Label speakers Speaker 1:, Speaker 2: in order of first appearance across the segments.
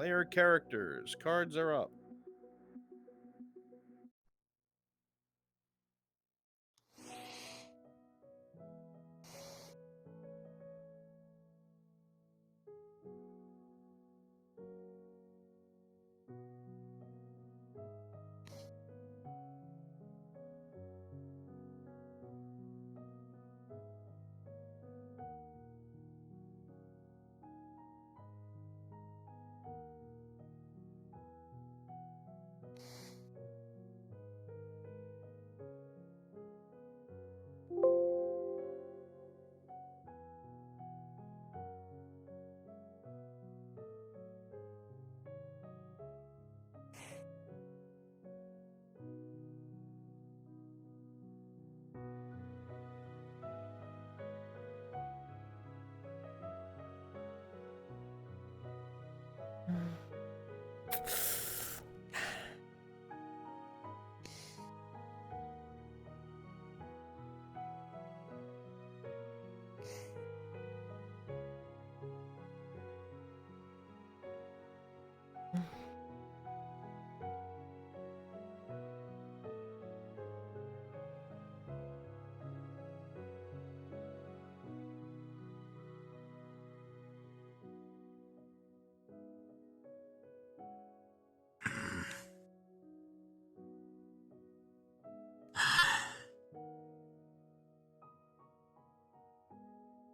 Speaker 1: Player characters. Cards are up.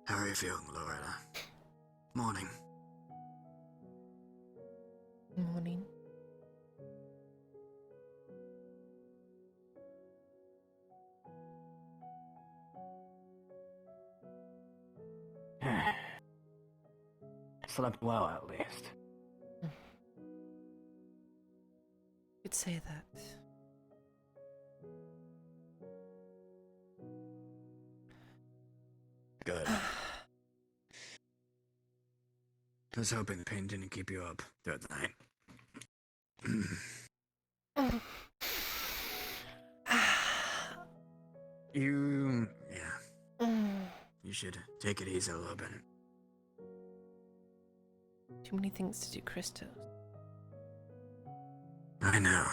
Speaker 2: How are you feeling, Loretta? Morning.
Speaker 3: Morning.
Speaker 2: Slept well, at least.
Speaker 3: You'd say that.
Speaker 2: Good. I was hoping the pain didn't keep you up throughout the night. You should take it easy a little bit.
Speaker 3: Too many things to do, Christos.
Speaker 2: I know.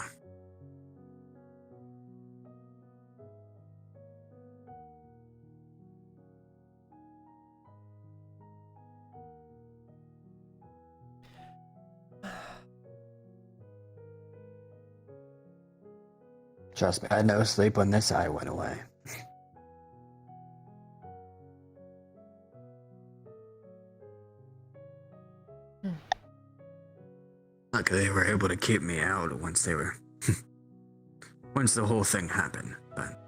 Speaker 2: Trust me, I had no sleep when this eye went away. Luckily, they were able to keep me out once they were... once the whole thing happened, but...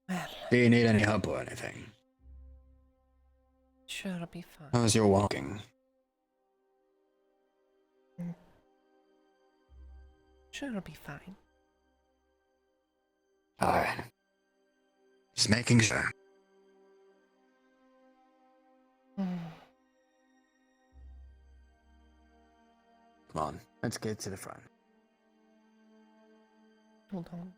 Speaker 3: Well,
Speaker 2: Do you need any help or anything?
Speaker 3: sure, it'll be fine.
Speaker 2: How's your walking?
Speaker 3: Sure, it'll be fine.
Speaker 2: Alright. Just making sure. Come on, let's get to the front.
Speaker 3: Hold on.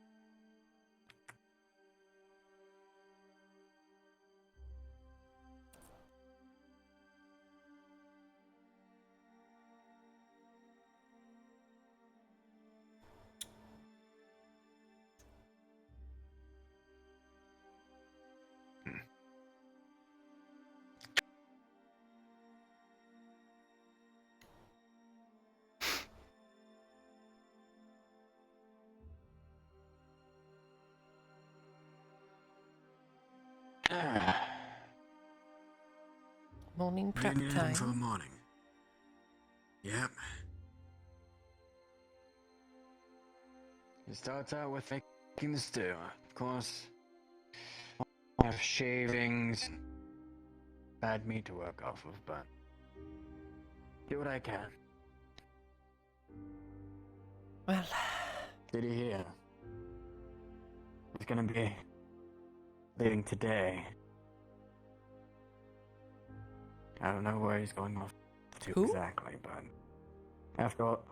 Speaker 3: Morning prep
Speaker 2: You need anything for the
Speaker 3: time.
Speaker 2: morning? Yep. It starts out with making the stew. Of course, I have shavings, bad meat to work off of, but do what I can.
Speaker 3: Well,
Speaker 2: Did you hear? He's gonna be leaving today. I don't know where he's going off to
Speaker 3: Who?
Speaker 2: exactly, but after all,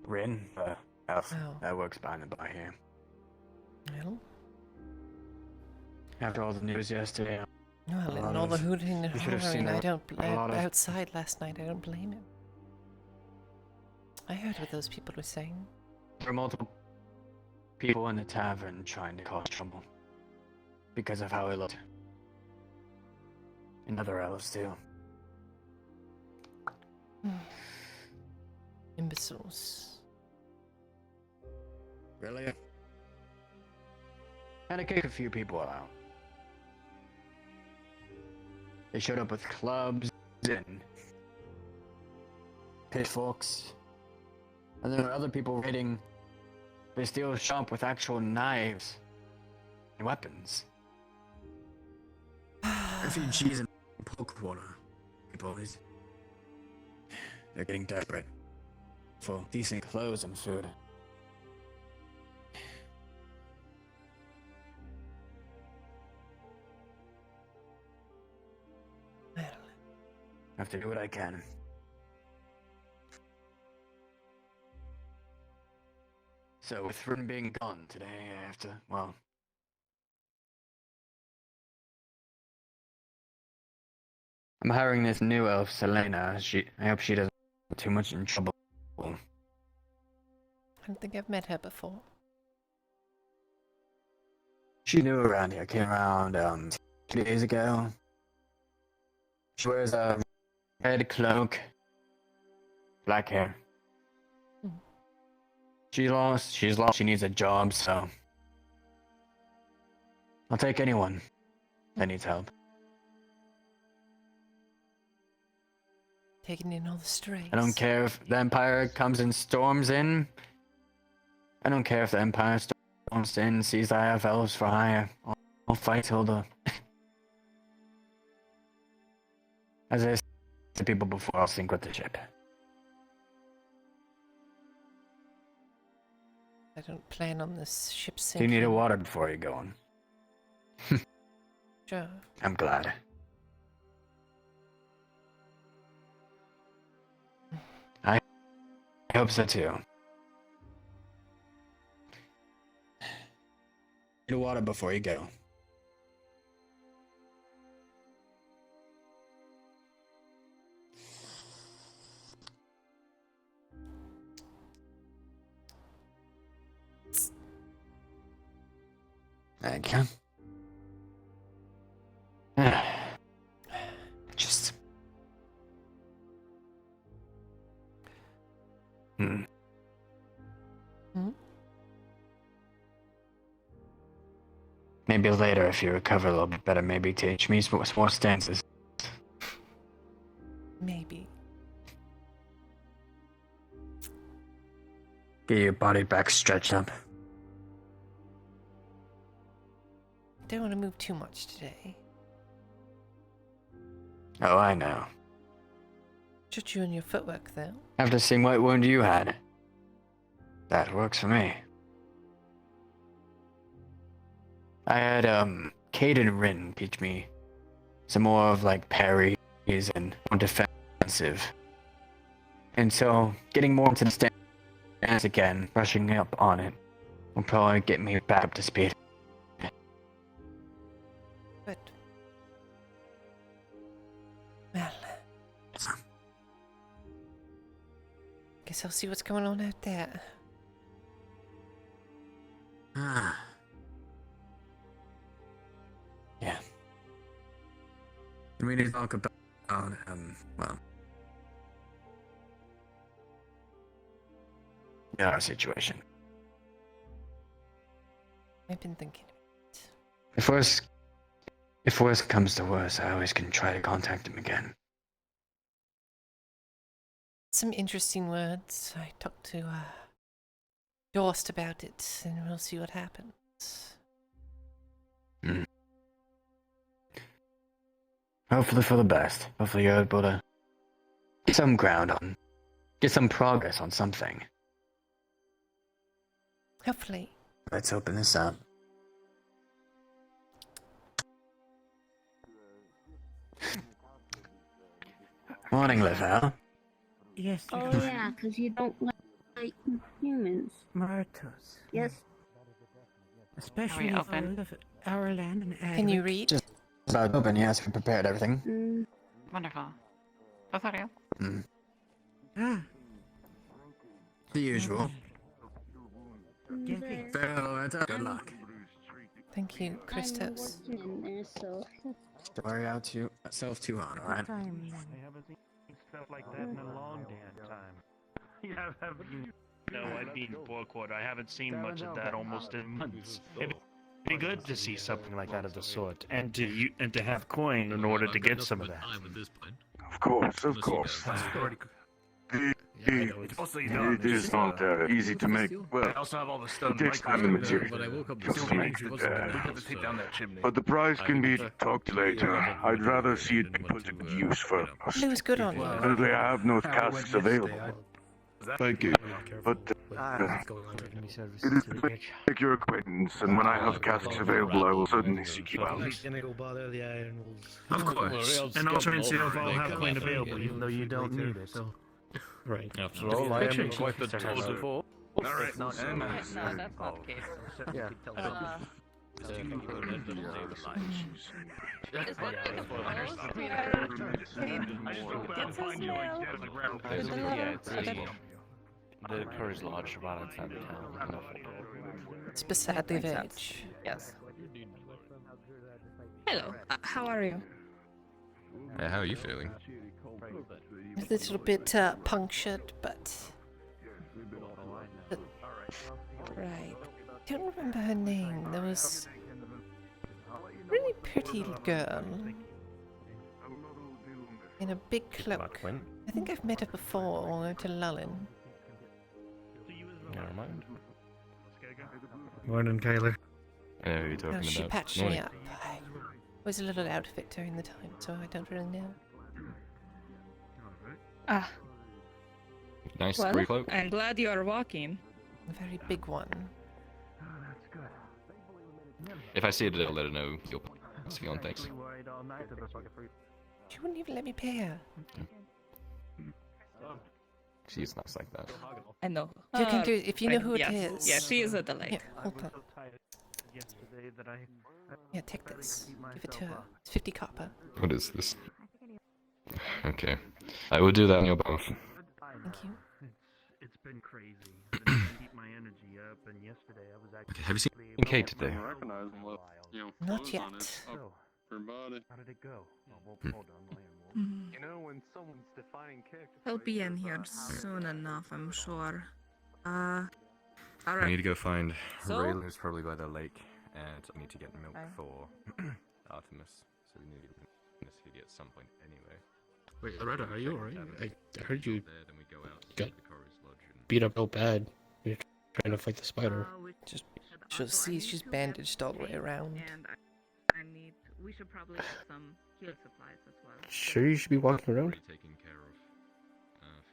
Speaker 2: Rin, the elf
Speaker 3: Oh.
Speaker 2: that works behind the bar here.
Speaker 3: well,
Speaker 2: After all the news yesterday,
Speaker 3: Well,
Speaker 2: A
Speaker 3: and
Speaker 2: lot
Speaker 3: all the
Speaker 2: of-
Speaker 3: hooting and
Speaker 2: you should have
Speaker 3: hollering
Speaker 2: seen
Speaker 3: I
Speaker 2: a
Speaker 3: don't
Speaker 2: lot of-
Speaker 3: outside last night, I don't blame him. I heard what those people were saying.
Speaker 2: There were multiple people in the tavern trying to cause trouble because of how he looked. And other elves too.
Speaker 3: Imbeciles.
Speaker 2: Really? Had to kick a few people out. They showed up with clubs and pitchforks. And there were other people raiding the steel shop with actual knives and weapons. Refugees and pork water people is they're getting desperate for decent clothes and food.
Speaker 3: Well,
Speaker 2: I have to do what I can. So with Rin being gone today, I have to, well... I'm hiring this new elf, Selena. I hope she doesn't get too much in trouble.
Speaker 3: I don't think I've met her before.
Speaker 2: She's new around here. Came around 2 days ago. She wears a red cloak, black hair. She's lost. She needs a job, so I'll take anyone that needs help.
Speaker 3: Taking in all the strays.
Speaker 2: I don't care if the Empire comes and storms in. I don't care if the Empire storms in, sees I have elves for hire. I'll fight till the... As I said to people before, I'll sink with the ship.
Speaker 3: I don't plan on this ship
Speaker 2: Do
Speaker 3: sinking.
Speaker 2: you need a water before you go on?
Speaker 3: Sure.
Speaker 2: I'm glad. I hope so too. Need a water before you go. Thank you. Just... Hmm. Maybe later, if you recover a little bit better, maybe teach me more stances.
Speaker 3: Maybe.
Speaker 2: Get your body back stretched up.
Speaker 3: Don't want to move too much today.
Speaker 2: Oh, I know.
Speaker 3: Just you and your footwork, though.
Speaker 2: After seeing what wound you had. That works for me. I had, Cade and Rin teach me some more of, like, parries and more defensive. And so, getting more into the stance again, brushing up on it, will probably get me back up to speed.
Speaker 3: But... Well... Guess I'll see what's going on out there.
Speaker 2: Yeah. And we need to talk about, well... our situation.
Speaker 3: I've been thinking of it.
Speaker 2: If worse comes to worse, I always can try to contact him again.
Speaker 3: Some interesting words. I talked to, Dorst about it, and we'll see what happens.
Speaker 2: Hopefully for the best. Hopefully you're able to get some ground on, get some progress on something.
Speaker 3: Hopefully.
Speaker 2: Let's open this up. Morning, Livel.
Speaker 4: Yes,
Speaker 5: Oh
Speaker 4: Your
Speaker 5: yeah, because you don't like humans.
Speaker 4: Martos.
Speaker 5: Yes.
Speaker 4: Especially
Speaker 6: open?
Speaker 4: all of our land and ag.
Speaker 3: Can you read?
Speaker 2: Just about open, yes, we prepared everything.
Speaker 6: Wonderful. Both are you?
Speaker 4: Ah,
Speaker 2: The usual.
Speaker 5: There.
Speaker 2: Farewell, good luck.
Speaker 3: Thank you,
Speaker 5: I'm
Speaker 3: Christos.
Speaker 5: working in there, so.
Speaker 2: Story out to self to on, alright?
Speaker 4: time then.
Speaker 7: I haven't seen stuff like that in a long damn time. Yeah, have you? No, I mean Borkwood. I haven't seen much of that almost in months. It'd be good to see something like that of the sort, and to have coin in order to get some of that.
Speaker 8: Of course, of course. It is not easy to make. Well,
Speaker 7: I also have all the stone.
Speaker 8: it takes time and material to make but the price can be talked later. I'd rather see it be put to good use for us.
Speaker 3: It was good on you.
Speaker 8: Currently, I have no casks available. Thank you, but it is to make your acquaintance, and when I have casks available, I will certainly seek you out.
Speaker 7: Of course. And I'll try and see if I'll have coin available, even though you don't need it. So.
Speaker 9: Right. After all, I am quite the toad before.
Speaker 8: Alright,
Speaker 6: No, that's not the case.
Speaker 7: Yeah.
Speaker 9: The Curry's Lodge right outside the town.
Speaker 3: It's beside the village.
Speaker 6: Yes. Hello. How are you?
Speaker 10: Hey, how are you feeling?
Speaker 3: A little bit punctured, but right. I don't remember her name. There was a really pretty girl in a big cloak. I think I've met her before when we went to Lullin.
Speaker 9: Never mind.
Speaker 7: Morning, Kyler.
Speaker 10: I know who you're talking
Speaker 3: Oh, she
Speaker 10: about.
Speaker 3: patched me up. I was a little out of it during the time, so I don't really know.
Speaker 6: Ah,
Speaker 10: Nice
Speaker 6: well,
Speaker 10: grey cloak.
Speaker 6: I'm glad you are walking.
Speaker 3: A very big one.
Speaker 10: If I see it, I'll let her know you're feeling thanks.
Speaker 3: She wouldn't even let me pay her.
Speaker 10: She is nice like that.
Speaker 6: I know.
Speaker 3: You can do it if you know who
Speaker 6: yes.
Speaker 3: it is.
Speaker 6: Yeah, she is at the lake.
Speaker 3: Yeah, hold on. Yeah, take this. Give it to her. It's 50 copper.
Speaker 10: What is this? Okay. I will do that on your behalf.
Speaker 3: Thank you.
Speaker 7: It's been crazy. I didn't keep my energy up, and yesterday I was actually.
Speaker 10: Okay, have you seen Kate today?
Speaker 3: Not yet.
Speaker 7: So, how did it go? Oh, well, hold on,
Speaker 6: Mhm.
Speaker 8: You know, when someone's defining character.
Speaker 6: He'll be in here soon enough, I'm sure.
Speaker 10: I
Speaker 6: Alright.
Speaker 10: need to go find
Speaker 6: So?
Speaker 10: Raylan, who's probably by the lake, and I need to get milk
Speaker 6: Okay.
Speaker 10: for Artemis. So we need to get this here at some point anyway.
Speaker 9: Wait, Loretta, are you alright? I heard you
Speaker 10: There, then we go out
Speaker 9: got
Speaker 10: to the Corey's Lodge and
Speaker 9: beat up real bad. You're trying to fight the spider.
Speaker 3: Just she'll see she's bandaged all the way around.
Speaker 6: And we should probably get some heal supplies as well.
Speaker 9: Sure, you should be walking around.
Speaker 10: already taken care of.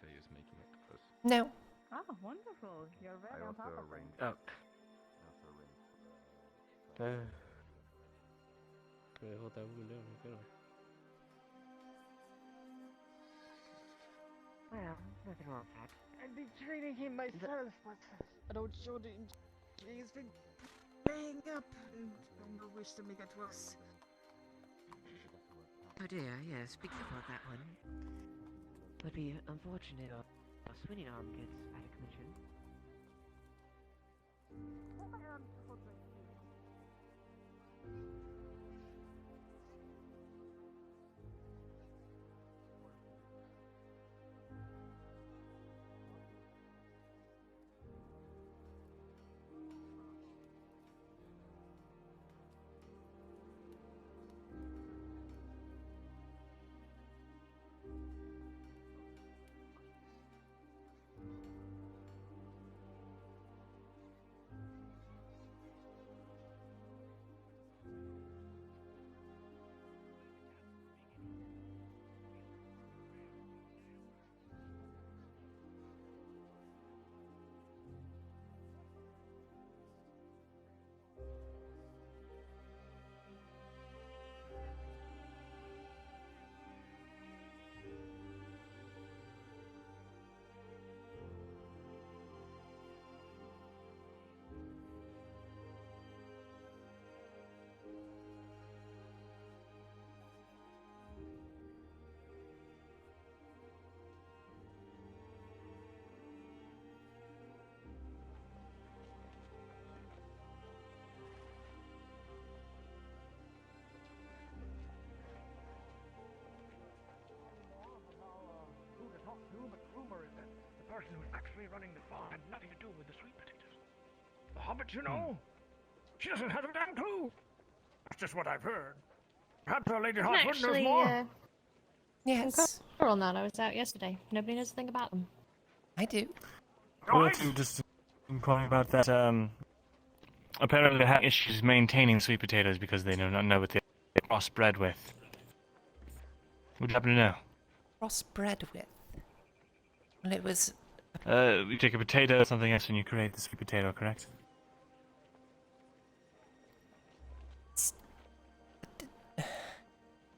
Speaker 10: Faye is making it close.
Speaker 3: No.
Speaker 6: Oh, wonderful. You're very on top of it.
Speaker 9: Oh. Okay, hold that one down. Okay.
Speaker 11: Well, nothing wrong with that. I've been training him myself, but I don't show the he's been playing up and no wish to make it worse.
Speaker 12: Oh dear, yes, speak about that one. Would be unfortunate if a swinging arm gets out of commission.
Speaker 13: person who's actually running the farm had nothing to do with the sweet potatoes. The Hobbit, you know, she doesn't have a damn clue. That's just what I've heard. Perhaps our Lady Hartford knows more.
Speaker 3: Yes.
Speaker 14: On that, I was out yesterday. Nobody knows a thing about them.
Speaker 3: I do.
Speaker 7: Well, to just inquiring about that, apparently they have issues maintaining sweet potatoes because they do not know what they're crossbred with. Would you happen to know?
Speaker 3: Crossbred with? Well, it was...
Speaker 7: You take a potato or something else and you create the sweet potato, correct?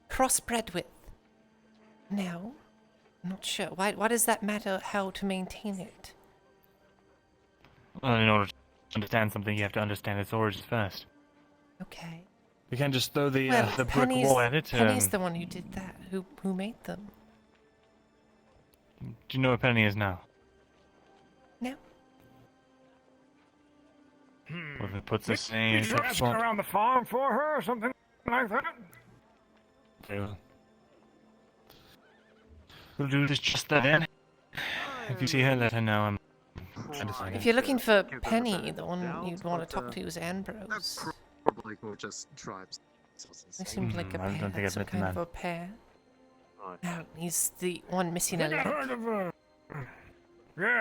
Speaker 3: Crossbred with? No. I'm not sure. Why does that matter how to maintain it?
Speaker 7: Well, in order to understand something, you have to understand its origins first.
Speaker 3: Okay.
Speaker 7: You can't just throw the brick
Speaker 3: Penny's,
Speaker 7: wall at it.
Speaker 3: Penny's the one who did that. Who made them?
Speaker 7: Do you know where Penny is now?
Speaker 3: No.
Speaker 7: Well, if it puts the same
Speaker 13: Did you ask around the farm for her or something like that?
Speaker 7: Very well. We'll do this just that in. If you see her, let her know I'm satisfied.
Speaker 3: If you're looking for Penny, the one you'd want to talk to is Ambrose.
Speaker 15: Probably or just tribes.
Speaker 3: They seemed like a
Speaker 7: I don't
Speaker 3: pair,
Speaker 7: think I've
Speaker 3: some
Speaker 7: met the
Speaker 3: kind of
Speaker 7: man.
Speaker 3: a pair. No, he's the one missing a
Speaker 13: I
Speaker 3: leg.
Speaker 13: heard of her. Yeah.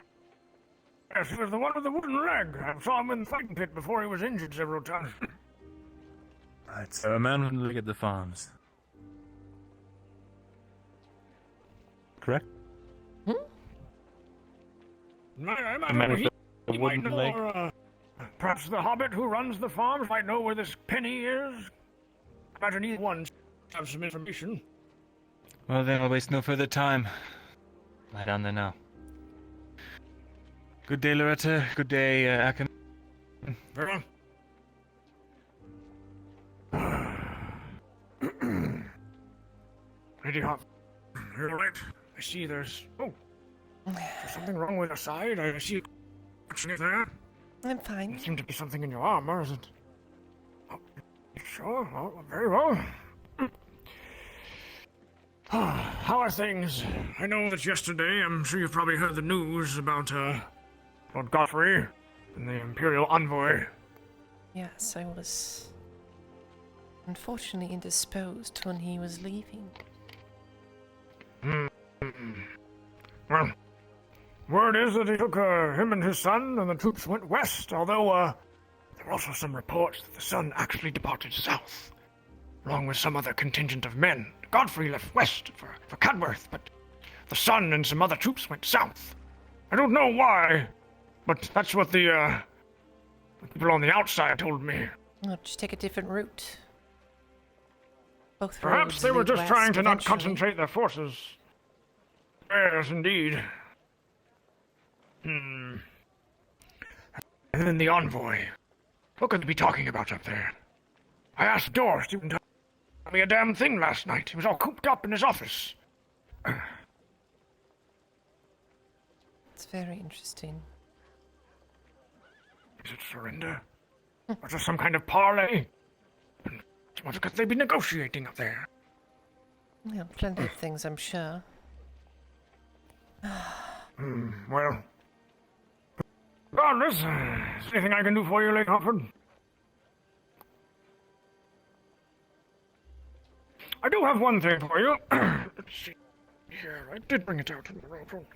Speaker 13: Yes, he was the one with the wooden leg. I saw him in the fighting pit before he was injured several times.
Speaker 7: Right, so a man wouldn't look at the farms. Correct?
Speaker 13: I
Speaker 7: A man with
Speaker 13: he
Speaker 7: a
Speaker 13: might
Speaker 7: wooden
Speaker 13: know,
Speaker 7: leg?
Speaker 13: perhaps the Hobbit who runs the farms might know where this Penny is. Imagine either one have some information.
Speaker 7: Well, then I'll waste no further time. Lie down there now. Good day, Loretta. Good day, Akin.
Speaker 13: Very Lady Hop, you're all right. I see there's... Oh, is there something wrong with your side? I see you there.
Speaker 3: I'm fine.
Speaker 13: There seems to be something in your arm, or is it? Oh, sure, oh, very well. How are things? I know that yesterday, I'm sure you've probably heard the news about, Lord Godfrey and the Imperial Envoy.
Speaker 3: Yes, I was unfortunately indisposed when he was leaving.
Speaker 13: Well, word is that he took him and his son and the troops went west, although there were also some reports that the son actually departed south, along with some other contingent of men. Godfrey left west for Cadworth, but the son and some other troops went south. I don't know why, but that's what the people on the outside told me.
Speaker 3: Oh, just take a different route. Both
Speaker 13: Perhaps
Speaker 3: roads
Speaker 13: they were
Speaker 3: lead
Speaker 13: just
Speaker 3: west
Speaker 13: trying to not
Speaker 3: eventually.
Speaker 13: concentrate their forces. Yes, indeed. And then the envoy. What could they be talking about up there? I asked Doris, he wouldn't tell me a damn thing last night. He was all cooped up in his office.
Speaker 3: It's very interesting.
Speaker 13: Is it surrender? Or just some kind of parley? What could they be negotiating up there?
Speaker 3: Yeah, plenty of things, I'm sure.
Speaker 13: Well, regardless, is there anything I can do for you, Lady Hartford? I do have one thing for you. Let's see. Here, I did bring it out in the road.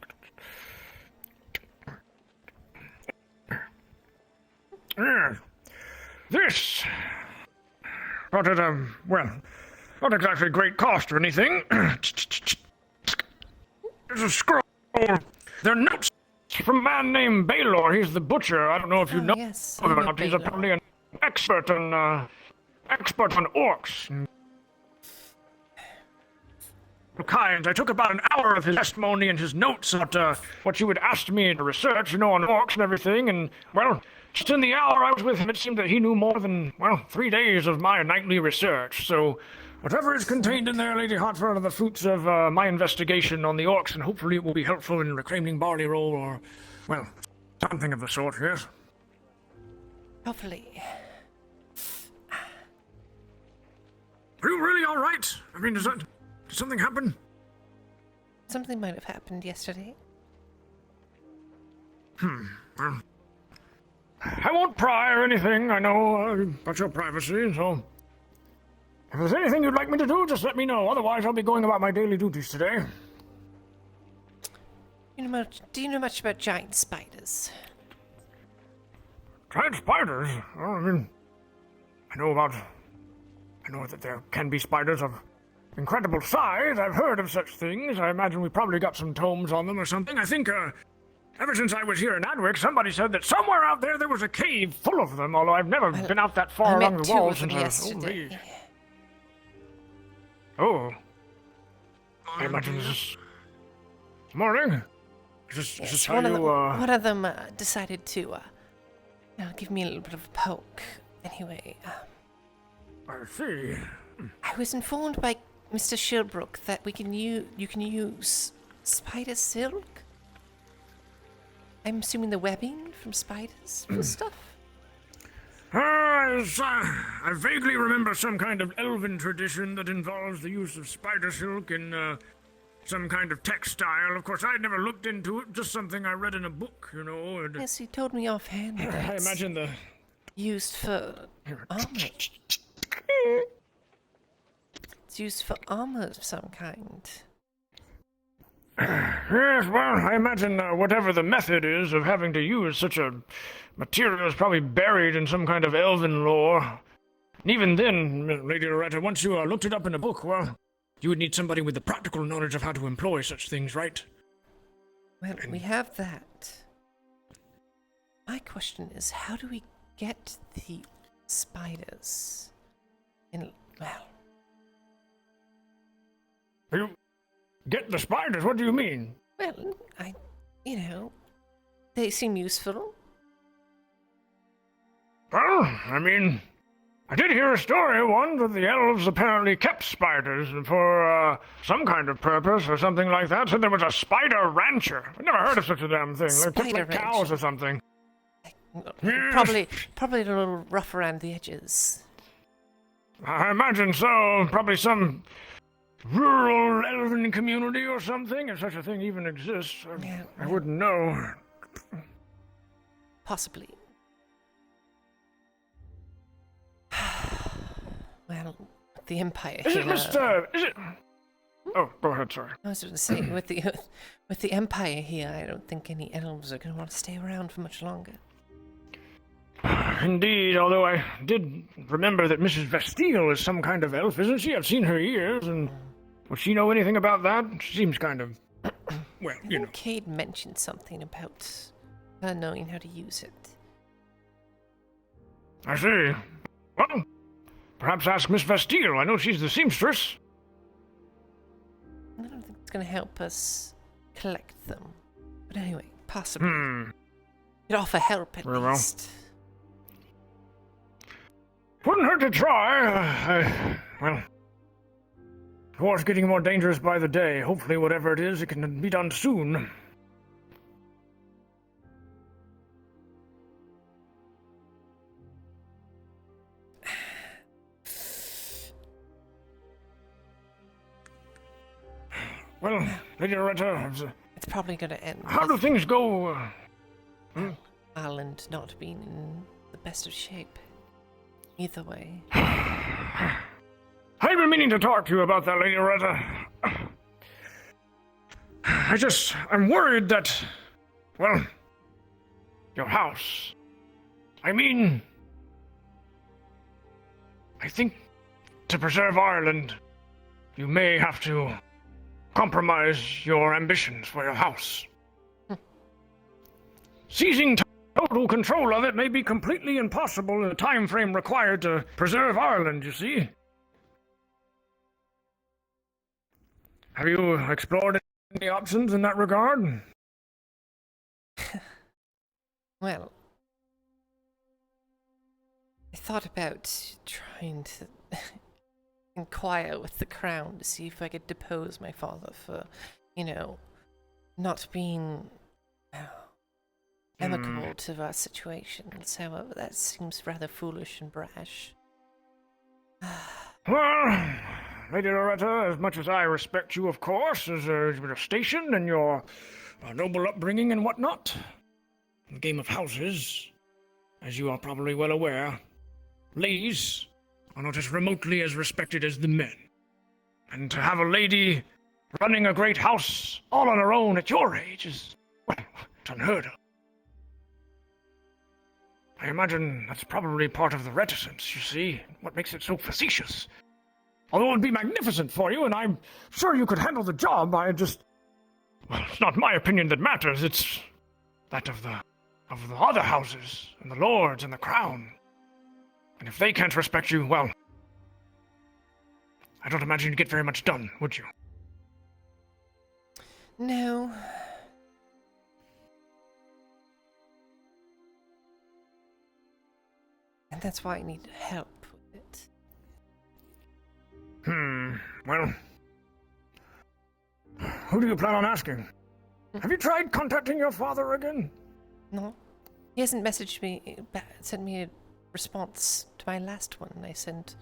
Speaker 13: Yes. This not at well, not exactly great cost or anything. There's a scroll. They're notes from a man named Baylor. He's the butcher. I don't know if you know
Speaker 3: yes,
Speaker 13: him or
Speaker 3: I know
Speaker 13: not. He's
Speaker 3: Baylor.
Speaker 13: apparently an expert on orcs. Kind. I took about an hour of his testimony and his notes about what you had asked me to research, on orcs and everything, and, well, just in the hour I was with him, it seemed that he knew more than, 3 days of my nightly research, so whatever is contained in there, Lady Hartford, are the fruits of my investigation on the orcs, and hopefully it will be helpful in reclaiming Barley Roll, or, something of the sort, yes?
Speaker 3: Hopefully.
Speaker 13: Are you really all right? I mean, did something happen?
Speaker 3: Something might have happened yesterday.
Speaker 13: Well, I won't pry or anything. I know about your privacy, so... If there's anything you'd like me to do, just let me know. Otherwise, I'll be going about my daily duties today.
Speaker 3: Do you know much about giant spiders?
Speaker 13: Giant spiders? Well, I mean... I know that there can be spiders of incredible size. I've heard of such things. I imagine we probably got some tomes on them or something. I think, ever since I was here in Adwick, somebody said that somewhere out there was a cave full of them, although I've never been out that far along the wall since
Speaker 3: yesterday.
Speaker 13: Oh. I imagine this is... Morning? Is this how you,
Speaker 3: One of them decided to, give me a little bit of a poke. Anyway,
Speaker 13: I see.
Speaker 3: I was informed by Mr. Sherbrooke that you can use spider silk. I'm assuming the webbing from spiders for stuff.
Speaker 13: I vaguely remember some kind of elven tradition that involves the use of spider silk in some kind of textile. Of course, I'd never looked into it, just something I read in a book, you know. And
Speaker 3: yes, he told me offhand that
Speaker 13: I imagine the...
Speaker 3: used for armor. It's used for armor of some kind.
Speaker 13: Yes, well, I imagine whatever the method is of having to use such a material is probably buried in some kind of elven lore. And even then, Lady Loretta, once you looked it up in a book, well, you would need somebody with the practical knowledge of how to employ such things, right?
Speaker 3: Well, we have that. My question is, how do we get the spiders in, well...
Speaker 13: You get the spiders? What do you mean?
Speaker 3: Well, they seem useful.
Speaker 13: Well, I mean, I did hear a story once that the elves apparently kept spiders for some kind of purpose or something like that. So there was a spider rancher. I never heard of such a damn thing. They kept like cows or something.
Speaker 3: Probably a little rough around the edges.
Speaker 13: I imagine so. Probably some rural elven community or something, if such a thing even exists. I wouldn't know.
Speaker 3: Possibly. Well, the Empire
Speaker 13: Is
Speaker 3: here...
Speaker 13: is it... Oh, go ahead, sorry.
Speaker 3: I was going to say, with the Empire here, I don't think any elves are going to want to stay around for much longer.
Speaker 13: Indeed, although I did remember that Mrs. Vestille is some kind of elf, isn't she? I've seen her ears, and would she know anything about that? She seems kind of, well, you know.
Speaker 3: Cade mentioned something about her knowing how to use it.
Speaker 13: I see. Well, perhaps ask Miss Vestille. I know she's the seamstress.
Speaker 3: I don't think it's going to help us collect them. But anyway, possibly. Could offer help at least.
Speaker 13: Wouldn't hurt to try. Well, the war's getting more dangerous by the day. Hopefully, whatever it is, it can be done soon. Well, Lady Loretta,
Speaker 3: it's probably going to end.
Speaker 13: How do things go?
Speaker 3: Ireland not being in the best of shape. Either way.
Speaker 13: I've been meaning to talk to you about that, Lady Loretta. I'm worried that, well, your house. I mean, I think to preserve Ireland, you may have to compromise your ambitions for your house. Seizing total control of it may be completely impossible in the time frame required to preserve Ireland, you see. Have you explored any options in that regard?
Speaker 3: Well, I thought about trying to inquire with the crown to see if I could depose my father for, not being amicable to our situations. However, that seems rather foolish and brash.
Speaker 13: Well, Lady Loretta, as much as I respect you, of course, as your station and your noble upbringing and whatnot, In the game of houses, as you are probably well aware, ladies are not as remotely as respected as the men. And to have a lady running a great house all on her own at your age is, well, it's unheard of. I imagine that's probably part of the reticence, you see, what makes it so facetious. Although it would be magnificent for you, and I'm sure you could handle the job, well, it's not my opinion that matters, it's that of the other houses, and the lords, and the crown. And if they can't respect you, well, I don't imagine you'd get very much done, would you?
Speaker 3: No. And that's why I need help with it.
Speaker 13: Well, who do you plan on asking? Have you tried contacting your father again?
Speaker 3: No. He hasn't messaged me, sent me a response to my last one I sent,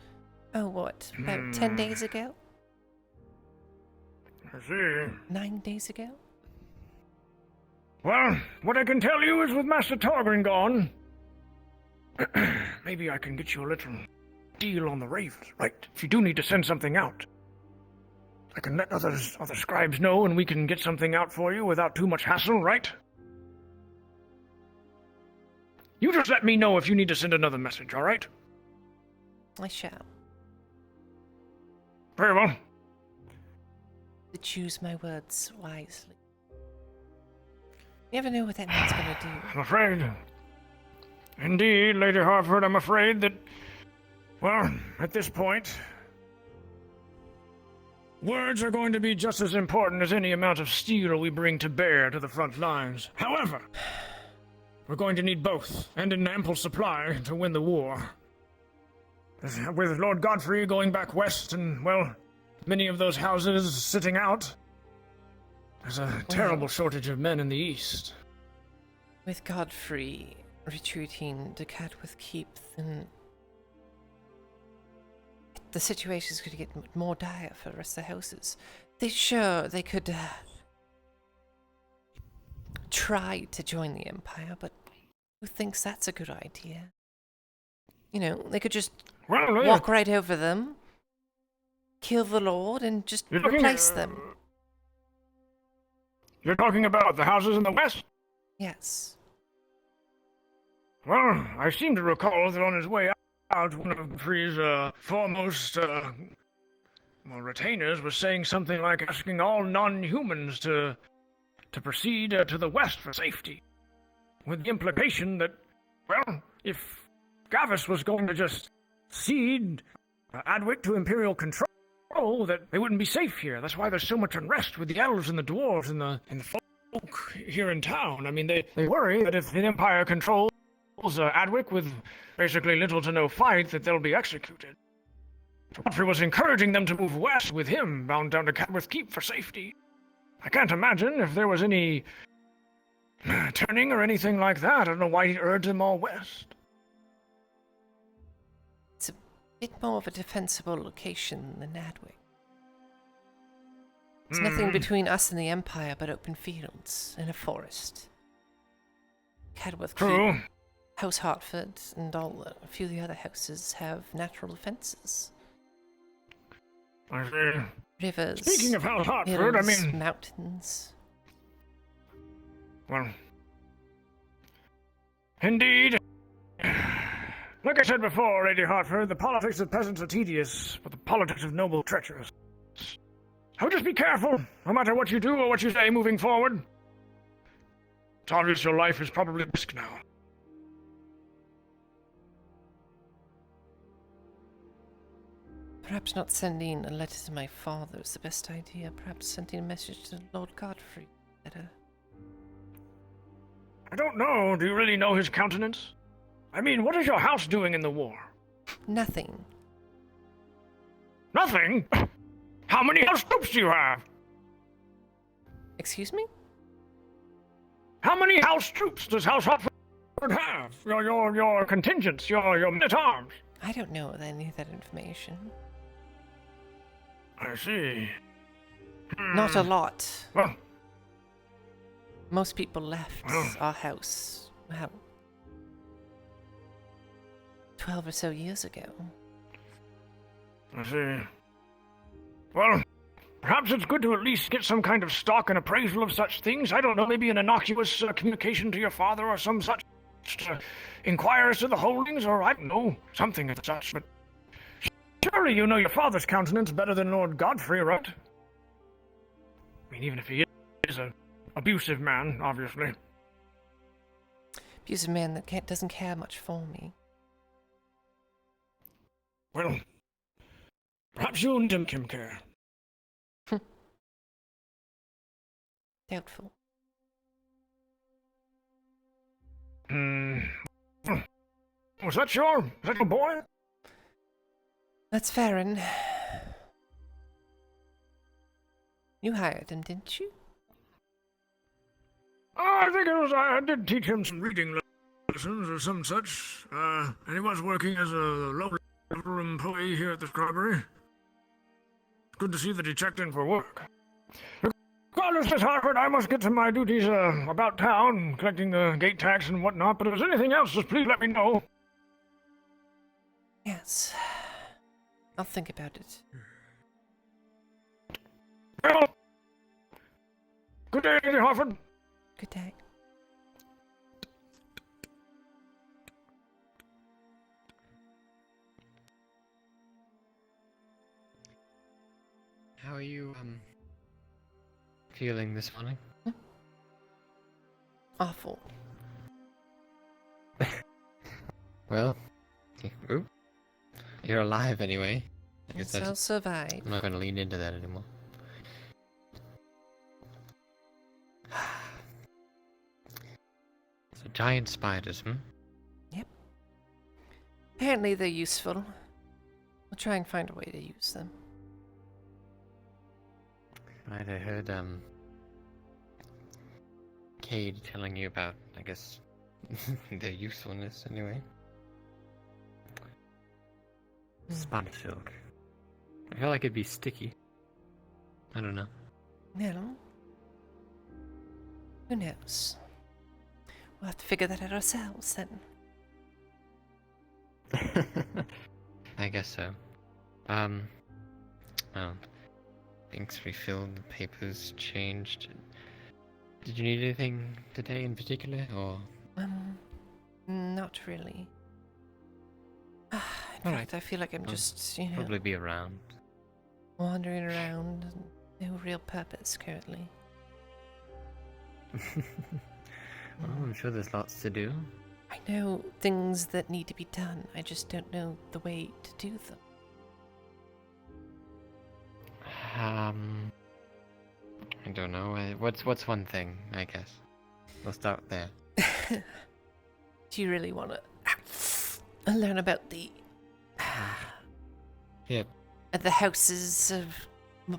Speaker 3: about 10 days ago?
Speaker 13: I see.
Speaker 3: 9 days ago?
Speaker 13: Well, what I can tell you is with Master Torgrim gone, maybe I can get you a little deal on the ravens, right? If you do need to send something out, I can let other scribes know and we can get something out for you without too much hassle, right? You just let me know if you need to send another message, all right?
Speaker 3: I shall.
Speaker 13: Very well.
Speaker 3: To choose my words wisely. You never know what that man's gonna do.
Speaker 13: I'm afraid. Indeed, Lady Hartford, I'm afraid that, well, at this point, words are going to be just as important as any amount of steel we bring to bear to the front lines. However, we're going to need both, and in ample supply, to win the war. With Lord Godfrey going back west and, well, many of those houses sitting out, there's a terrible shortage of men in the east.
Speaker 3: With Godfrey retreating to Cadworth Keep, then the situation's going to get more dire for the rest of the houses. They could try to join the Empire, but who thinks that's a good idea? You know, they could just walk right over them, kill the Lord, and just replace them.
Speaker 13: You're talking about the houses in the west?
Speaker 3: Yes.
Speaker 13: Well, I seem to recall that on his way out, one of Godfrey's foremost retainers was saying something like asking all non-humans to proceed to the west for safety, with the implication that, well, if Gavis was going to just cede Adwick to Imperial control, that they wouldn't be safe here. That's why there's so much unrest with the elves and the dwarves and the folk here in town. I mean, they worry that if the Empire controls Adwick with basically little to no fight, that they'll be executed. Godfrey was encouraging them to move west with him, bound down to Cadworth Keep for safety. I can't imagine if there was any turning or anything like that. I don't know why he urged them all west.
Speaker 3: It's a bit more of a defensible location than Adwick. There's nothing between us and the Empire but open fields and a forest. Cadworth Keep, House Hartford, and a few of the other houses have natural defenses.
Speaker 13: I see.
Speaker 3: Rivers.
Speaker 13: Speaking of House Hartford,
Speaker 3: hills,
Speaker 13: I mean,
Speaker 3: mountains.
Speaker 13: Well, indeed. Like I said before, Lady Hartford, the politics of peasants are tedious, but the politics of noble treacherous. So just be careful, no matter what you do or what you say moving forward. It's obvious your life is probably at risk now.
Speaker 3: Perhaps not sending a letter to my father is the best idea. Perhaps sending a message to Lord Godfrey better.
Speaker 13: I don't know. Do you really know his countenance? I mean, what is your house doing in the war?
Speaker 3: Nothing.
Speaker 13: Nothing? How many house troops do you have?
Speaker 3: Excuse me?
Speaker 13: How many house troops does House Hartford have? Your contingents, your men-at-arms?
Speaker 3: I don't know any of that information.
Speaker 13: I see.
Speaker 3: Not a lot.
Speaker 13: Well,
Speaker 3: most people left our house well, 12 or so years ago.
Speaker 13: I see. Well, perhaps it's good to at least get some kind of stock and appraisal of such things. I don't know, maybe an innocuous communication to your father or some such to inquire as to the holdings, or I don't know, something of such. But surely you know your father's countenance better than Lord Godfrey, right? I mean, even if he is an abusive man, obviously.
Speaker 3: Abusive man that doesn't care much for me.
Speaker 13: Well, perhaps you and him can care.
Speaker 3: Doubtful.
Speaker 13: Was that your boy?
Speaker 3: That's Farron. You hired him, didn't you?
Speaker 13: I think it was. I did teach him some reading lessons or some such. And he was working as a low-level employee here at the Shrubbery. It's good to see that he checked in for work. Regardless, Miss Harford, I must get to my duties about town, collecting the gate tax and whatnot. But if there's anything else, just please let me know.
Speaker 3: Yes. I'll think about it.
Speaker 13: Well, good day, Lady Harford.
Speaker 3: Good day.
Speaker 16: How are you, feeling this morning?
Speaker 3: Awful.
Speaker 16: Well, ooh, you're alive anyway. I guess
Speaker 3: I'll survive.
Speaker 16: I'm not gonna lean into that anymore. So giant spiders,
Speaker 3: Yep. Apparently they're useful. We'll try and find a way to use them.
Speaker 16: Right, I heard, Cade telling you about, I guess, their usefulness anyway. Spider silk. I feel like it'd be sticky. I don't know.
Speaker 3: Well, who knows? We'll have to figure that out ourselves then.
Speaker 16: I guess so. Well, things refilled, the papers changed. Did you need anything today in particular, or?
Speaker 3: Not really. In fact, I feel like I'm just,
Speaker 16: probably be around.
Speaker 3: wandering around, no real purpose currently.
Speaker 16: Well, I'm sure there's lots to do.
Speaker 3: I know things that need to be done. I just don't know the way to do them.
Speaker 16: I don't know. What's one thing? I guess we'll start there.
Speaker 3: Do you really want to learn about the
Speaker 16: Yep.
Speaker 3: the houses of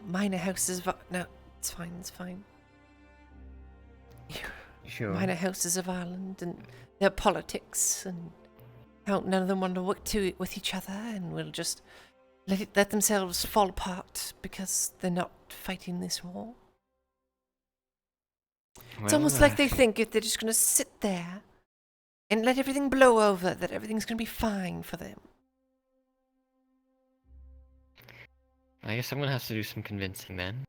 Speaker 3: minor houses? No, it's fine. It's fine.
Speaker 16: Sure.
Speaker 3: Minor houses of Ireland and their politics and how none of them want to work with each other and will just let themselves fall apart because they're not fighting this war. It's almost like they think if they're just going to sit there and let everything blow over, that everything's going to be fine for them.
Speaker 16: I guess someone has to do some convincing then.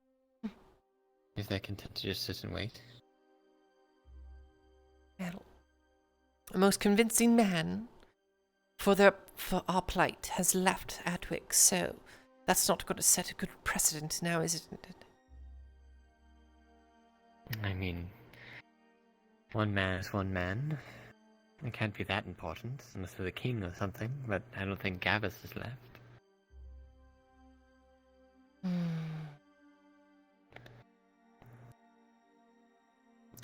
Speaker 16: If they're content to just sit and wait.
Speaker 3: Well, the most convincing man for our plight has left Adwick, so that's not going to set a good precedent now, is it?
Speaker 16: I mean, one man is one man. It can't be that important, unless they're the king or something, but I don't think Gavus is left.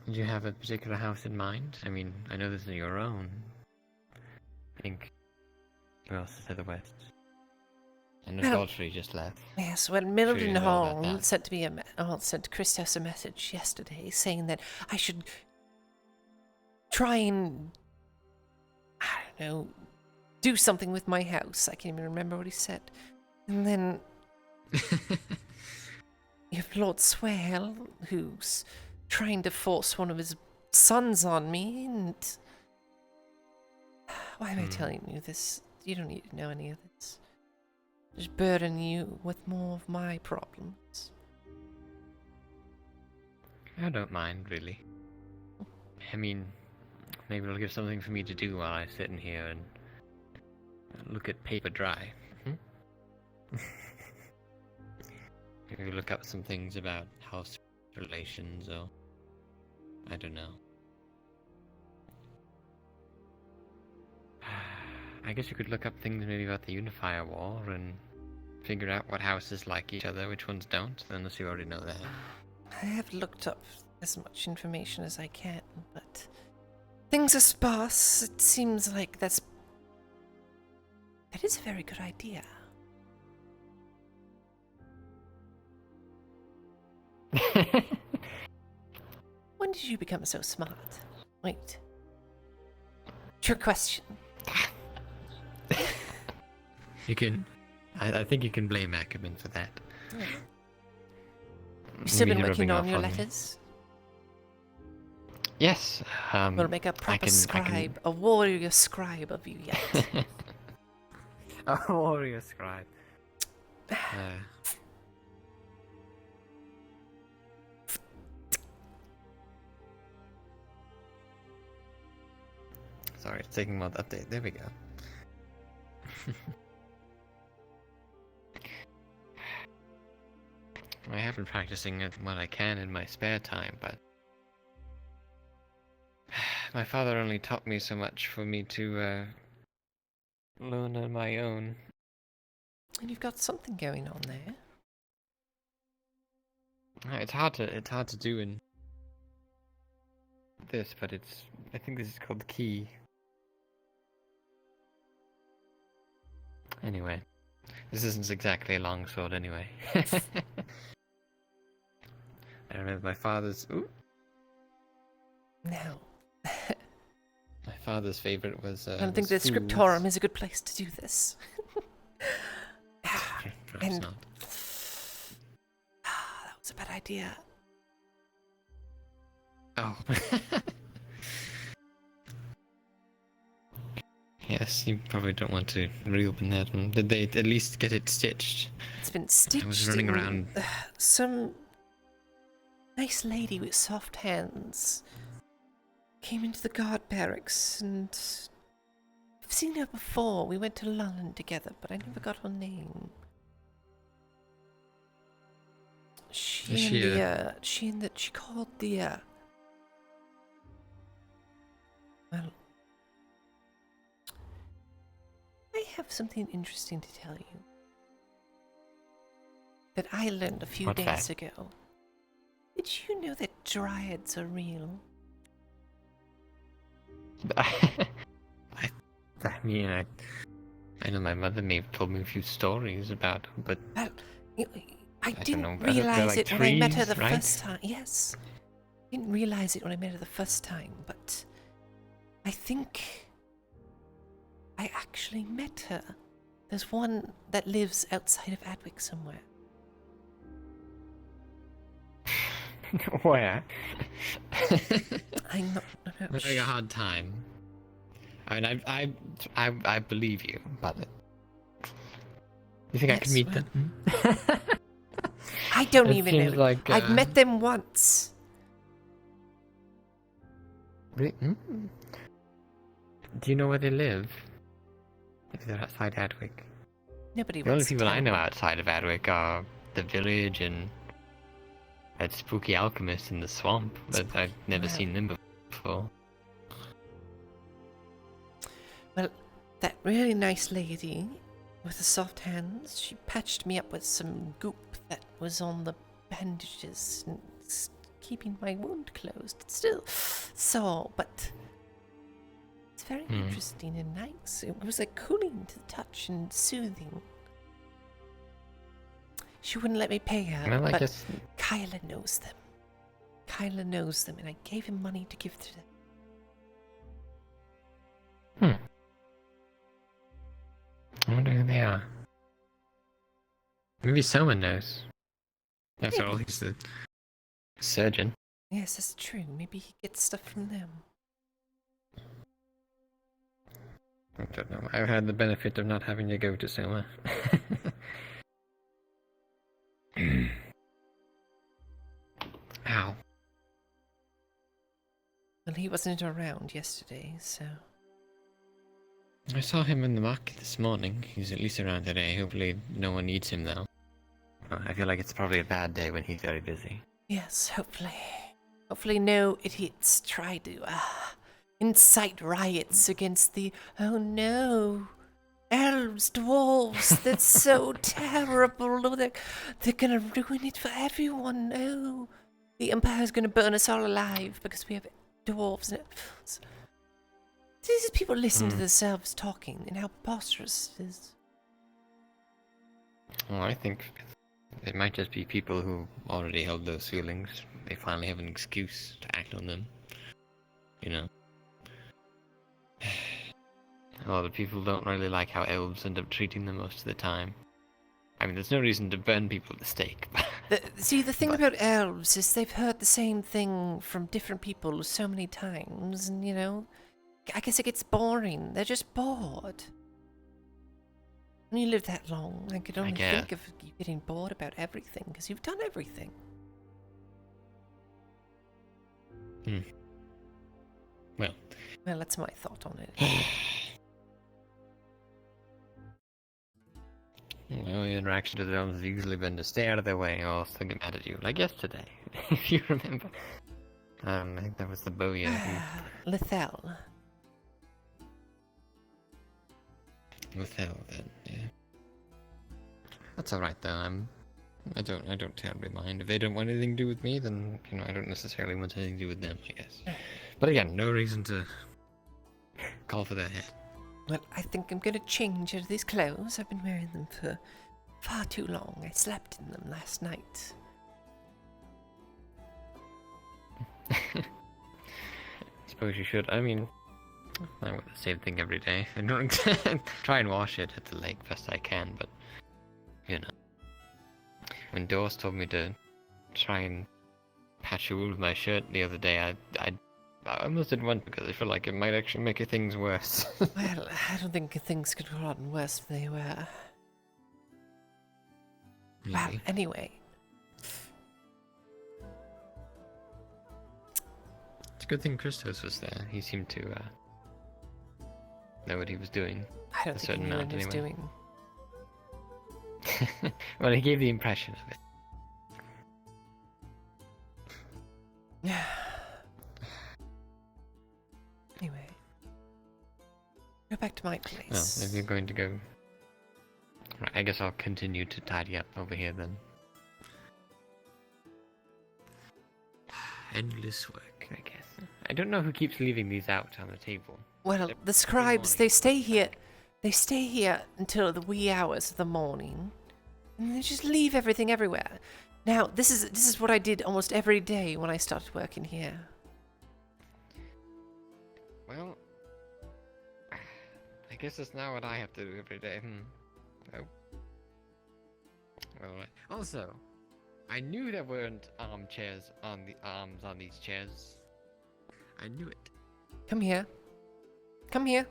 Speaker 16: Did you have a particular house in mind? I mean, I know this is your own. I think... Who else is to the west? And the Godfrey just left.
Speaker 3: Yes, well, Mildred Hall sent Christos a message yesterday saying that I should try and, I don't know, do something with my house. I can't even remember what he said. And then you have Lord Swale, who's trying to force one of his sons on me, and Why am I telling you this? You don't need to know any of this. Just burden you with more of my problems.
Speaker 16: I don't mind, really. I mean, maybe it'll give something for me to do while I sit in here and look at paper dry. Maybe look up some things about house relations, or I don't know. I guess you could look up things maybe about the Unifier War and figure out what houses like each other, which ones don't, unless you already know that.
Speaker 3: I have looked up as much information as I can, but things are sparse. It seems like that is a very good idea. When did you become so smart? Wait. Trick question.
Speaker 16: You can... I think you can blame Ackerman for that.
Speaker 3: Yeah. You've still
Speaker 16: Maybe
Speaker 3: been working
Speaker 16: rubbing
Speaker 3: on your
Speaker 16: off me.
Speaker 3: letters?
Speaker 16: Yes.
Speaker 3: We'll make a proper scribe, a warrior scribe of you yet.
Speaker 16: A warrior scribe. Sorry, it's taking a while to update. There we go. I have been practicing it what I can in my spare time, but my father only taught me so much for me to learn on my own.
Speaker 3: And you've got something going on there.
Speaker 16: It's hard to do in this, but I think this is called the key. Anyway, this isn't exactly a long sword anyway. I remember my father's... Ooh.
Speaker 3: No.
Speaker 16: My father's favorite was...
Speaker 3: I don't think the
Speaker 16: was fools.
Speaker 3: scriptorum is a good place to do this.
Speaker 16: Perhaps not.
Speaker 3: That was a bad idea.
Speaker 16: Oh. Yes, you probably don't want to reopen that one. Did they at least get it stitched?
Speaker 3: It's been stitched.
Speaker 16: I was running
Speaker 3: in,
Speaker 16: around.
Speaker 3: Some nice lady with soft hands came into the guard barracks, and I've seen her before. We went to London together, but I never got her name. She called the well, I have something interesting to tell you that I learned a few
Speaker 16: What's
Speaker 3: days
Speaker 16: that?
Speaker 3: ago. Did you know that dryads are real?
Speaker 16: I mean, I know my mother may have told me a few stories about them, but
Speaker 3: Well, I
Speaker 16: don't
Speaker 3: didn't
Speaker 16: know.
Speaker 3: realize
Speaker 16: They're like
Speaker 3: it when I met her
Speaker 16: trees,
Speaker 3: the
Speaker 16: right?
Speaker 3: first time. Yes. Didn't realize it when I met her the first time, but I think I actually met her. There's one that lives outside of Adwick somewhere.
Speaker 16: Where?
Speaker 3: I'm not
Speaker 16: having a hard time. I mean, I believe you, but you think I can
Speaker 3: Yes,
Speaker 16: meet
Speaker 3: well,
Speaker 16: them?
Speaker 3: I don't
Speaker 16: It
Speaker 3: even
Speaker 16: seems
Speaker 3: know.
Speaker 16: like,
Speaker 3: I've met them once.
Speaker 16: Really? Do you know where they live? If they're outside Adwick.
Speaker 3: Nobody
Speaker 16: The only
Speaker 3: wants to
Speaker 16: people I
Speaker 3: tell
Speaker 16: know
Speaker 3: me.
Speaker 16: outside of Adwick are the village and that spooky alchemist in the swamp, but I've never
Speaker 3: wow.
Speaker 16: seen them before.
Speaker 3: Well, that really nice lady with the soft hands, she patched me up with some goop that was on the bandages and keeping my wound closed. It's still sore, but it's very interesting and nice. It was like cooling to the touch and soothing. She wouldn't let me pay her,
Speaker 16: Well, I
Speaker 3: but
Speaker 16: guess-
Speaker 3: Kyla knows them. Kyla knows them, and I gave him money to give to them.
Speaker 16: I wonder who they are. Maybe someone knows. After all, he's the surgeon.
Speaker 3: Yes, that's true. Maybe he gets stuff from them.
Speaker 16: I don't know. I've had the benefit of not having to go to Soma. Ow.
Speaker 3: Well, he wasn't around yesterday, so...
Speaker 16: I saw him in the market this morning. He's at least around today. Hopefully no one needs him, though. I feel like it's probably a bad day when he's very busy.
Speaker 3: Yes, hopefully. Hopefully no idiots try to, incite riots against the... Oh no! Elves, dwarves, that's so terrible! Oh, they're gonna ruin it for everyone, no! The Empire's gonna burn us all alive because we have dwarves and elves. These people listen to themselves talking and how preposterous it is.
Speaker 16: Well, I think it might just be people who already held those feelings. They finally have an excuse to act on them. You know? A lot of people don't really like how elves end up treating them most of the time. I mean, there's no reason to burn people at the stake.
Speaker 3: See, the thing about elves is they've heard the same thing from different people so many times, and, you know, I guess it gets boring. They're just bored. When you live that long, I could only think of you getting bored about everything, because you've done everything.
Speaker 16: Well,
Speaker 3: that's my thought on it.
Speaker 16: Well, the interaction with elves has usually been to stay out of their way or think mad at you, like yesterday, if you remember. I think that was the bowyer who...
Speaker 3: Lethal.
Speaker 16: Lethal, then, yeah. That's alright, though. I don't terribly mind. If they don't want anything to do with me, then, you know, I don't necessarily want anything to do with them, I guess. But again, no reason to call for their head.
Speaker 3: Well, I think I'm gonna change out of these clothes. I've been wearing them for far too long. I slept in them last night.
Speaker 16: Suppose you should. I mean, I wear the same thing every day. I don't try and wash it at the lake best I can, but, you know. When Doris told me to try and patch a wound with my shirt the other day, I almost didn't want because I feel like it might actually make things worse.
Speaker 3: Well, I don't think things could have gotten worse if they were.
Speaker 16: Really?
Speaker 3: Well, anyway.
Speaker 16: It's a good thing Christos was there. He seemed to know what he was doing.
Speaker 3: I don't think he knew what he was doing.
Speaker 16: Well, he gave the impression of it.
Speaker 3: Yeah. Anyway. Go back to my place.
Speaker 16: Well, if you're going to go... Right, I guess I'll continue to tidy up over here then. Endless work, I guess. I don't know who keeps leaving these out on the table.
Speaker 3: Well, the scribes, they stay here. They stay here until the wee hours of the morning, and they just leave everything everywhere. Now, this is what I did almost every day when I started working here.
Speaker 16: Well, I guess it's now what I have to do every day. Oh. Well, also, I knew there weren't armchairs on the arms on these chairs. I knew it.
Speaker 3: Come here. Come here.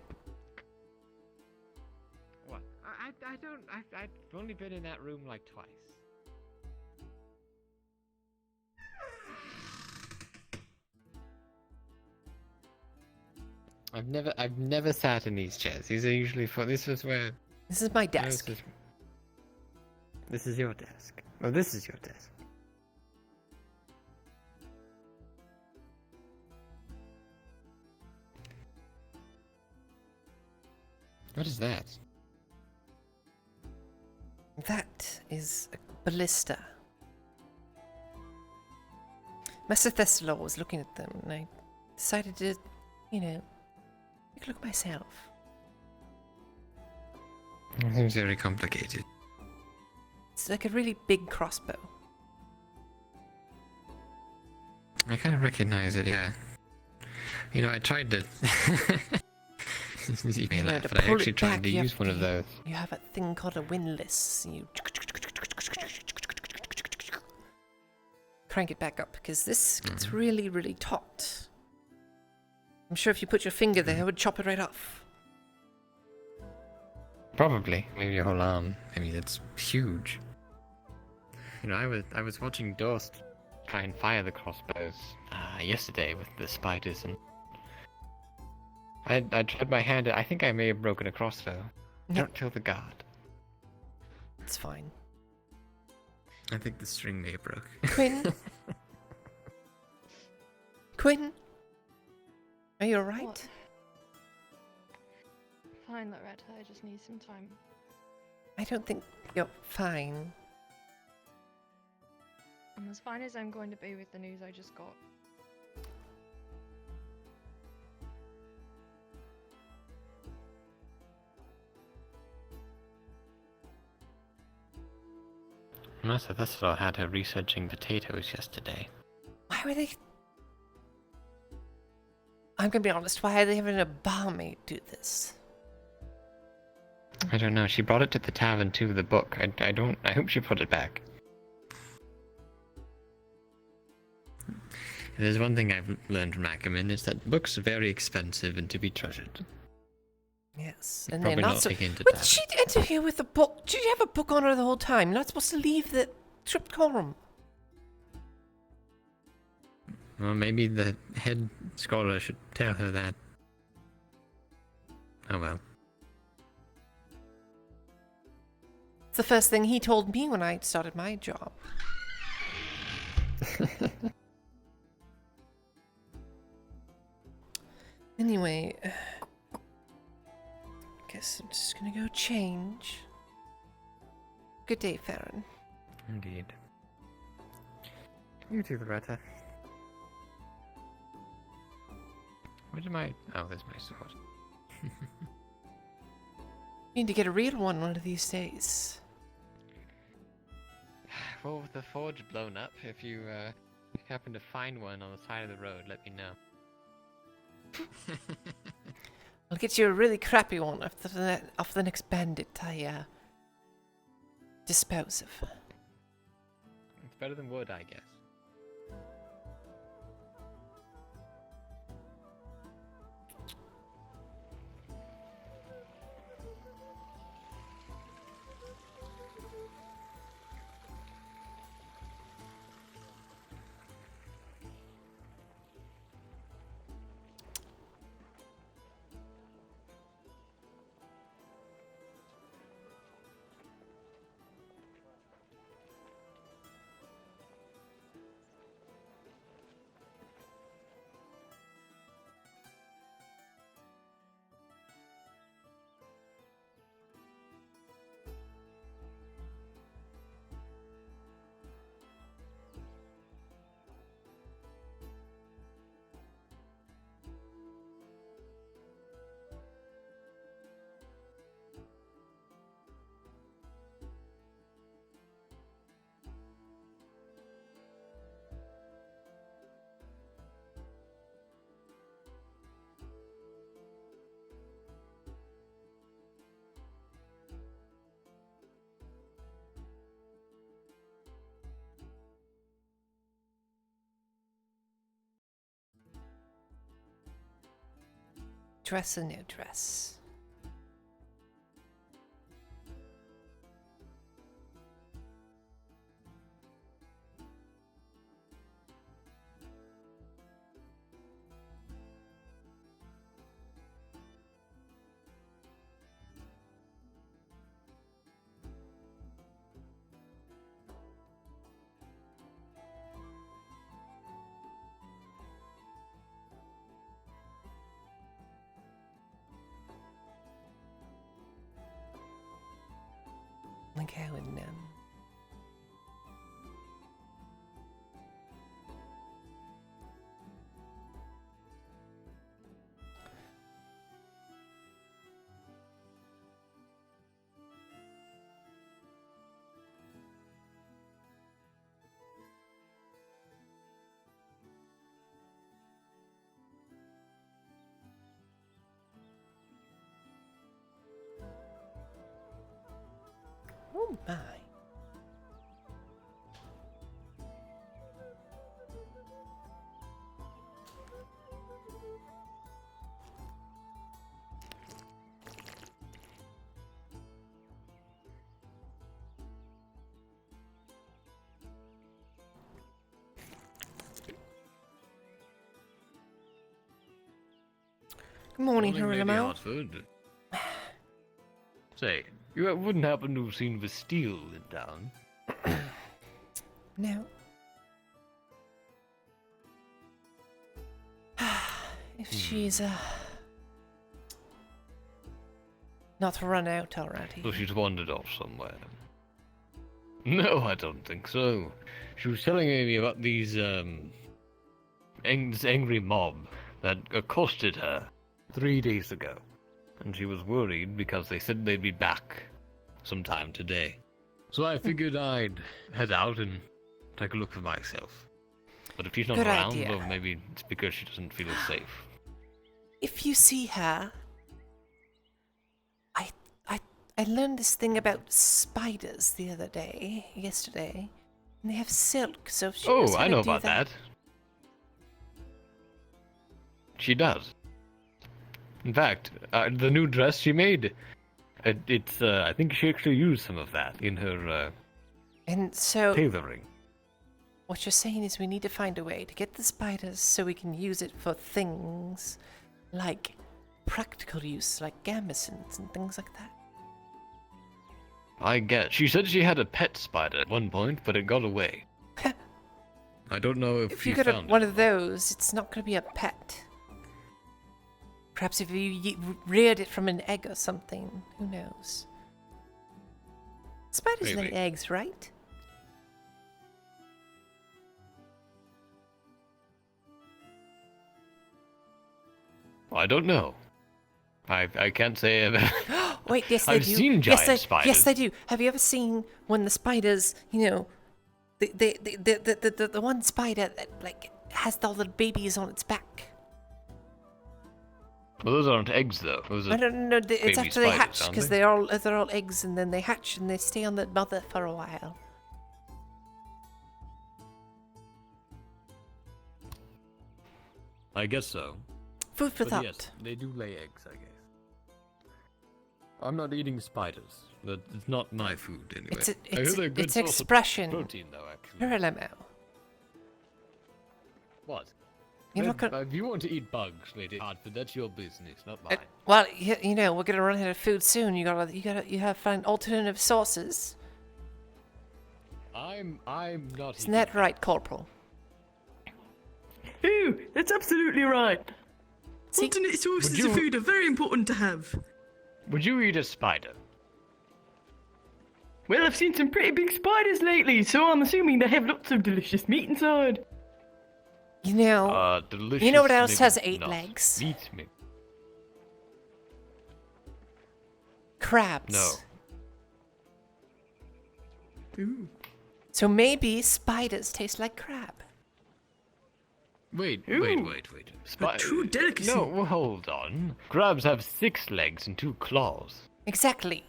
Speaker 16: What? I've only been in that room like twice. I've never sat in these chairs. These are usually for. This is where.
Speaker 3: This is my desk.
Speaker 16: This is your desk. Oh, this is your desk. What is that?
Speaker 3: That is a ballista. Master Thessalor was looking at them, and I decided to, you know, take a look myself.
Speaker 16: It seems very complicated.
Speaker 3: It's like a really big crossbow.
Speaker 16: I kind of recognize it, yeah. You know, I tried to... you may laugh, but I actually tried to use one of those.
Speaker 3: You have a thing called a windlass, and you crank it back up, because this gets really, really taut. I'm sure if you put your finger there, it would chop it right off.
Speaker 16: Probably. Maybe your whole arm. I mean, it's huge. You know, I was watching Dorst try and fire the crossbows yesterday with the spiders, and I tried my hand. I think I may have broken a crossbow. Don't kill the guard.
Speaker 3: It's fine.
Speaker 16: I think the string may have broke.
Speaker 3: Quinn? Quinn? Are you alright?
Speaker 14: What? Fine, Loretta. I just need some time.
Speaker 3: I don't think you're fine.
Speaker 14: I'm as fine as I'm going to be with the news I just got.
Speaker 16: Master Thistler had her researching potatoes yesterday.
Speaker 3: Why were they... I'm gonna be honest, why are they having a barmaid do this?
Speaker 16: I don't know. She brought it to the tavern too, the book. I hope she put it back. If there's one thing I've learned from Ackerman, is that books are very expensive and to be treasured.
Speaker 3: Yes,
Speaker 16: You're
Speaker 3: and they're
Speaker 16: probably
Speaker 3: not
Speaker 16: not
Speaker 3: so...
Speaker 16: taken into
Speaker 3: But
Speaker 16: tavern.
Speaker 3: she'd enter here with a book. Did you have a book on her the whole time? You're not supposed to leave the triptychon.
Speaker 16: Well, maybe the head scholar should tell her that. Oh well.
Speaker 3: It's the first thing he told me when I started my job. Anyway, guess I'm just gonna go change. Good day, Farron.
Speaker 16: Indeed. You too, Loretta. Where's my... Oh, there's my sword.
Speaker 3: Need to get a real one of these days.
Speaker 16: Well, with the forge blown up, if you happen to find one on the side of the road, let me know.
Speaker 3: I'll get you a really crappy one off the next bandit I dispose of.
Speaker 16: It's better than wood, I guess.
Speaker 3: Dress or no dress? Like how in Oh my. Morning,
Speaker 16: Morning, Lady
Speaker 3: Geronimo.
Speaker 16: Hartford. Say, you wouldn't happen to have seen Bastille in town?
Speaker 3: No. If she's not run out already.
Speaker 16: So she's wandered off somewhere. No, I don't think so. She was telling me about these, this angry mob that accosted her 3 days ago. And she was worried because they said they'd be back sometime today. So I figured I'd head out and take a look for myself. But if she's not
Speaker 3: Good
Speaker 16: around,
Speaker 3: idea.
Speaker 16: well, maybe it's because she doesn't feel safe.
Speaker 3: If you see her, I learned this thing about spiders the other day, yesterday, and they have silk. So if she knows how
Speaker 16: I
Speaker 3: to
Speaker 16: know
Speaker 3: do
Speaker 16: about that. She does. In fact, the new dress she made, it's I think she actually used some of that in her
Speaker 3: And so
Speaker 16: tailoring.
Speaker 3: what you're saying is we need to find a way to get the spiders so we can use it for things like practical use, like gambesons and things like that.
Speaker 16: I guess. She said she had a pet spider at one point, but it got away. I don't know if
Speaker 3: If
Speaker 16: she
Speaker 3: you got
Speaker 16: found
Speaker 3: one of those, it's not going to be a pet. Perhaps if you reared it from an egg or something, who knows? Spiders lay
Speaker 16: Maybe.
Speaker 3: eggs, right?
Speaker 16: I don't know. I can't say.
Speaker 3: Wait, yes they
Speaker 16: I've
Speaker 3: do.
Speaker 16: seen
Speaker 3: yes,
Speaker 16: giant spiders.
Speaker 3: Yes, they do. Have you ever seen when the spiders, you know, the one spider that like has all the babies on its back?
Speaker 16: Well, those aren't eggs, though. Those are
Speaker 3: I don't know. It's
Speaker 16: baby
Speaker 3: after they
Speaker 16: spiders,
Speaker 3: hatch
Speaker 16: aren't
Speaker 3: because
Speaker 16: they?
Speaker 3: they're all eggs, and then they hatch and they stay on the mother for a while.
Speaker 16: I guess so.
Speaker 3: Food for
Speaker 16: But
Speaker 3: thought.
Speaker 16: yes, they do lay eggs, I guess. I'm not eating spiders. It's not my food, anyway.
Speaker 3: It's a,
Speaker 16: I hear
Speaker 3: it's
Speaker 16: they're a good
Speaker 3: it's
Speaker 16: source of
Speaker 3: expression.
Speaker 16: protein, though, actually.
Speaker 3: Geronimo.
Speaker 16: What?
Speaker 3: You're not gonna-
Speaker 16: If you want to eat bugs, Lady Hartford, that's your business, not mine.
Speaker 3: Well, you know, we're gonna run out of food soon. You have to find alternative sources.
Speaker 16: I'm not.
Speaker 3: Isn't that right, Corporal?
Speaker 17: Ooh, that's absolutely right.
Speaker 3: See?
Speaker 17: Alternate sources
Speaker 16: you-
Speaker 17: of food are very important to have.
Speaker 16: Would you eat a spider?
Speaker 17: Well, I've seen some pretty big spiders lately, so I'm assuming they have lots of delicious meat inside.
Speaker 3: You know.
Speaker 16: Delicious.
Speaker 3: You know what else
Speaker 16: maybe
Speaker 3: has 8
Speaker 16: not.
Speaker 3: legs?
Speaker 16: Meat, maybe.
Speaker 3: Crabs.
Speaker 16: No.
Speaker 17: Ooh.
Speaker 3: So maybe spiders taste like crab.
Speaker 16: Wait.
Speaker 17: Ooh. A true delicacy.
Speaker 16: No, well, hold on. Crabs have 6 legs and 2 claws.
Speaker 3: Exactly.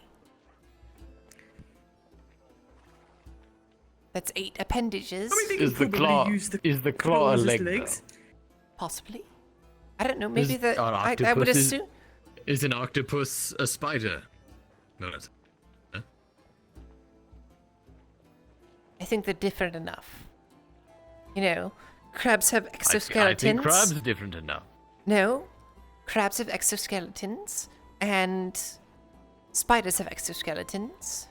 Speaker 3: That's 8 appendages.
Speaker 17: I mean, they
Speaker 16: Is
Speaker 17: could
Speaker 16: the
Speaker 17: probably
Speaker 16: claw
Speaker 17: use the
Speaker 16: is the claw a
Speaker 17: claws as
Speaker 16: leg
Speaker 17: legs.
Speaker 16: though?
Speaker 3: Possibly. I don't know. Maybe
Speaker 16: Is
Speaker 3: the
Speaker 16: an
Speaker 3: I would
Speaker 16: octopus
Speaker 3: assume.
Speaker 16: Is an octopus a spider? No, that's.
Speaker 3: I think they're different enough. You know, crabs have exoskeletons.
Speaker 16: I think crabs are different enough.
Speaker 3: No, crabs have exoskeletons, and spiders have exoskeletons.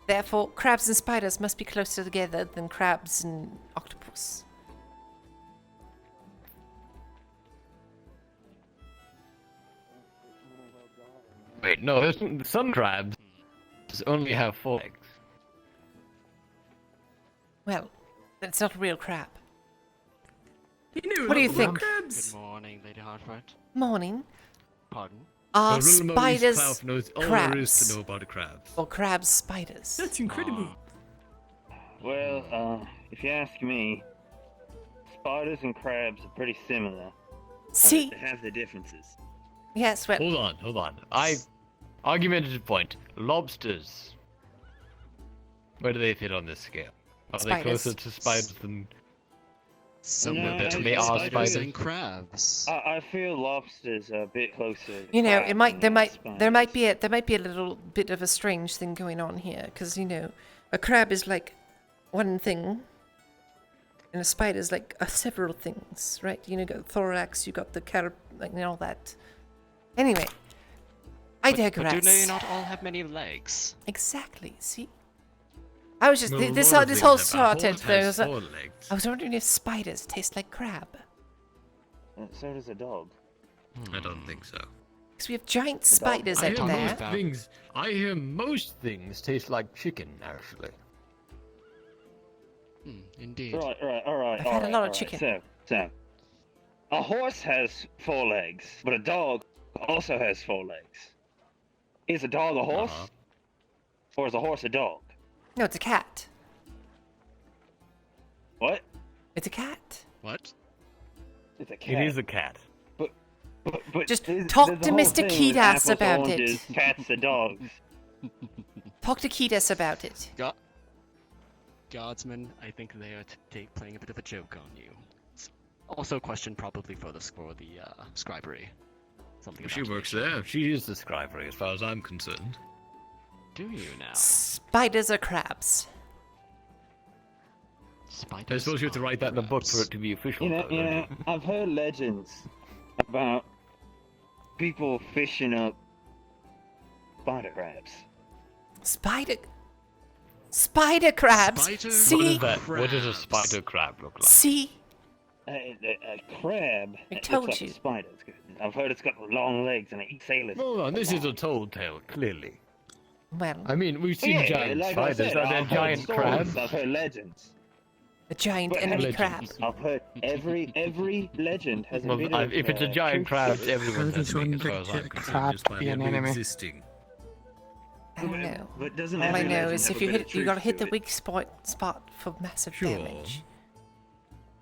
Speaker 3: Therefore, crabs and spiders must be closer together than crabs and octopus.
Speaker 16: Wait, no. Some crabs only have 4 legs.
Speaker 3: Well, that's not a real crab.
Speaker 17: You know,
Speaker 3: What do you
Speaker 17: about
Speaker 3: think?
Speaker 17: crabs.
Speaker 9: Good morning, Lady Hartford.
Speaker 3: Morning.
Speaker 9: Pardon?
Speaker 3: Are
Speaker 16: Little Maurice
Speaker 3: spiders
Speaker 16: Clough knows all
Speaker 3: crabs?
Speaker 16: there is to know about crabs.
Speaker 3: Or crabs spiders?
Speaker 17: That's incredible.
Speaker 18: Well, if you ask me, spiders and crabs are pretty similar.
Speaker 3: See?
Speaker 18: They have their differences.
Speaker 3: Yes, well.
Speaker 16: Hold on. Argumentative point. Lobsters. Where do they fit on this scale? Are they
Speaker 3: Spiders.
Speaker 16: closer to spiders than?
Speaker 10: Somewhere
Speaker 18: No,
Speaker 10: between
Speaker 16: they are
Speaker 10: spiders
Speaker 16: spiders.
Speaker 10: and crabs.
Speaker 18: I feel lobsters are a bit closer. to
Speaker 3: You know,
Speaker 18: crabs
Speaker 3: it might
Speaker 18: than
Speaker 3: there
Speaker 18: spiders.
Speaker 3: might be a little bit of a strange thing going on here, because you know, a crab is like one thing, and a spider is like several things, right? You know, you got the thorax, you got the like, and all that. Anyway, I digress.
Speaker 19: But do they not all have many legs?
Speaker 3: Exactly. See, I was just
Speaker 19: Well,
Speaker 3: this
Speaker 19: one of
Speaker 3: this
Speaker 19: them
Speaker 3: whole
Speaker 19: have- a
Speaker 3: started.
Speaker 19: horse
Speaker 3: There
Speaker 19: has
Speaker 3: was
Speaker 19: 4 legs.
Speaker 3: I was wondering if spiders taste like crab.
Speaker 18: So does a dog.
Speaker 16: I don't think so.
Speaker 3: Because we have giant spiders out there.
Speaker 13: I hear most things taste like chicken, actually.
Speaker 19: Indeed.
Speaker 18: Right.
Speaker 3: I've had a lot of chicken.
Speaker 18: So, a horse has 4 legs, but a dog also has 4 legs. Is a dog a horse? Or is a horse a dog?
Speaker 3: No, it's a cat.
Speaker 18: What?
Speaker 3: It's a cat.
Speaker 19: What?
Speaker 18: It's a cat.
Speaker 13: It is a cat.
Speaker 18: But
Speaker 3: Just
Speaker 18: there's
Speaker 3: talk
Speaker 18: the
Speaker 3: to
Speaker 18: whole
Speaker 3: Mr.
Speaker 18: thing with
Speaker 3: Kidas
Speaker 18: apples,
Speaker 3: about
Speaker 18: oranges,
Speaker 3: it.
Speaker 18: Cats and dogs.
Speaker 3: Talk to Kidas about it.
Speaker 19: Guardsmen, I think they are playing a bit of a joke on you. It's also a question probably for the scribery. Something
Speaker 13: She
Speaker 19: about
Speaker 13: works there. She is the scribery, as far as I'm concerned.
Speaker 19: Do you now?
Speaker 3: Spiders are crabs.
Speaker 13: I suppose you have to write that in the book for it to be official.
Speaker 18: You know, I've heard legends about people fishing up spider crabs.
Speaker 3: Spider crabs. See?
Speaker 13: What does a spider crab look like?
Speaker 3: See?
Speaker 18: A crab.
Speaker 3: I
Speaker 18: looks
Speaker 3: told
Speaker 18: like
Speaker 3: you.
Speaker 18: A spider. I've heard it's got long legs and it eats sailors.
Speaker 13: Hold on, this is a told tale, clearly.
Speaker 3: Well,
Speaker 13: I mean, we've seen giant
Speaker 18: like I
Speaker 13: spiders.
Speaker 18: said,
Speaker 13: Are there
Speaker 18: I've heard
Speaker 13: giant
Speaker 18: stories,
Speaker 13: crabs?
Speaker 18: I've heard legends.
Speaker 3: A giant
Speaker 18: But
Speaker 3: enemy
Speaker 18: legends.
Speaker 3: crab.
Speaker 18: I've heard every legend has a
Speaker 13: Well,
Speaker 18: bit of,
Speaker 13: if it's a giant crab,
Speaker 18: truth to it.
Speaker 13: everyone has been, as far as I'm concerned, just by merely existing.
Speaker 3: I don't know.
Speaker 18: But doesn't
Speaker 3: All I
Speaker 18: every
Speaker 3: know
Speaker 18: legend
Speaker 3: is
Speaker 18: have
Speaker 3: if
Speaker 18: a
Speaker 3: you
Speaker 18: bit of
Speaker 3: hit, you gotta
Speaker 18: truth
Speaker 3: hit
Speaker 18: to
Speaker 3: the
Speaker 18: it?
Speaker 3: weak spot for massive damage.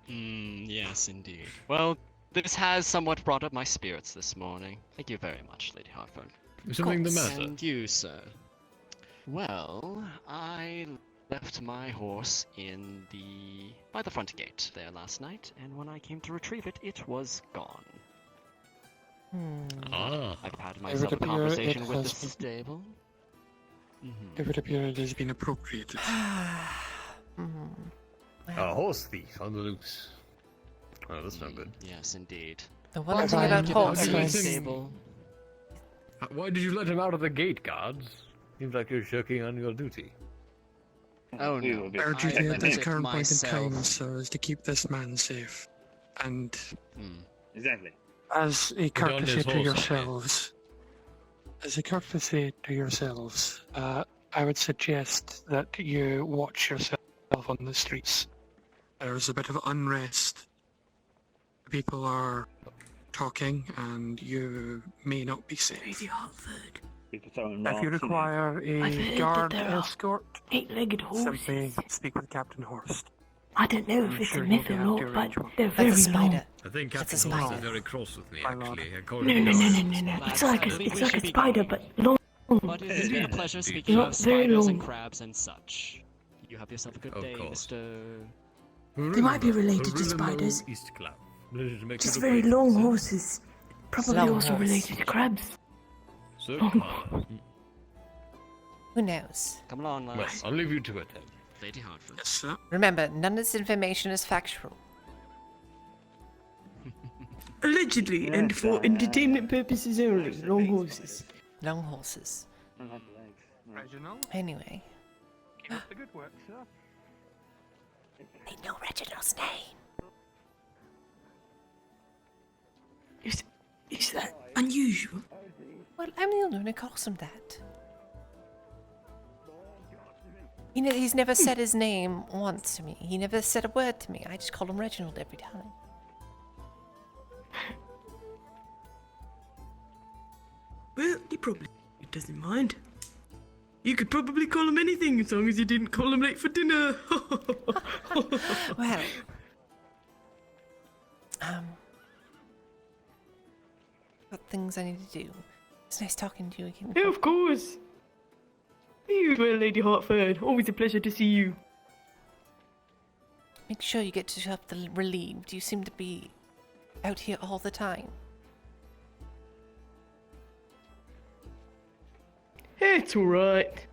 Speaker 19: Yes, indeed. Well, this has somewhat brought up my spirits this morning. Thank you very much, Lady Hartford.
Speaker 13: Is something the matter?
Speaker 19: And you, sir. Well, I left my horse by the front gate there last night, and when I came to retrieve it, it was gone. I've had myself a conversation with the stable.
Speaker 15: It would appear it has been appropriated.
Speaker 13: A horse thief on the loose. Oh, that's no good.
Speaker 19: Yes, indeed.
Speaker 3: The one thing about horses.
Speaker 19: Stable.
Speaker 13: Why did you let him out of the gate, guards? Seems like you're shirking on your duty.
Speaker 19: Oh no.
Speaker 15: Our duty at this current point in
Speaker 19: myself.
Speaker 15: time, sir, is to keep this man safe. And
Speaker 18: Exactly.
Speaker 15: as a
Speaker 13: Put on
Speaker 15: courtesy
Speaker 13: his
Speaker 15: to
Speaker 13: horse,
Speaker 15: yourselves, I would suggest that you watch yourself on the streets. There's a bit of unrest. People are talking, and you may not be safe.
Speaker 18: People throwing
Speaker 15: If you
Speaker 18: rocks,
Speaker 15: require
Speaker 18: I've
Speaker 15: a
Speaker 18: heard
Speaker 15: guard
Speaker 18: that there are
Speaker 15: escort,
Speaker 20: 8-legged
Speaker 15: simply
Speaker 20: horses.
Speaker 15: speak with Captain Horst.
Speaker 20: I don't know if
Speaker 15: I'm
Speaker 20: it's
Speaker 15: sure
Speaker 20: a
Speaker 15: he'll
Speaker 20: myth
Speaker 15: be
Speaker 20: or
Speaker 15: able to
Speaker 20: not, but
Speaker 15: arrange one.
Speaker 20: they're
Speaker 3: That's
Speaker 20: very
Speaker 3: a spider.
Speaker 20: long.
Speaker 13: I think
Speaker 3: That's a
Speaker 13: Captain Horst is
Speaker 3: spider.
Speaker 13: very cross with me,
Speaker 15: My lord.
Speaker 13: actually.
Speaker 20: No,
Speaker 13: According
Speaker 20: no,
Speaker 13: to
Speaker 20: no,
Speaker 13: us.
Speaker 20: no, no, no. It's
Speaker 19: Lads,
Speaker 20: like
Speaker 19: I believe
Speaker 20: it's
Speaker 19: we
Speaker 20: like
Speaker 19: should
Speaker 20: a
Speaker 19: be
Speaker 20: spider,
Speaker 19: going.
Speaker 20: but long.
Speaker 19: But it has been a pleasure speaking
Speaker 20: Not
Speaker 19: of
Speaker 20: very
Speaker 19: spiders
Speaker 20: long.
Speaker 19: and crabs and such. You have yourself a good
Speaker 13: Of
Speaker 19: day,
Speaker 13: course.
Speaker 19: Mr.
Speaker 20: They might be related to spiders.
Speaker 13: East Club. Pleasure to make
Speaker 20: Just
Speaker 13: your
Speaker 20: very
Speaker 13: acquaintance,
Speaker 20: long
Speaker 13: sir.
Speaker 20: horses. Probably
Speaker 3: Long
Speaker 20: also
Speaker 3: horse.
Speaker 20: related to crabs.
Speaker 13: Sir?
Speaker 3: Who knows?
Speaker 19: Come along,
Speaker 13: Well,
Speaker 19: lads.
Speaker 13: I'll leave you to it then.
Speaker 19: Lady Hartford.
Speaker 15: Yes, sir.
Speaker 3: Remember, none of this information is factual.
Speaker 17: Allegedly, and for entertainment purposes only. Long horses.
Speaker 3: Long horses.
Speaker 15: Reginald,
Speaker 3: Anyway,
Speaker 15: keep up the good work, sir.
Speaker 3: they know Reginald's name.
Speaker 20: Is that unusual?
Speaker 3: Well, I'm the only one who calls him that. He's never said his name once to me. He never said a word to me. I just call him Reginald every time.
Speaker 17: Well, he probably doesn't mind. You could probably call him anything as long as you didn't call him late for dinner.
Speaker 3: Well, got things I need to do. It's nice talking to you again.
Speaker 17: Yeah, of course. You as well, Lady Hartford. Always a pleasure to see you.
Speaker 3: Make sure you get yourself relieved. You seem to be out here all the time.
Speaker 17: It's alright.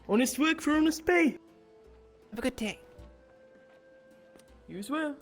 Speaker 17: Honest work for honest pay.
Speaker 3: Have a good day.
Speaker 17: You as well.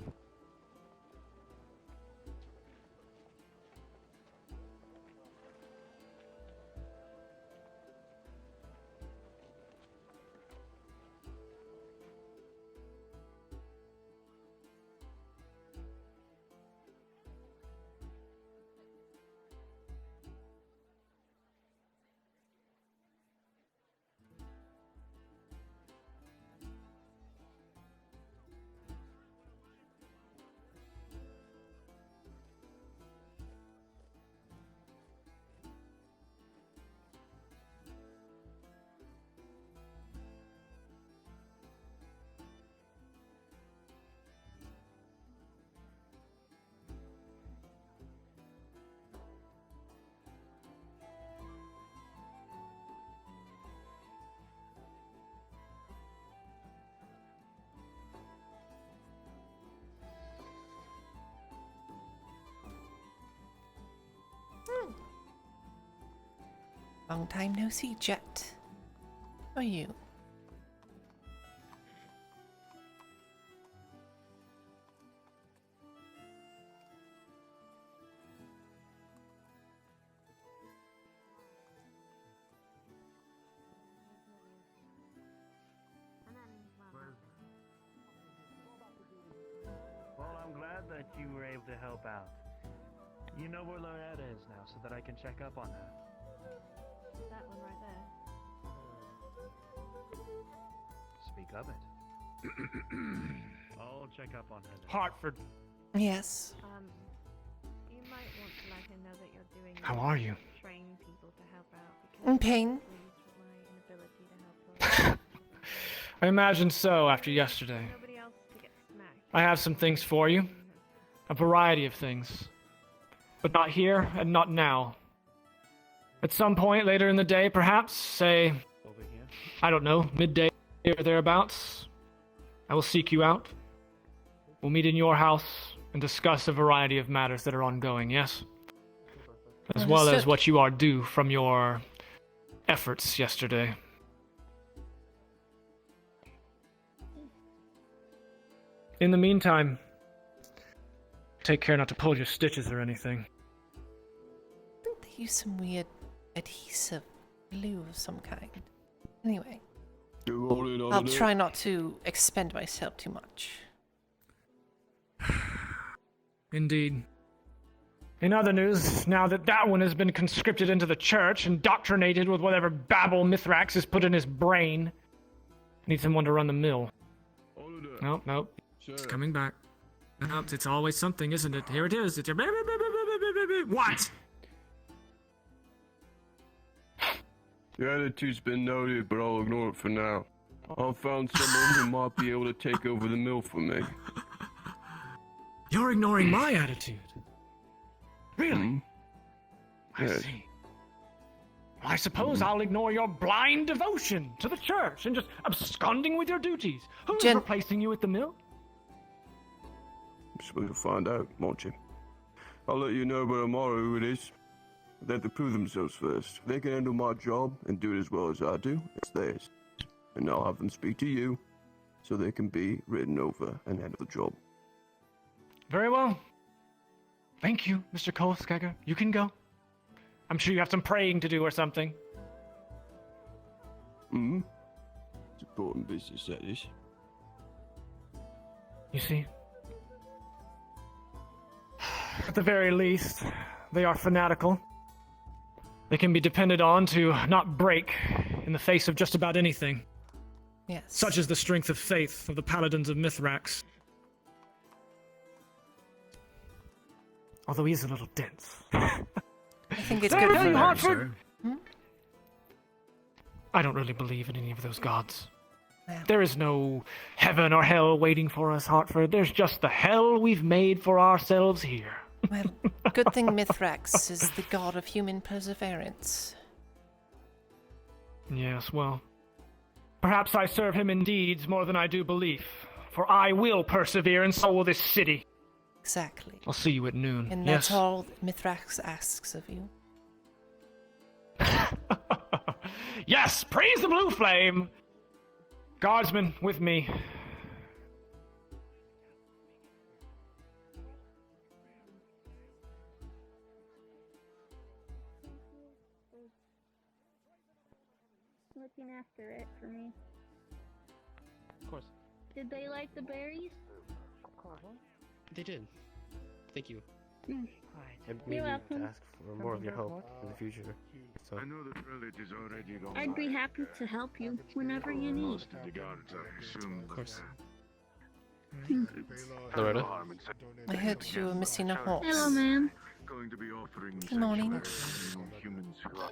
Speaker 3: Long time no see, Jet. How are you?
Speaker 7: Well, I'm glad that you were able to help out. You know where Loretta is now, so that I can check up on her.
Speaker 14: That one right there.
Speaker 7: Speak of it. I'll check up on her then.
Speaker 13: Hartford,
Speaker 3: Yes.
Speaker 14: You might want to let her know that you're doing.
Speaker 13: how
Speaker 14: your
Speaker 13: are you?
Speaker 14: best to Train people to help out.
Speaker 3: In pain.
Speaker 14: Pleased with my inability to help her.
Speaker 13: I imagine so after yesterday.
Speaker 14: Nobody else to get smacked.
Speaker 13: I have some things for you. A variety of things. But not here and not now. At some point later in the day, perhaps, say,
Speaker 7: Over here.
Speaker 13: I don't know, midday or thereabouts, I will seek you out. We'll meet in your house and discuss a variety of matters that are ongoing, yes? As well as
Speaker 3: Understood.
Speaker 13: what you are due from your efforts yesterday. In the meantime, take care not to pull your stitches or anything.
Speaker 3: I think they use some weird adhesive glue of some kind. Anyway, I'll try not to expend myself too much.
Speaker 13: Indeed. In other news, now that that one has been conscripted into the church, indoctrinated with whatever babble Mithrax has put in his brain, I need someone to run the mill. Nope, nope. It's coming back. Nope, it's always something, isn't it? Here it is. It's your... What?
Speaker 8: Your attitude's been noted, but I'll ignore it for now. I've found someone who might be able to take over the mill for me.
Speaker 13: You're ignoring my attitude. Really? I
Speaker 8: Yes.
Speaker 13: see. Well, I suppose I'll ignore your blind devotion to the church and just absconding with your duties. Who's replacing you at the mill?
Speaker 8: I suppose you'll find out, won't you? I'll let you know by tomorrow who it is. They have to prove themselves first. If they can handle my job and do it as well as I do, it's theirs. And I'll have them speak to you, so they can be written over and handle the job.
Speaker 13: Very well. Thank you, Mr. Kolskegger. You can go. I'm sure you have some praying to do or something.
Speaker 8: Hmm? It's important business, that is.
Speaker 13: You see? At the very least, they are fanatical. They can be depended on to not break in the face of just about anything.
Speaker 3: Yes.
Speaker 13: Such is the strength of faith of the Paladins of Mithrax. Although he is a little dense.
Speaker 3: I think it's
Speaker 13: Did I
Speaker 3: good
Speaker 13: tell
Speaker 3: for
Speaker 13: you,
Speaker 3: them.
Speaker 13: Hartford?
Speaker 3: Hmm?
Speaker 13: I don't really believe in any of those gods.
Speaker 3: Yeah.
Speaker 13: There is no heaven or hell waiting for us, Hartford. There's just the hell we've made for ourselves here.
Speaker 3: Well, good thing Mithrax is the god of human perseverance.
Speaker 13: Yes, well, perhaps I serve him in deeds more than I do belief, for I will persevere and so will this city.
Speaker 3: Exactly.
Speaker 13: I'll see you at noon.
Speaker 3: And
Speaker 13: yes?
Speaker 3: that's all Mithrax asks of you.
Speaker 13: Yes, praise the blue flame! Guardsmen, with me.
Speaker 5: Looking after it for me.
Speaker 19: Of course.
Speaker 5: Did they like the berries?
Speaker 19: They did. Thank you.
Speaker 9: I'd
Speaker 5: You're
Speaker 9: maybe
Speaker 5: welcome.
Speaker 9: ask for more of your help in the future. So
Speaker 8: I know the village is already gone.
Speaker 5: I'd be happy to help you whenever you need.
Speaker 8: Most of the guards, I assume.
Speaker 19: Of course.
Speaker 9: Loretta?
Speaker 3: I heard you were missing a horse.
Speaker 5: Hello, ma'am.
Speaker 8: Going to be offering
Speaker 3: Good morning.
Speaker 8: humans who are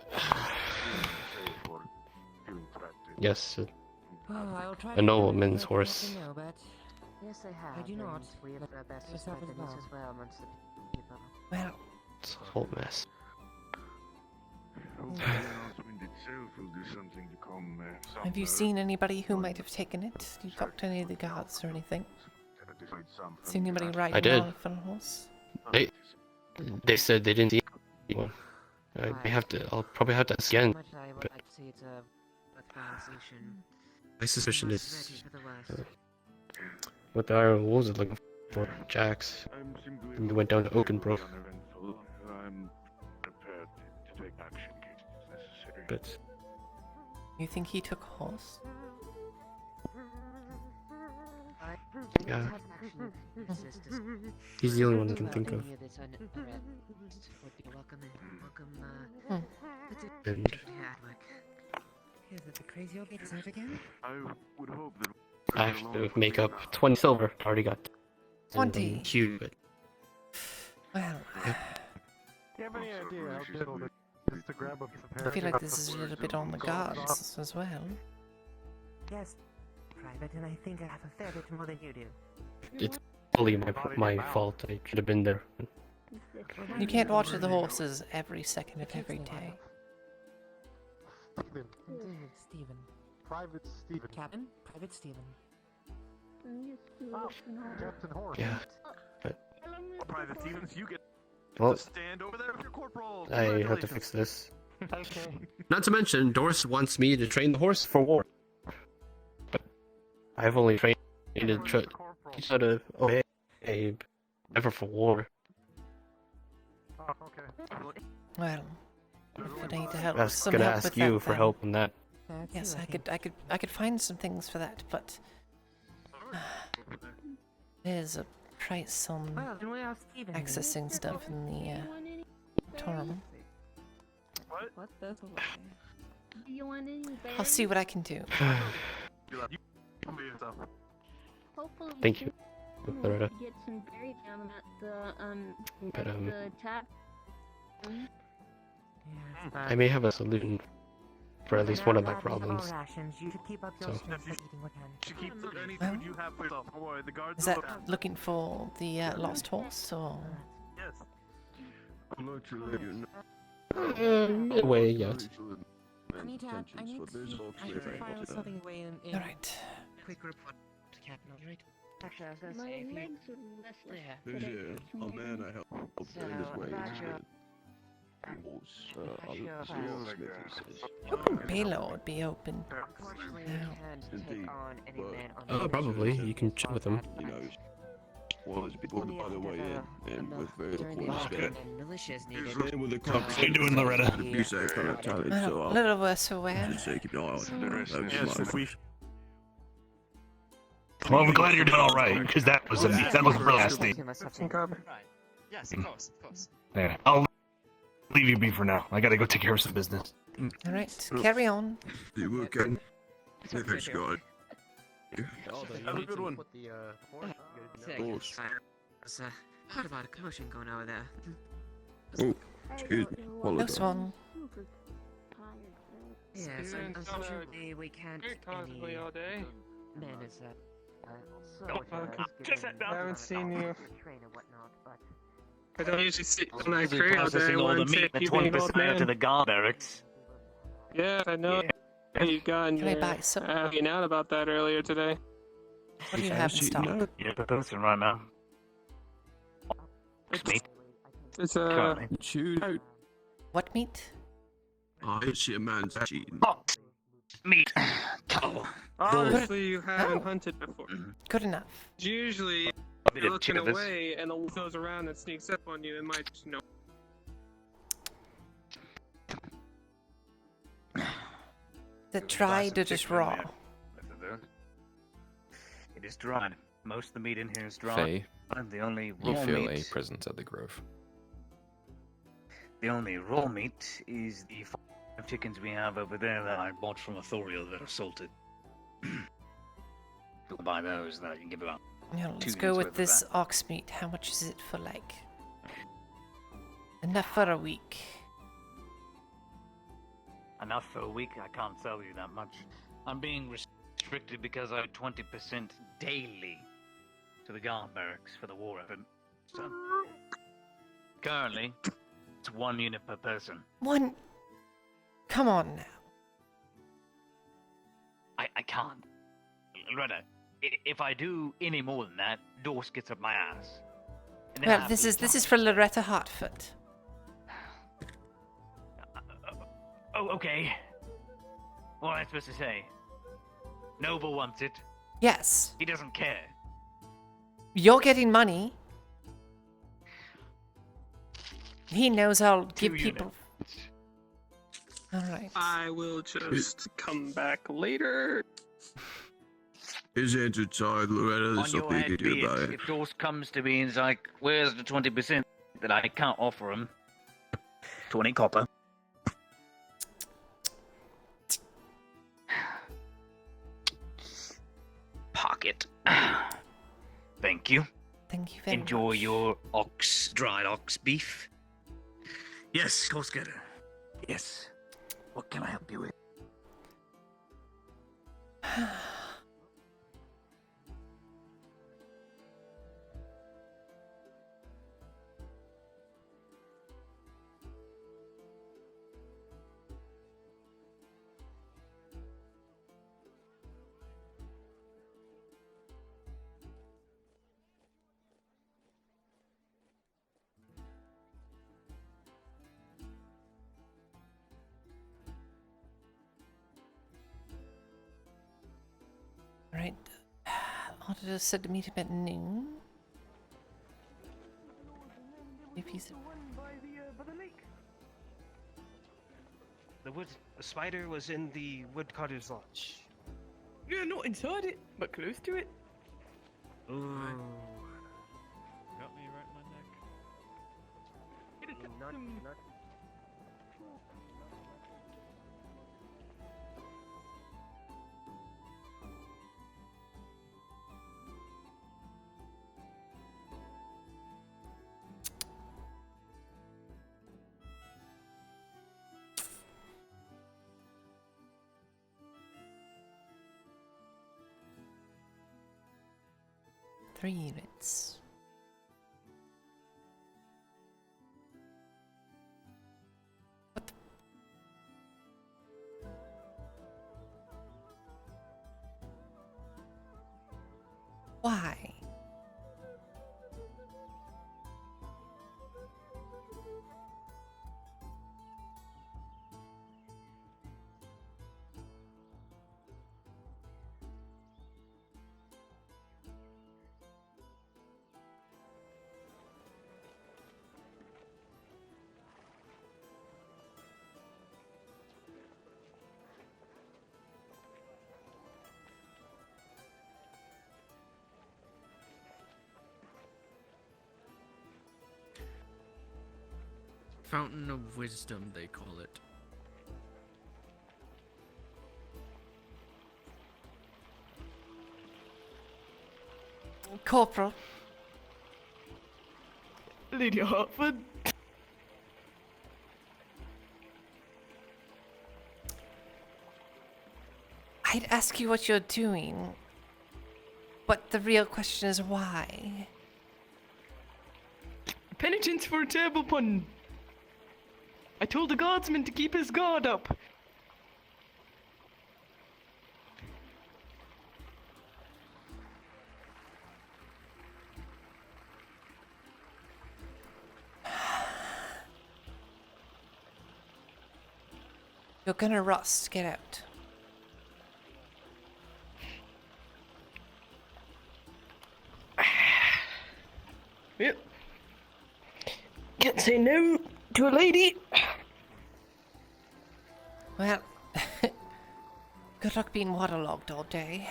Speaker 8: for feeling threatened.
Speaker 9: Yes,
Speaker 12: I'll try
Speaker 9: a
Speaker 12: to
Speaker 9: nobleman's
Speaker 12: let
Speaker 9: horse.
Speaker 12: you know, but yes, I have.
Speaker 6: I do not.
Speaker 12: and we have our best to
Speaker 6: Yourself
Speaker 12: spread
Speaker 6: as
Speaker 12: the news
Speaker 6: well.
Speaker 12: as well amongst the people.
Speaker 3: Well,
Speaker 9: It's a whole mess.
Speaker 8: Hopefully the announcement itself will do something to calm
Speaker 3: have you seen anybody who might have taken it? Did you talk to any of the guards or anything? See anybody riding
Speaker 9: I did.
Speaker 3: on a horse?
Speaker 9: They said they didn't see anyone.
Speaker 21: I'll probably have to ask again.
Speaker 12: Much I would
Speaker 21: But
Speaker 12: like to see it's a worthwhile solution.
Speaker 21: my suspicion
Speaker 12: Ready
Speaker 21: is
Speaker 12: for the worst.
Speaker 21: what the Iron Wolves are looking for. Jax. And we went down to Oakenbrook.
Speaker 13: I'm prepared to take action in case it's necessary.
Speaker 21: But
Speaker 3: You think he took a horse?
Speaker 21: yeah, he's the only one I can think of. And
Speaker 12: Is it the crazy old deserve again?
Speaker 13: I would hope that
Speaker 21: I have to make up 20 silver. Already got
Speaker 3: 20.
Speaker 21: Huge, but
Speaker 3: Well,
Speaker 13: Do you have any idea how difficult it is to grab a
Speaker 3: I feel like this is a little bit on the guards as well.
Speaker 12: Yes, Private, and I think I have a fair bit more than you do.
Speaker 21: it's fully my fault. I should have been there.
Speaker 3: You can't watch the horses every second of every day.
Speaker 12: Indeed, Stephen.
Speaker 13: Private Stephen.
Speaker 12: Captain? Private Stephen.
Speaker 13: Captain Horse.
Speaker 21: Yeah, but
Speaker 13: Private Stevens, you get
Speaker 21: well,
Speaker 13: to stand over there with your corporal.
Speaker 21: I have to fix this.
Speaker 13: Okay.
Speaker 21: Not to mention, Doris wants me to train the horse for war. But I've only trained it to teach how to obey, never for war.
Speaker 13: Oh, okay.
Speaker 3: Well, if I need to help,
Speaker 21: I was
Speaker 3: some
Speaker 21: gonna
Speaker 3: help
Speaker 21: ask
Speaker 3: with
Speaker 21: you
Speaker 3: that,
Speaker 21: for
Speaker 3: then
Speaker 21: help on that.
Speaker 3: yes, I could find some things for that, but there's a price on
Speaker 12: Well, then we have Stephen.
Speaker 3: accessing stuff in the Torum.
Speaker 12: What the?
Speaker 5: Do you want any berries?
Speaker 3: I'll see what I can do.
Speaker 5: Hopefully
Speaker 21: Thank you,
Speaker 5: we'll
Speaker 21: Loretta.
Speaker 5: get some berries down
Speaker 21: But,
Speaker 5: at the tap.
Speaker 21: I may have a solution for at least one of my problems.
Speaker 12: You should keep up your
Speaker 21: So.
Speaker 12: strength by eating what can.
Speaker 13: You keep any
Speaker 3: Well,
Speaker 13: food you have for yourself. Don't worry, the guards
Speaker 3: Is
Speaker 13: will
Speaker 3: that
Speaker 13: look after
Speaker 3: looking for the lost horse, or?
Speaker 13: Yes.
Speaker 8: I'd like to let you know.
Speaker 21: In a way, yes.
Speaker 12: I need to file something away in
Speaker 3: Alright.
Speaker 12: quick report to Captain, alright? Actually, I was gonna
Speaker 5: My
Speaker 12: say, if you...
Speaker 5: legs are restless.
Speaker 12: Yeah.
Speaker 8: There's a man I helped
Speaker 12: So,
Speaker 8: find his way
Speaker 12: about
Speaker 8: into
Speaker 12: your...
Speaker 3: Wouldn't Paylord be open?
Speaker 12: Unfortunately,
Speaker 3: No.
Speaker 12: we can't
Speaker 8: Indeed,
Speaker 12: take on any
Speaker 8: but-
Speaker 12: man on
Speaker 21: Oh, probably. You can chat with him.
Speaker 8: You know, well, it's people by the way in, and with very
Speaker 12: during
Speaker 8: little
Speaker 12: the
Speaker 8: spirit.
Speaker 12: and militias needed.
Speaker 8: Man with a
Speaker 21: How you doing, Loretta?
Speaker 8: abuse that kind of talent,
Speaker 3: Well,
Speaker 8: so
Speaker 3: a
Speaker 8: I'll
Speaker 3: little worse for wear.
Speaker 8: just say keep an eye on it.
Speaker 13: Yes, if we
Speaker 7: Well, I'm glad you're doing all right, because that was that was real nasty.
Speaker 19: Right. Yes, of course, of course.
Speaker 7: Yeah, I'll leave you be for now. I gotta go take care of some business.
Speaker 3: Alright, carry on.
Speaker 8: You will get. Thanks, God.
Speaker 13: have a good one.
Speaker 8: Horse.
Speaker 12: There's heard about a commotion going over there.
Speaker 8: Oh, excuse me.
Speaker 3: Close
Speaker 8: Apologize.
Speaker 3: one.
Speaker 5: Super tired.
Speaker 12: Yes,
Speaker 15: Stephen,
Speaker 12: unfortunately we can't
Speaker 15: constantly all day.
Speaker 12: manage that.
Speaker 15: I haven't seen you.
Speaker 12: Train or whatnot, but
Speaker 15: I don't usually sit on that crate all day. One tip, you being old man.
Speaker 7: guard barracks.
Speaker 15: Yeah, I know. You got in
Speaker 3: Can I
Speaker 15: your
Speaker 3: buy some?
Speaker 15: asking out about that earlier today.
Speaker 3: What do you have in stock?
Speaker 7: Yeah, proposing right now.
Speaker 15: It's
Speaker 8: Shoot out.
Speaker 3: What meat?
Speaker 8: I see a man's cheating.
Speaker 7: Meat. Cattle.
Speaker 15: Obviously, you haven't hunted before.
Speaker 3: Good enough.
Speaker 15: Usually, you're looking away, and the wolf goes around and sneaks up on you and might, you know.
Speaker 3: The dried or just raw?
Speaker 7: It is dried. Most of the meat in here is dried.
Speaker 10: Faye,
Speaker 7: And the only
Speaker 10: you
Speaker 7: raw
Speaker 10: feel
Speaker 7: meat.
Speaker 10: a presence at the Grove.
Speaker 7: The only raw meat is the 5 chickens we have over there that I bought from Authorial that are salted. You'll buy those, then I can give about
Speaker 3: Yeah,
Speaker 7: 2
Speaker 3: let's
Speaker 7: units
Speaker 3: go
Speaker 7: worth
Speaker 3: with
Speaker 7: of
Speaker 3: this
Speaker 7: that.
Speaker 3: ox meat. How much is it for, like, enough for a week?
Speaker 7: Enough for a week, I can't tell you that much. I'm being restricted because I have 20% daily to the guard barracks for the war effort. So, currently, it's 1 unit per person.
Speaker 3: One. Come on now.
Speaker 7: I can't. Loretta, if I do any more than that, Dorse gets up my ass. And then I
Speaker 3: Well,
Speaker 7: have
Speaker 3: this
Speaker 7: to
Speaker 3: is for Loretta Hartford.
Speaker 1: Oh, okay. What am I supposed to say? Noble wants it.
Speaker 3: Yes.
Speaker 1: He doesn't care.
Speaker 3: You're getting money. He knows I'll give
Speaker 1: 2
Speaker 3: people.
Speaker 1: units.
Speaker 3: Alright.
Speaker 15: I will just come back later.
Speaker 8: His hands are tied, Loretta. There's
Speaker 1: On your
Speaker 8: nothing you
Speaker 1: head
Speaker 8: can do
Speaker 1: be
Speaker 8: about
Speaker 1: it.
Speaker 8: it.
Speaker 1: If Dorse comes to me and is like, where's the 20% that I can't offer him? 20 copper. Pocket. Thank you.
Speaker 3: Thank you very
Speaker 1: Enjoy
Speaker 3: much.
Speaker 1: your dried ox beef. Yes, course getter. Yes. What can I help you with?
Speaker 3: Alright. Auditor said to meet him at noon. If he's.
Speaker 21: The spider was in the woodcutter's lodge.
Speaker 17: Yeah, not inside it, but close to it.
Speaker 21: Ooh.
Speaker 10: Got me right in my neck.
Speaker 17: Get it,
Speaker 21: Not.
Speaker 3: Three units. Why?
Speaker 9: Fountain of Wisdom, they call it.
Speaker 3: Corporal.
Speaker 17: Lady Hartford.
Speaker 3: I'd ask you what you're doing, but the real question is why?
Speaker 17: Penitence for a terrible pun. I told the guardsman to keep his guard up.
Speaker 3: You're gonna rust. Get out.
Speaker 17: Yep. Can't say no to a lady.
Speaker 3: Well, good luck being waterlogged all day.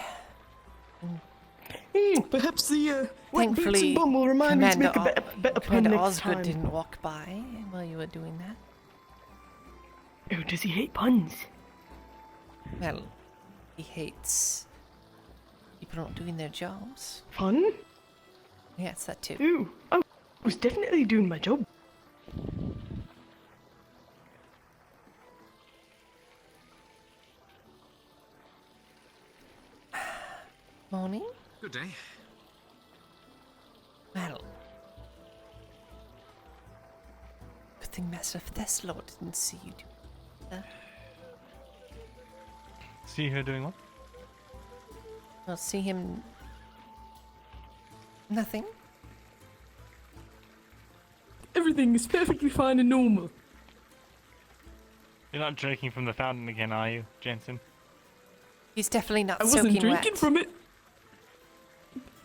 Speaker 17: Perhaps the wet boots
Speaker 3: Thankfully,
Speaker 17: and bum will remind me to make a better pun
Speaker 3: Commander
Speaker 17: next
Speaker 3: Osgood
Speaker 17: time.
Speaker 3: didn't walk by while you were doing that.
Speaker 17: Oh, does he hate puns?
Speaker 3: Well, he hates people not doing their jobs.
Speaker 17: Fun?
Speaker 3: Yes, that too.
Speaker 17: Ooh, I was definitely doing my job.
Speaker 3: Morning?
Speaker 9: Good day.
Speaker 3: Well, good thing Master Thessalor didn't see you do that.
Speaker 7: See her doing what?
Speaker 3: I'll see him. Nothing.
Speaker 17: Everything is perfectly fine and normal.
Speaker 7: You're not drinking from the fountain again, are you, Jensen?
Speaker 3: He's definitely not
Speaker 17: I wasn't
Speaker 3: soaking
Speaker 17: drinking
Speaker 3: wet.
Speaker 17: from it.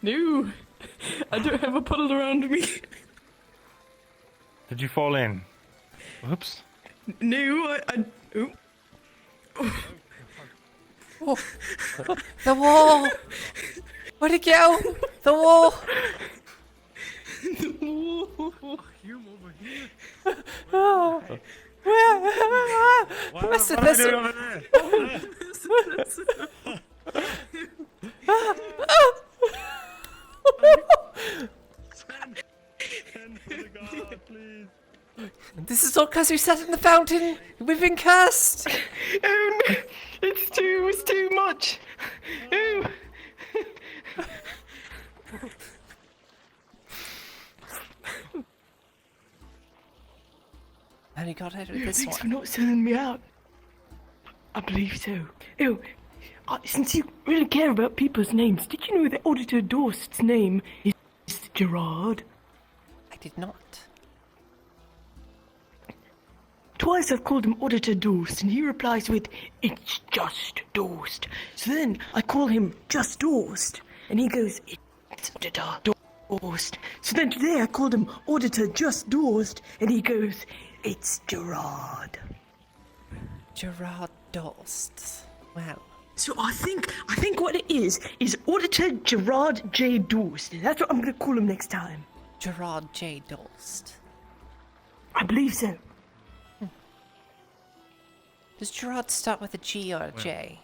Speaker 17: No, I don't have a puddle around me.
Speaker 7: Did you fall in? Whoops.
Speaker 17: No, oh.
Speaker 3: Oh. The wall! Where'd it go? The wall!
Speaker 10: You over here.
Speaker 3: Oh. What's
Speaker 10: what
Speaker 3: this?
Speaker 10: are you doing over there?
Speaker 3: This is all because we sat in the fountain. We've been cursed.
Speaker 15: Oh no, it's too much. Oh.
Speaker 3: Only got out of this
Speaker 17: Thanks for
Speaker 3: one.
Speaker 17: not selling me out. I believe so. Oh, since you really care about people's names, did you know that Auditor Dorst's name is Gerard?
Speaker 3: I did not.
Speaker 17: Twice I've called him Auditor Dorst, and he replies with, "It's just Dorst." So then I call him Just Dorst, and he goes, "It's Auditor Dorst." So then today I called him Auditor Just Dorst, and he goes, "It's Gerard."
Speaker 3: Gerard Dorst. Wow.
Speaker 17: So I think what it is Auditor Gerard J. Dorst. That's what I'm gonna call him next time.
Speaker 3: Gerard J. Dorst.
Speaker 17: I believe so.
Speaker 3: Does Gerard start with a G or a J?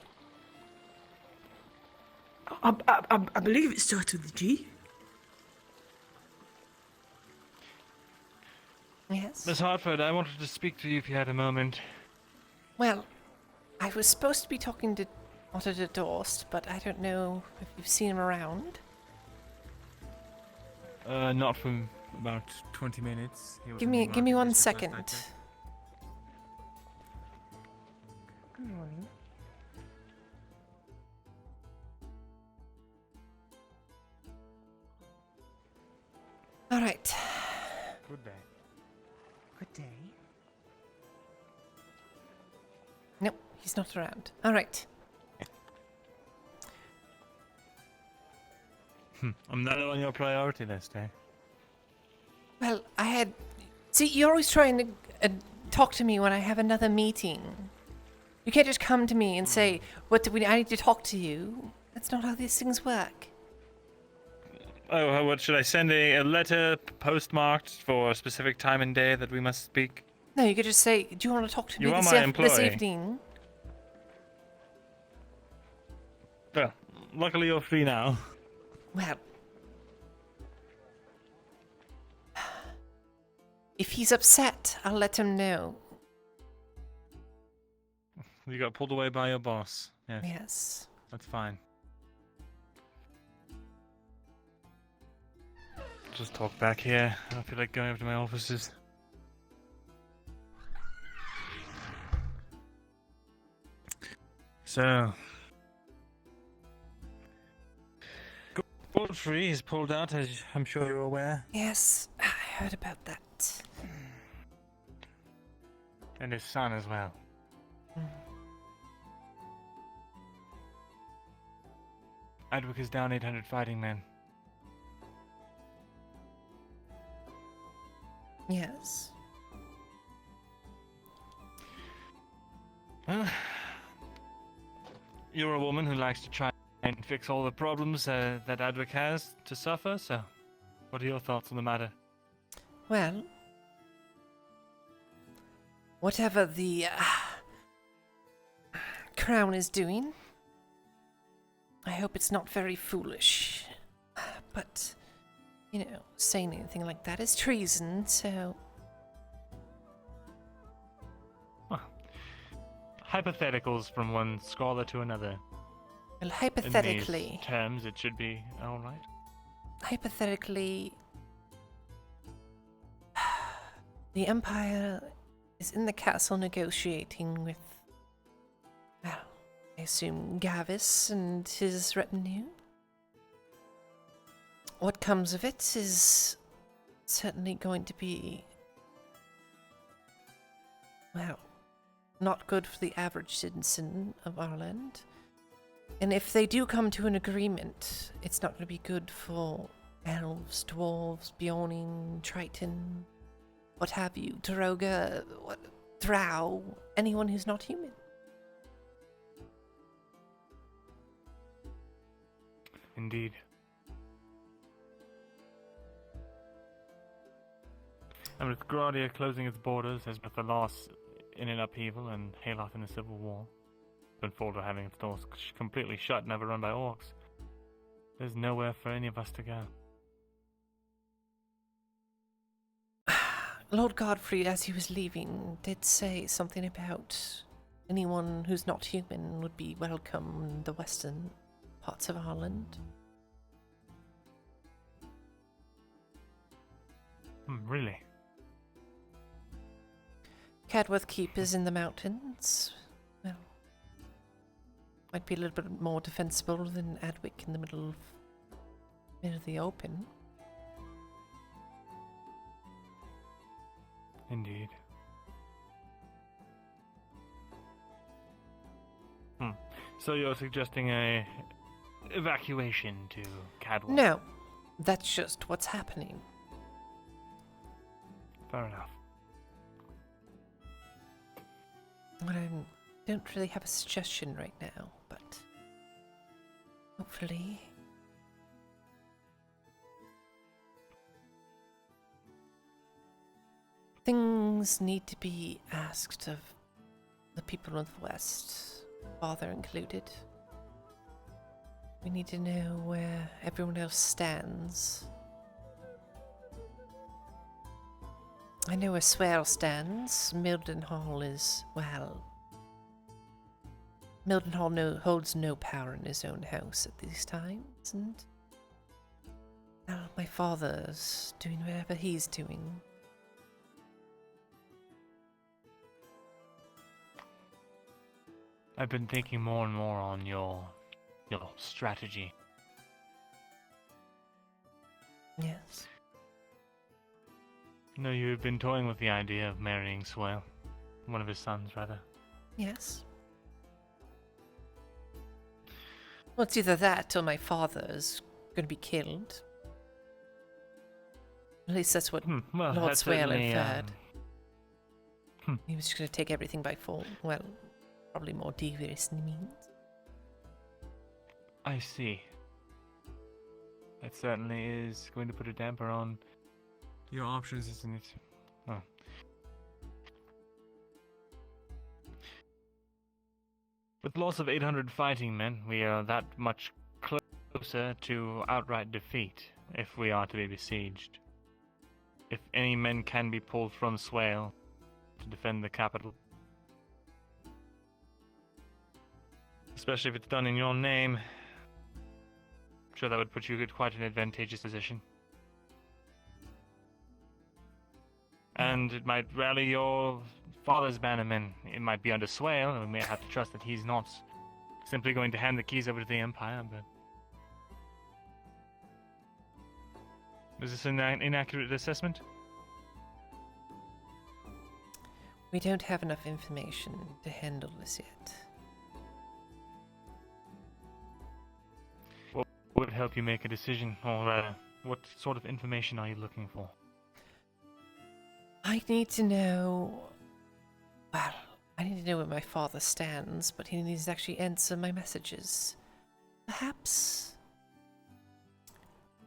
Speaker 17: I believe it starts with a G.
Speaker 3: Yes.
Speaker 7: Miss Hartford, I wanted to speak to you if you had a moment.
Speaker 3: Well, I was supposed to be talking to Auditor Dorst, but I don't know if you've seen him around.
Speaker 7: Not from
Speaker 10: about 20 minutes. He was
Speaker 3: Give
Speaker 10: in
Speaker 3: me
Speaker 10: the
Speaker 3: give me
Speaker 10: market
Speaker 3: one
Speaker 10: district last
Speaker 3: second.
Speaker 10: night, sir.
Speaker 11: Good morning.
Speaker 3: All right.
Speaker 10: Good day.
Speaker 11: Good day.
Speaker 3: Nope, he's not around. All right.
Speaker 7: I'm not on your priority list, eh?
Speaker 3: Well, I had. See, you're always trying to talk to me when I have another meeting. You can't just come to me and say, "What do we? I need to talk to you." That's not how these things work.
Speaker 7: Oh, what should I send a letter postmarked for a specific time and day that we must speak?
Speaker 3: No, you could just say, "Do you want to talk to me
Speaker 7: You are
Speaker 3: this,
Speaker 7: my
Speaker 3: this
Speaker 7: employee.
Speaker 3: evening?"
Speaker 7: Well, luckily you're free now.
Speaker 3: Well, if he's upset, I'll let him know.
Speaker 7: You got pulled away by your boss. Yes.
Speaker 3: Yes.
Speaker 7: That's fine. Just talk back here. I don't feel like going over to my offices. So, Godfrey is pulled out, as I'm sure you're aware.
Speaker 3: Yes, I heard about that.
Speaker 7: And his son as well. Adwick is down 800 fighting men.
Speaker 3: Yes.
Speaker 7: Well, you're a woman who likes to try and fix all the problems that Adwick has to suffer, so what are your thoughts on the matter?
Speaker 3: Well, whatever the Crown is doing, I hope it's not very foolish. But, you know, saying anything like that is treason, so...
Speaker 7: Hypotheticals from one scholar to another.
Speaker 3: Well, hypothetically...
Speaker 7: In these terms, it should be alright.
Speaker 3: Hypothetically... The Empire is in the castle negotiating with... Well, I assume Gavis and his retinue. What comes of it is certainly going to be... Well, not good for the average citizen of Ireland. And if they do come to an agreement, it's not going to be good for elves, dwarves, Bjorning, Triton, what have you, Daroga, Drow, anyone who's not human.
Speaker 7: Indeed. And with Gradia closing its borders, as with the loss in an upheaval and Hayloth in a civil war, and Folder having its doors completely shut and overrun by orcs, there's nowhere for any of us to go.
Speaker 3: Lord Godfrey, as he was leaving, did say something about anyone who's not human would be welcome in the western parts of Ireland.
Speaker 7: Really?
Speaker 3: Cadworth Keep is in the mountains. Well, might be a little bit more defensible than Adwick in the middle of the open.
Speaker 7: Indeed. So you're suggesting a evacuation to Cadwell?
Speaker 3: No, that's just what's happening.
Speaker 7: Fair enough.
Speaker 3: Well, I don't really have a suggestion right now, but hopefully. Things need to be asked of the people of the West, father included. We need to know where everyone else stands. I know where Swale stands. Mildenhall is, well... Mildenhall holds no power in his own house at these times, and... Well, my father's doing whatever he's doing.
Speaker 7: I've been thinking more and more on your strategy.
Speaker 3: Yes.
Speaker 7: No, you've been toying with the idea of marrying Swale. One of his sons, rather.
Speaker 3: Yes. Well, it's either that or my father's going to be killed. At least that's what
Speaker 7: Well,
Speaker 3: Lord
Speaker 7: that's
Speaker 3: Swale
Speaker 7: certainly,
Speaker 3: inferred. He was just going to take everything by force. Well, probably more devious than he means.
Speaker 7: I see. That certainly is going to put a damper on your options, isn't it? Oh. With the loss of 800 fighting men, we are that much closer to outright defeat if we are to be besieged. If any men can be pulled from Swale to defend the capital, especially if it's done in your name, I'm sure that would put you in quite an advantageous position. And it might rally your father's bannermen. It might be under Swale, and we may have to trust that he's not simply going to hand the keys over to the Empire, but... Is this an inaccurate assessment?
Speaker 3: We don't have enough information to handle this yet.
Speaker 7: What would help you make a decision, or rather, what sort of information are you looking for?
Speaker 3: I need to know... Well, I need to know where my father stands, but he needs to actually answer my messages. Perhaps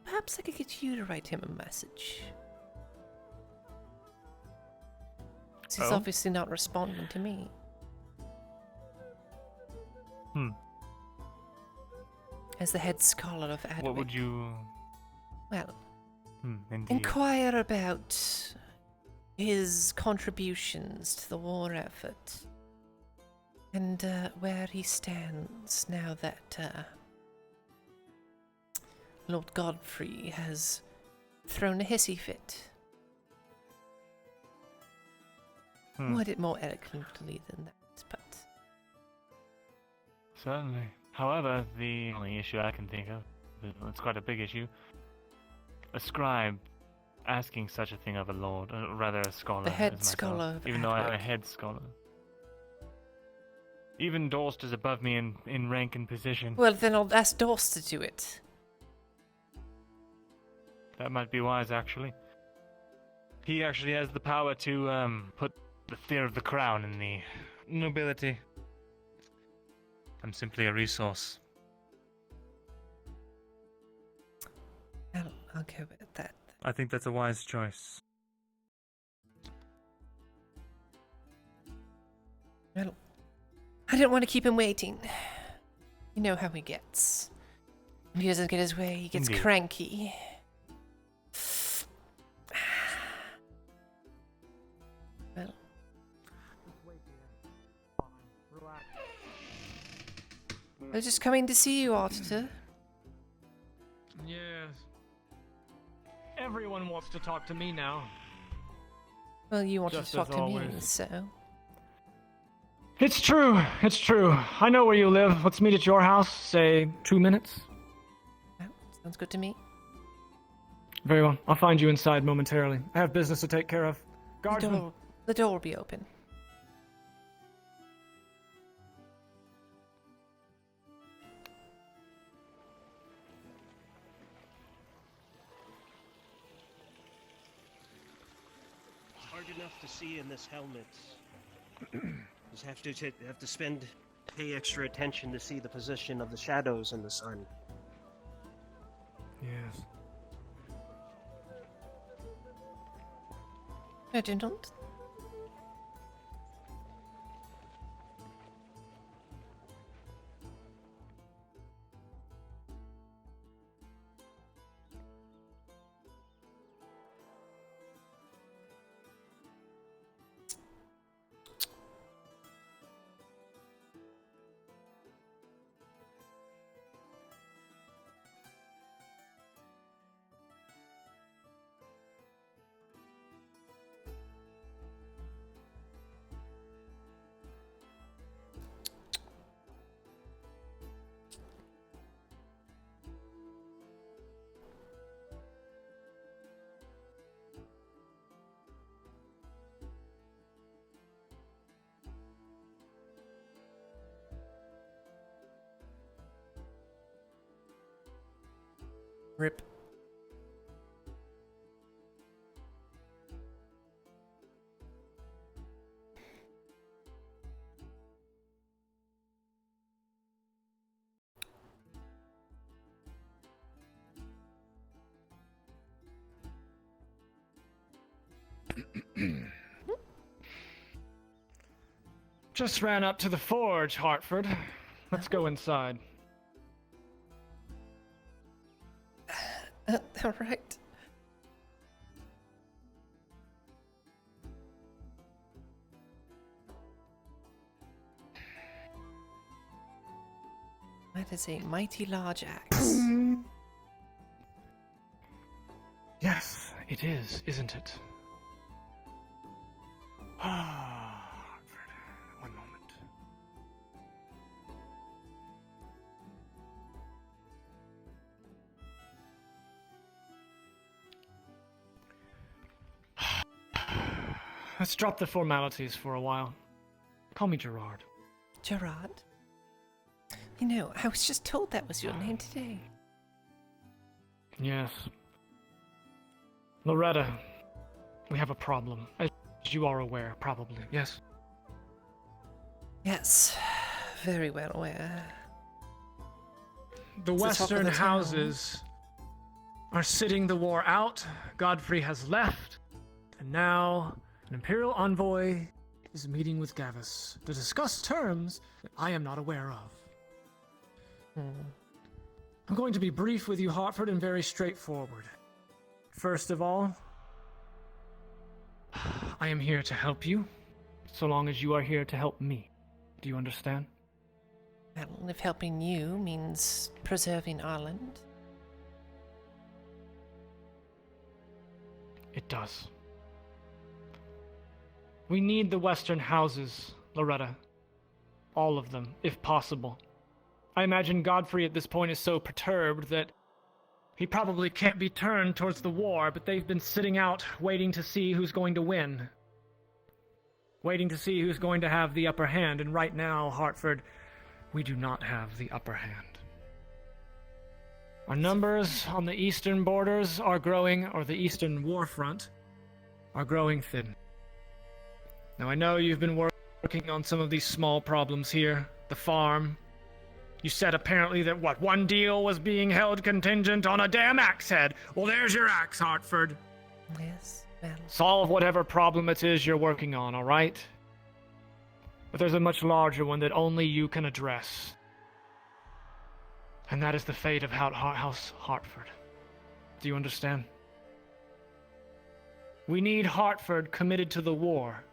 Speaker 3: I could get you to write him a message. He's obviously not responding to me. As the head scholar of Adwick.
Speaker 7: What would you...
Speaker 3: Well,
Speaker 7: indeed.
Speaker 3: inquire about his contributions to the war effort, and where he stands now that Lord Godfrey has thrown a hissy fit. Word it more eloquently than that, but...
Speaker 7: Certainly. However, the only issue I can think of, it's quite a big issue, a scribe asking such a thing of a lord, or rather a scholar.
Speaker 3: The head
Speaker 7: as myself,
Speaker 3: scholar of
Speaker 7: even though I'm a
Speaker 3: Adwick.
Speaker 7: head scholar.
Speaker 2: Even Dorst is above me in rank and position.
Speaker 3: Well, then I'll ask Dorst to do it.
Speaker 2: That might be wise, actually. He actually has the power to put the fear of the crown in the nobility. I'm simply a resource.
Speaker 3: I'll go with that.
Speaker 2: I think that's a wise choice.
Speaker 3: Well, I didn't want to keep him waiting. You know how he gets. If he doesn't get his way, he gets
Speaker 2: Indeed.
Speaker 3: cranky. Well, I was just coming to see you, Auditor.
Speaker 13: Yes. Everyone wants to talk to me now.
Speaker 3: Well, you wanted
Speaker 13: Just
Speaker 3: to talk
Speaker 13: as
Speaker 3: to me,
Speaker 13: always.
Speaker 3: so...
Speaker 13: It's true. It's true. I know where you live. Let's meet at your house. Say 2 minutes.
Speaker 3: Sounds good to me.
Speaker 13: Very well. I'll find you inside momentarily. I have business to take care of. Guardsman.
Speaker 3: The door will be open.
Speaker 22: Hard enough to see in this helmet. Just have to pay extra attention to see the position of the shadows in the sun.
Speaker 13: Yes.
Speaker 3: I didn't. Rip.
Speaker 13: Just ran up to the forge, Hartford. Let's go inside.
Speaker 3: All right. That is a mighty large axe.
Speaker 13: Yes, it is, isn't it? Ah, Hartford. One moment. Let's drop the formalities for a while. Call me Gerard.
Speaker 3: Gerard? You know, I was just told that was your name today.
Speaker 13: Yes. Loretta, we have a problem, as you are aware, probably, yes?
Speaker 3: Yes, very well aware.
Speaker 13: The
Speaker 3: It's the talk of
Speaker 13: Western
Speaker 3: the town.
Speaker 13: houses are sitting the war out. Godfrey has left, and now an Imperial envoy is meeting with Gavis to discuss terms that I am not aware of. I'm going to be brief with you, Hartford, and very straightforward. First of all, I am here to help you, so long as you are here to help me. Do you understand?
Speaker 3: Well, if helping you means preserving Ireland.
Speaker 13: It does. We need the Western houses, Loretta. All of them, if possible. I imagine Godfrey at this point is so perturbed that he probably can't be turned towards the war, but they've been sitting out, waiting to see who's going to win. waiting to see who's going to have the upper hand, and right now, Hartford, we do not have the upper hand. Our numbers on the eastern borders are growing, or the eastern war front, are growing thin. Now I know you've been working on some of these small problems here, the farm. You said apparently that, one deal was being held contingent on a damn axe head. Well, there's your axe, Hartford.
Speaker 3: Yes, well.
Speaker 13: Solve whatever problem it is you're working on, all right? But there's a much larger one that only you can address. And that is the fate of House Hartford. Do you understand? We need Hartford committed to the war.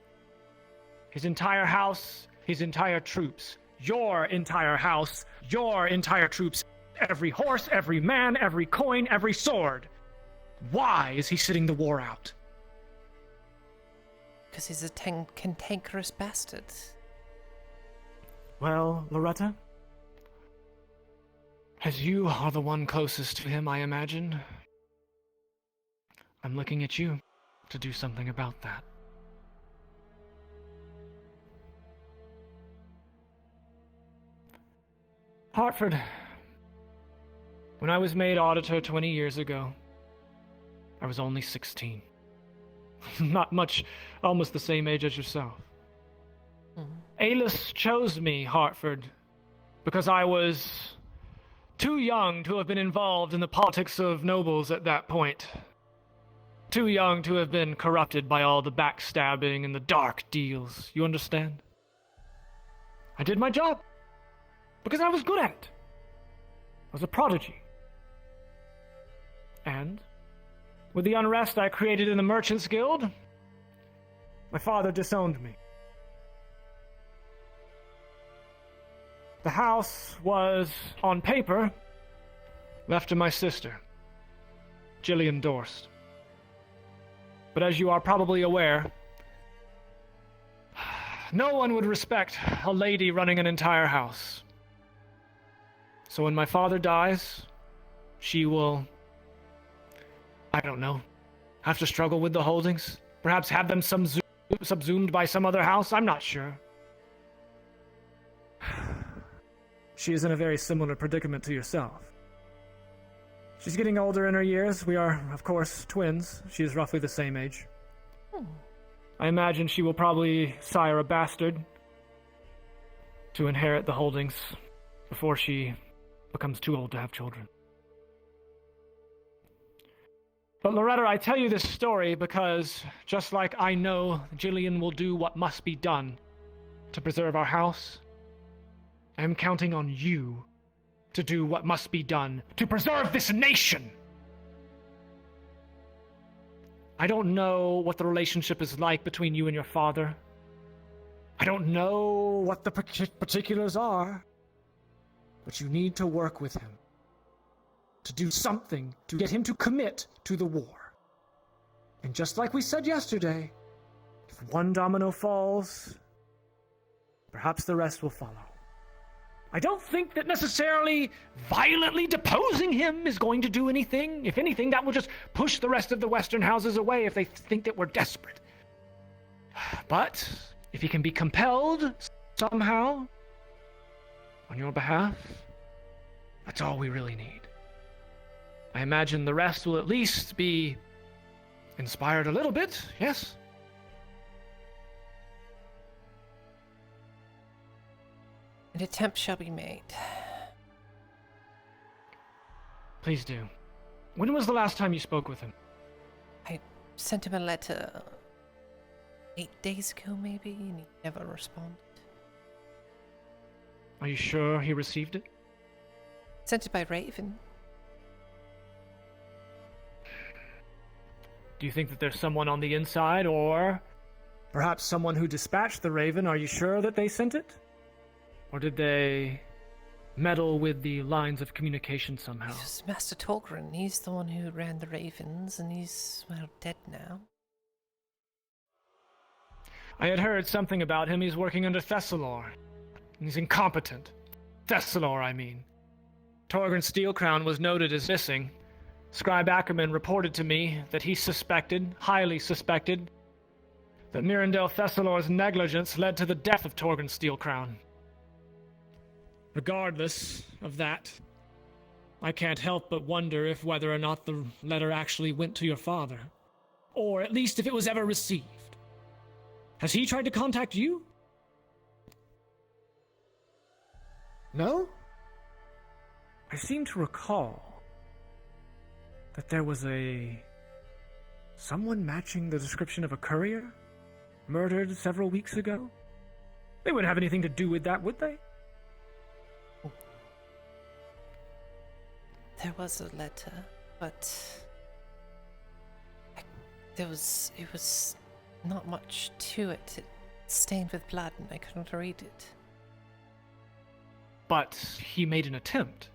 Speaker 13: His entire house, his entire troops. Your entire house, your entire troops. Every horse, every man, every coin, every sword. Why is he sitting the war out?
Speaker 3: Because he's a cantankerous bastard.
Speaker 13: Well, Loretta? As you are the one closest to him, I imagine, I'm looking at you to do something about that. Hartford, when I was made auditor 20 years ago, I was only 16. Not much, almost the same age as yourself. Alis chose me, Hartford, because I was too young to have been involved in the politics of nobles at that point. Too young to have been corrupted by all the backstabbing and the dark deals, you understand? I did my job, because I was good at it. I was a prodigy. And with the unrest I created in the Merchants Guild, my father disowned me. The house was, on paper, left to my sister, Gillian Dorst. But as you are probably aware, no one would respect a lady running an entire house. So when my father dies, she will, I don't know, have to struggle with the holdings? Perhaps have them subsumed by some other house? I'm not sure. She is in a very similar predicament to yourself. She's getting older in her years. We are, of course, twins. She is roughly the same age. I imagine she will probably sire a bastard to inherit the holdings before she becomes too old to have children. But Loretta, I tell you this story because, just like I know Gillian will do what must be done to preserve our house, I am counting on you to do what must be done to preserve this nation! I don't know what the relationship is like between you and your father. I don't know what the particulars are. But you need to work with him. To do something to get him to commit to the war. And just like we said yesterday, if one domino falls, perhaps the rest will follow. I don't think that necessarily violently deposing him is going to do anything. If anything, that will just push the rest of the Western houses away if they think that we're desperate. But if he can be compelled somehow on your behalf, that's all we really need. I imagine the rest will at least be inspired a little bit, yes?
Speaker 3: An attempt shall be made.
Speaker 13: Please do. When was the last time you spoke with him?
Speaker 3: I sent him a letter 8 days ago, maybe, and he never responded.
Speaker 13: Are you sure he received it?
Speaker 3: Sent it by Raven.
Speaker 13: Do you think that there's someone on the inside, or perhaps someone who dispatched the Raven? Are you sure that they sent it? Or did they meddle with the lines of communication somehow?
Speaker 3: It was Master Tolgren. He's the one who ran the Ravens, and he's, well, dead now.
Speaker 13: I had heard something about him. He's working under Thessalor. He's incompetent. Thessalor, I mean. Torgren Steelcrown was noted as missing. Scribe Ackerman reported to me that he suspected, highly suspected, that Mirandel Thessalor's negligence led to the death of Torgon Steelcrown. Regardless of that, I can't help but wonder if whether or not the letter actually went to your father, or at least if it was ever received. Has he tried to contact you? No? I seem to recall that there was someone matching the description of a courier murdered several weeks ago. They wouldn't have anything to do with that, would they?
Speaker 3: There was a letter, but it was not much to it. It stained with blood and I couldn't read it.
Speaker 13: But he made an attempt,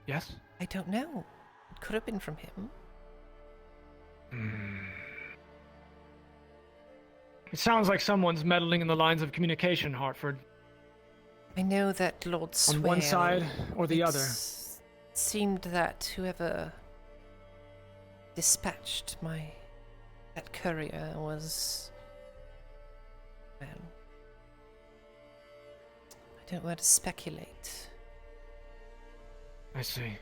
Speaker 13: yes?
Speaker 3: I don't know. It could have been from him.
Speaker 13: It sounds like someone's meddling in the lines of communication, Hartford.
Speaker 3: I know that Lord Swale...
Speaker 13: On one side or the other.
Speaker 3: It seemed that whoever dispatched that courier was... well... I don't want to speculate.
Speaker 13: I see.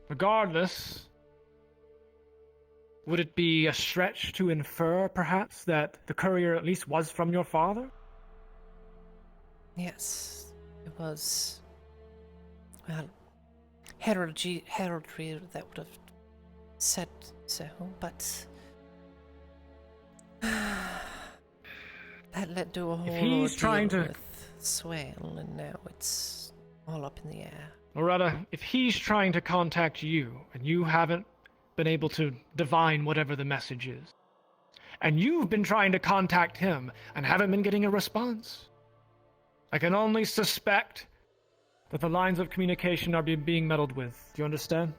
Speaker 13: Regardless, would it be a stretch to infer, perhaps, that the courier at least was from your father?
Speaker 3: Yes, it was. Well, heraldry that would have said so, but that led to a whole ordeal with Swale, and now it's all up in the air.
Speaker 13: Loretta, if he's trying to contact you, and you haven't been able to divine whatever the message is, and you've been trying to contact him and haven't been getting a response, I can only suspect that the lines of communication are being meddled with. Do you understand?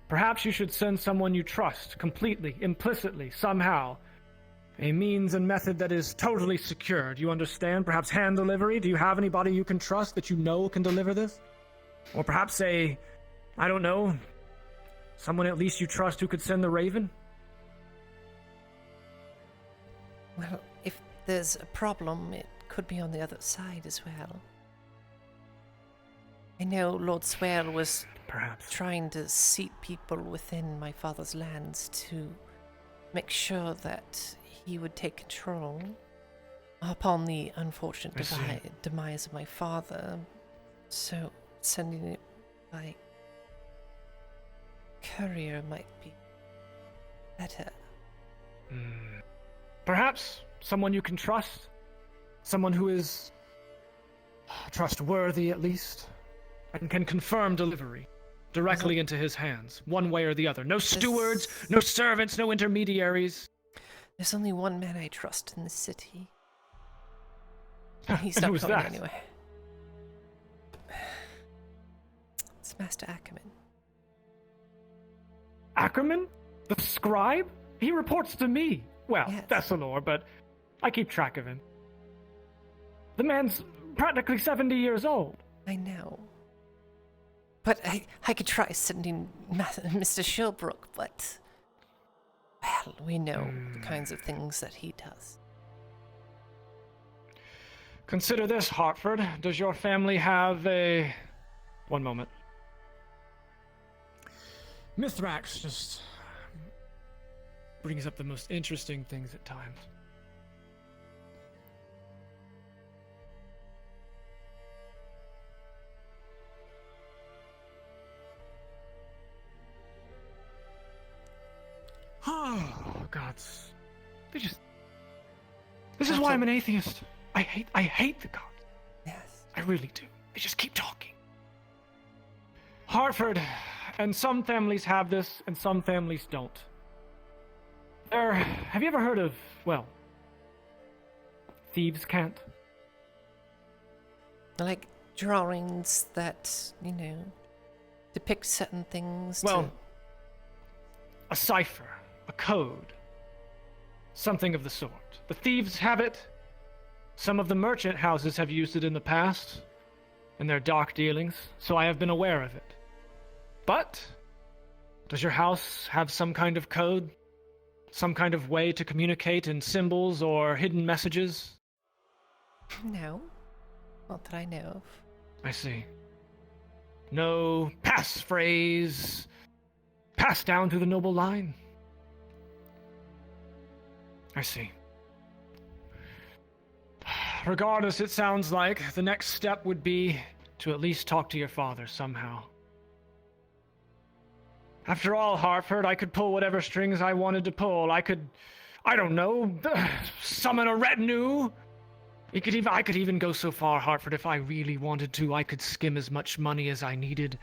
Speaker 13: Perhaps you should send someone you trust, completely, implicitly, somehow. A means and method that is totally secure. Do you understand? Perhaps hand delivery? Do you have anybody you can trust that you know can deliver this? Or perhaps I don't know, someone at least you trust who could send the Raven?
Speaker 3: Well, if there's a problem, it could be on the other side as well. I know Lord Swale was trying to seat people within my father's lands to make sure that he would take control upon the unfortunate demise of my father. So sending it by courier might be better.
Speaker 13: Perhaps someone you can trust? Someone who is trustworthy, at least, and can confirm delivery directly into his hands, one way or the other. No stewards, no servants, no intermediaries.
Speaker 3: There's only one man I trust in this city. And he's not
Speaker 13: Who's
Speaker 3: going
Speaker 13: that?
Speaker 3: anywhere. It's Master Ackerman.
Speaker 13: Ackerman? The scribe? He reports to me. Well,
Speaker 3: yes.
Speaker 13: Thessalor, but I keep track of him. The man's practically 70 years old.
Speaker 3: I know. But I could try sending Mr. Shilbrook, but... well, we know the kinds of things that he does.
Speaker 13: Consider this, Hartford. Does your family have a... one moment. Mithrax just brings up the most interesting things at times. Oh, gods. This is why I'm an atheist. I hate the gods.
Speaker 3: Yes.
Speaker 13: I really do. They just keep talking. Hartford, and some families have this, and some families don't. Have you ever heard of, well, thieves' cant?
Speaker 3: Like drawings that, depict certain things.
Speaker 13: Well, a cipher, a code, something of the sort. The thieves have it. Some of the merchant houses have used it in the past, in their dark dealings, so I have been aware of it. But, does your house have some kind of code? Some kind of way to communicate in symbols or hidden messages?
Speaker 3: No. Not that I know of.
Speaker 13: I see. No passphrase passed down through the noble line? I see. Regardless, it sounds like the next step would be to at least talk to your father somehow. After all, Hartford, I could pull whatever strings I wanted to pull. I could, I don't know, summon a retinue. I could even go so far, Hartford, if I really wanted to, I could skim as much money as I needed,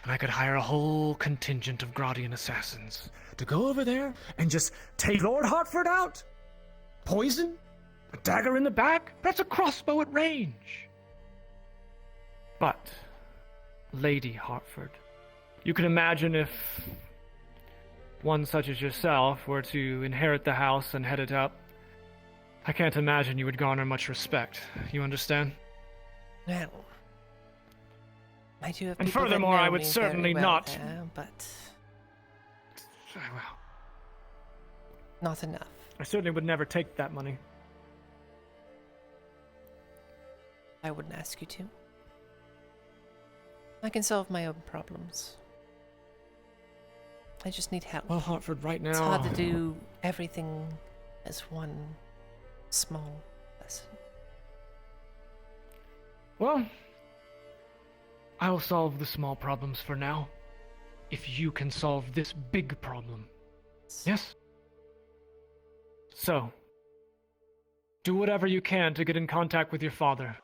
Speaker 13: and I could hire a whole contingent of Gradian assassins to go over there and just take Lord Hartford out. Poison? A dagger in the back? That's a crossbow at range. But, Lady Hartford, you can imagine if one such as yourself were to inherit the house and head it up, I can't imagine you would garner much respect. You understand?
Speaker 3: Well, I do have
Speaker 13: and
Speaker 3: people
Speaker 13: furthermore,
Speaker 3: that know
Speaker 13: I would
Speaker 3: me
Speaker 13: certainly
Speaker 3: very well
Speaker 13: not.
Speaker 3: there, but
Speaker 13: Well,
Speaker 3: not enough.
Speaker 13: I certainly would never take that money.
Speaker 3: I wouldn't ask you to. I can solve my own problems. I just need help.
Speaker 13: Well, Hartford, right now...
Speaker 3: It's hard to do everything as one small person.
Speaker 13: Well, I'll solve the small problems for now, if you can solve this big problem. Yes? So, do whatever you can to get in contact with your father.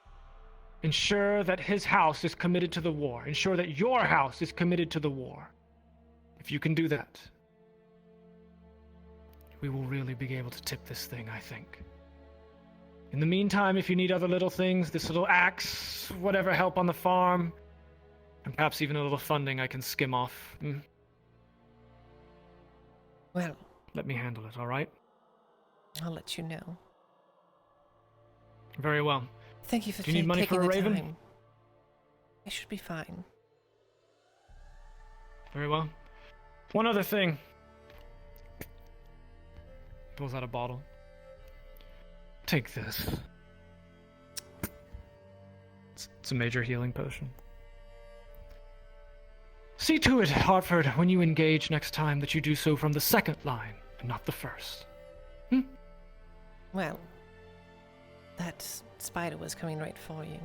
Speaker 13: Ensure that his house is committed to the war. Ensure that your house is committed to the war. If you can do that, we will really be able to tip this thing, I think. In the meantime, if you need other little things, this little axe, whatever help on the farm, and perhaps even a little funding I can skim off.
Speaker 3: Well,
Speaker 13: let me handle it, all right?
Speaker 3: I'll let you know.
Speaker 13: Very well.
Speaker 3: Thank you for
Speaker 13: Do you need money
Speaker 3: taking
Speaker 13: for a
Speaker 3: the
Speaker 13: raven?
Speaker 3: time. I should be fine.
Speaker 13: Very well. One other thing. Pulls out a bottle. Take this. It's a major healing potion. See to it, Hartford, when you engage next time, that you do so from the second line, and not the first.
Speaker 3: Well, that spider was coming right for you.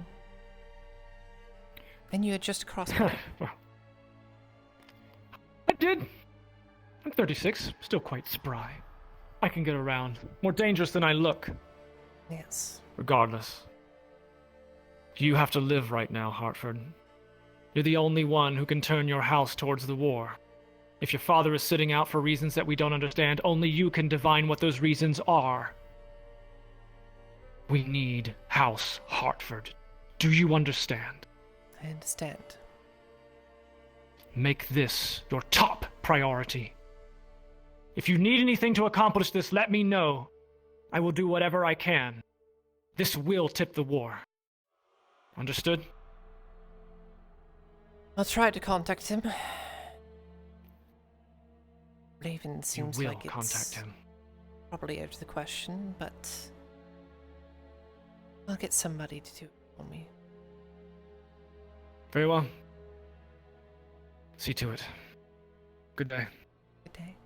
Speaker 3: And you had just crossed by.
Speaker 13: Well, I did. I'm 36, still quite spry. I can get around. More dangerous than I look.
Speaker 3: Yes.
Speaker 13: Regardless. You have to live right now, Hartford. You're the only one who can turn your house towards the war. If your father is sitting out for reasons that we don't understand, only you can divine what those reasons are. We need House Hartford. Do you understand?
Speaker 3: I understand.
Speaker 13: Make this your top priority. If you need anything to accomplish this, let me know. I will do whatever I can. This will tip the war. Understood?
Speaker 3: I'll try to contact him. Raven seems
Speaker 13: you will
Speaker 3: like it's
Speaker 13: contact him.
Speaker 3: probably out of the question, but I'll get somebody to do it for me.
Speaker 13: Very well. See to it. Good day.
Speaker 3: Good day.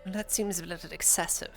Speaker 3: Well, that seems a little excessive.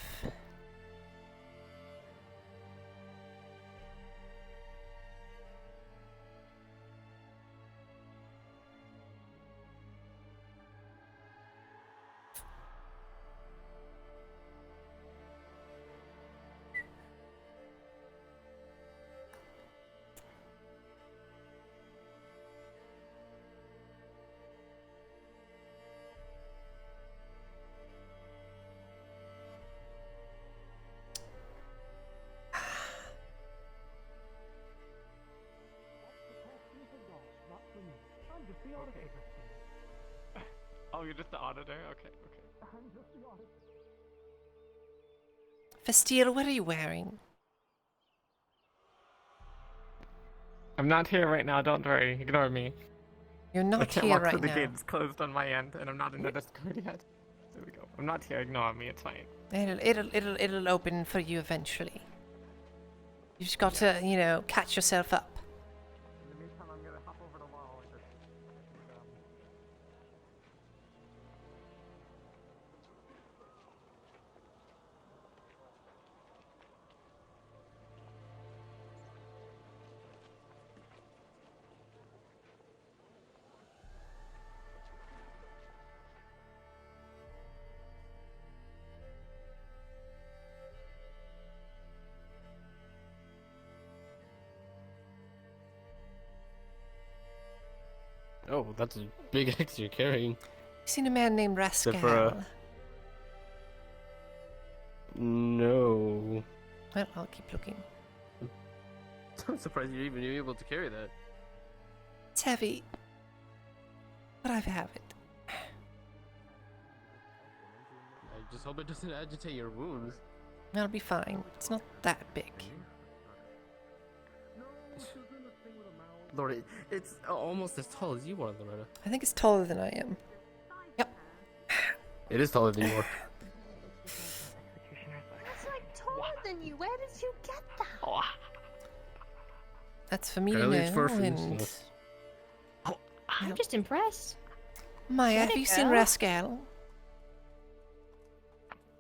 Speaker 4: you're just the auditor? Okay.
Speaker 3: Fasteel, what are you wearing?
Speaker 4: I'm not here right now, don't worry. Ignore me.
Speaker 3: You're
Speaker 4: I
Speaker 3: not
Speaker 4: can't
Speaker 3: here
Speaker 4: walk
Speaker 3: right
Speaker 4: through the
Speaker 3: now.
Speaker 4: gate. It's closed on my end, and I'm not in the Discord yet. There we go. I'm not here. Ignore me. It's fine.
Speaker 3: It'll open for you eventually. You just got to, you know, catch yourself up.
Speaker 4: In the meantime, I'm gonna hop over the wall.
Speaker 21: Oh, that's a big X you're carrying.
Speaker 3: You seen a man named Rascal?
Speaker 21: Except for, no.
Speaker 3: Well, I'll keep looking.
Speaker 21: I'm surprised you're even able to carry that.
Speaker 3: It's heavy, but I have it.
Speaker 21: I just hope it doesn't agitate your wounds.
Speaker 3: I'll be fine. It's not that big.
Speaker 21: Lord, it's almost as tall as you are, Loretta.
Speaker 3: I think it's taller than I am. Yep.
Speaker 21: It is taller than you are.
Speaker 5: That's like taller than you. Where did you get that?
Speaker 3: That's for me to
Speaker 21: Apparently it's
Speaker 3: know.
Speaker 21: fur from
Speaker 3: And
Speaker 21: this.
Speaker 5: I'm just impressed.
Speaker 3: Maya,
Speaker 5: Get
Speaker 3: have
Speaker 5: it,
Speaker 3: you seen
Speaker 5: girl.
Speaker 3: Rascal?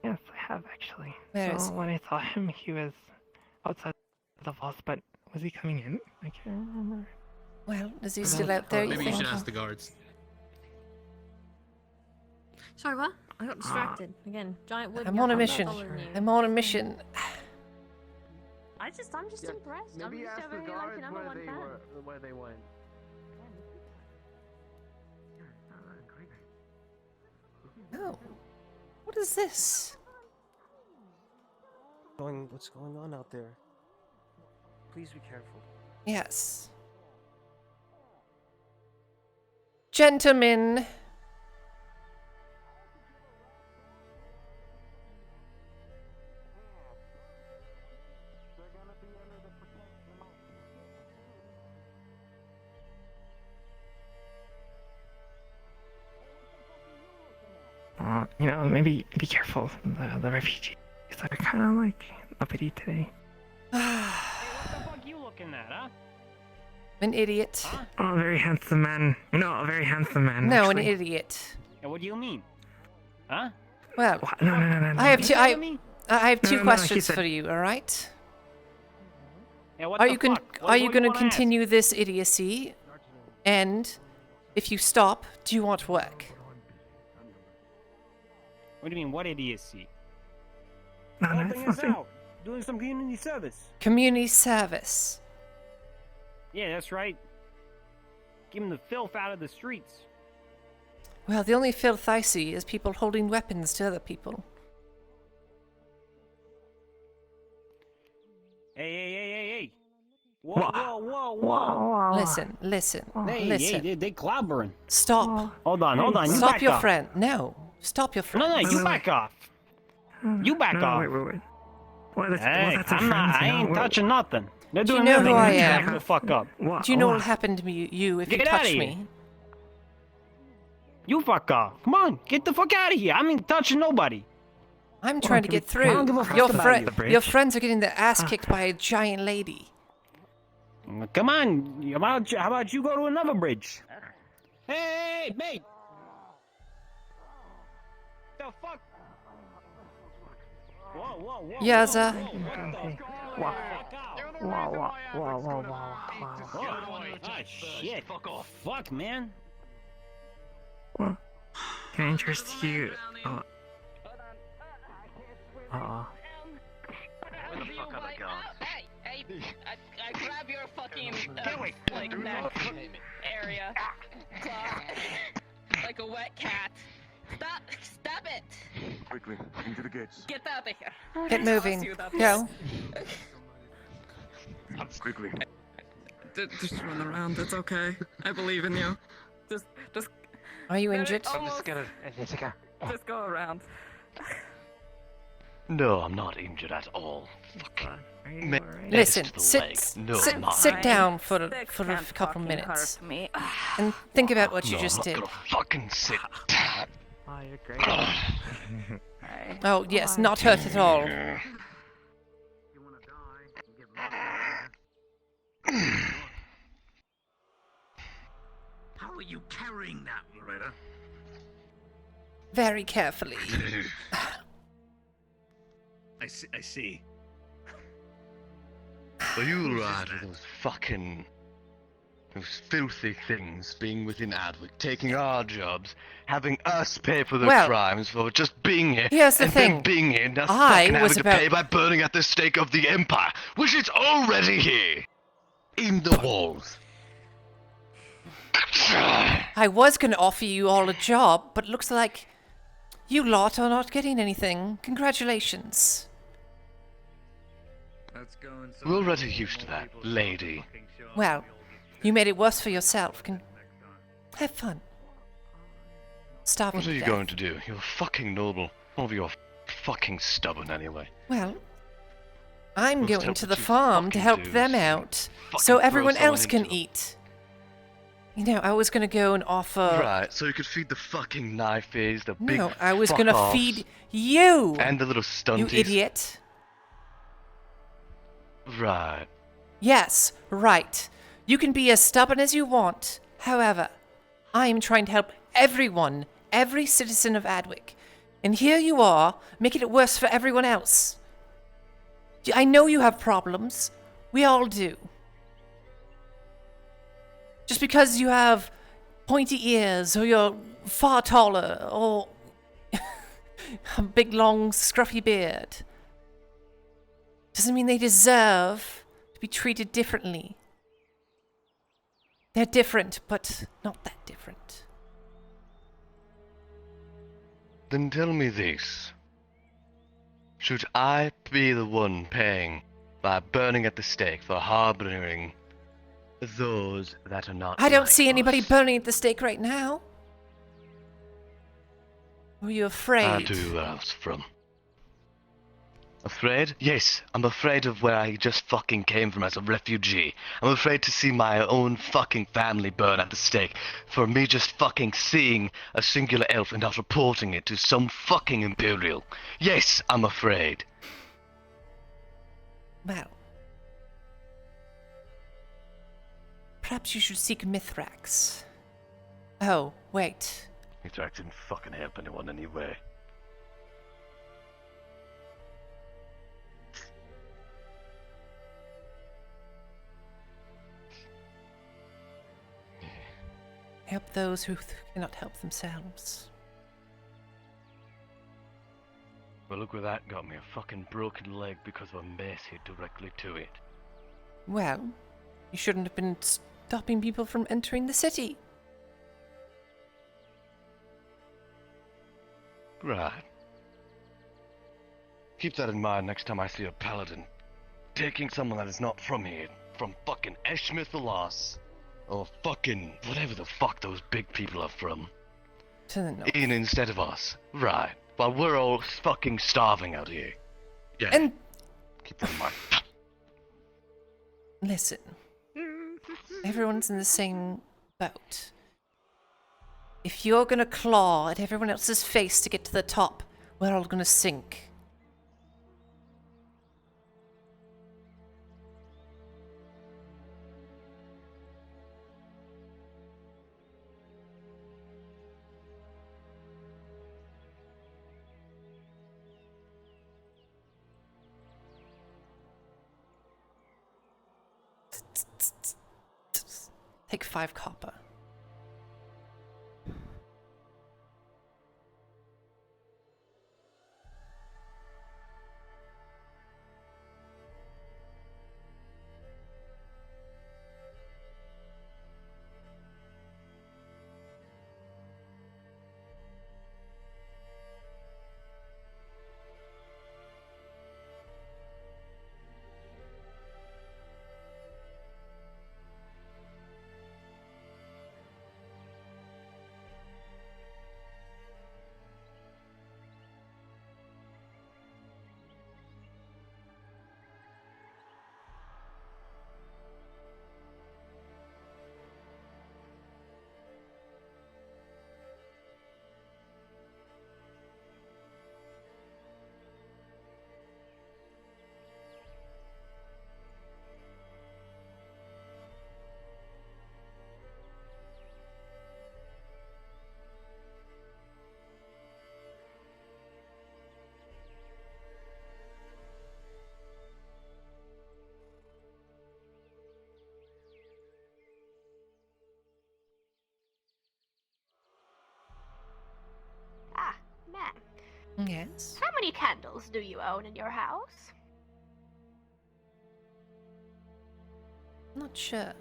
Speaker 4: Yes, I have actually.
Speaker 3: Where is
Speaker 4: so when I saw him, he was outside the vault, but was he coming in? I can't remember.
Speaker 3: Well, is he still out there?
Speaker 21: Maybe you
Speaker 3: think?
Speaker 21: should ask the guards.
Speaker 5: Sorry, what? I got distracted. Again, giant wood.
Speaker 3: I'm on a mission. I'm on a mission.
Speaker 5: I'm just impressed. I'm just over here like another one fan.
Speaker 21: Where they went.
Speaker 3: Oh, what is this?
Speaker 22: What's going on out there? Please be careful.
Speaker 3: Yes. Gentlemen.
Speaker 4: You know, maybe be careful. The refugees are kind of like uppity today.
Speaker 22: What the fuck you looking at, huh?
Speaker 3: An idiot.
Speaker 4: Oh, a very handsome man. You know, a very handsome man.
Speaker 3: No,
Speaker 4: actually.
Speaker 3: an idiot.
Speaker 22: Yeah, what do you mean? Huh?
Speaker 3: Well,
Speaker 4: No.
Speaker 3: I have two. I have
Speaker 22: No,
Speaker 3: two
Speaker 22: no,
Speaker 3: questions
Speaker 22: he said-
Speaker 3: for you. All right.
Speaker 22: Yeah, what
Speaker 3: Are
Speaker 22: the
Speaker 3: you going?
Speaker 22: fuck?
Speaker 3: Are you
Speaker 22: what
Speaker 3: going to
Speaker 22: wanna ask?
Speaker 3: continue this idiocy? And if you stop, do you want work?
Speaker 22: What do you mean, what idiocy?
Speaker 4: No,
Speaker 22: Helping
Speaker 4: it's
Speaker 22: us
Speaker 4: nothing.
Speaker 22: out. Doing some community service.
Speaker 3: Community service.
Speaker 22: Yeah, that's right. Keeping the filth out of the streets.
Speaker 3: Well, the only filth I see is people holding weapons to other people.
Speaker 22: Hey. Whoa.
Speaker 3: Listen.
Speaker 22: Hey, they clobbering.
Speaker 3: Stop.
Speaker 22: Hold on. You
Speaker 3: Stop
Speaker 22: back
Speaker 3: your
Speaker 22: off.
Speaker 3: friend. No. Stop your friend.
Speaker 22: No, you back off. You back off.
Speaker 4: Wait. Well,
Speaker 22: Hey,
Speaker 4: that's a
Speaker 22: I'm not.
Speaker 4: friend,
Speaker 22: I
Speaker 4: you know,
Speaker 22: ain't
Speaker 4: we're-
Speaker 22: touching nothing. They're
Speaker 3: Do you
Speaker 22: doing
Speaker 3: know
Speaker 22: nothing.
Speaker 3: who I
Speaker 22: You
Speaker 3: am?
Speaker 22: back the fuck up.
Speaker 3: Do you know what'll happen to you if you
Speaker 22: Get outta
Speaker 3: touch
Speaker 22: here.
Speaker 3: me?
Speaker 22: You fuck off. Come on, get the fuck out of here. I ain't touching nobody.
Speaker 3: I'm trying to get
Speaker 22: I
Speaker 3: through.
Speaker 22: don't give a fuck about you.
Speaker 3: Your friends are getting their ass kicked by a giant lady.
Speaker 22: Come on. How about you go to another bridge? Hey, mate. The fuck? Whoa.
Speaker 3: Yaza.
Speaker 4: Whoa.
Speaker 22: Ah, shit. Fuck, man.
Speaker 4: Can I interest you?
Speaker 22: Uh-uh.
Speaker 1: Where the fuck are the guards?
Speaker 16: I grab your fucking like neck area, claw, like a wet cat. Stop it!
Speaker 8: Quickly, into the gates.
Speaker 16: Get out of here!
Speaker 3: Get moving. Go.
Speaker 8: Quickly.
Speaker 23: Just run around. It's okay. I believe in you. Just
Speaker 3: Are you injured?
Speaker 4: I'm just gonna.
Speaker 14: Just go around.
Speaker 9: No, I'm not injured at all.
Speaker 3: Listen,
Speaker 9: No, I'm not.
Speaker 3: sit down for
Speaker 14: Sticks
Speaker 3: a
Speaker 14: can't
Speaker 3: couple
Speaker 14: fucking
Speaker 3: minutes
Speaker 14: hurt me.
Speaker 3: and think about what you
Speaker 9: No,
Speaker 3: just
Speaker 9: I'm
Speaker 3: did.
Speaker 9: not gonna fucking sit down.
Speaker 4: Oh, you're great.
Speaker 3: Oh yes, not hurt at all.
Speaker 1: How are you carrying that, Loretta?
Speaker 3: Very carefully.
Speaker 1: I see.
Speaker 9: Well, you right with those filthy things being within Adwick, taking our jobs, having us pay for the
Speaker 3: Well,
Speaker 9: crimes for just being here,
Speaker 3: here's the
Speaker 9: and
Speaker 3: thing.
Speaker 9: then being here, now
Speaker 3: I
Speaker 9: fucking
Speaker 3: was
Speaker 9: having
Speaker 3: about-
Speaker 9: to pay by burning at the stake of the Empire, which is already here, in the walls.
Speaker 3: I was going to offer you all a job, but looks like you lot are not getting anything. Congratulations.
Speaker 9: We're already used to that, lady.
Speaker 3: Well, you made it worse for yourself. Have fun. Starving
Speaker 9: What are
Speaker 3: to
Speaker 9: you
Speaker 3: death.
Speaker 9: going to do? You're fucking noble. Or you're fucking stubborn anyway.
Speaker 3: Well, I'm
Speaker 9: Must
Speaker 3: going
Speaker 9: help
Speaker 3: to
Speaker 9: what
Speaker 3: the
Speaker 9: you
Speaker 3: farm to
Speaker 9: fucking
Speaker 3: help
Speaker 9: do,
Speaker 3: them
Speaker 9: so
Speaker 3: out,
Speaker 9: fucking
Speaker 3: so
Speaker 9: throw
Speaker 3: everyone
Speaker 9: someone
Speaker 3: else can
Speaker 9: into 'em.
Speaker 3: eat. You know, I was going to go and offer...
Speaker 9: Right, so you could feed the fucking knifeies, the big
Speaker 3: No, I was
Speaker 9: fuck
Speaker 3: going to
Speaker 9: offs,
Speaker 3: feed you,
Speaker 9: and the little
Speaker 3: you
Speaker 9: stunties.
Speaker 3: idiot.
Speaker 9: Right.
Speaker 3: Yes, right. You can be as stubborn as you want. However, I am trying to help everyone, every citizen of Adwick. And here you are, making it worse for everyone else. I know you have problems. We all do. Just because you have pointy ears, or you're far taller, or a big, long, scruffy beard, doesn't mean they deserve to be treated differently. They're different, but not that different.
Speaker 9: Then tell me this. Should I be the one paying by burning at the stake for harboring those that are not
Speaker 3: I don't
Speaker 9: like
Speaker 3: see anybody
Speaker 9: us?
Speaker 3: burning at the stake right now. Were you afraid?
Speaker 9: I do where I was from. Afraid? Yes, I'm afraid of where I just fucking came from as a refugee. I'm afraid to see my own fucking family burn at the stake. For me just fucking seeing a singular elf and not reporting it to some fucking Imperial. Yes, I'm afraid.
Speaker 3: Well, perhaps you should seek Mithrax. Oh, wait.
Speaker 9: Mithrax didn't fucking help anyone anyway.
Speaker 3: Help those who cannot help themselves.
Speaker 9: Well, look where that got me. A fucking broken leg because of a mace hit directly to it.
Speaker 3: Well, you shouldn't have been stopping people from entering the city.
Speaker 9: Right. Keep that in mind next time I see a paladin taking someone that is not from here, from fucking Eshmith the Lost, or fucking whatever the fuck those big people are from,
Speaker 3: to the north.
Speaker 9: in instead of us. Right. While we're all fucking starving out here. Yeah.
Speaker 3: And
Speaker 9: keep that in mind.
Speaker 3: listen, everyone's in the same boat. If you're gonna claw at everyone else's face to get to the top, we're all gonna sink. Take 5 copper. Yes.
Speaker 18: How many candles do you own in your house?
Speaker 3: Not sure.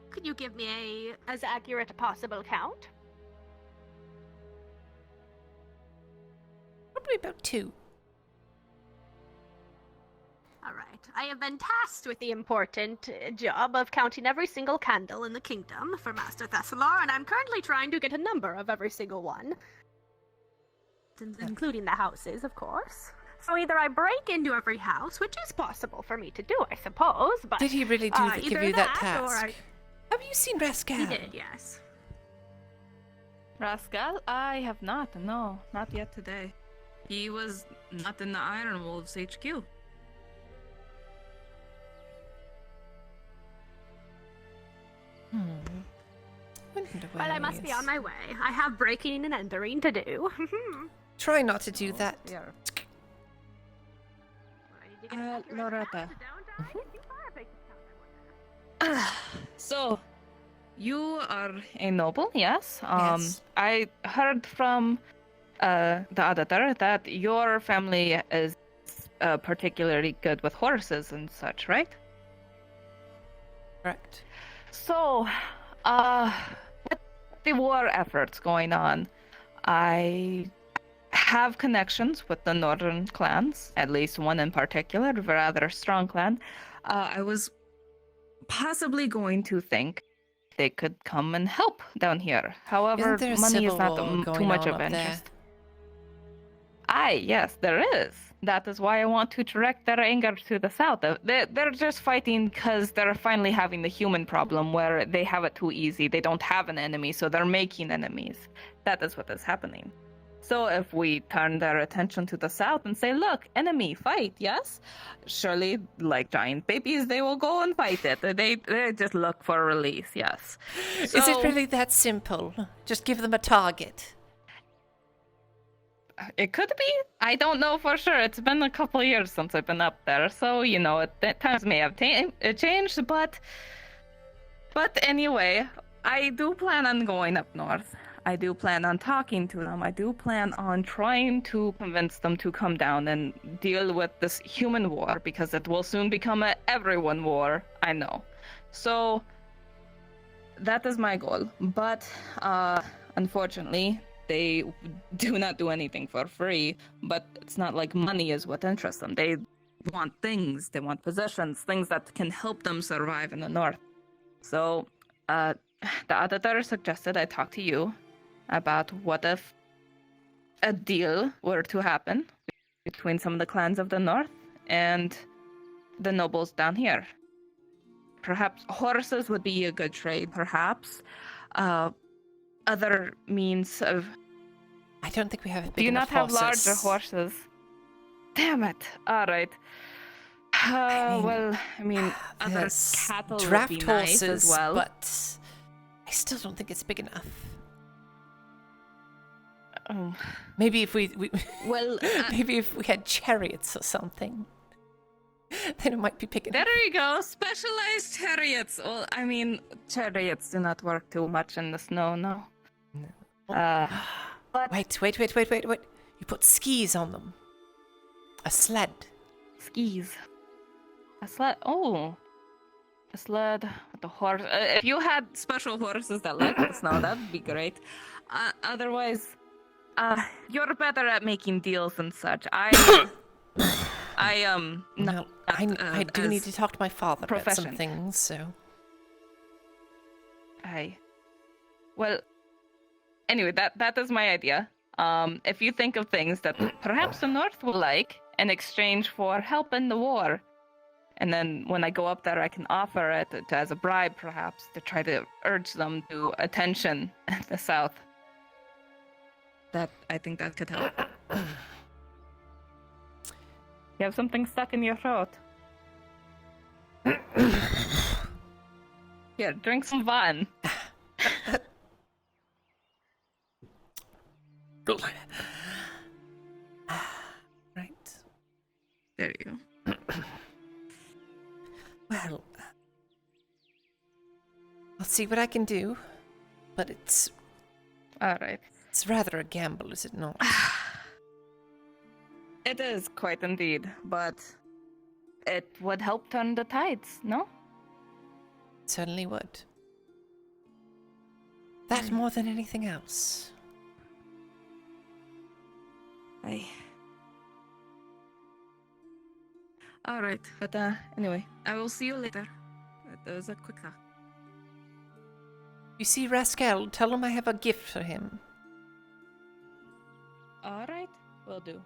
Speaker 18: Could you give me as accurate a possible count?
Speaker 3: Probably about 2.
Speaker 18: Alright, I have been tasked with the important job of counting every single candle in the kingdom for Master Thessalor, and I'm currently trying to get a number of every single one. Including the houses, of course. So either I break into every house, which is possible for me to do, I suppose, but...
Speaker 3: Did he really give
Speaker 18: either
Speaker 3: you that
Speaker 18: or
Speaker 3: task? Have you seen Rascal?
Speaker 18: He did, yes.
Speaker 16: Rascal? I have not, no, not yet today. He was not in the Iron Wolves HQ.
Speaker 18: Well, I must be on my way. I have breaking and entering to do.
Speaker 3: Try not to do that.
Speaker 16: Loretta. So, you are a noble, yes?
Speaker 3: Yes.
Speaker 16: I heard from the auditor that your family is particularly good with horses and such, right?
Speaker 3: Correct.
Speaker 16: So, with the war efforts going on, I have connections with the northern clans, at least one in particular, a rather strong clan. I was possibly going to think they could come and help down here. However,
Speaker 3: Isn't there a
Speaker 16: money is
Speaker 3: civil
Speaker 16: not
Speaker 3: war
Speaker 16: too
Speaker 3: going
Speaker 16: much
Speaker 3: on
Speaker 16: of
Speaker 3: up
Speaker 16: interest. Aye, yes, there is. That is why I want to direct their anger to the south. They're just fighting because they're finally having the human problem where they have it too easy. They don't have an enemy, so they're making enemies. That is what is happening. So if we turn their attention to the south and say, look, enemy, fight, yes? Surely, like giant babies, they will go and fight it. They just look for release, yes.
Speaker 3: Is it really that simple? Just give them a target.
Speaker 16: It could be. I don't know for sure. It's been a couple years since I've been up there, so times may have changed. But anyway, I do plan on going up north. I do plan on talking to them. I do plan on trying to convince them to come down and deal with this human war because it will soon become a everyone war. I know. So that is my goal. But unfortunately, they do not do anything for free, but it's not like money is what interests them. They want things, they want possessions, things that can help them survive in the north. So, the auditor suggested I talk to you about what if a deal were to happen between some of the clans of the north and the nobles down here. Perhaps horses would be a good trade, perhaps. Other means of...
Speaker 3: I don't think we have big
Speaker 16: Do you not have
Speaker 3: horses.
Speaker 16: larger horses? Damn it. Alright. Other cattle
Speaker 3: draft
Speaker 16: would be nice
Speaker 3: horses,
Speaker 16: as well.
Speaker 3: but I still don't think it's big enough. Maybe if we maybe if we had chariots or something, then it might be big enough.
Speaker 16: There you go. Specialized chariots. Well, chariots do not work too much in the snow, no.
Speaker 3: But wait. You put skis on them. A sled.
Speaker 16: Skis. A sled. Oh. A sled with a horse. If you had special horses that like the snow, that would be great. Otherwise, you're better at making deals and such. I
Speaker 3: do need to talk to my father about some
Speaker 16: proficient.
Speaker 3: things, so...
Speaker 16: Well, anyway, that is my idea. If you think of things that perhaps the North will like in exchange for help in the war, and then when I go up there, I can offer it as a bribe, perhaps, to try to urge them to attention in the South. I think that could help. You have something stuck in your throat. Here, drink some wine.
Speaker 3: Right.
Speaker 16: There you go.
Speaker 3: Well, I'll see what I can do, but it's...
Speaker 16: Alright.
Speaker 3: It's rather a gamble, is it not?
Speaker 16: It is quite indeed, but it would help turn the tides, no?
Speaker 3: Certainly would. That more than anything else.
Speaker 16: Alright, but anyway, I will see you later. That was a quick talk.
Speaker 3: You see Rascal, tell him I have a gift for him.
Speaker 16: Alright, will do.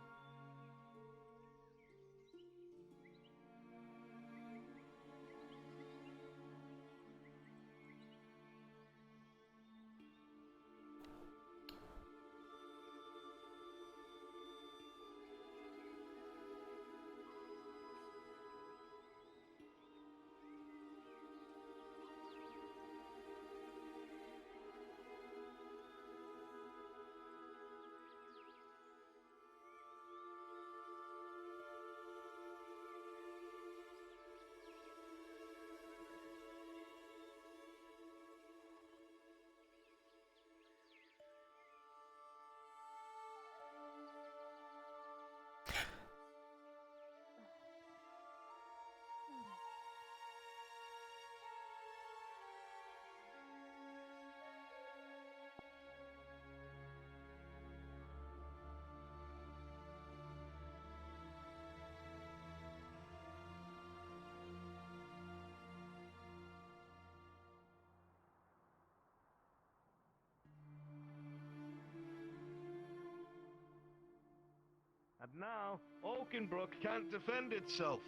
Speaker 6: And now, Oakenbrook can't defend itself.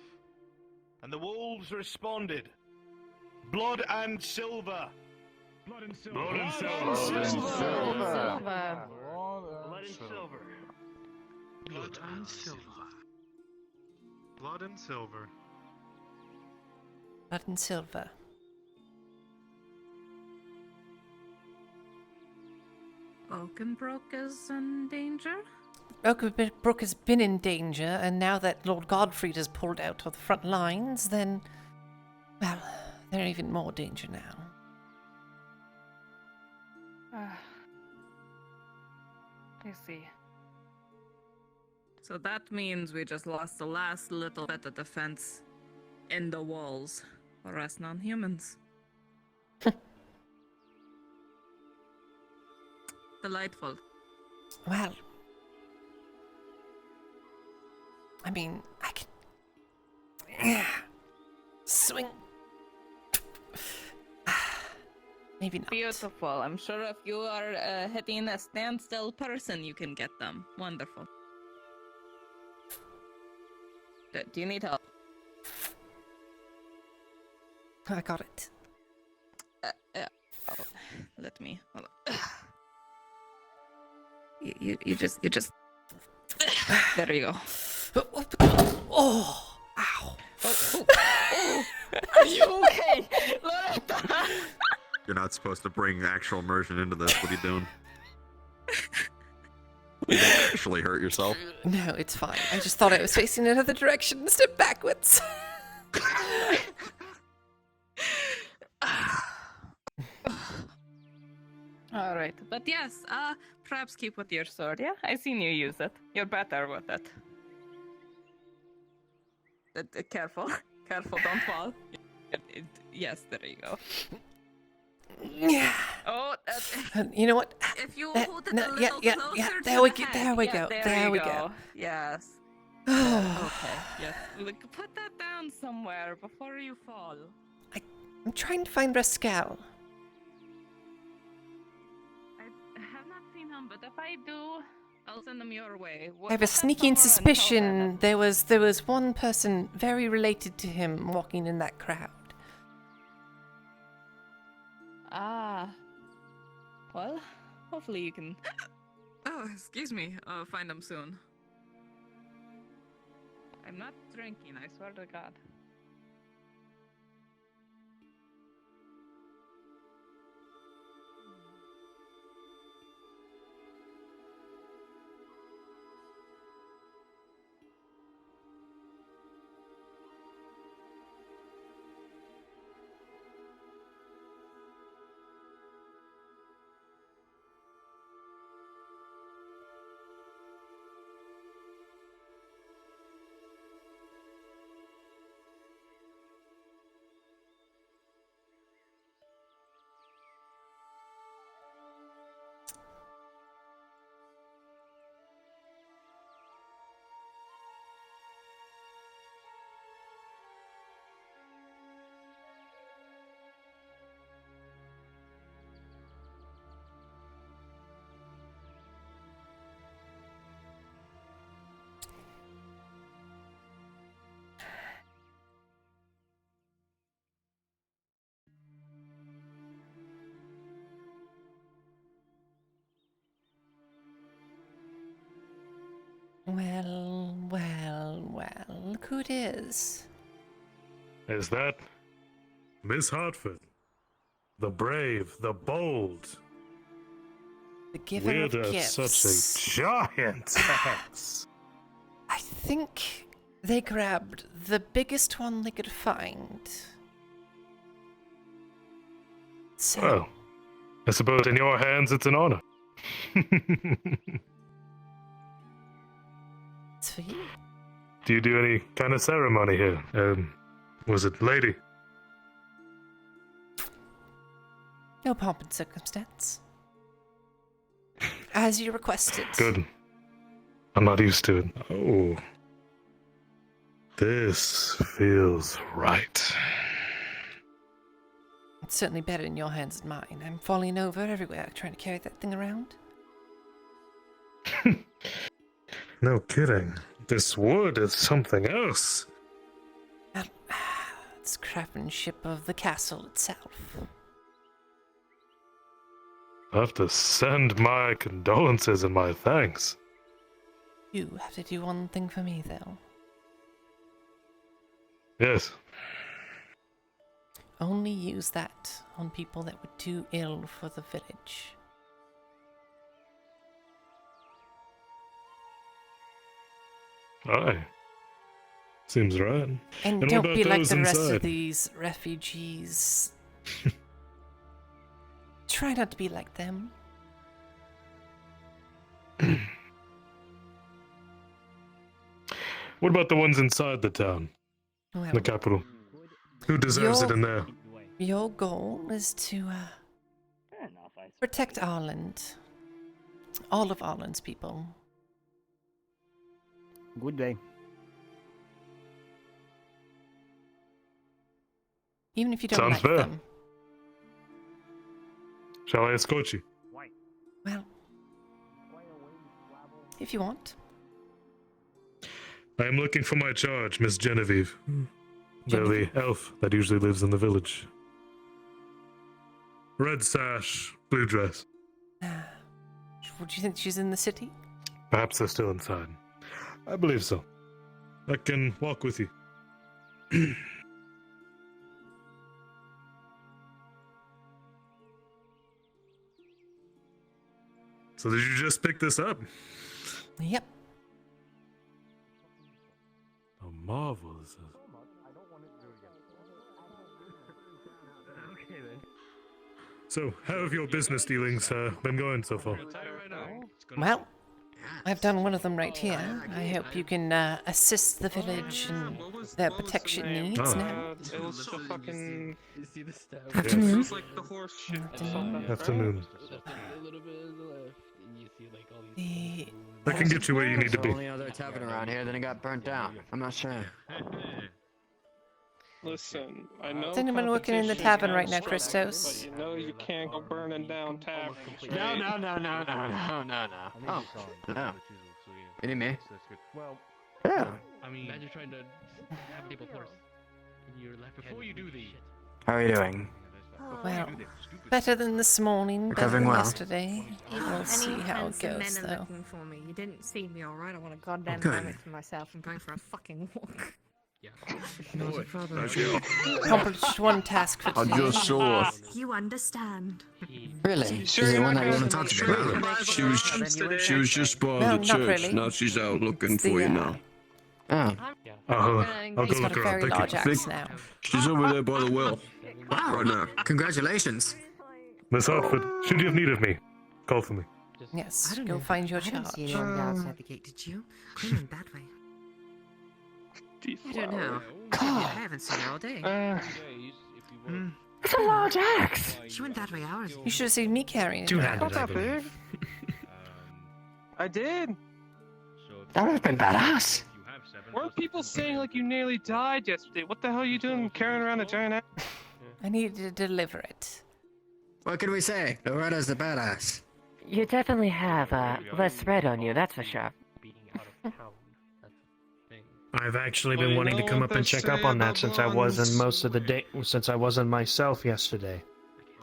Speaker 6: And the wolves responded. Blood and silver. Blood and silver. Blood and silver.
Speaker 22: Blood and silver.
Speaker 6: Blood and silver.
Speaker 20: Blood and silver. Blood and silver.
Speaker 3: Blood and silver.
Speaker 16: Oakenbrook is in danger?
Speaker 3: Oakenbrook has been in danger, and now that Lord Godfried has pulled out of the front lines, then, well, they're in even more danger now.
Speaker 16: I see. So that means we just lost the last little bit of defense in the walls for us non-humans. Delightful.
Speaker 3: Well, I mean, I can swing. Maybe not.
Speaker 16: Beautiful. I'm sure if you are hitting a standstill person, you can get them. Wonderful. Do you need help?
Speaker 3: I got it.
Speaker 16: Oh, let me. Hold on. You just. There you go.
Speaker 3: Oh! Ow!
Speaker 16: Oh. Are you okay?
Speaker 10: You're not supposed to bring actual immersion into this. What are you doing? You didn't actually hurt yourself.
Speaker 3: No, it's fine. I just thought I was facing another direction and stepped backwards.
Speaker 16: Alright, but yes, perhaps keep with your sword, yeah? I seen you use it. You're better with it. Careful. Careful, don't fall. Yes, there you go.
Speaker 3: Yeah.
Speaker 16: Oh,
Speaker 3: You know what?
Speaker 16: if you
Speaker 3: That-
Speaker 16: hold it
Speaker 3: no,
Speaker 16: a
Speaker 3: yeah,
Speaker 16: little
Speaker 3: yeah,
Speaker 16: closer
Speaker 3: yeah,
Speaker 16: to
Speaker 3: there
Speaker 16: the
Speaker 3: we
Speaker 16: head.
Speaker 3: there we
Speaker 16: Yeah,
Speaker 3: go,
Speaker 16: There,
Speaker 3: there
Speaker 16: you
Speaker 3: we
Speaker 16: go.
Speaker 3: go.
Speaker 16: Yes. Okay, yes. Look, put that down somewhere before you fall.
Speaker 3: I'm trying to find Rascal.
Speaker 16: I have not seen him, but if I do, I'll send him your way.
Speaker 3: I have a sneaking suspicion there was one person very related to him walking in that crowd.
Speaker 16: Ah. Well, hopefully you can. Oh, excuse me. Find him soon. I'm not drinking, I swear to God.
Speaker 3: Well, look who it is.
Speaker 12: Is that Miss Hartford? The brave, the bold.
Speaker 3: The giver of gifts.
Speaker 12: Such a giant axe.
Speaker 3: I think they grabbed the biggest one they could find. So,
Speaker 12: Well, I suppose in your hands it's an honor.
Speaker 3: it's for you.
Speaker 12: Do you do any kind of ceremony here? Was it lady?
Speaker 3: No pomp and circumstance. As you requested.
Speaker 12: Good. I'm not used to it. Oh. This feels right.
Speaker 3: It's certainly better in your hands than mine. I'm falling over everywhere trying to carry that thing around.
Speaker 12: No kidding. This wood is something else.
Speaker 3: It's craftsmanship of the castle itself.
Speaker 12: I have to send my condolences and my thanks.
Speaker 3: You have to do one thing for me, though.
Speaker 12: Yes.
Speaker 3: Only use that on people that would do ill for the village.
Speaker 12: Aye. Seems right.
Speaker 3: And
Speaker 12: what
Speaker 3: don't
Speaker 12: about
Speaker 3: be like
Speaker 12: those
Speaker 3: the rest
Speaker 12: inside?
Speaker 3: of these refugees. Try not to be like them.
Speaker 12: What about the ones inside the town?
Speaker 3: Well,
Speaker 12: the capital? Who deserves it in there?
Speaker 3: Your goal is to protect Ireland. All of Ireland's people.
Speaker 19: Good day.
Speaker 3: Even if you don't
Speaker 12: Sounds
Speaker 3: like
Speaker 12: fair.
Speaker 3: them.
Speaker 12: Shall I escort you?
Speaker 3: Well, if you want.
Speaker 12: I am looking for my charge, Miss Genevieve. They're the elf that usually lives in the village. Red sash, blue dress.
Speaker 3: Would you think she's in the city?
Speaker 12: Perhaps they're still inside. I believe so. I can walk with you. So did you just pick this up?
Speaker 3: Yep.
Speaker 12: A marvelous. So, how have your business dealings been going so far?
Speaker 3: Well, I've done one of them right here. I hope you can assist the village in their protection needs now.
Speaker 15: It was so fucking...
Speaker 3: Afternoon.
Speaker 15: It was like the horse shit.
Speaker 12: Afternoon. I can get you where you need to be.
Speaker 23: Only other tavern around here, then it got burnt down. I'm not sure.
Speaker 15: Listen, I know.
Speaker 3: Is anyone working in the tavern right now, Christos?
Speaker 15: But you know you can't go burning down taverns.
Speaker 23: No. Oh, no. Kidding me?
Speaker 10: Well,
Speaker 23: Yeah.
Speaker 10: I mean, imagine trying to have people first. Before you do the.
Speaker 23: How are you doing?
Speaker 3: Well, better than this morning, better
Speaker 23: Recovering
Speaker 3: than
Speaker 23: well.
Speaker 3: yesterday. We'll see how it goes,
Speaker 5: men are
Speaker 3: though.
Speaker 5: looking for me. You didn't see me, all right? I want a goddamn
Speaker 23: Good.
Speaker 5: moment for myself. I'm going for a fucking walk.
Speaker 23: Not a problem.
Speaker 3: Accomplished one task for
Speaker 23: I
Speaker 3: today.
Speaker 23: just saw.
Speaker 5: You understand.
Speaker 23: Really? Is it one that you want to talk to me about?
Speaker 8: She was just part
Speaker 3: No,
Speaker 8: of the
Speaker 3: not
Speaker 8: church.
Speaker 3: really.
Speaker 8: Now she's out looking
Speaker 3: It's the,
Speaker 8: for you now.
Speaker 23: Oh.
Speaker 12: I'll go
Speaker 3: He's got
Speaker 12: look
Speaker 3: a
Speaker 12: around.
Speaker 3: very
Speaker 12: Thank
Speaker 3: large
Speaker 12: you.
Speaker 3: axe now.
Speaker 8: She's over there by the well.
Speaker 23: Wow.
Speaker 8: Right now.
Speaker 23: Congratulations.
Speaker 12: Miss Hartford, should you have need of me, call for me.
Speaker 3: Yes, go find your
Speaker 11: I didn't
Speaker 3: charge.
Speaker 11: see anyone outside the gate, did you? I went that way. I don't know. I haven't seen her all day.
Speaker 17: It's a large axe.
Speaker 11: She went that way hours ago.
Speaker 3: You should have seen me carrying it.
Speaker 15: Not that big. I did.
Speaker 23: That would have been badass.
Speaker 15: Weren't people saying like you nearly died yesterday? What the hell are you doing carrying around a giant axe?
Speaker 3: I needed to deliver it.
Speaker 23: What can we say? Loretta's the badass.
Speaker 17: You definitely have less red on you, that's for sure.
Speaker 2: I've actually been
Speaker 15: Well, you
Speaker 2: wanting to
Speaker 15: know
Speaker 2: come
Speaker 15: what
Speaker 2: up and
Speaker 15: they
Speaker 2: check up
Speaker 15: say
Speaker 2: on that
Speaker 15: about
Speaker 2: since I wasn't
Speaker 15: blondes?
Speaker 2: most of the day, since I wasn't myself yesterday.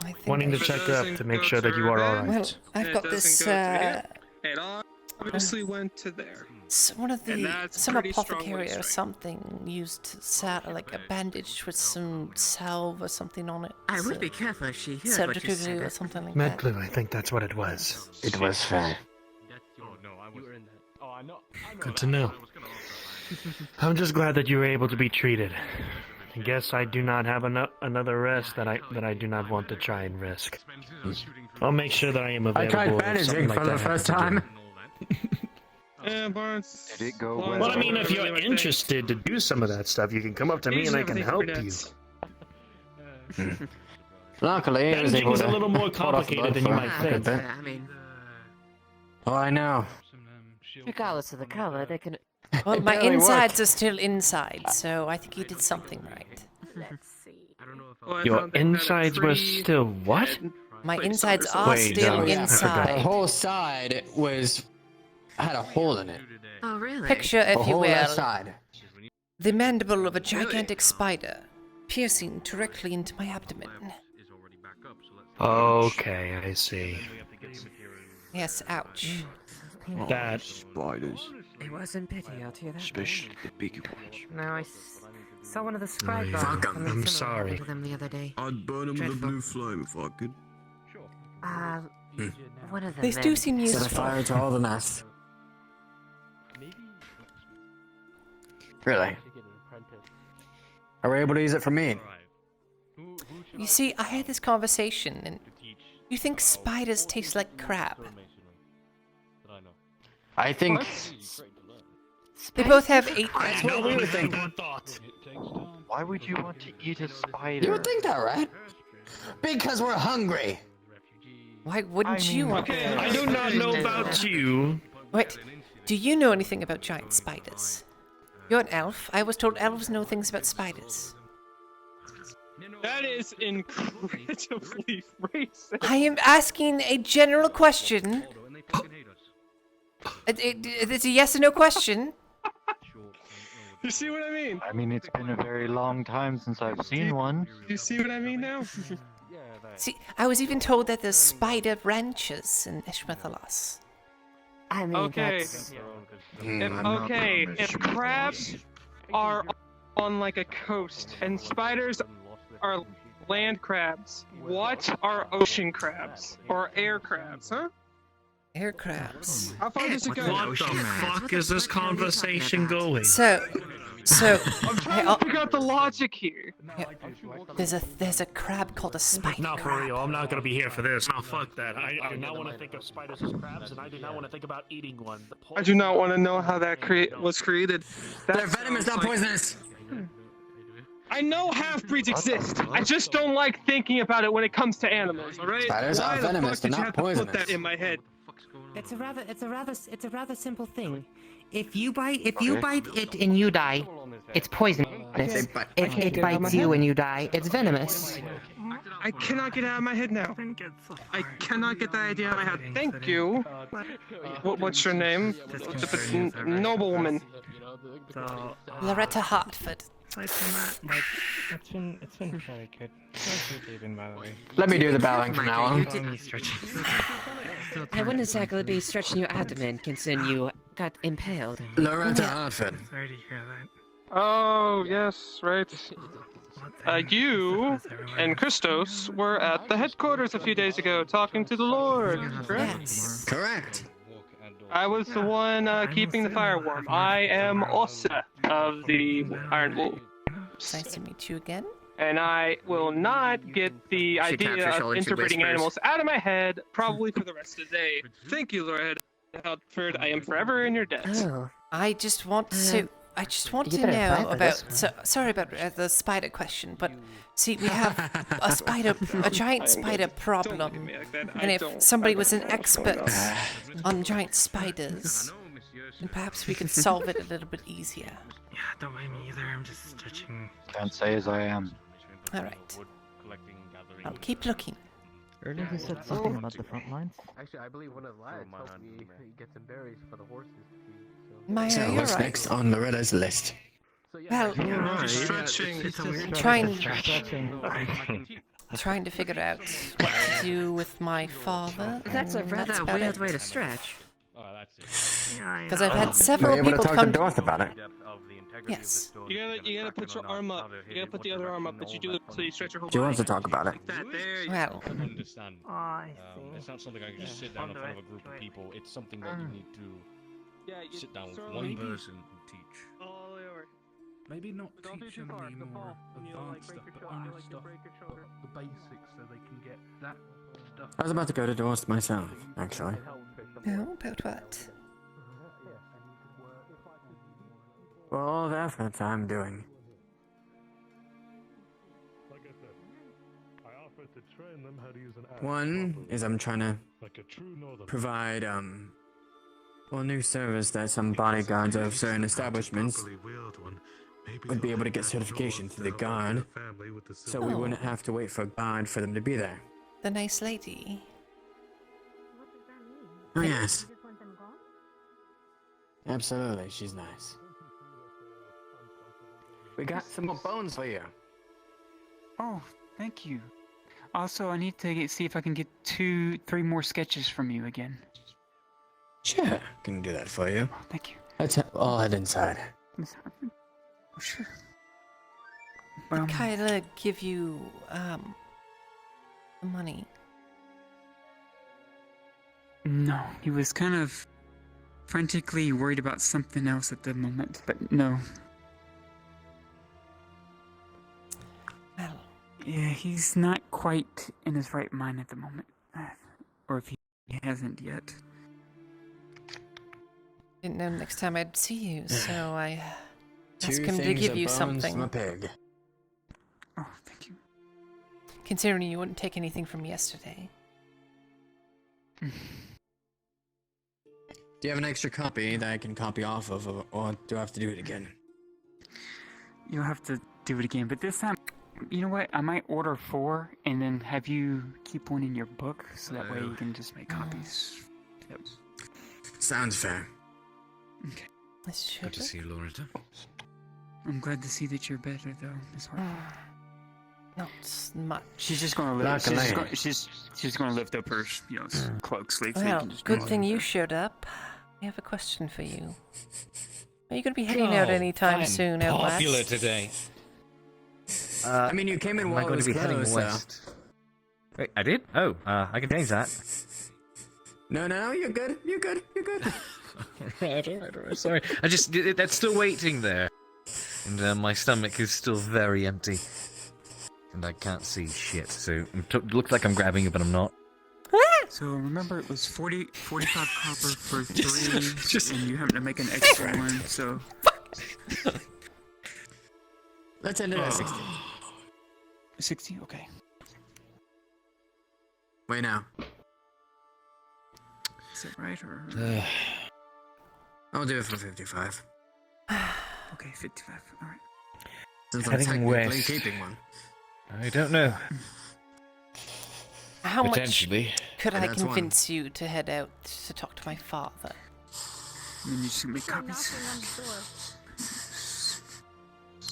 Speaker 3: I think
Speaker 2: Wanting
Speaker 3: I
Speaker 2: to
Speaker 3: should-
Speaker 2: check up to make sure that you are
Speaker 3: Well,
Speaker 2: alright.
Speaker 3: I've got this
Speaker 15: It obviously went to there.
Speaker 3: One of
Speaker 15: And
Speaker 3: the
Speaker 15: that's
Speaker 3: some
Speaker 15: pretty strong
Speaker 3: apothecary or
Speaker 15: restraint.
Speaker 3: something used like a bandage with some salve or something on it.
Speaker 7: I would be careful if she heard what you
Speaker 3: surgical
Speaker 7: said.
Speaker 3: glue or something like
Speaker 4: Med
Speaker 3: that.
Speaker 4: glue, I think that's what it was.
Speaker 21: It was fair.
Speaker 4: Good to know. I'm just glad that you were able to be treated. I guess I do not have another risk that I do not want to try and risk. I'll make sure that I am
Speaker 23: I
Speaker 4: available.
Speaker 23: tried
Speaker 4: if
Speaker 23: bandaging
Speaker 4: something like
Speaker 23: for the
Speaker 4: that
Speaker 23: first
Speaker 4: happens
Speaker 23: time.
Speaker 4: again.
Speaker 15: Barnes.
Speaker 21: Did it go
Speaker 15: well?
Speaker 4: Well, I mean, if you're interested to do some of that stuff, you can come up to me and I can help you.
Speaker 23: Luckily, I was able
Speaker 4: Bandaging's
Speaker 23: to
Speaker 4: a little more
Speaker 23: hold off the
Speaker 4: complicated than you
Speaker 23: blood
Speaker 4: might
Speaker 23: for a
Speaker 4: think.
Speaker 23: bit.
Speaker 7: I mean,
Speaker 23: Oh, I know.
Speaker 7: regardless of the color, they can.
Speaker 3: Well,
Speaker 23: It
Speaker 3: my
Speaker 23: barely
Speaker 3: insides
Speaker 23: worked.
Speaker 3: are still inside, so I think you did something right.
Speaker 7: Let's see.
Speaker 4: Your insides were still what?
Speaker 3: My insides are
Speaker 4: Wait,
Speaker 3: still
Speaker 4: no, I
Speaker 23: The
Speaker 3: inside.
Speaker 23: whole side had a hole in it.
Speaker 7: Oh, really?
Speaker 3: Picture,
Speaker 23: The
Speaker 3: if you
Speaker 23: whole left
Speaker 3: will,
Speaker 23: side.
Speaker 3: the mandible of a gigantic spider piercing directly into my abdomen.
Speaker 4: Okay, I see.
Speaker 3: Yes, ouch.
Speaker 4: That.
Speaker 8: Spiders.
Speaker 7: It wasn't pity, I'll tell you that.
Speaker 8: Especially the big ones.
Speaker 7: No, I saw one of the scribe
Speaker 4: yeah.
Speaker 7: bars
Speaker 23: Fuck 'em.
Speaker 7: coming
Speaker 4: I'm
Speaker 7: similar
Speaker 4: sorry.
Speaker 7: to them the other day.
Speaker 8: I'd burn them with a
Speaker 7: Dreadful.
Speaker 8: blue flame if I could.
Speaker 7: One of them.
Speaker 3: These do seem
Speaker 23: Set a
Speaker 3: useful.
Speaker 23: fire to all the nests. Really? Are we able to use it for meat?
Speaker 3: You see, I had this conversation, and you think spiders taste like crab.
Speaker 23: I think.
Speaker 3: They both have 8
Speaker 23: That's what we would think.
Speaker 21: Why would you want to eat a spider?
Speaker 23: You would think that, right? Because we're hungry.
Speaker 3: Why wouldn't you want
Speaker 4: Okay, I do not know about you.
Speaker 3: Wait, do you know anything about giant spiders? You're an elf. I was told elves know things about spiders.
Speaker 15: That is incredibly racist.
Speaker 3: I am asking a general question. It's a yes or no question.
Speaker 15: You see what I mean?
Speaker 21: I mean, it's been a very long time since I've seen one.
Speaker 15: You see what I mean now?
Speaker 3: See, I was even told that there's spider ranches in Ishmathalas.
Speaker 7: I mean,
Speaker 15: Okay.
Speaker 7: that's...
Speaker 15: If crabs are on like a coast and spiders are land crabs, what are ocean crabs or air crabs, huh?
Speaker 3: Air crabs.
Speaker 15: How far does it go?
Speaker 12: What the fuck is this conversation going?
Speaker 3: So,
Speaker 15: I'm trying to figure out the logic here.
Speaker 3: there's a crab called a spider
Speaker 4: Not for
Speaker 3: crab.
Speaker 4: real. I'm not gonna be here for this. No, fuck that. I do not want to think of spiders as crabs, and I do not want to think about eating one.
Speaker 15: I do not want to know how that was created.
Speaker 23: Their venom is not poisonous.
Speaker 15: I know half-breeds exist. I just don't like thinking about it when it comes to animals. All right?
Speaker 23: Spiders
Speaker 15: Why
Speaker 23: are
Speaker 15: the
Speaker 23: venomous,
Speaker 15: fuck did
Speaker 23: they're
Speaker 15: you
Speaker 23: not
Speaker 15: have to put
Speaker 23: poisonous.
Speaker 15: that in my head?
Speaker 7: It's a rather simple thing. If you bite it and you die, it's poisonous. If it bites you and you die, it's venomous.
Speaker 15: I cannot get it out of my head now. I cannot get that idea out of my head. Thank you. What's your name? Noblewoman.
Speaker 3: Loretta Hartford.
Speaker 4: It's been very good. By the way.
Speaker 23: Let me do the bowing from now on.
Speaker 7: I wouldn't exactly be stretching your abdomen considering you got impaled.
Speaker 23: Loretta Hartford.
Speaker 4: Sorry to hear that.
Speaker 15: Oh, yes, right. You and Christos were at the headquarters a few days ago talking to the Lord, correct?
Speaker 3: Yes.
Speaker 23: Correct.
Speaker 15: I was the one keeping the fire warm. I am Ossa of the Iron Wolves.
Speaker 3: Nice to meet you again.
Speaker 15: And I will not get the
Speaker 23: She taps her
Speaker 15: idea
Speaker 23: shoulder
Speaker 15: of
Speaker 23: and she
Speaker 15: interbreeding
Speaker 23: whispers.
Speaker 15: animals out of my head, probably for the rest of the day. Thank you, Lord Halford. I am forever in your debt.
Speaker 7: Oh.
Speaker 3: I just want to
Speaker 7: you
Speaker 3: know
Speaker 7: better apply for
Speaker 3: about.
Speaker 7: this.
Speaker 3: Sorry about the spider question, but see, we have a giant spider problem, and if somebody was an expert on giant spiders, then perhaps we could solve it a little bit easier.
Speaker 4: Yeah, don't mind me either. I'm just stretching.
Speaker 21: Can't say as I am.
Speaker 3: All right. I'll keep looking.
Speaker 21: Earlier you said something about the front lines.
Speaker 13: Actually, I believe one of the lads helped me get some berries for the horses.
Speaker 3: Maya,
Speaker 23: So
Speaker 3: you're
Speaker 23: what's
Speaker 3: right.
Speaker 23: next on Loretta's list?
Speaker 3: Well,
Speaker 15: Stretching.
Speaker 3: trying to figure out what to do with my father.
Speaker 7: That's a
Speaker 3: and
Speaker 7: rather
Speaker 3: about
Speaker 7: weird
Speaker 3: it.
Speaker 7: way to stretch.
Speaker 2: Oh, that's it.
Speaker 3: Because I've had several
Speaker 21: Were you able
Speaker 3: people
Speaker 21: to talk
Speaker 3: come.
Speaker 21: to Dorth about it?
Speaker 3: Yes.
Speaker 22: You gotta put your arm up. You gotta put the other arm up, but you do it so you stretch your whole
Speaker 21: She
Speaker 22: body.
Speaker 21: wants to talk about it.
Speaker 22: Like that. There you
Speaker 3: Well.
Speaker 2: I understand.
Speaker 11: I see.
Speaker 2: It's not something I can just sit down in front of a group of people. It's something that you need to sit down with one person and teach.
Speaker 22: all the way over.
Speaker 12: Maybe not
Speaker 22: Don't do
Speaker 12: teach
Speaker 22: too
Speaker 12: them
Speaker 22: far.
Speaker 12: any
Speaker 22: The
Speaker 12: more
Speaker 22: fall. And you'll, like,
Speaker 12: advanced
Speaker 22: break
Speaker 12: stuff,
Speaker 22: your
Speaker 12: but
Speaker 22: shoulder.
Speaker 12: only
Speaker 22: Like,
Speaker 12: stuff,
Speaker 22: break your
Speaker 12: but
Speaker 22: shoulder.
Speaker 12: the basics so they can get that stuff.
Speaker 21: I was about to go to Dorth myself, actually.
Speaker 3: No, about what?
Speaker 21: For all the efforts I'm doing.
Speaker 12: Like I said, I offered to train them how to use an axe
Speaker 21: One
Speaker 12: properly,
Speaker 21: is I'm trying to
Speaker 12: like a true northern.
Speaker 21: provide, well, new service that some bodyguards of certain establishments would be able to get certification through the guard, so we wouldn't have to wait for a guard for them to be there.
Speaker 3: The nice lady.
Speaker 21: Oh, yes. Absolutely, she's nice. We got some more bones for you.
Speaker 1: Oh, thank you. Also, I need to see if I can get 3 more sketches from you again.
Speaker 21: Sure, can do that for you.
Speaker 1: Oh, thank you.
Speaker 21: Let's all head inside.
Speaker 1: Oh, sure.
Speaker 3: Did Kyla give you the money?
Speaker 1: No, he was kind of frantically worried about something else at the moment, but no.
Speaker 3: Well,
Speaker 1: yeah, he's not quite in his right mind at the moment, or if he hasn't yet.
Speaker 3: Didn't know next time I'd see you, so I asked
Speaker 21: 2
Speaker 3: him to
Speaker 21: things
Speaker 3: give
Speaker 21: of
Speaker 3: you
Speaker 21: bones
Speaker 3: something.
Speaker 21: from a pig.
Speaker 1: Oh, thank you.
Speaker 3: Considering you wouldn't take anything from yesterday.
Speaker 21: Do you have an extra copy that I can copy off of, or do I have to do it again?
Speaker 1: You'll have to do it again, but this time, you know what? I might order 4 and then have you keep one in your book, so that way you can just make copies. Yep.
Speaker 21: Sounds fair.
Speaker 1: Okay.
Speaker 2: Good to see you, Loretta.
Speaker 1: I'm glad to see that you're better, though, Miss Hartford.
Speaker 3: Not much.
Speaker 1: She's just gonna lift. She's gonna lift up her, cloak sleeve. So you
Speaker 3: Well,
Speaker 1: can just
Speaker 3: good
Speaker 1: go
Speaker 3: thing
Speaker 1: like
Speaker 3: you
Speaker 1: that.
Speaker 3: showed up. I have a question for you. Are you going to be heading out anytime soon, out west?
Speaker 2: Popular today.
Speaker 21: I mean, you came in
Speaker 14: am I
Speaker 21: while it
Speaker 14: going
Speaker 21: was
Speaker 14: to be heading
Speaker 21: closed, so...
Speaker 14: west? Wait, I did? Oh, I can change that.
Speaker 21: No, you're good. You're good.
Speaker 14: Alright. Sorry. That's still waiting there. And my stomach is still very empty. And I can't see shit, so looks like I'm grabbing it, but I'm not.
Speaker 1: So remember, it was 45 copper for 3, and you happen to make an extra one. So
Speaker 21: let's end it at 60.
Speaker 1: 60, okay.
Speaker 21: Wait now.
Speaker 1: Is that right, or?
Speaker 21: I'll do it for 55.
Speaker 1: Okay, 55. All right.
Speaker 21: Since I'm
Speaker 14: Heading
Speaker 21: technically
Speaker 14: west.
Speaker 21: keeping one.
Speaker 14: I don't know.
Speaker 3: How much
Speaker 14: Potentially.
Speaker 3: could I
Speaker 21: That's one.
Speaker 3: convince you to head out to talk to my father?
Speaker 1: And then you just make copies.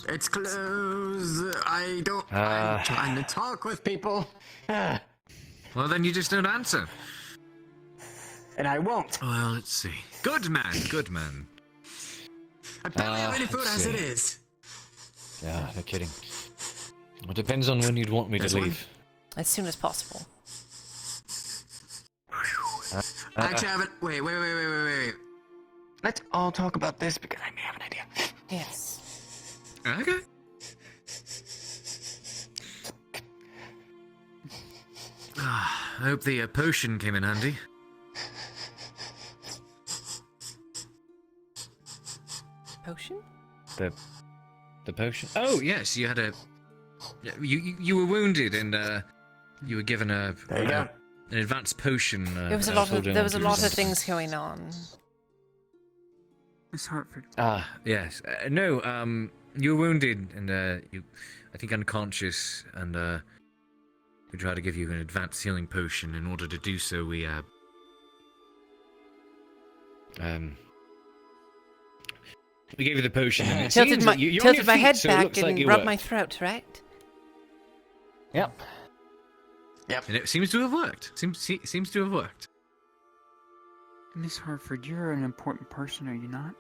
Speaker 21: It's closed. I'm trying to talk with people.
Speaker 14: Well, then you just don't answer.
Speaker 21: And I won't.
Speaker 14: Well, let's see. Good man.
Speaker 21: I barely have any food as it is.
Speaker 14: Yeah, no kidding. It depends on when you'd want me to leave.
Speaker 3: As soon as possible.
Speaker 21: Actually, I haven't. Wait. Let's all talk about this because I may have an idea.
Speaker 3: Yes.
Speaker 14: Okay. I hope the potion came in handy.
Speaker 3: Potion?
Speaker 14: The potion? Oh yes, you had a. You were wounded and you were given an advanced potion.
Speaker 3: There was a lot of things going on.
Speaker 1: Miss Hartford.
Speaker 14: Yes. No. You were wounded and you, I think, unconscious, and we tried to give you an advanced healing potion. In order to do so, we gave you the potion. And it
Speaker 3: Tilted
Speaker 14: seems
Speaker 3: my,
Speaker 14: that you're on
Speaker 3: tilted
Speaker 14: your
Speaker 3: my
Speaker 14: feet,
Speaker 3: head
Speaker 14: so it
Speaker 3: back
Speaker 14: looks like
Speaker 3: and
Speaker 14: it
Speaker 3: rubbed my
Speaker 14: worked.
Speaker 3: throat, right?
Speaker 14: Yep. And it seems to have worked. Seems to have worked.
Speaker 1: Miss Hartford, you're an important person, are you not?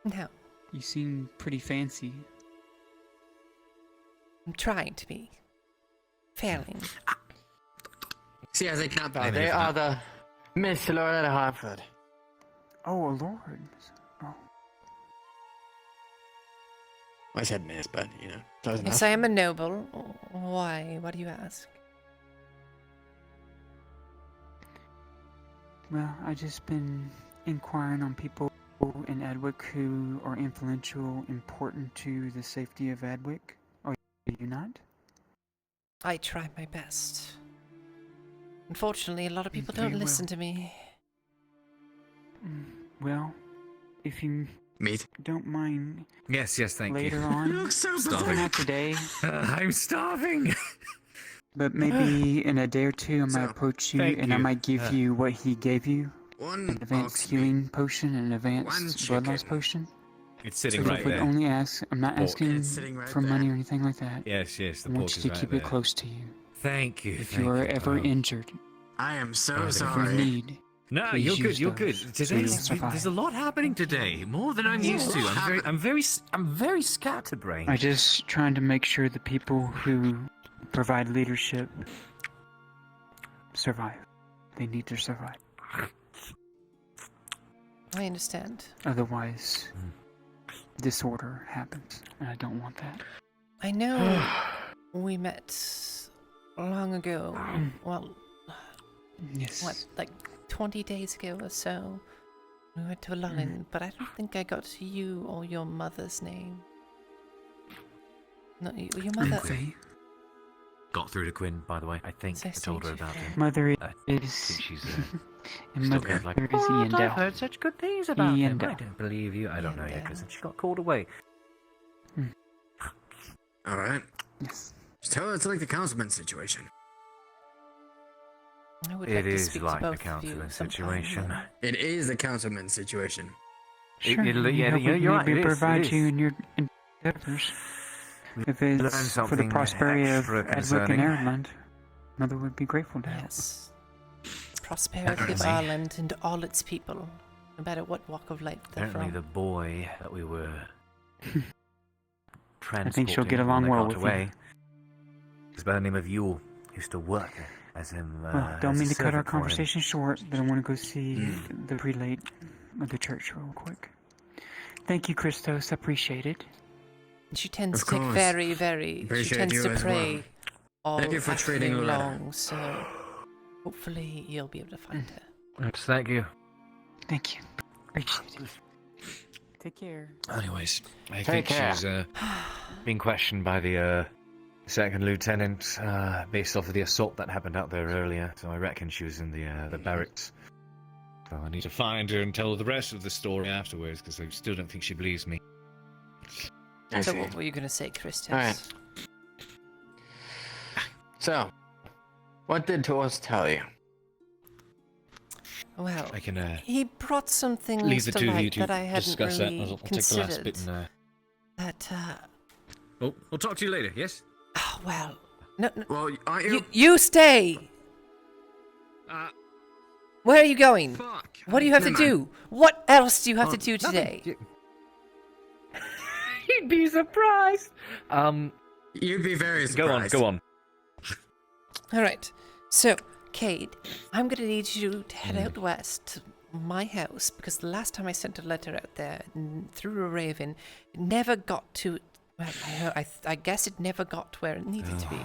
Speaker 3: No,
Speaker 1: You seem pretty fancy.
Speaker 3: I'm trying to be. Failing.
Speaker 21: See, as they can't bow.
Speaker 14: Maybe
Speaker 21: They
Speaker 14: for
Speaker 21: are
Speaker 14: that.
Speaker 21: the Miss Loretta Hartford.
Speaker 1: Oh, a lord. Oh.
Speaker 21: I said Miss, but, close enough.
Speaker 3: Yes, I am a noble. Why? Why do you ask?
Speaker 1: Well, I just been inquiring on people in Adwick who are influential, important to the safety of Adwick. Are you not?
Speaker 3: I try my best. Unfortunately, a lot of people
Speaker 1: Very
Speaker 3: don't
Speaker 1: well.
Speaker 3: listen to me.
Speaker 1: Well, if you
Speaker 21: Meat.
Speaker 1: don't mind,
Speaker 14: Yes, thank you.
Speaker 1: later on,
Speaker 21: You look so
Speaker 14: Starving.
Speaker 1: not today,
Speaker 14: I'm starving.
Speaker 1: but maybe in a day or two, I might
Speaker 21: So,
Speaker 1: approach you
Speaker 14: thank
Speaker 1: and I
Speaker 14: you.
Speaker 1: might give you what he gave you.
Speaker 21: One
Speaker 1: An advanced
Speaker 21: ox meat,
Speaker 1: healing potion and an
Speaker 21: one
Speaker 1: advanced blood loss
Speaker 21: chicken.
Speaker 1: potion.
Speaker 14: It's
Speaker 1: So
Speaker 14: sitting
Speaker 1: if
Speaker 14: right
Speaker 1: you would
Speaker 14: there.
Speaker 1: only ask, I'm not
Speaker 14: Pork.
Speaker 1: asking
Speaker 21: It's sitting right
Speaker 1: for
Speaker 21: there.
Speaker 1: money or anything like that.
Speaker 14: Yes, the
Speaker 1: I
Speaker 14: pork
Speaker 1: want
Speaker 14: is
Speaker 1: you to
Speaker 14: right
Speaker 1: keep
Speaker 14: there.
Speaker 1: it close to you.
Speaker 14: Thank you.
Speaker 1: If
Speaker 14: thank
Speaker 1: you are
Speaker 14: you.
Speaker 1: ever
Speaker 14: Oh.
Speaker 1: injured,
Speaker 21: I am so
Speaker 14: Oh,
Speaker 1: ever
Speaker 21: sorry.
Speaker 1: need,
Speaker 14: No,
Speaker 1: please
Speaker 14: you're good.
Speaker 1: use
Speaker 14: You're good.
Speaker 1: those so
Speaker 14: Today's
Speaker 1: you'll survive.
Speaker 14: there's a lot happening today, more than I'm used to. I'm very scatterbrained.
Speaker 1: I'm just trying to make sure the people who provide leadership survive. They need to survive.
Speaker 3: I understand.
Speaker 1: Otherwise, disorder happens, and I don't want that.
Speaker 3: I know we met long ago. Well,
Speaker 1: Yes.
Speaker 3: what, like 20 days ago or so? We went to a Lullin, but I don't think I got to you or your mother's name. No, your mother.
Speaker 1: Faye?
Speaker 14: Got through to Quinn, by the way. I think I told her about him.
Speaker 1: Mother
Speaker 14: I
Speaker 1: is.
Speaker 14: think she's
Speaker 1: and
Speaker 14: still
Speaker 1: mother
Speaker 14: kind of like,
Speaker 1: is Ian
Speaker 14: I've
Speaker 1: Dell.
Speaker 14: heard such good things about
Speaker 1: Ian
Speaker 14: him. I
Speaker 1: Dell.
Speaker 14: don't believe you. I don't know
Speaker 3: Ian
Speaker 14: yet because
Speaker 3: Dell.
Speaker 14: she got called away.
Speaker 21: All right.
Speaker 1: Yes.
Speaker 21: Just tell her it's like the councilman situation.
Speaker 3: I would
Speaker 14: It
Speaker 3: like to
Speaker 14: is
Speaker 3: speak
Speaker 14: like
Speaker 3: to
Speaker 14: the
Speaker 3: both of you
Speaker 14: councilman
Speaker 3: sometime,
Speaker 14: situation.
Speaker 3: then.
Speaker 21: It is the councilman situation.
Speaker 1: Sure.
Speaker 14: yeah,
Speaker 1: maybe
Speaker 14: you're right. It is,
Speaker 1: provide
Speaker 14: it
Speaker 1: you
Speaker 14: is.
Speaker 1: in your endeavors. If
Speaker 14: Learn
Speaker 1: it's for the
Speaker 14: something
Speaker 1: prosperity of
Speaker 14: extra
Speaker 1: Adwick and
Speaker 14: concerning.
Speaker 1: Ireland, Mother would be grateful to help.
Speaker 3: Yes. Prosperity of
Speaker 14: Apparently.
Speaker 3: Ireland and all its people, no matter what walk of life they're
Speaker 14: Apparently,
Speaker 3: from.
Speaker 14: the boy that we were
Speaker 1: I think she'll get
Speaker 14: transporting
Speaker 1: along
Speaker 14: when they
Speaker 1: well
Speaker 14: got
Speaker 1: with
Speaker 14: away
Speaker 1: you.
Speaker 14: is by the name of Yule. Used to work as him.
Speaker 1: Well, don't
Speaker 14: as a
Speaker 1: mean to cut our
Speaker 14: servant for him.
Speaker 1: conversation short, but I want to go see the prelate of the church real quick. Thank you, Christos. Appreciate it.
Speaker 3: She tends
Speaker 21: Of
Speaker 3: to take
Speaker 21: course.
Speaker 3: very, she
Speaker 21: Appreciate
Speaker 3: tends
Speaker 21: you
Speaker 3: to
Speaker 21: as
Speaker 3: pray
Speaker 21: well.
Speaker 3: all
Speaker 21: Thank you for treating
Speaker 3: afternoon
Speaker 21: Loretta.
Speaker 3: long, so hopefully you'll be able to find her.
Speaker 14: Yes, thank you.
Speaker 1: Thank you. Appreciate it. Take care.
Speaker 14: Anyways, I
Speaker 21: Take
Speaker 14: think
Speaker 21: care.
Speaker 14: she's being questioned by the second lieutenant based off of the assault that happened out there earlier. So I reckon she was in the barracks. So I need to find her and tell her the rest of the story afterwards because I still don't think she believes me.
Speaker 21: I
Speaker 3: So
Speaker 21: see.
Speaker 3: what were you going to say, Christos?
Speaker 21: Alright. So, what did Torst tell you?
Speaker 3: Well,
Speaker 14: I can
Speaker 3: he brought some things
Speaker 14: leave the
Speaker 3: to
Speaker 14: two of you
Speaker 3: light
Speaker 14: to
Speaker 3: that I hadn't
Speaker 14: discuss
Speaker 3: really
Speaker 14: that. I'll take the
Speaker 3: considered.
Speaker 14: last bit and.
Speaker 3: That,
Speaker 14: Oh, we'll talk to you later. Yes.
Speaker 3: oh, well, no,
Speaker 21: Well, aren't you?
Speaker 3: you stay. Where are you going?
Speaker 21: Fuck.
Speaker 3: What do you have to
Speaker 21: Never mind.
Speaker 3: do? What else do you have
Speaker 21: Oh,
Speaker 3: to do today?
Speaker 14: You'd be surprised.
Speaker 21: You'd be very surprised.
Speaker 14: Go on.
Speaker 3: All right. So, Cade, I'm going to need you to head out west to my house because the last time I sent a letter out there through a raven, it never got to. Well, I guess it never got to where it needed to be.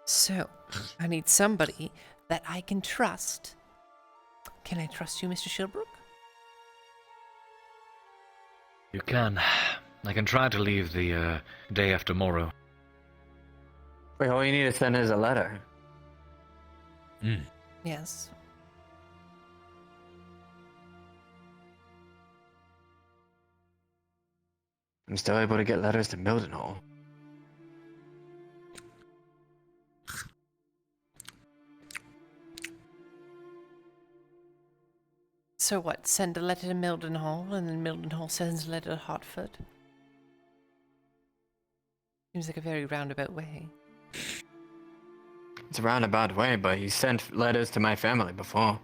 Speaker 3: So, I need somebody that I can trust. Can I trust you, Mr. Shilbrook?
Speaker 14: You can. I can try to leave the day after tomorrow.
Speaker 21: Wait, all you need to send is a letter.
Speaker 3: Yes.
Speaker 21: I'm still able to get letters to Mildenhall.
Speaker 3: So what? Send a letter to Mildenhall, and then Mildenhall sends a letter to Hartford? Seems like a very roundabout way.
Speaker 21: It's a roundabout way, but he sent letters to my family before.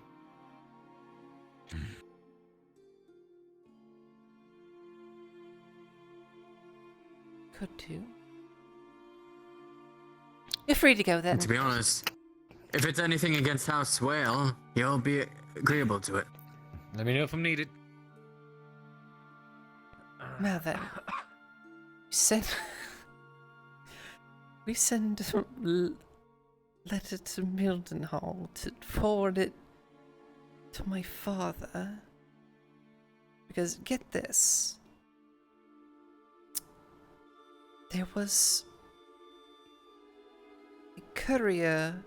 Speaker 3: could do. You're free to go then.
Speaker 21: To be honest, if it's anything against House Swale, he'll be agreeable to it.
Speaker 14: Let me know if I'm needed.
Speaker 3: Now then, we send a letter to Mildenhall to forward it to my father. Because, get this, there was a courier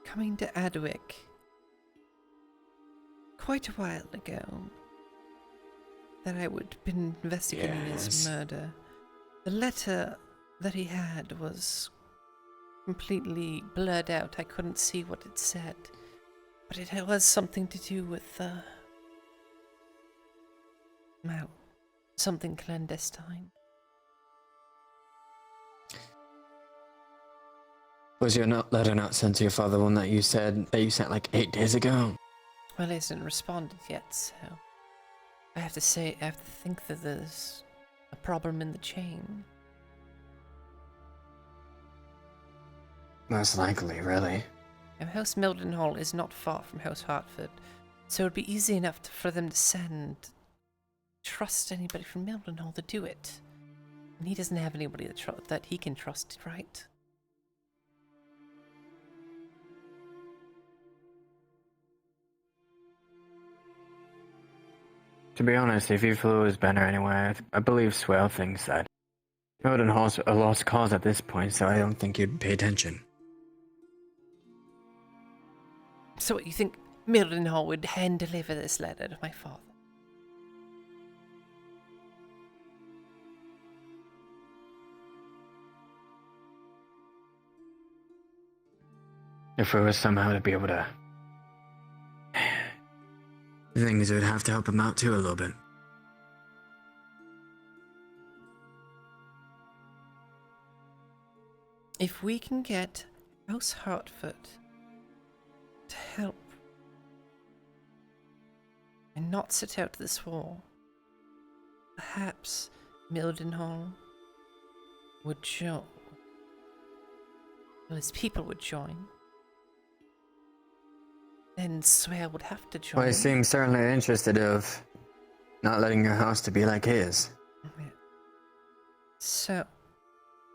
Speaker 3: coming to Adwick quite a while ago that I would have been investigating his murder. The letter that he had was completely blurred out. I couldn't see what it said. But it was something to do with, well, something clandestine.
Speaker 21: Was your letter not sent to your father, one that you sent like 8 days ago?
Speaker 3: Well, he hasn't responded yet, so I have to think that there's a problem in the chain.
Speaker 21: Most likely, really.
Speaker 3: Now, House Mildenhall is not far from House Hartford, so it'd be easy enough for them to trust anybody from Mildenhall to do it. And he doesn't have anybody that he can trust, right?
Speaker 21: To be honest, if he flew his banner anywhere, I believe Swale thinks that Mildenhall's a lost cause at this point, so I don't think you'd pay attention.
Speaker 3: So what, you think Mildenhall would hand deliver this letter to my father?
Speaker 21: If we were somehow to be able to... The thing is, it would have to help him out too a little bit.
Speaker 3: If we can get House Hartford to help and not sit out this war, perhaps Mildenhall would join. Well, his people would join. Then Swale would have to join.
Speaker 21: Well, he seems certainly interested of not letting your house to be like his.
Speaker 3: So,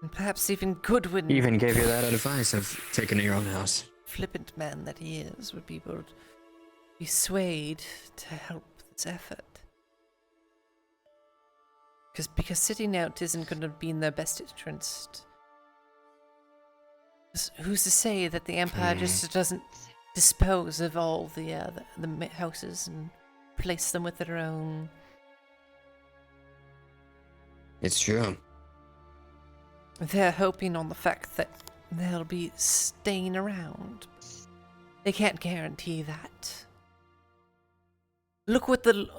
Speaker 3: and perhaps even Goodwin...
Speaker 21: He even gave you that advice of taking your own house.
Speaker 3: Flippant man that he is would be able to be swayed to help this effort. Because sitting out isn't going to be in their best interest. Who's to say that the Empire just doesn't dispose of all the houses and place them with their own?
Speaker 21: It's true.
Speaker 3: They're hoping on the fact that they'll be staying around. They can't guarantee that. Look what King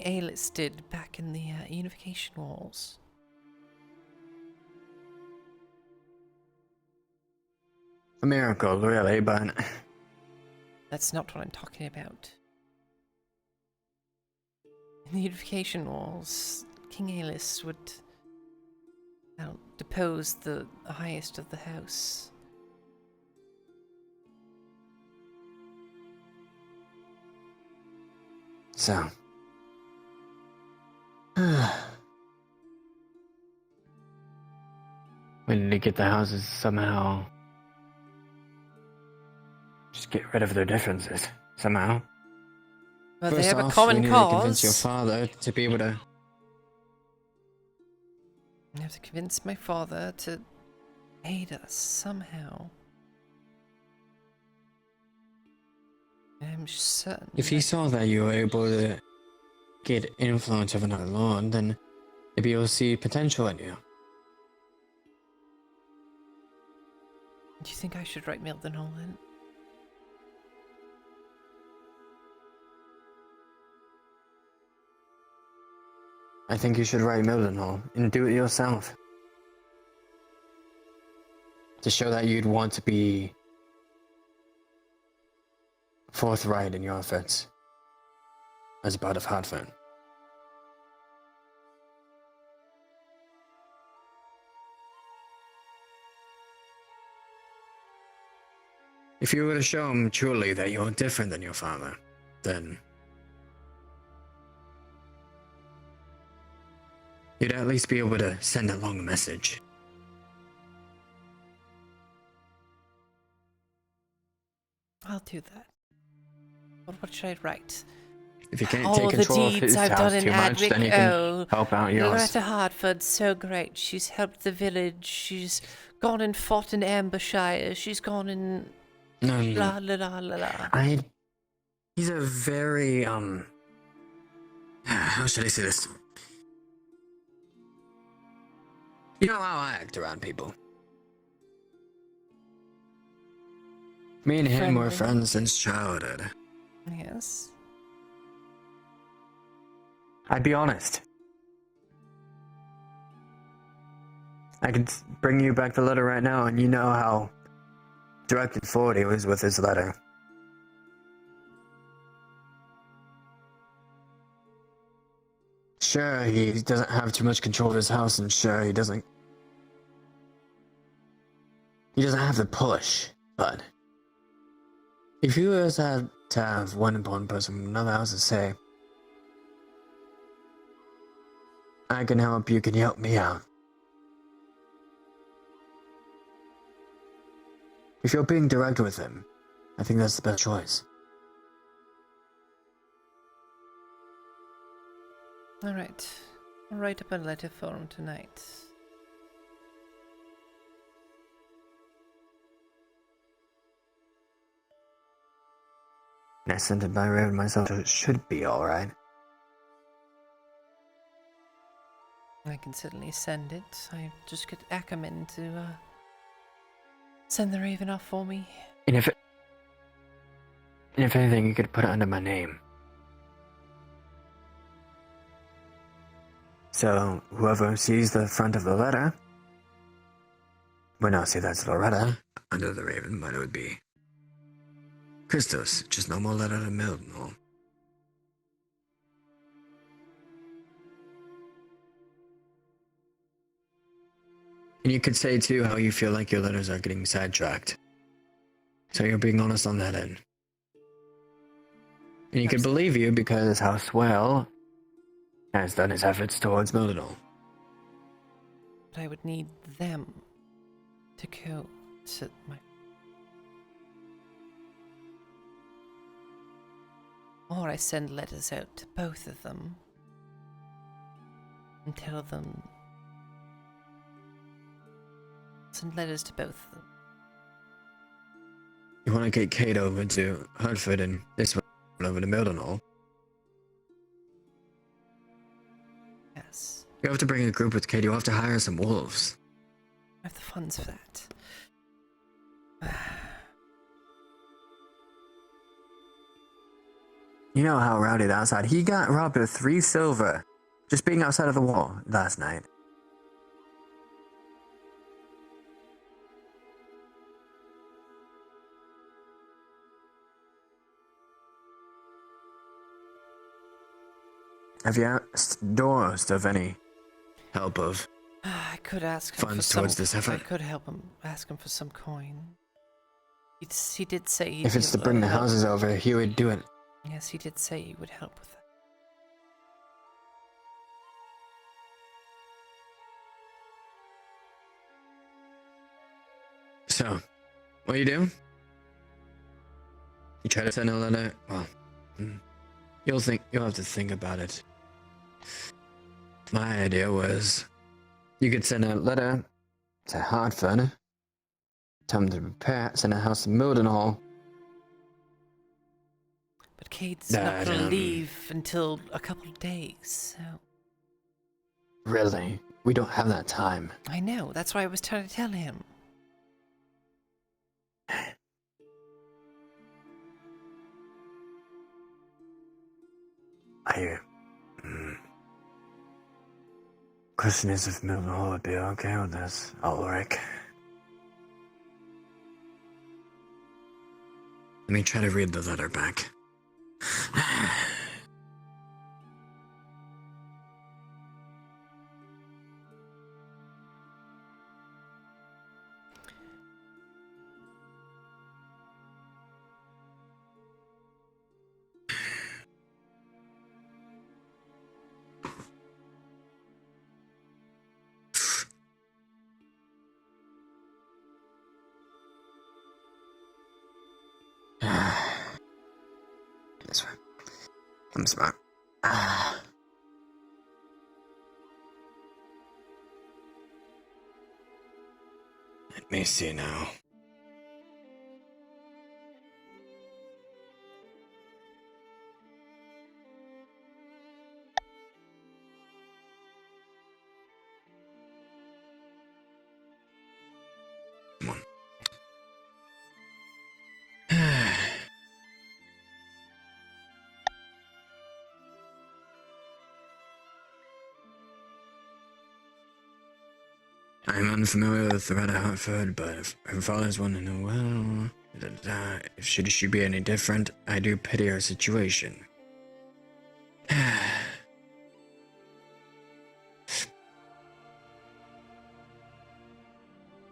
Speaker 3: Aelys did back in the Unification Wars.
Speaker 21: A miracle, really, but...
Speaker 3: That's not what I'm talking about. In the Unification Wars, King Aelys would depose the highest of the house.
Speaker 21: So... we need to get the houses somehow... Just get rid of their differences, somehow.
Speaker 3: Well,
Speaker 21: First
Speaker 3: they have
Speaker 21: off,
Speaker 3: a common
Speaker 21: we need
Speaker 3: cause.
Speaker 21: to convince your father to be able to...
Speaker 3: I have to convince my father to aid us somehow. I'm certain.
Speaker 21: If he saw that you were able to get influence of another lord, then maybe he'll see potential in you.
Speaker 3: Do you think I should write Mildenhall then?
Speaker 21: I think you should write Mildenhall and do it yourself. To show that you'd want to be forthright in your efforts as a part of Hartford. If you were to show him truly that you're different than your father, then you'd at least be able to send along a message.
Speaker 3: I'll do that. What should I write?
Speaker 21: If you can't
Speaker 3: All
Speaker 21: take
Speaker 3: the
Speaker 21: control of
Speaker 3: deeds
Speaker 21: his
Speaker 3: I've
Speaker 21: house
Speaker 3: done in
Speaker 21: too much,
Speaker 3: Adric.
Speaker 21: then you can
Speaker 3: Oh,
Speaker 21: help out yours.
Speaker 3: Loretta Hartford's so great. She's helped the village. She's gone and fought in Ambershire. She's gone and
Speaker 21: No.
Speaker 3: la la la la la.
Speaker 21: He's a very, how should I say this? You know how I act around people. Me and him were friends since childhood.
Speaker 3: Yes.
Speaker 21: I'd be honest. I could bring you back the letter right now, and you know how direct and forward he was with his letter. Sure, he doesn't have too much control of his house, and sure, he doesn't have the push, but if you was had to have one important person from another house to say, I can help you, can you help me out? If you're being direct with him, I think that's the best choice.
Speaker 3: Alright. I'll write up a letter for him tonight.
Speaker 21: And I sent it by Raven myself, so it should be alright.
Speaker 3: I can certainly send it. I just get Ackerman to send the Raven off for me.
Speaker 21: And if anything, you could put it under my name. So, whoever sees the front of the letter, well, no, see, that's Loretta. Under the Raven, but it would be Christos, just no more letter to Mildenhall. And you could say, too, how you feel like your letters are getting sidetracked. So you're being honest on that end. And you could believe you because how Swell has done his efforts towards Mildenhall.
Speaker 3: But I would need them to go to my... Or I send letters out to both of them and tell them... Send letters to both of them.
Speaker 21: You want to get Kate over to Hertford and this one over to Mildenhall?
Speaker 3: Yes.
Speaker 21: You have to bring a group with Kate. You have to hire some wolves.
Speaker 3: I have the funds for that.
Speaker 21: You know how rowdy the outside. He got robbed of 3 silver just being outside of the wall last night. Have you asked Doris of any help of
Speaker 3: I could ask him
Speaker 21: funds
Speaker 3: for some,
Speaker 21: towards this effort?
Speaker 3: I could help him, ask him for some coin. He did say he'd
Speaker 21: If it's to bring the
Speaker 3: help.
Speaker 21: houses over, he would do it.
Speaker 3: Yes, he did say he would help with that.
Speaker 21: So, what you do? You try to send a letter? Well, you'll have to think about it. My idea was you could send a letter to Hartford, tell them to prepare, send a house to Mildenhall.
Speaker 3: But Kate's not gonna leave until a couple of days, so...
Speaker 21: Really? We don't have that time.
Speaker 3: I know, that's why I was trying to tell him.
Speaker 21: Question is if Mildenhall would be okay with this, Ulrich. Let me try to read the letter back. This way. I'm smart. Let me see now. Come on. I'm unfamiliar with the Red Hartford, but if her fathers want to know well, if should she be any different, I do pity her situation.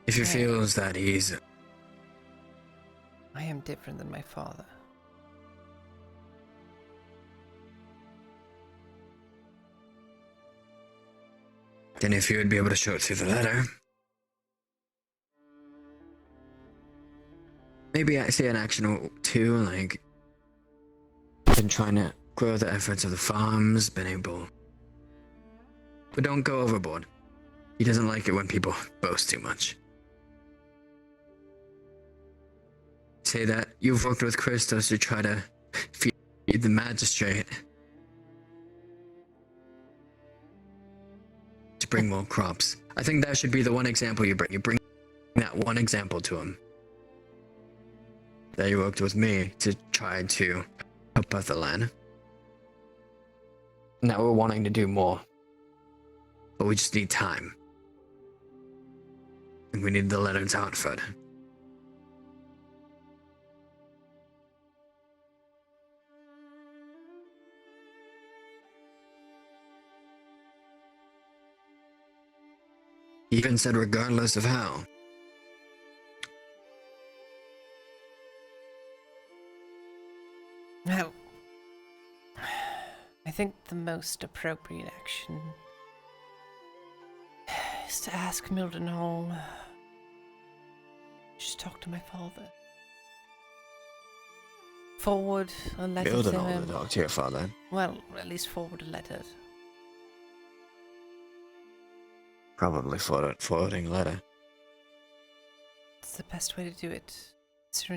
Speaker 21: If he feels that he's...
Speaker 3: I am different than my father.
Speaker 21: Then if you would be able to show it through the letter... Maybe I see an action or two, like... Been trying to grow the efforts of the farms, been able... But don't go overboard. He doesn't like it when people boast too much. Say that you've worked with Christos to try to feed the magistrate. To bring more crops. I think that should be the one example you bring. You bring that one example to him. That you worked with me to try to help out the land. Now we're wanting to do more. But we just need time. And we need the letter to Hartford. He even said regardless of how.
Speaker 3: Well, I think the most appropriate action is to ask Mildenhall. Just talk to my father. Forward a letter to
Speaker 21: Mildenhall
Speaker 3: him.
Speaker 21: to talk to your father.
Speaker 3: Well, at least forward a letter.
Speaker 21: Probably forwarding a letter.
Speaker 3: It's the best way to do it.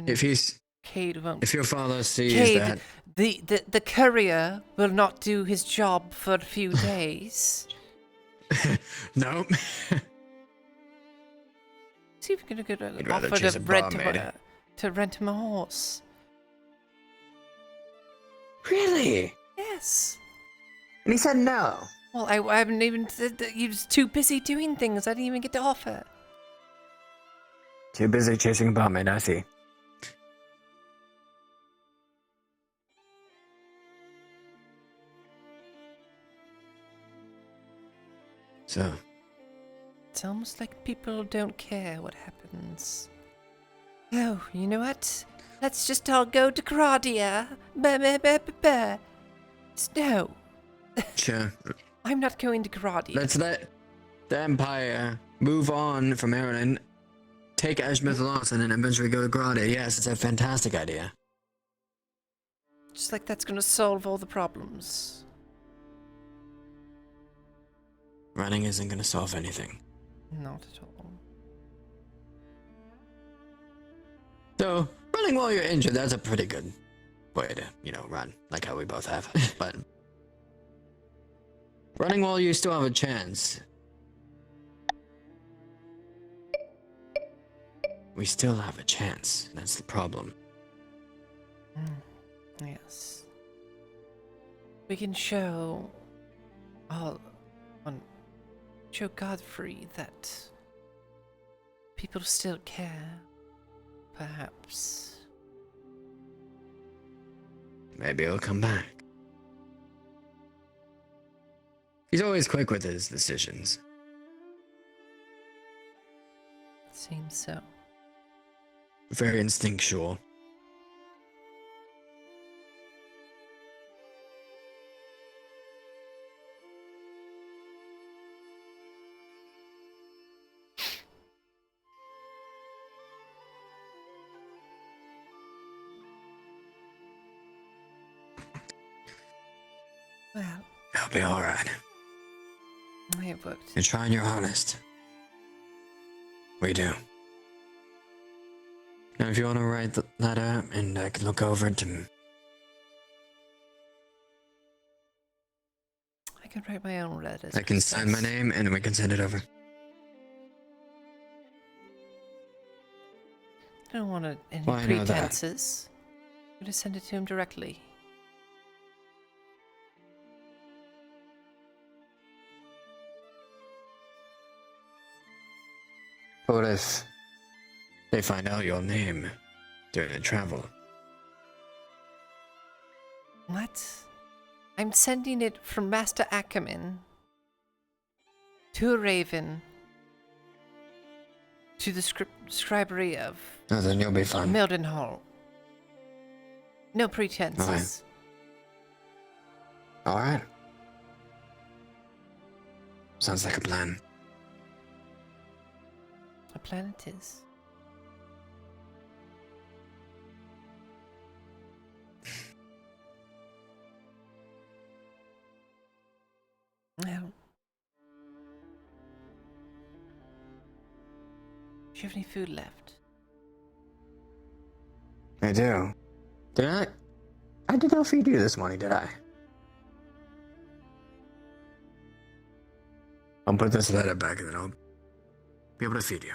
Speaker 21: If he's...
Speaker 3: Cade won't.
Speaker 21: If your father sees
Speaker 3: Cade,
Speaker 21: that...
Speaker 3: the courier will not do his job for a few days.
Speaker 21: No.
Speaker 3: See if we're gonna
Speaker 21: You'd rather
Speaker 3: offer
Speaker 21: choose
Speaker 3: to
Speaker 21: a
Speaker 3: rent
Speaker 21: barmaid.
Speaker 3: to rent him a horse.
Speaker 21: Really?
Speaker 3: Yes.
Speaker 21: And he said no.
Speaker 3: Well, I haven't even said that. He was too busy doing things. I didn't even get to offer.
Speaker 21: Too busy chasing a barmaid, I see. So...
Speaker 3: It's almost like people don't care what happens. Oh, you know what? Let's just all go to Gradia. No.
Speaker 21: Sure.
Speaker 3: I'm not going to Gradia.
Speaker 21: Let's let the Empire move on from Maryland, take Ashmouth Lawson, and eventually go to Gradia. Yes, it's a fantastic idea.
Speaker 3: Just like that's gonna solve all the problems.
Speaker 21: Running isn't going to solve anything.
Speaker 3: Not at all.
Speaker 21: So, running while you're injured, that's a pretty good way to, run. Like how we both have. But running while you still have a chance. We still have a chance. That's the problem.
Speaker 3: Yes. We can show show Godfrey that people still care, perhaps.
Speaker 21: Maybe he'll come back. He's always quick with his decisions.
Speaker 3: Seems so.
Speaker 21: Very instinctual.
Speaker 3: Well,
Speaker 21: It'll be alright.
Speaker 3: it worked.
Speaker 21: You're trying your hardest. We do. Now, if you want to write the letter and I can look over it and...
Speaker 3: I can write my own letters.
Speaker 21: I can sign my name and we can send it over.
Speaker 3: I don't want any
Speaker 21: Well, I know that.
Speaker 3: pretenses. I'm gonna send it to him directly.
Speaker 21: But what if they find out your name during the travel?
Speaker 3: What? I'm sending it from Master Ackerman to a raven to the scribery of
Speaker 21: Oh, then you'll be fine.
Speaker 3: Mildenhall. No pretenses.
Speaker 21: Alright. Sounds like a plan.
Speaker 3: A plan it is. Well, do you have any food left?
Speaker 21: I do. Did I? I did not feed you this morning, did I? I'll put this letter back and then I'll be able to feed you.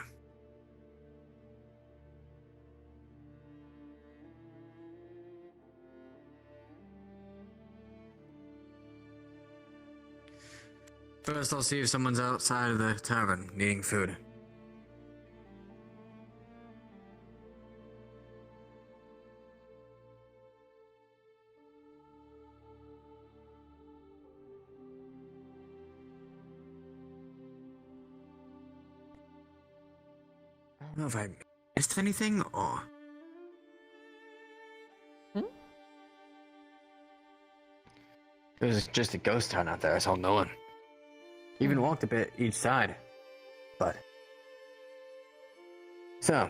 Speaker 21: First, I'll see if someone's outside of the tavern needing food. I don't know if I missed anything or... It was just a ghost town out there, I saw no one. Even walked a bit each side, but... So,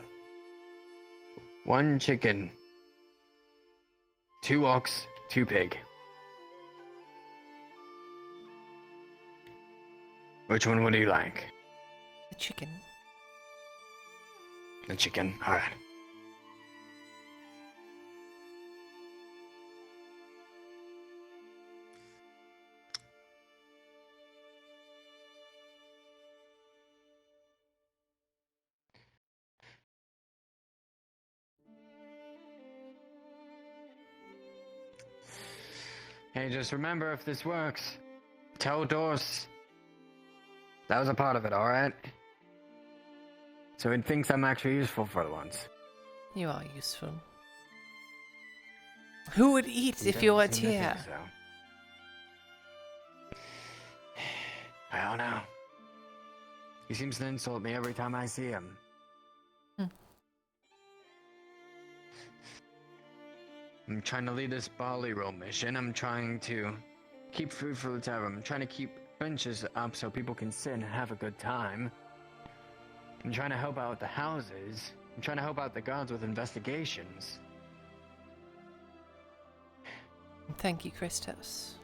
Speaker 21: 1 chicken, 2 ox, 2 pig. Which one would you like?
Speaker 3: The chicken.
Speaker 21: The chicken, alright. Hey, just remember, if this works, tell Dorse. That was a part of it, alright? So he thinks I'm actually useful for once.
Speaker 3: You are useful. Who would eat if you weren't here?
Speaker 21: I don't know. He seems to insult me every time I see him. I'm trying to lead this barley roll mission. I'm trying to keep food for the tavern. I'm trying to keep benches up so people can sit and have a good time. I'm trying to help out the houses. I'm trying to help out the guards with investigations.
Speaker 3: Thank you, Christos.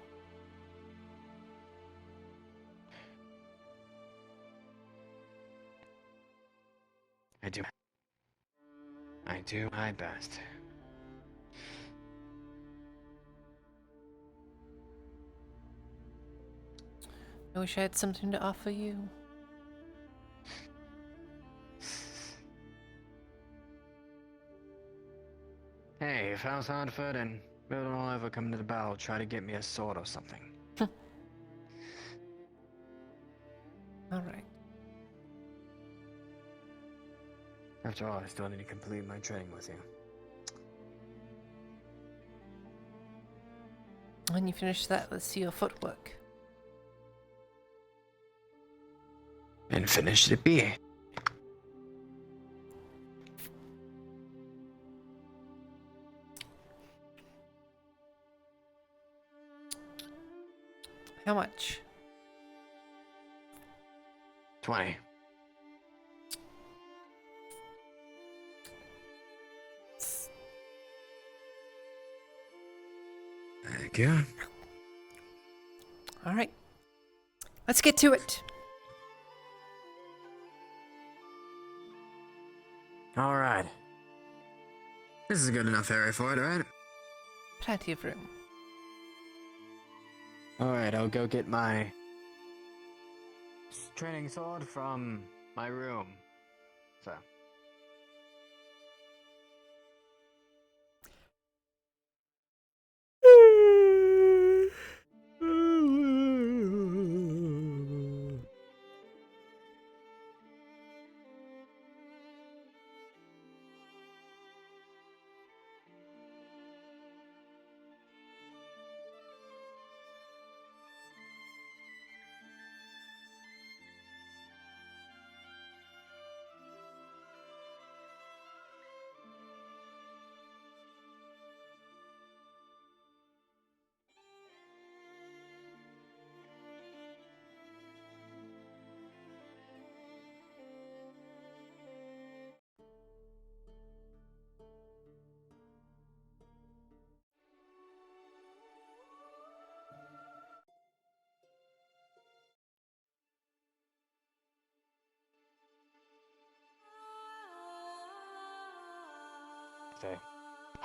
Speaker 21: I do my best.
Speaker 3: I wish I had something to offer you.
Speaker 21: Hey, if House Hardford and Milton ever come to the battle, try to get me a sword or something.
Speaker 3: Alright.
Speaker 21: After all, I still need to complete my training with you.
Speaker 3: When you finish that, let's see your footwork.
Speaker 21: And finished it be.
Speaker 3: How much?
Speaker 21: 20. Thank you.
Speaker 3: All right. Let's get to it.
Speaker 21: All right. This is a good enough area for it, right?
Speaker 3: Plenty of room.
Speaker 21: All right, I'll go get my training sword from my room. So.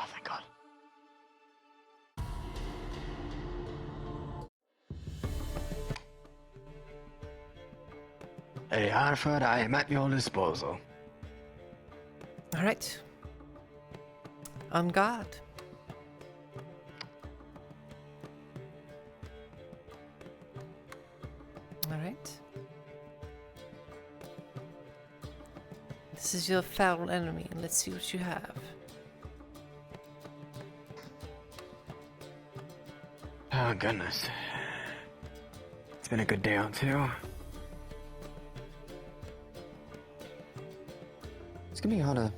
Speaker 21: Oh, thank God. Hey, Harford, I am at your disposal.
Speaker 3: All right. On guard. All right. This is your foul enemy. Let's see what you have.
Speaker 21: Oh, goodness. It's been a good day on two. It's gonna be hard to...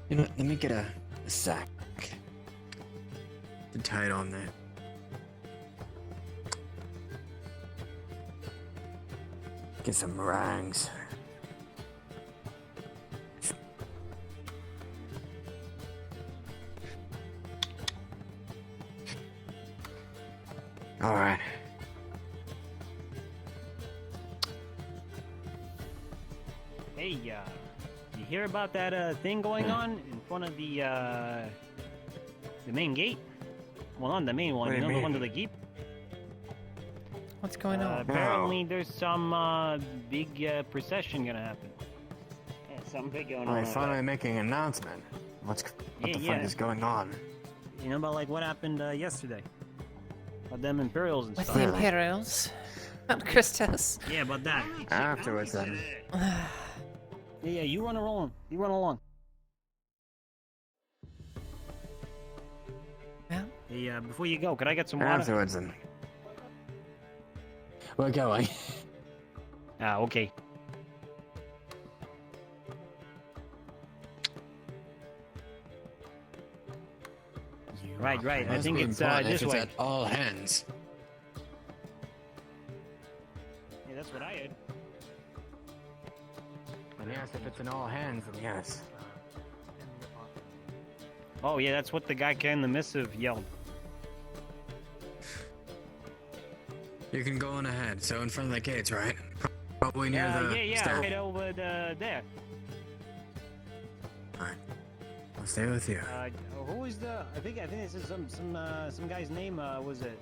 Speaker 21: You know what, let me get a sack to tie it on there. Get some meringues. All right.
Speaker 22: Hey, you hear about that thing going on in front of the main gate? Well, not the main one,
Speaker 21: What do you
Speaker 22: the
Speaker 21: mean?
Speaker 22: one to the keep.
Speaker 3: What's going on?
Speaker 22: Apparently, there's some big procession gonna happen. Yeah, something big going
Speaker 21: Oh,
Speaker 22: on.
Speaker 21: you're finally making an announcement. What the fuck
Speaker 22: yeah.
Speaker 21: is going on?
Speaker 22: You know about like what happened yesterday? About them Imperials and
Speaker 3: With
Speaker 22: stuff.
Speaker 3: the Imperials. Not Christos.
Speaker 22: Yeah, about that.
Speaker 21: Afterwards, then.
Speaker 22: Yeah, you run along. You run along.
Speaker 3: Yeah.
Speaker 22: Hey, before you go, could I get some water?
Speaker 21: Afterwards, then. We're going.
Speaker 22: Ah, okay. Right. I
Speaker 21: Must
Speaker 22: think
Speaker 21: be
Speaker 22: it's
Speaker 21: important
Speaker 22: this
Speaker 21: if it's
Speaker 22: way.
Speaker 21: at all hands.
Speaker 22: Yeah, that's what I heard.
Speaker 21: And yes, if it's in all hands, then yes.
Speaker 22: Oh yeah, that's what the guy in the missive yelled.
Speaker 21: You can go on ahead. So in front of the gates, right? Probably near the
Speaker 22: Yeah,
Speaker 21: staff.
Speaker 22: right over there.
Speaker 21: Alright. I'll stay with you.
Speaker 22: Who is the? I think this is some guy's name. Was it?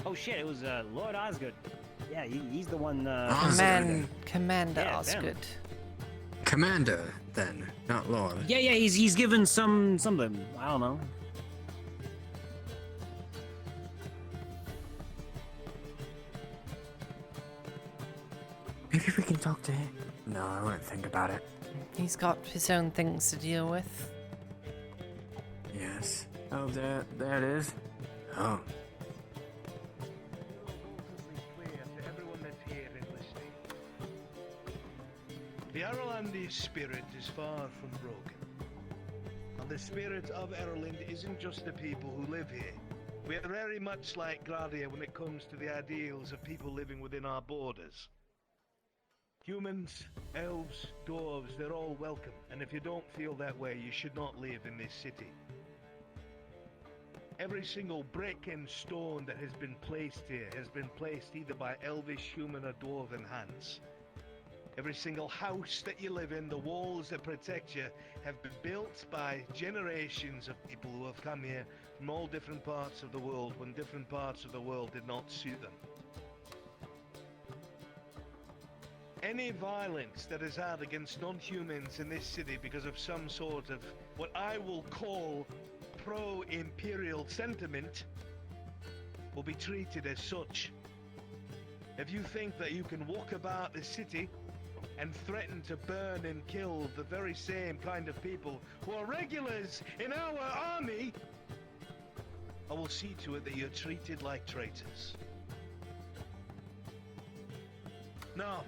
Speaker 22: Oh shit! It was Lord Osgood. Yeah, he's the one.
Speaker 3: Commander
Speaker 22: Yeah,
Speaker 3: Osgood.
Speaker 21: Commander, then, not Lord.
Speaker 22: Yeah, he's given something. I don't know.
Speaker 21: Maybe we can talk to him. No, I wouldn't think about it.
Speaker 3: He's got his own things to deal with.
Speaker 21: Yes. Oh, there it is. Oh.
Speaker 6: The Irelandi's spirit is far from broken. And the spirit of Ireland isn't just the people who live here. We are very much like Gradia when it comes to the ideals of people living within our borders. Humans, elves, dwarves, they're all welcome. And if you don't feel that way, you should not live in this city. Every single brick and stone that has been placed here has been placed either by elvish, human, or dwarven hands. Every single house that you live in, the walls that protect you, have been built by generations of people who have come here from all different parts of the world when different parts of the world did not suit them. Any violence that is had against non-humans in this city because of some sort of what I will call pro-imperial sentiment will be treated as such. If you think that you can walk about the city and threaten to burn and kill the very same kind of people who are regulars in our army, I will see to it that you're treated like traitors. Now,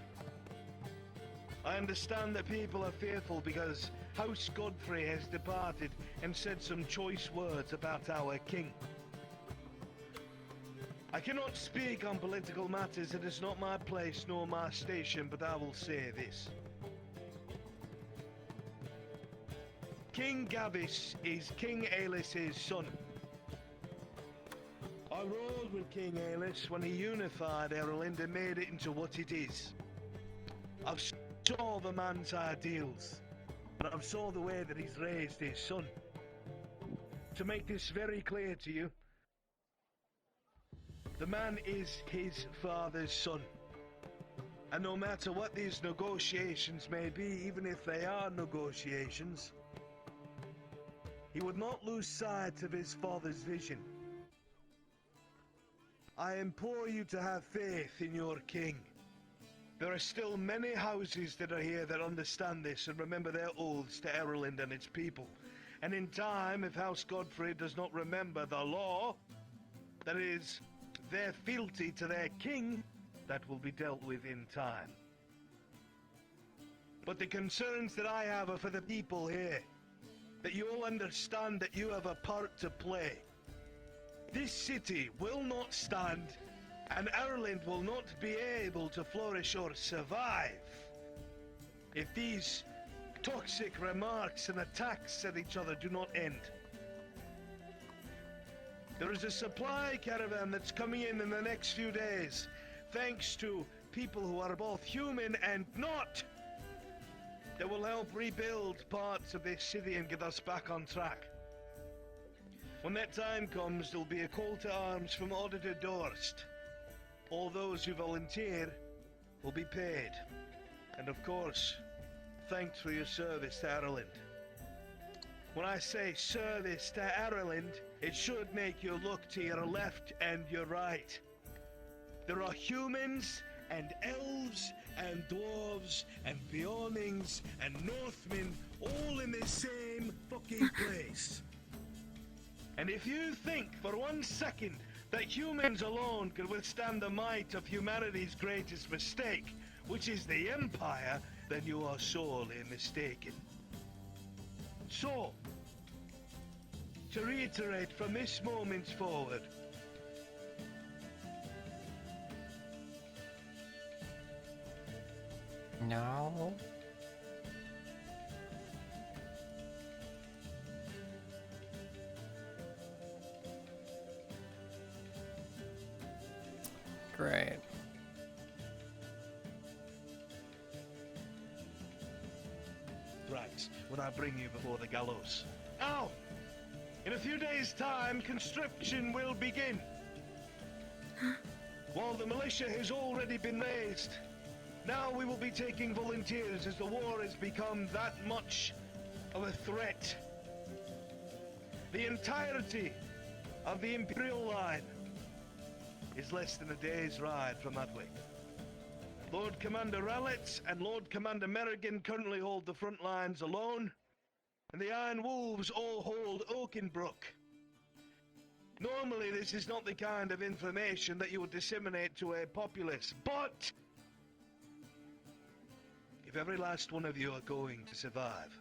Speaker 6: I understand that people are fearful because House Godfrey has departed and said some choice words about our king. I cannot speak on political matters, it is not my place nor my station, but I will say this. King Gavis is King Aelis's son. I rode with King Aelis when he unified Ireland and made it into what it is. I've saw the man's ideals, but I've saw the way that he's raised his son. To make this very clear to you, the man is his father's son. And no matter what these negotiations may be, even if they are negotiations, he would not lose sight of his father's vision. I implore you to have faith in your king. There are still many houses that are here that understand this and remember their oaths to Ireland and its people. And in time, if House Godfrey does not remember the law, that is, their fealty to their king, that will be dealt with in time. But the concerns that I have are for the people here, that you all understand that you have a part to play. This city will not stand, and Ireland will not be able to flourish or survive if these toxic remarks and attacks at each other do not end. There is a supply caravan that's coming in the next few days, thanks to people who are both human and not, that will help rebuild parts of this city and get us back on track. When that time comes, there'll be a call to arms from Auditor Dorst. All those who volunteer will be paid, and of course, thanked for your service to Ireland. When I say service to Ireland, it should make you look to your left and your right. There are humans and elves and dwarves and Beornings and Northmen all in the same fucking place. And if you think for 1 second that humans alone could withstand the might of humanity's greatest mistake, which is the Empire, then you are sorely mistaken. So, to reiterate from this moment forward,
Speaker 3: No. Great.
Speaker 6: right, when I bring you before the gallows. Now, in a few days' time, conscription will begin. While the militia has already been raised, now we will be taking volunteers as the war has become that much of a threat. The entirety of the Imperial line is less than a day's ride from that way. Lord Commander Rowlett and Lord Commander Merrigan currently hold the front lines alone, and the Iron Wolves all hold Oakenbrook. Normally, this is not the kind of information that you would disseminate to a populace, but if every last one of you are going to survive,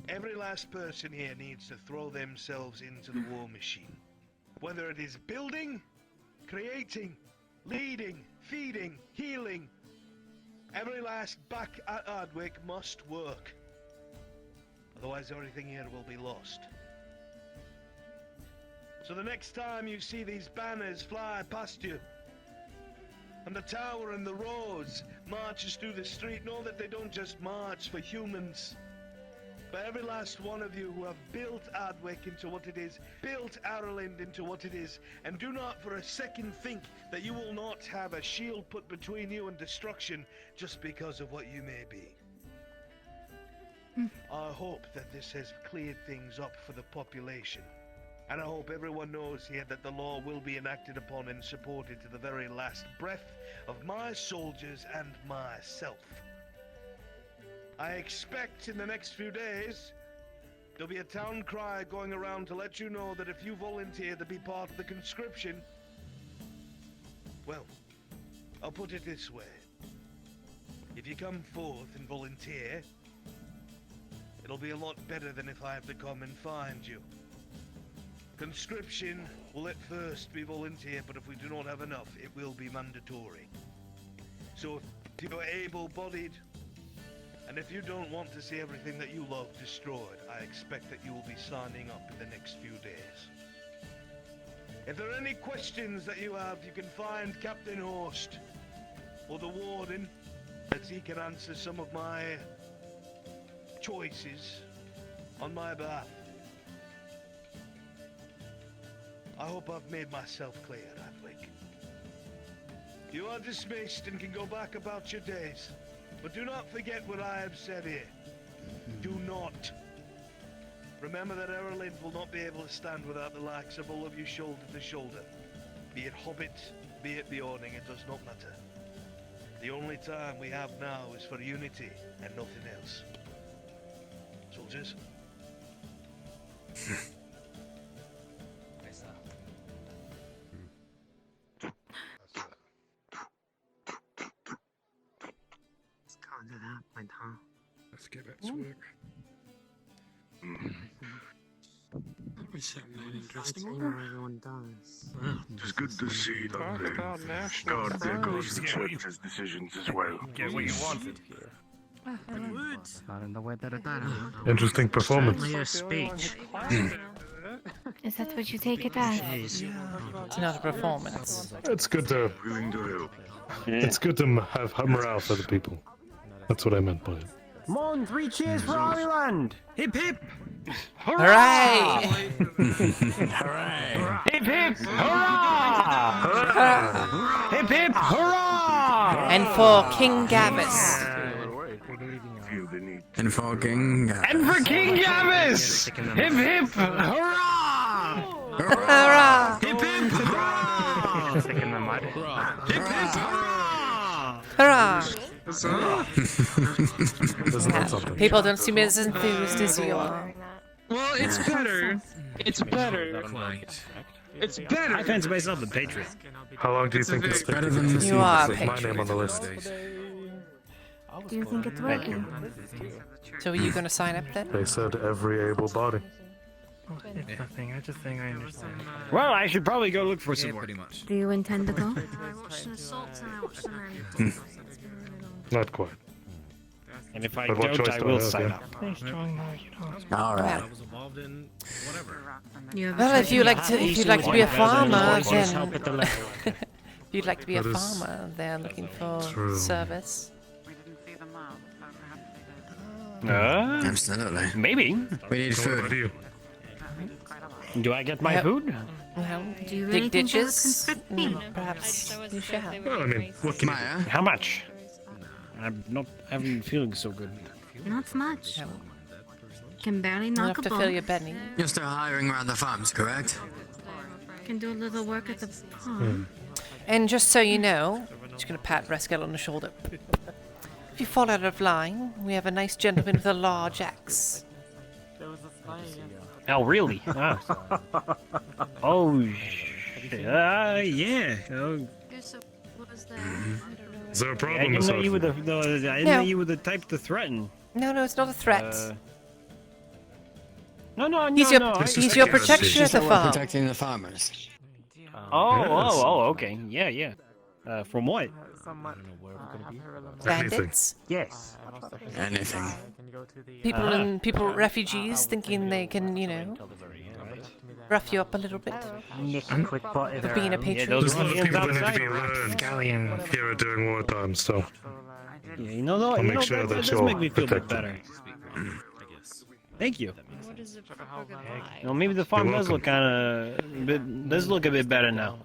Speaker 6: every last person here needs to throw themselves into the war machine. Whether it is building, creating, leading, feeding, healing, every last back at Ardwick must work. Otherwise everything here will be lost. So the next time you see these banners fly past you, and the tower and the rose marches through the street, know that they don't just march for humans, but every last one of you who have built Ardwick into what it is, built Ireland into what it is, and do not for a second think that you will not have a shield put between you and destruction just because of what you may be. I hope that this has cleared things up for the population. And I hope everyone knows here that the law will be enacted upon and supported to the very last breath of my soldiers and myself. I expect in the next few days, there'll be a town cry going around to let you know that if you volunteer to be part of the conscription, well, I'll put it this way. If you come forth and volunteer, it'll be a lot better than if I have to come and find you. Conscription will at first be volunteer, but if we do not have enough, it will be mandatory. So if you're able-bodied, and if you don't want to see everything that you love destroyed, I expect that you will be signing up in the next few days. If there are any questions that you have, you can find Captain Horst or the Warden, as he can answer some of my choices on my behalf. I hope I've made myself clear, Ardwick. You are dismissed and can go back about your days. But do not forget what I have said here. Do not. Remember that Ireland will not be able to stand without the likes of all of you shoulder to shoulder. Be it Hobbit, be it Beorning, it does not matter. The only time we have now is for unity and nothing else. Soldiers?
Speaker 20: Let's get back to work.
Speaker 15: That was certainly an interesting
Speaker 11: Everyone does.
Speaker 12: It's good to see that God goes his decisions as well.
Speaker 2: Get what you wanted.
Speaker 11: Not in the way that it did.
Speaker 12: Interesting performance.
Speaker 11: Certainly a speech.
Speaker 9: Is that what you take it as?
Speaker 3: It's not a performance.
Speaker 12: It's good to. It's good to have morale for the people. That's what I meant by it.
Speaker 11: Come on, 3 cheers for Ireland!
Speaker 13: Hip hip!
Speaker 3: Hooray!
Speaker 13: Hooray!
Speaker 11: Hip hip! Hurrah!
Speaker 13: Hip hip! Hurrah!
Speaker 3: And for King Gavis.
Speaker 23: And for King
Speaker 13: And for King Gavis! Hip hip! Hurrah!
Speaker 3: Hurrah!
Speaker 13: Hip hip! Hurrah! Hip hip! Hurrah!
Speaker 3: Hurrah!
Speaker 12: Isn't that something?
Speaker 3: People don't seem as enthused as you are.
Speaker 13: Well, it's better. It's better. It's better. I fancy myself a patriot.
Speaker 12: How long do you think it's
Speaker 23: better
Speaker 12: taking
Speaker 23: than
Speaker 12: to see
Speaker 3: You are
Speaker 12: with
Speaker 3: a
Speaker 12: my name on the list?
Speaker 9: Do you think it's working?
Speaker 3: So are you going to sign up then?
Speaker 12: They said every able body.
Speaker 1: It's nothing. I just think I understand.
Speaker 13: Well, I should probably go look for some more.
Speaker 9: Do you intend to go?
Speaker 5: I watched an assault and I watched an
Speaker 12: Not quite.
Speaker 13: And if I
Speaker 12: But what
Speaker 13: don't,
Speaker 12: choice
Speaker 13: I
Speaker 12: do
Speaker 13: will
Speaker 12: I have,
Speaker 13: sign
Speaker 12: yeah?
Speaker 13: up.
Speaker 23: Alright.
Speaker 3: Well, if you like to, if you'd like to be a farmer, then if you'd like to be a
Speaker 12: That is
Speaker 3: farmer, they're looking for
Speaker 12: true.
Speaker 3: service.
Speaker 23: Absolutely.
Speaker 13: Maybe.
Speaker 23: We need
Speaker 12: So what about
Speaker 23: food.
Speaker 12: you?
Speaker 13: Do I get my
Speaker 3: Yep.
Speaker 13: food?
Speaker 3: Well,
Speaker 9: Do you really
Speaker 3: dig
Speaker 9: think they would
Speaker 3: ditches.
Speaker 9: conscript me?
Speaker 3: Perhaps you shall.
Speaker 12: Well, I mean, what can you
Speaker 23: Maya?
Speaker 13: How much? I'm not having feeling so good.
Speaker 9: Not much. Can barely
Speaker 3: Enough
Speaker 9: knock a
Speaker 3: to
Speaker 9: bone.
Speaker 3: fill your belly.
Speaker 23: You're still hiring around the farms, correct?
Speaker 9: Can do a little work at the farm.
Speaker 3: And just so you know, just gonna pat Rascal on the shoulder. If you fall out of line, we have a nice gentleman with a large axe.
Speaker 13: Oh, really? Ah. Oh, yeah. Oh,
Speaker 12: Is there a
Speaker 13: I
Speaker 12: problem?
Speaker 13: didn't know
Speaker 12: Miss
Speaker 13: you were
Speaker 12: Arthur?
Speaker 13: I didn't
Speaker 3: No.
Speaker 13: know you were the type to threaten.
Speaker 3: No, it's not a threat.
Speaker 13: No,
Speaker 3: He's your,
Speaker 13: no.
Speaker 3: he's your protection at the
Speaker 23: We're
Speaker 3: farm.
Speaker 23: protecting the farmers.
Speaker 13: Okay. Yeah. From what?
Speaker 3: Bandits.
Speaker 13: Yes.
Speaker 23: Anything.
Speaker 3: People refugees thinking they can, rough you up a little bit?
Speaker 1: Quick butt
Speaker 3: For being a patron?
Speaker 12: There's a lot of people that need to be learned here during wartime, so
Speaker 22: Yeah, you know, though,
Speaker 12: I'll
Speaker 22: you
Speaker 12: make
Speaker 22: know,
Speaker 12: sure
Speaker 22: that
Speaker 12: that
Speaker 22: does
Speaker 12: you're
Speaker 22: make me feel a bit
Speaker 12: protected.
Speaker 22: better. Thank you.
Speaker 9: What is it for goodbye?
Speaker 22: You know, maybe the farm does look does look a bit better now.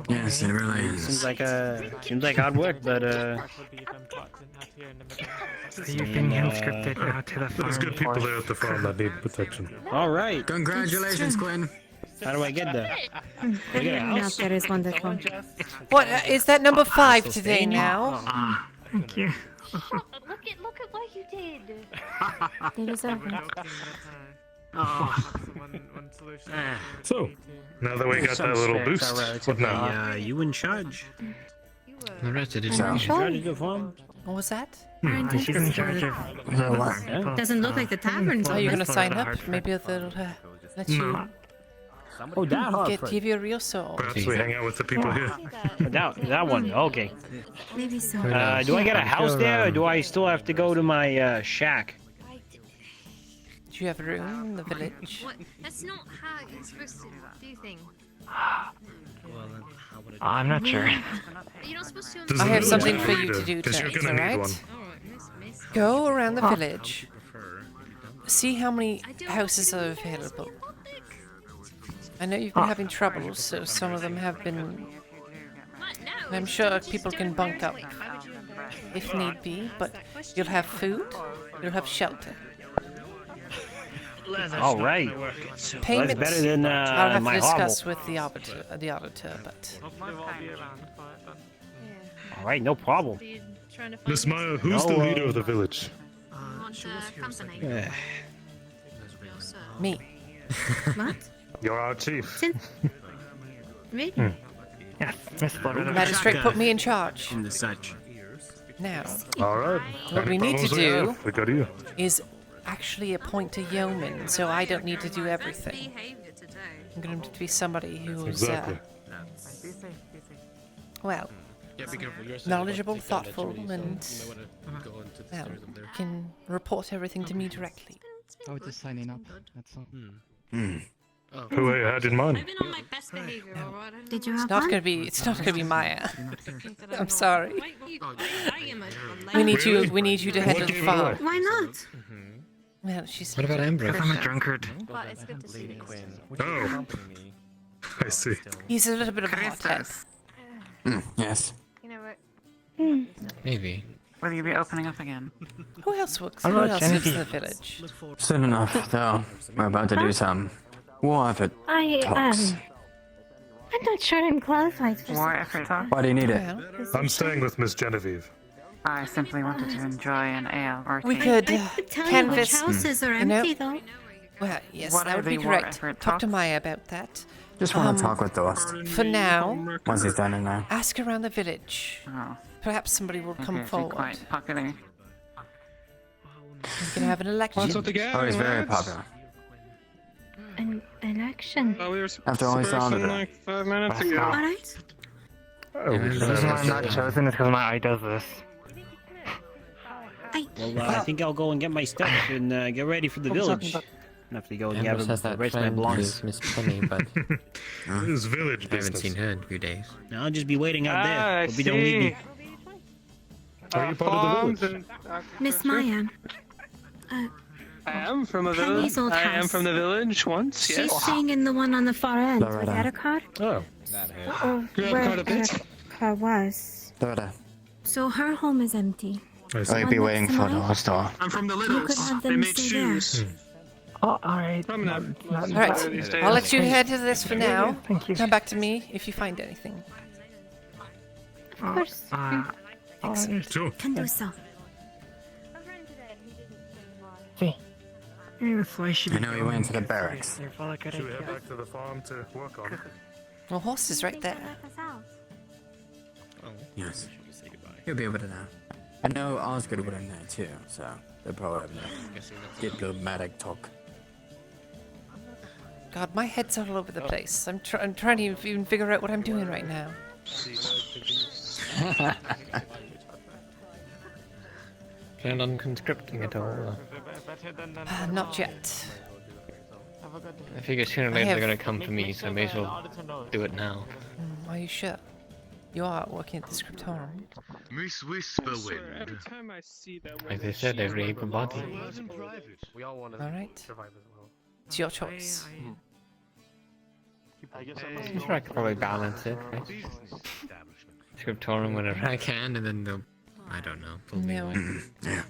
Speaker 23: Yes, it really is.
Speaker 22: Seems like hard work, but
Speaker 1: So you've been conscripted now to the farm.
Speaker 12: There's good people there at the farm that need protection.
Speaker 22: all right.
Speaker 23: Congratulations, Quinn.
Speaker 22: How do I get there? Do I get a
Speaker 9: Out
Speaker 22: house?
Speaker 9: there is wonderful.
Speaker 3: What is that number 5 today now?
Speaker 1: Thank you.
Speaker 5: Look at what you did.
Speaker 9: They deserve it.
Speaker 12: So, now that we got that little boost, what now?
Speaker 22: You in charge?
Speaker 23: The rest of it
Speaker 22: In charge of the farm?
Speaker 3: What was that?
Speaker 1: She's in charge of
Speaker 9: Doesn't look like the tavern's
Speaker 3: Are you
Speaker 9: open.
Speaker 3: going to sign up? Maybe they'll let you
Speaker 22: Oh, that hard.
Speaker 3: give you a real soul.
Speaker 12: Perhaps we hang out with the people here.
Speaker 22: That one. Okay.
Speaker 9: Maybe so.
Speaker 22: Do I get a house there, or do I still have to go to my shack?
Speaker 3: Do you have a room in the village?
Speaker 9: What? That's not how you're supposed to do things.
Speaker 1: I'm not sure.
Speaker 9: You're not supposed to.
Speaker 12: There's
Speaker 3: I
Speaker 12: a
Speaker 3: have
Speaker 12: village
Speaker 3: something for
Speaker 12: leader,
Speaker 3: you to do
Speaker 12: 'cause you're
Speaker 3: tonight,
Speaker 12: gonna need
Speaker 3: alright?
Speaker 12: one.
Speaker 3: Go around the village. See how many houses are available. I know you've been having trouble, so some of them have been... And I'm sure people can bunk up if need be, but you'll have food, you'll have shelter.
Speaker 22: All right.
Speaker 3: Payment,
Speaker 22: That's better than
Speaker 3: I'll have
Speaker 22: my
Speaker 3: to discuss
Speaker 22: hovel.
Speaker 3: with the auditor, but...
Speaker 22: All right, no problem.
Speaker 12: Miss Maya, who's the leader of the village?
Speaker 3: Me.
Speaker 9: What?
Speaker 12: You're our chief.
Speaker 9: Really?
Speaker 1: Yes, Miss Florida.
Speaker 3: Magistrate put me in charge.
Speaker 23: In the such.
Speaker 3: Now,
Speaker 12: All right.
Speaker 3: what we
Speaker 12: Any
Speaker 3: need to
Speaker 12: problems we
Speaker 3: do
Speaker 12: have, we got you.
Speaker 3: is actually appoint a yeoman, so I don't need to do everything. I'm going to be somebody who's,
Speaker 12: Exactly.
Speaker 3: well, knowledgeable, thoughtful, and, well, can report everything to me directly.
Speaker 16: Oh, just signing up. That's all.
Speaker 12: Who you had in mind?
Speaker 9: Been on my best behavior, alright? Did you
Speaker 3: It's
Speaker 9: have
Speaker 3: not
Speaker 9: fun?
Speaker 3: going to be. It's not going to be Maya. I'm sorry.
Speaker 9: I am a
Speaker 3: We need you. We need you to head to the farm.
Speaker 9: Why not?
Speaker 3: Well, she's.
Speaker 16: What about Amber?
Speaker 1: I'm a drunkard.
Speaker 5: But it's good to see you.
Speaker 12: Oh, I see.
Speaker 3: He's a little bit of a hothead.
Speaker 23: Yes.
Speaker 5: You know what?
Speaker 23: Maybe.
Speaker 1: Will you be opening up again?
Speaker 3: Who else works?
Speaker 1: How
Speaker 3: Who
Speaker 1: about
Speaker 3: else lives in the
Speaker 1: Genevieve?
Speaker 3: village?
Speaker 23: Soon enough, though. We're about to do some war effort talks.
Speaker 9: I'm not sure I'm qualified for
Speaker 1: War effort talk?
Speaker 23: Why do you need it?
Speaker 12: I'm staying with Miss Genevieve.
Speaker 1: I simply wanted to enjoy an ale or
Speaker 3: We
Speaker 1: tea.
Speaker 3: could
Speaker 9: tell you which
Speaker 3: canvas.
Speaker 9: houses are
Speaker 3: you know-
Speaker 9: empty, though.
Speaker 3: Well, yes,
Speaker 1: What
Speaker 3: that
Speaker 1: are
Speaker 3: would be
Speaker 1: the war
Speaker 3: correct.
Speaker 1: effort
Speaker 3: Talk to
Speaker 1: talks?
Speaker 3: Maya about that.
Speaker 23: Just want to talk with Dost.
Speaker 3: For now,
Speaker 23: Once he's done it now.
Speaker 3: ask around the village.
Speaker 1: Oh,
Speaker 3: Perhaps somebody will come
Speaker 1: appears to be
Speaker 3: forward.
Speaker 1: quite popular.
Speaker 3: We can have an election.
Speaker 23: Oh, he's very popular.
Speaker 9: An election.
Speaker 23: After all he sounded it.
Speaker 9: All right.
Speaker 12: Oh,
Speaker 1: The reason why I'm not chosen is because my eye does this.
Speaker 22: Well, I think I'll go and get my stuff and get ready for the village. I have to go and
Speaker 23: Amber
Speaker 22: get
Speaker 23: says that
Speaker 22: raise my
Speaker 23: friend
Speaker 22: blocks.
Speaker 23: is Miss Penny, but
Speaker 12: This is village
Speaker 23: I haven't
Speaker 12: business.
Speaker 23: seen her in a few days.
Speaker 22: I'll just be waiting out there.
Speaker 1: I
Speaker 22: Hope you don't need me.
Speaker 12: Are you part of the village?
Speaker 9: Miss Maya.
Speaker 15: I am from a
Speaker 9: Penny's
Speaker 15: village.
Speaker 9: old
Speaker 15: I am
Speaker 9: house.
Speaker 15: from the village once,
Speaker 9: She's
Speaker 15: yes.
Speaker 9: staying in the one on the far end.
Speaker 23: Loretta.
Speaker 9: With Ericard?
Speaker 12: Oh,
Speaker 9: Or
Speaker 15: Grew up
Speaker 9: where
Speaker 15: quite a bit.
Speaker 9: Ericard was.
Speaker 23: Loretta.
Speaker 9: So her home is empty.
Speaker 12: I see.
Speaker 23: I'll be waiting for the hostel.
Speaker 15: I'm from the
Speaker 9: You could
Speaker 15: Littles.
Speaker 9: have
Speaker 15: They
Speaker 9: them
Speaker 15: make
Speaker 9: stay there.
Speaker 15: shoes.
Speaker 1: Oh, alright.
Speaker 15: I'm not.
Speaker 3: All right,
Speaker 15: these days.
Speaker 3: I'll let you head to this for now.
Speaker 1: Thank you.
Speaker 3: Come back to me if you find anything.
Speaker 9: Of course.
Speaker 12: Sure.
Speaker 9: Can do so.
Speaker 1: See. That's why she
Speaker 23: I know he went to the barracks.
Speaker 1: They're full of good
Speaker 12: Should we head
Speaker 1: ideas.
Speaker 12: back to the farm to work on it?
Speaker 3: Well, horse is right there.
Speaker 23: Yes. He'll be able to know. I know Osgood would in there too, so they'll probably have a diplomatic talk.
Speaker 3: God, my head's all over the place. I'm trying to even figure out what I'm doing right now.
Speaker 23: Planned on conscripting it all.
Speaker 3: Not yet.
Speaker 10: I figure sooner or later they're gonna come for me, so I may as well do it now.
Speaker 3: Are you sure? You are working at the scriptorium.
Speaker 12: Miss Whisperwind.
Speaker 10: Like they said, every able body.
Speaker 3: Alright. It's your choice.
Speaker 10: I'm sure I could probably balance it, right? Scriptorium whenever I can, and then they'll, I don't know, pull me away.
Speaker 23: Yeah.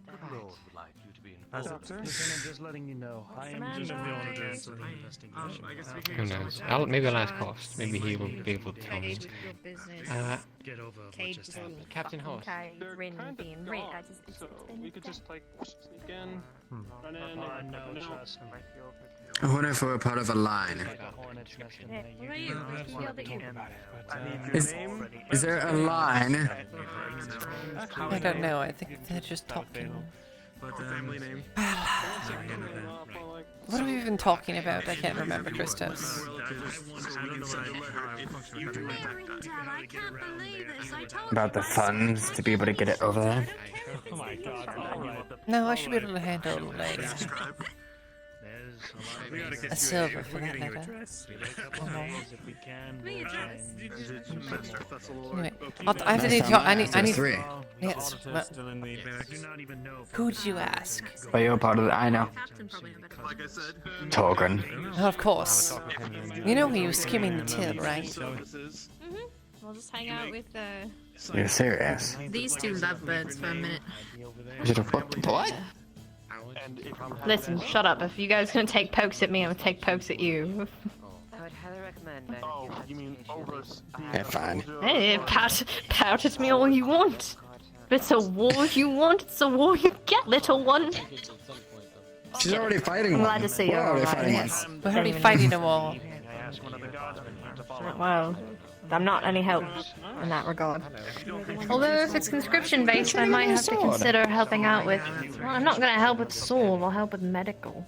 Speaker 11: Just letting you know. I am just the auditor of the investigation.
Speaker 10: Who knows? Maybe I'll ask Host. Maybe he will be able to tell me.
Speaker 11: Get over what just happened.
Speaker 10: Captain Host.
Speaker 5: Rin being Rin. I just
Speaker 13: We could just like again run in.
Speaker 23: I wonder if we're part of a line.
Speaker 5: What are you?
Speaker 23: Is there a line?
Speaker 3: I don't know, I think they're just talking.
Speaker 11: Family name?
Speaker 3: What are we even talking about? I can't remember, Christos.
Speaker 23: About the funds to be able to get it over there?
Speaker 11: Oh my god.
Speaker 3: No, I should be able to handle like a silver for that matter. Anyway, I have to need to talk. I need.
Speaker 23: three.
Speaker 3: Yes. Well, who did you ask?
Speaker 23: But you're part of the. I know. Torgren.
Speaker 3: Oh, of course. You know he was skimming the till, right?
Speaker 5: We'll just hang out with
Speaker 23: You're serious?
Speaker 5: these two lovebirds for a minute.
Speaker 23: Is it a what?
Speaker 5: Listen, shut up. If you guys are gonna take pokes at me, I'm gonna take pokes at you.
Speaker 18: I would highly recommend.
Speaker 11: Oh, you mean over?
Speaker 23: Yeah, fine.
Speaker 5: Hey, pout at me all you want. If it's a war you want, it's a war you get, little one.
Speaker 23: She's already fighting
Speaker 5: I'm
Speaker 23: one.
Speaker 5: glad to see
Speaker 23: We're
Speaker 5: you're
Speaker 23: already
Speaker 5: alright.
Speaker 23: fighting one.
Speaker 3: Yes, we're already fighting a war.
Speaker 5: Well, I'm not any help in that regard. Although if it's conscription based, I might have to consider helping out with. Well, I'm not gonna help with sword. I'll help with medical.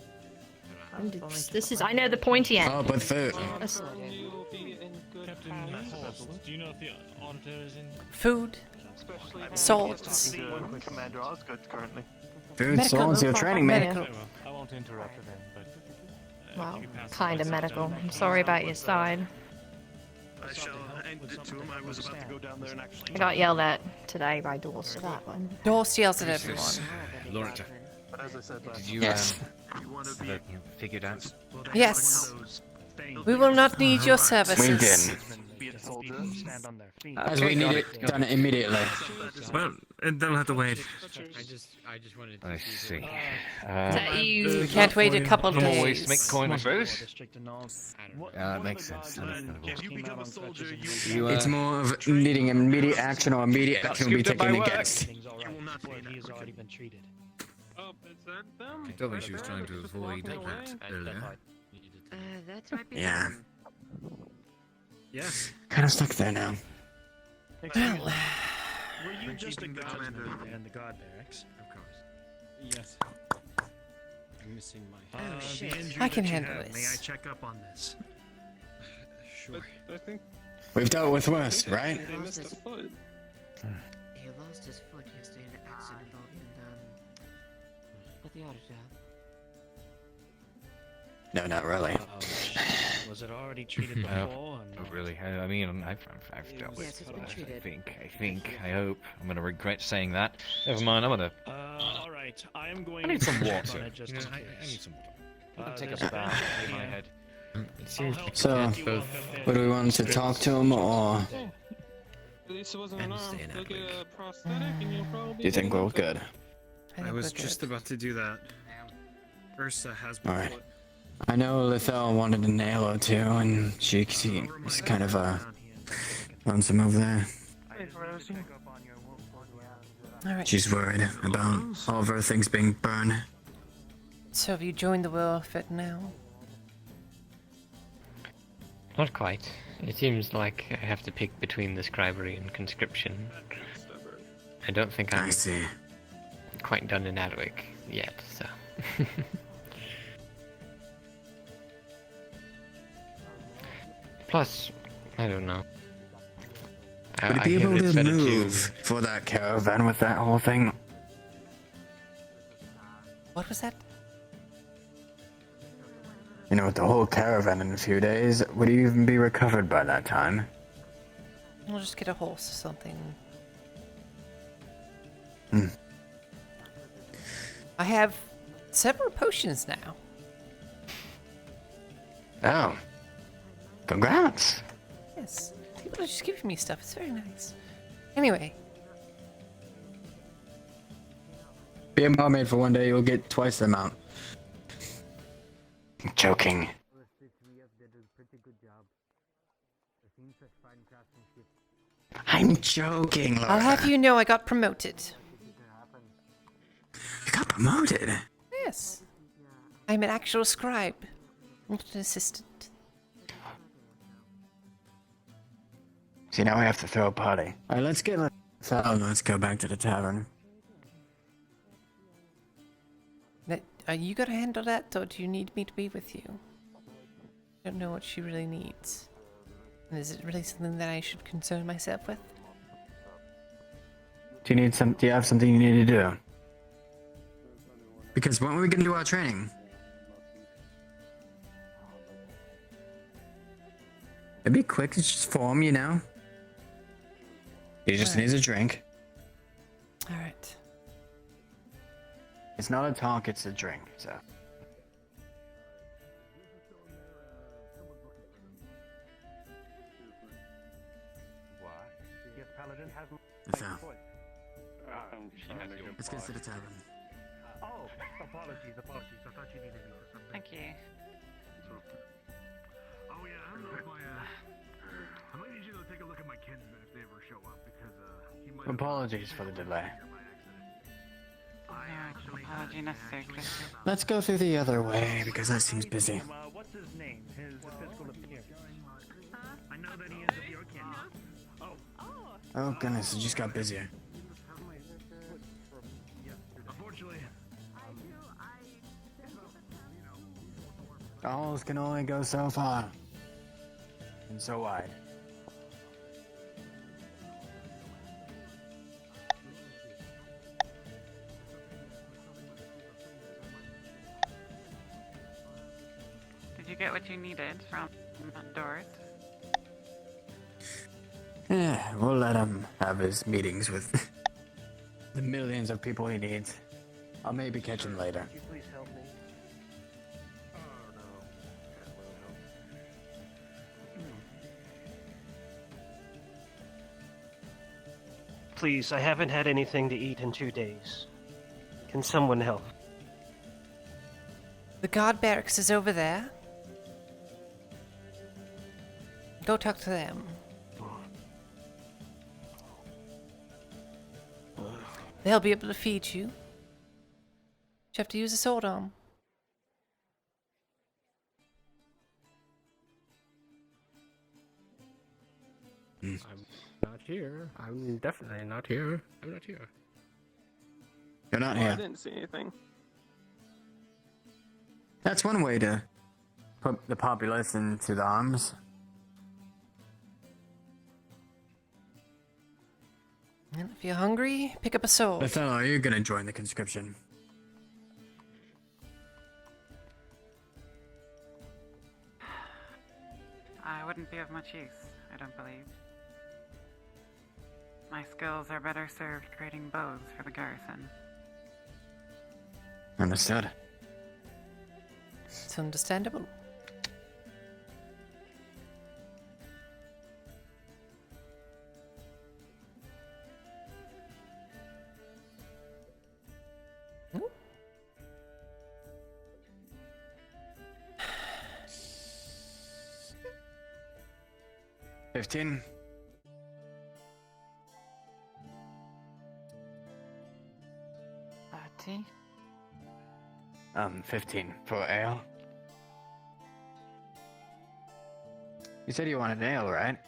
Speaker 5: This is. I know the pointy end.
Speaker 23: Help with food.
Speaker 2: Do you know if the auditor is in?
Speaker 3: Food, swords.
Speaker 11: Commander Osgood currently.
Speaker 23: Food, swords, you're training me.
Speaker 5: Medical.
Speaker 2: I won't interrupt then, but.
Speaker 5: Well, kind of medical. I'm sorry about your side.
Speaker 11: I shall end it to him. I was about to go down there and actually.
Speaker 5: I got yelled at today by Dawes for that one.
Speaker 3: Dawes yells at everyone.
Speaker 14: Loretta,
Speaker 11: But as I said last
Speaker 14: did you
Speaker 23: Yes.
Speaker 14: have you figured out?
Speaker 3: Yes. We will not need your services.
Speaker 23: We did. As we need it done immediately.
Speaker 4: Well, they'll have to wait.
Speaker 14: I just wanted. I see.
Speaker 5: Is that you?
Speaker 3: We can't wait a couple of
Speaker 14: Normal ways to make
Speaker 3: days.
Speaker 14: coin of truth? That makes sense. You,
Speaker 23: It's more of needing immediate action or immediate action will be taken against.
Speaker 14: I don't think she was trying to avoid that earlier.
Speaker 18: That might be.
Speaker 23: Yeah.
Speaker 11: Yes.
Speaker 23: Kind of stuck there now.
Speaker 3: Well,
Speaker 11: Were you just a commander and the guard barracks? Of course. Yes. I'm missing my.
Speaker 18: Oh, shit.
Speaker 3: I can handle
Speaker 11: May I
Speaker 3: this.
Speaker 11: check up on this? Sure.
Speaker 13: I think
Speaker 23: We've dealt with worse, right?
Speaker 13: they missed a foot.
Speaker 18: He lost his foot yesterday in an accident with the auditor.
Speaker 23: No, not really.
Speaker 11: Was it already treated before?
Speaker 14: Oh, really? I mean, I've dealt with.
Speaker 18: Yes, it's been treated.
Speaker 14: I hope. I'm gonna regret saying that. Never mind. I'm gonna.
Speaker 11: All right. I am going.
Speaker 14: I need some
Speaker 11: to check
Speaker 14: water.
Speaker 11: on it just in
Speaker 14: I
Speaker 11: case.
Speaker 14: need some water. I'm gonna take
Speaker 11: there's
Speaker 14: a
Speaker 11: a
Speaker 14: bath
Speaker 11: bed
Speaker 14: in my
Speaker 11: here.
Speaker 14: head.
Speaker 10: It seems like
Speaker 23: So,
Speaker 10: both.
Speaker 23: what do we want to talk to him or
Speaker 13: At least it wasn't an arm.
Speaker 14: staying
Speaker 13: They'll
Speaker 14: out
Speaker 13: get a prosthetic and you'll probably.
Speaker 23: do you think we're good?
Speaker 11: I was just about to do that. Ursa has
Speaker 23: All right. I know Lithel wanted to nail her too, and she's kind of lonesome over there.
Speaker 3: Alright.
Speaker 23: She's worried about all of her things being burned.
Speaker 3: So have you joined the will fit now?
Speaker 10: Not quite. It seems like I have to pick between the scribery and conscription. I don't think I'm
Speaker 23: I see.
Speaker 10: quite done in Adwick yet, so. Plus, I don't know.
Speaker 23: Would you
Speaker 10: I
Speaker 23: be
Speaker 10: hear
Speaker 23: able
Speaker 10: it's
Speaker 23: to
Speaker 10: better
Speaker 23: move for that caravan with that whole thing?
Speaker 3: What was that?
Speaker 23: You know, with the whole caravan in a few days, would you even be recovered by that time?
Speaker 3: We'll just get a horse or something.
Speaker 23: Hmm.
Speaker 3: I have several potions now.
Speaker 23: Oh. Congrats.
Speaker 3: Yes. People are just giving me stuff. It's very nice. Anyway.
Speaker 23: Be a mermaid for one day, you'll get twice the amount. I'm joking. I'm joking, Laura.
Speaker 3: I'll have you know I got promoted.
Speaker 23: You got promoted?
Speaker 3: Yes. I'm an actual scribe, not an assistant.
Speaker 23: See, now we have to throw a party. Alright, let's get let's go back to the tavern.
Speaker 3: Are you gonna handle that, or do you need me to be with you? I don't know what she really needs. And is it really something that I should concern myself with?
Speaker 23: Do you have something you need to do? Because when are we gonna do our training? It'd be quick, it's just form, you know? He just needs a drink.
Speaker 3: Alright.
Speaker 23: It's not a talk, it's a drink, so. So. Let's get to the tavern.
Speaker 4: Oh, apologies. I thought you needed me for something.
Speaker 8: Thank you.
Speaker 12: Oh yeah, I don't know if I might need you to take a look at my kinsman if they ever show up because he might.
Speaker 23: Apologies for the delay.
Speaker 8: Apology necessary, Chris.
Speaker 23: Let's go through the other way because that seems busy.
Speaker 4: What's his name? His physical appearance. I know that he is of your kin.
Speaker 23: Oh goodness, it just got busier. Dolls can only go so far. And so wide.
Speaker 8: Did you get what you needed from Dort?
Speaker 23: Yeah, we'll let him have his meetings with the millions of people he needs. I'll maybe catch him later.
Speaker 22: Could you please help me? Please, I haven't had anything to eat in 2 days. Can someone help?
Speaker 3: The guard barracks is over there. Go talk to them. They'll be able to feed you. You have to use a sword arm.
Speaker 21: I'm not here. I'm definitely not here. I'm not here.
Speaker 23: You're not
Speaker 11: I
Speaker 23: here.
Speaker 11: didn't see anything.
Speaker 23: That's one way to put the populace into the arms.
Speaker 3: And if you're hungry, pick up a sword.
Speaker 23: Othello, are you gonna join the conscription?
Speaker 8: I wouldn't be of much use, I don't believe. My skills are better served creating bows for the garrison.
Speaker 23: Understood.
Speaker 3: It's understandable. Ooh.
Speaker 23: 15.
Speaker 8: Tea?
Speaker 23: 15 for ale. You said you wanted ale, right?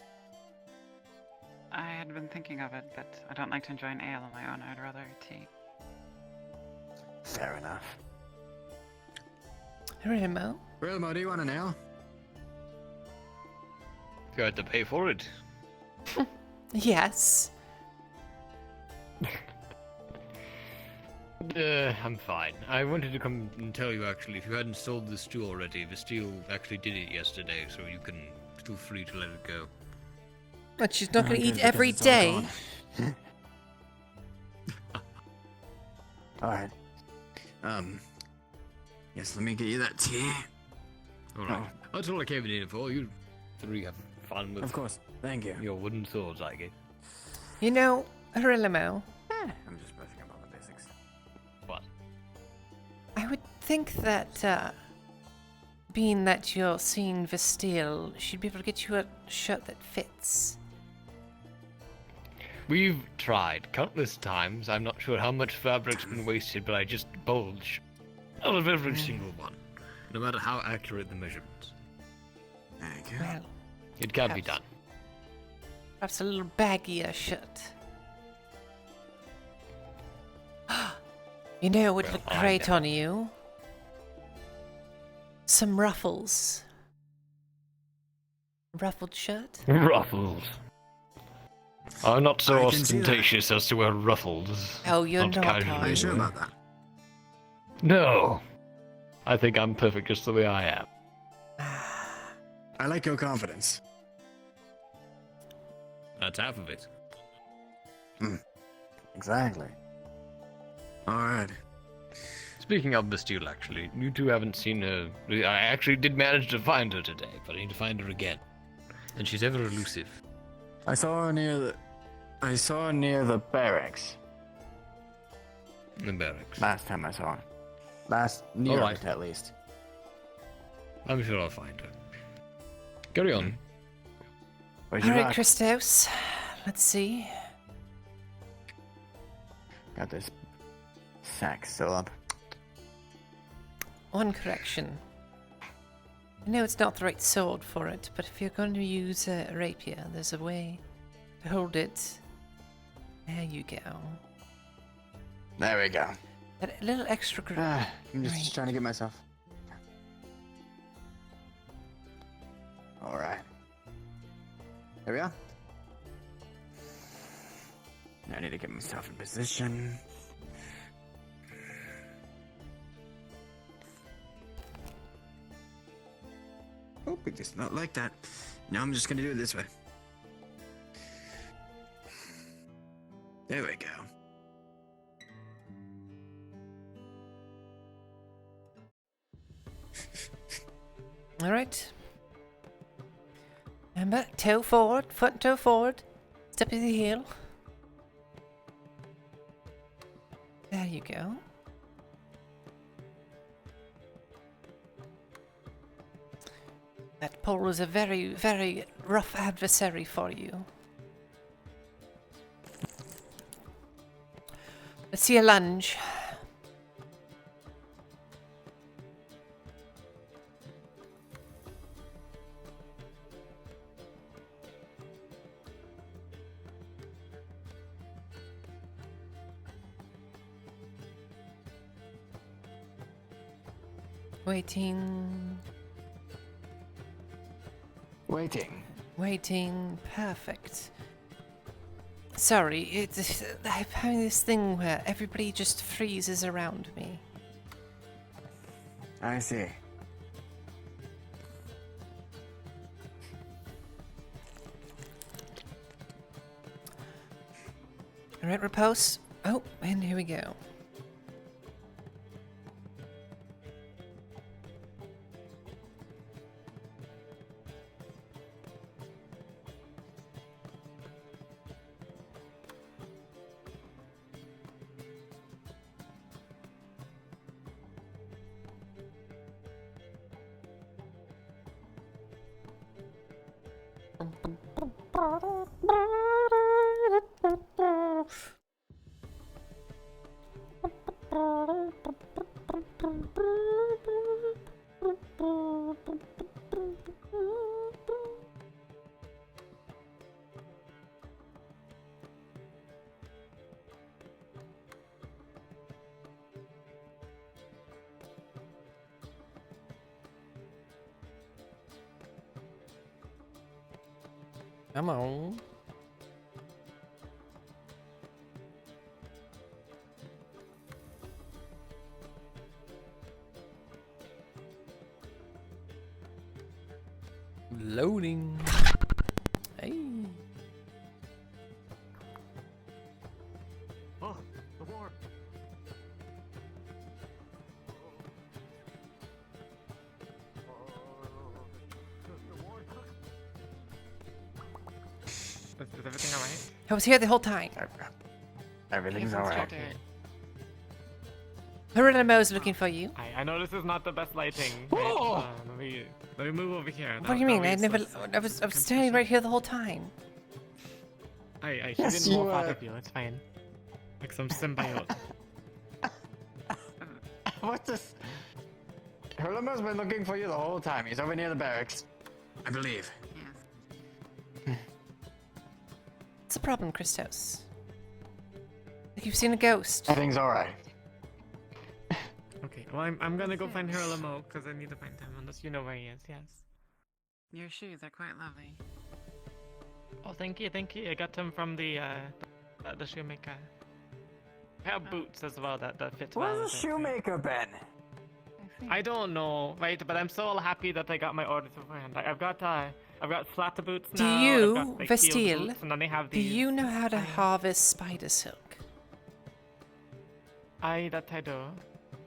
Speaker 8: I had been thinking of it, but I don't like to enjoy an ale on my own. I'd rather tea.
Speaker 23: Fair enough.
Speaker 3: Remo?
Speaker 23: Remo, do you want an ale?
Speaker 14: You had to pay for it.
Speaker 3: Yes.
Speaker 10: I'm fine. I wanted to come and tell you actually, if you hadn't sold the stew already, the steel actually did it yesterday, so you can feel free to let it go.
Speaker 3: But she's not going to
Speaker 23: good,
Speaker 3: eat
Speaker 23: because
Speaker 3: every
Speaker 23: it's all
Speaker 3: day.
Speaker 23: gone. Alright. Yes, let me get you that tea.
Speaker 10: Alright. That's all I came in here for. You three have fun with
Speaker 23: Of course. Thank you.
Speaker 10: your wooden swords, I guess.
Speaker 3: You know, Arilamo,
Speaker 23: I'm just brushing up on the basics.
Speaker 10: What?
Speaker 3: I would think that, being that you're seeing Vestille, she'd be able to get you a shirt that fits.
Speaker 10: We've tried countless times. I'm not sure how much fabric's been wasted, but I just bulge out of every single one, no matter how accurate the measurements.
Speaker 23: There you go.
Speaker 3: Well,
Speaker 10: It can be done.
Speaker 3: perhaps a little baggier shirt. You know, it would
Speaker 10: Well,
Speaker 3: look
Speaker 10: I
Speaker 3: great
Speaker 10: know.
Speaker 3: on you. Some ruffles. Ruffled shirt?
Speaker 10: Ruffles. I'm not so
Speaker 23: I can see that.
Speaker 10: ostentatious as to wear ruffles.
Speaker 3: Oh, you're not,
Speaker 10: casually.
Speaker 3: are
Speaker 23: Are you
Speaker 3: you?
Speaker 23: sure about that?
Speaker 10: No. I think I'm perfect just the way I am.
Speaker 23: I like your confidence.
Speaker 10: That's half of it.
Speaker 23: Exactly. Alright.
Speaker 10: Speaking of Bastille, actually, you two haven't seen her. I actually did manage to find her today, but I need to find her again. And she's ever elusive.
Speaker 23: I saw her near the barracks.
Speaker 10: The barracks.
Speaker 23: Last time I saw her. Near
Speaker 10: Alright.
Speaker 23: it, at least.
Speaker 10: I'm sure I'll find her. Carry on.
Speaker 23: Where's your
Speaker 3: Alright,
Speaker 23: rock?
Speaker 3: Christos. Let's see.
Speaker 23: Got this sack still up.
Speaker 3: One correction. I know it's not the right sword for it, but if you're going to use a rapier, there's a way to hold it. There you go.
Speaker 23: There we go.
Speaker 3: That little extra grip.
Speaker 23: I'm just
Speaker 3: Right.
Speaker 23: trying to get myself. Alright. There we are. Now I need to get myself in position. Oh, it does not like that. Now I'm just gonna do it this way. There we go.
Speaker 3: Alright. Remember, toe forward, foot and toe forward. Step to the heel. There you go. That pole is a very, very rough adversary for you. Let's see a lunge. Waiting.
Speaker 23: Waiting.
Speaker 3: Waiting. Perfect. Sorry, I'm having this thing where everybody just freezes around me.
Speaker 23: I see.
Speaker 3: Alright, repose. Oh, and here we go. Come on. Loading. Hey.
Speaker 6: Oh, the war.
Speaker 1: Is everything alright?
Speaker 3: I was here the whole time.
Speaker 1: Everything's alright.
Speaker 3: Hieronymo's looking for you.
Speaker 2: I know this is not the best lighting.
Speaker 3: Oh!
Speaker 2: Let me move over here.
Speaker 3: What do you mean? I was standing right here the whole time.
Speaker 2: She
Speaker 21: Yes,
Speaker 2: didn't
Speaker 21: you
Speaker 2: wolf out
Speaker 21: were.
Speaker 2: of you. It's fine. Like some symbiote.
Speaker 21: What's this? Herlimo's been looking for you the whole time. He's over near the barracks.
Speaker 23: I believe.
Speaker 3: What's the problem, Christos? Like you've seen a ghost.
Speaker 21: Everything's alright.
Speaker 2: Okay, well I'm gonna go find Hieronymo because I need to find him unless you know where he is. Yes.
Speaker 8: Your shoes are quite lovely.
Speaker 2: Oh, thank you. I got them from the shoemaker. I have boots as well that fit well.
Speaker 21: Where's the shoemaker been?
Speaker 2: I don't know, right? But I'm so happy that I got my orders beforehand. Like, I've got flat boots
Speaker 3: Do
Speaker 2: now.
Speaker 3: you,
Speaker 2: I've got, like, heeled
Speaker 3: Vestile,
Speaker 2: boots, and then they have
Speaker 3: do
Speaker 2: these.
Speaker 3: you know how to harvest spider silk?
Speaker 2: That I do.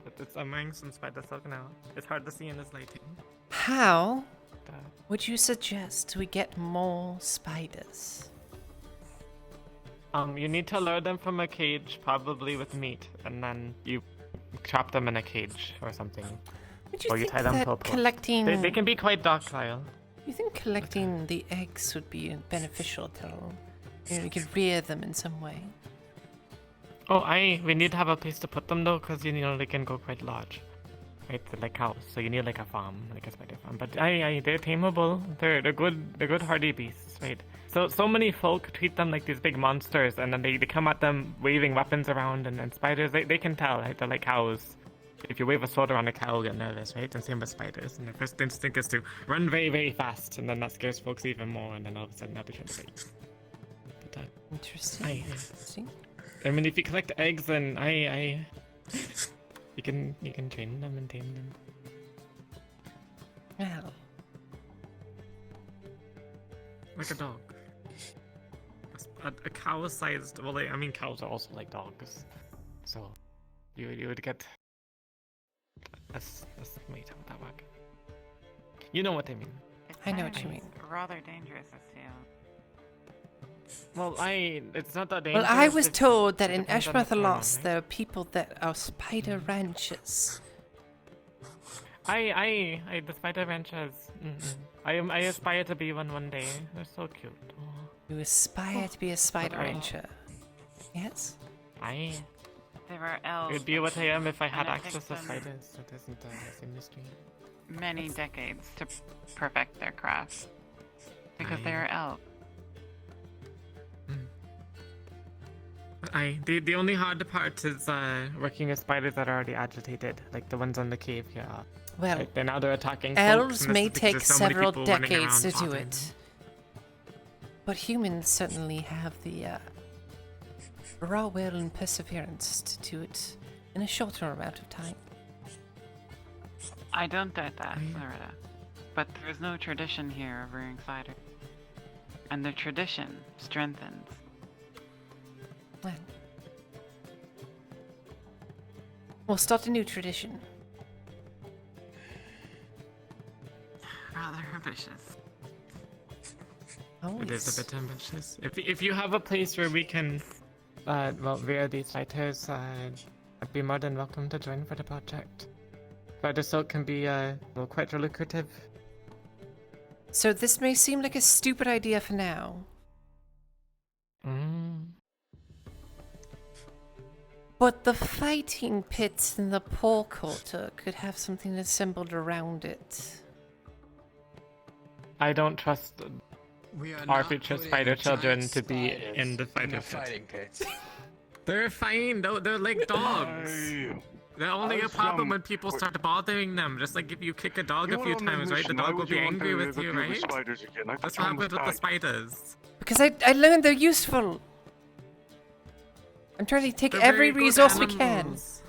Speaker 2: But I'm wearing some spider silk now. It's hard to see in this lighting.
Speaker 3: How would you suggest we get more spiders?
Speaker 2: You need to lure them from a cage, probably with meat, and then you trap them in a cage or something.
Speaker 3: Would you
Speaker 2: or you
Speaker 3: think
Speaker 2: tie them
Speaker 3: that
Speaker 2: to a post.
Speaker 3: collecting-
Speaker 2: They can be quite docile.
Speaker 3: You think collecting the eggs would be beneficial to, you could rear them in some way?
Speaker 2: Oh, we need to have a place to put them though, because they can go quite large. Right, they're like cows, so you need like a farm, like a spider farm. But they're tameable. They're good hardy beasts, right? So many folk treat them like these big monsters, and then they come at them waving weapons around, and spiders they can tell, right? They're like cows. If you wave a sword around a cow, you'll get nervous, right? And same with spiders. And their first instinct is to run very, very fast, and then that scares folks even more, and then all of a sudden now they're trying to fight you. But,
Speaker 3: Interesting.
Speaker 2: I mean, if you collect eggs, then you can train them and tame them.
Speaker 3: Well,
Speaker 2: like a dog. A cow-sized. Well, I mean, cows are also like dogs, so you would get. That's wait, how would that work? You know what I mean.
Speaker 3: I know what you mean.
Speaker 8: Rather dangerous, I feel.
Speaker 2: Well, it's not that dangerous.
Speaker 3: Well, I was
Speaker 2: it's-
Speaker 3: told that
Speaker 2: it
Speaker 3: in
Speaker 2: depends on the
Speaker 3: Ashmarthalos
Speaker 2: clan,
Speaker 3: there are people that are spider ranchers.
Speaker 2: The spider ranchers. I aspire to be one day. They're so cute.
Speaker 3: You aspire to be a spider rancher. Yes?
Speaker 8: There are elves.
Speaker 2: It would be what I am if I had
Speaker 8: and it
Speaker 2: access
Speaker 8: takes
Speaker 2: to
Speaker 8: them
Speaker 2: spiders. It isn't the same mystery.
Speaker 8: many decades to perfect their craft. Because they are elves.
Speaker 2: The only hard part is working with spiders that are already agitated, like the ones on the cave here.
Speaker 3: Well,
Speaker 2: like now they're attacking folks,
Speaker 3: elves
Speaker 2: and
Speaker 3: may
Speaker 2: this is because
Speaker 3: take
Speaker 2: there's so many
Speaker 3: several
Speaker 2: people running
Speaker 3: decades to
Speaker 2: around
Speaker 3: do
Speaker 2: bothering
Speaker 3: it. But humans certainly have the raw will and perseverance to do it in a shorter amount of time.
Speaker 8: I don't doubt that, Loretta. But there is no tradition here of rearing spiders. And the tradition strengthens.
Speaker 3: Well, we'll start a new tradition.
Speaker 8: Rather ambitious.
Speaker 2: It is a bit ambitious. If you have a place where we can, rear these fighters, I'd be more than welcome to join for the project. Spider silk can be quite lucrative.
Speaker 3: So this may seem like a stupid idea for now. But the fighting pits in the Paul Quarter could have something assembled around it.
Speaker 2: I don't trust our future spider children to be in the fighter
Speaker 21: fighting pits.
Speaker 2: They're fine. They're like dogs. They're only a problem when people start bothering them. Just like if you kick a dog a few times, right? The dog will be angry with you, right? That's what happens with the spiders.
Speaker 3: Because I learned they're useful. I'm trying to take
Speaker 2: They're
Speaker 3: every
Speaker 2: very good
Speaker 3: resource we can.
Speaker 2: animals.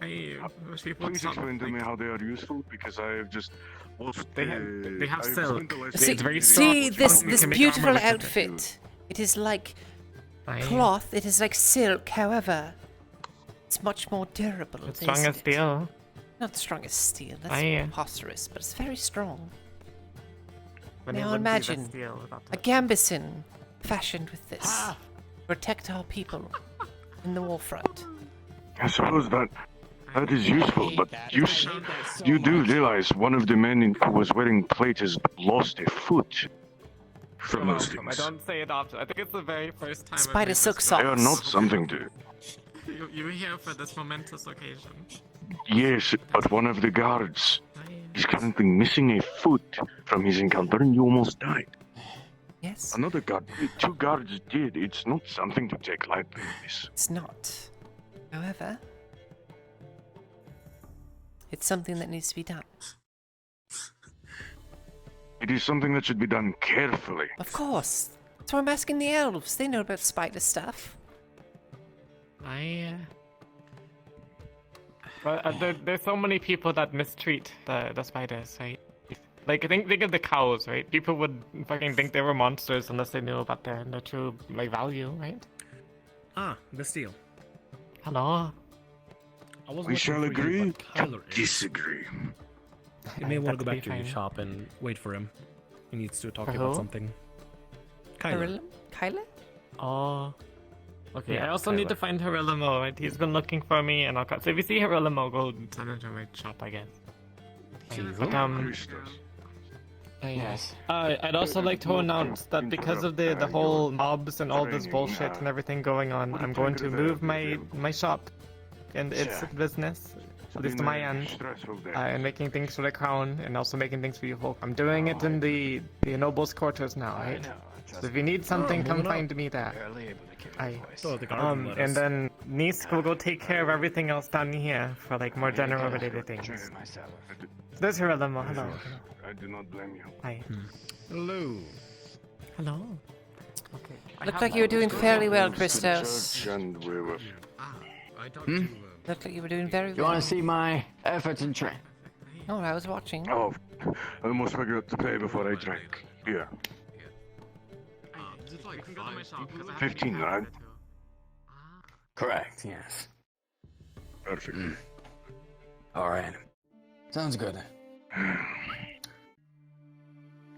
Speaker 2: I wish people
Speaker 12: Please
Speaker 2: stopped,
Speaker 12: explain to
Speaker 2: like-
Speaker 12: me how they are useful, because I have just
Speaker 1: They have silk.
Speaker 3: See,
Speaker 1: It's very strong.
Speaker 3: see this
Speaker 1: You can make
Speaker 3: beautiful
Speaker 1: armor with it.
Speaker 3: outfit. It is like
Speaker 2: Aye.
Speaker 3: cloth. It is like silk. However, it's much more durable.
Speaker 2: It's strong
Speaker 3: isn't
Speaker 2: as
Speaker 3: it?
Speaker 2: steel.
Speaker 3: Not as strong as steel. That's
Speaker 2: Aye.
Speaker 3: preposterous, but it's very strong.
Speaker 2: When it
Speaker 3: Now
Speaker 2: wouldn't be the
Speaker 3: imagine
Speaker 2: steel without
Speaker 3: a gambeson fashioned with this. Protect our people in the war front.
Speaker 6: I suppose that is useful, but you do realize one of the men who was wearing plate has lost a foot from those
Speaker 1: I
Speaker 6: things.
Speaker 1: don't say it often. I think it's the very first time.
Speaker 3: Spider silk
Speaker 6: They are
Speaker 3: socks.
Speaker 6: not something to.
Speaker 1: You're here for this momentous occasion.
Speaker 6: Yes, but one of the guards is currently missing a foot from his encounter, and you almost died.
Speaker 3: Yes.
Speaker 6: Another guard, 2 guards did. It's not something to take lightly. Miss.
Speaker 3: It's not. However, it's something that needs to be done.
Speaker 6: It is something that should be done carefully.
Speaker 3: Of course. That's why I'm asking the elves. They know about spider stuff.
Speaker 1: There's so many people that mistreat the spiders, right? Like think of the cows, right? People would fucking think they were monsters unless they knew about their true value, right?
Speaker 4: Ah, the steel.
Speaker 1: Hello.
Speaker 6: We shall agree to disagree.
Speaker 4: You may want to go
Speaker 1: That's
Speaker 4: back to your
Speaker 1: fine.
Speaker 4: shop and wait for him. He needs to talk
Speaker 1: For
Speaker 4: about
Speaker 1: who?
Speaker 4: something. Kyler.
Speaker 3: Kyler?
Speaker 1: Oh. Okay,
Speaker 4: Yeah,
Speaker 1: I also need
Speaker 4: Kyler.
Speaker 1: to find Harillamo, right? He's been looking for me, and I'll so if you see Harillamo, go send him to my shop, I guess. But yes. I'd also like to announce that because of the whole mobs and all this bullshit and everything going on, I'm going to move my shop and its business, at least to my end, and making things for the crown and also making things for you folk. I'm doing it in the nobles' quarters now, right? So if you need something, come find me there. And then Nice will go take care of everything else down here for like more general related things. There's Harillamo. Hello.
Speaker 6: I do not blame you.
Speaker 1: Hi.
Speaker 4: Hello.
Speaker 1: Hello. Okay.
Speaker 3: Looked like you were doing fairly well, Christos.
Speaker 6: And we were.
Speaker 3: Looked like you were doing very
Speaker 21: You
Speaker 3: well.
Speaker 21: want to see my efforts in training?
Speaker 3: Oh, I was watching.
Speaker 6: Oh, I almost forgot to pay before I drank. Here. 15, right?
Speaker 21: Correct, yes.
Speaker 6: Perfect.
Speaker 21: All right. Sounds good.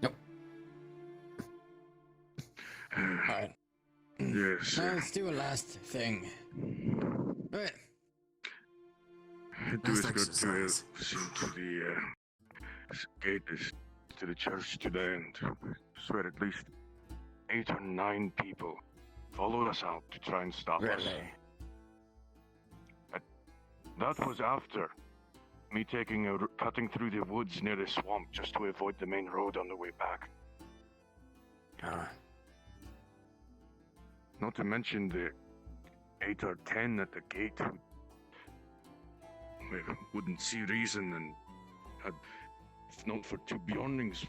Speaker 21: Yep. All right.
Speaker 6: Yes.
Speaker 21: Now let's do a last thing. All right.
Speaker 6: It was good to see to the gate to the church today, and I swear at least 8 or 9 people followed us out to try and stop us.
Speaker 21: Really?
Speaker 6: That was after me cutting through the woods near the swamp just to avoid the main road on the way back. Not to mention the 8 or 10 at the gate who wouldn't see reason, and if not for 2 Bjornings,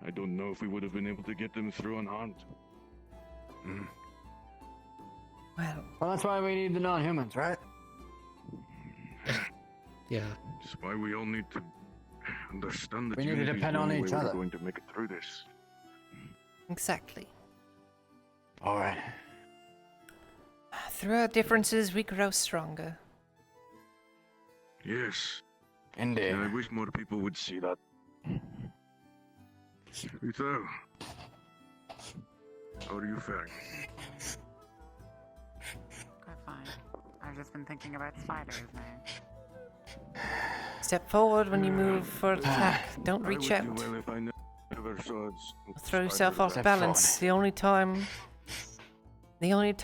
Speaker 6: I don't know if we would have been able to get them through unharmed.
Speaker 3: Well,
Speaker 21: that's why we need the non-humans, right?
Speaker 4: Yeah.
Speaker 6: That's why we all need to understand that
Speaker 21: We need to
Speaker 6: unity is
Speaker 21: depend
Speaker 6: the
Speaker 21: on
Speaker 6: only
Speaker 21: each
Speaker 6: way
Speaker 21: other.
Speaker 6: we're going to make it through this.
Speaker 3: exactly.
Speaker 21: All right.
Speaker 3: Through our differences, we grow stronger.
Speaker 6: Yes.
Speaker 21: Indeed.
Speaker 6: And I wish more people would see that. Rito, how are you faring?
Speaker 8: I'm fine. I've just been thinking about spiders now.
Speaker 3: Step forward when you move for attack. Don't
Speaker 6: I
Speaker 3: reach
Speaker 6: would
Speaker 3: out.
Speaker 6: do well if I never saw it.
Speaker 3: Throw yourself off balance. The only time you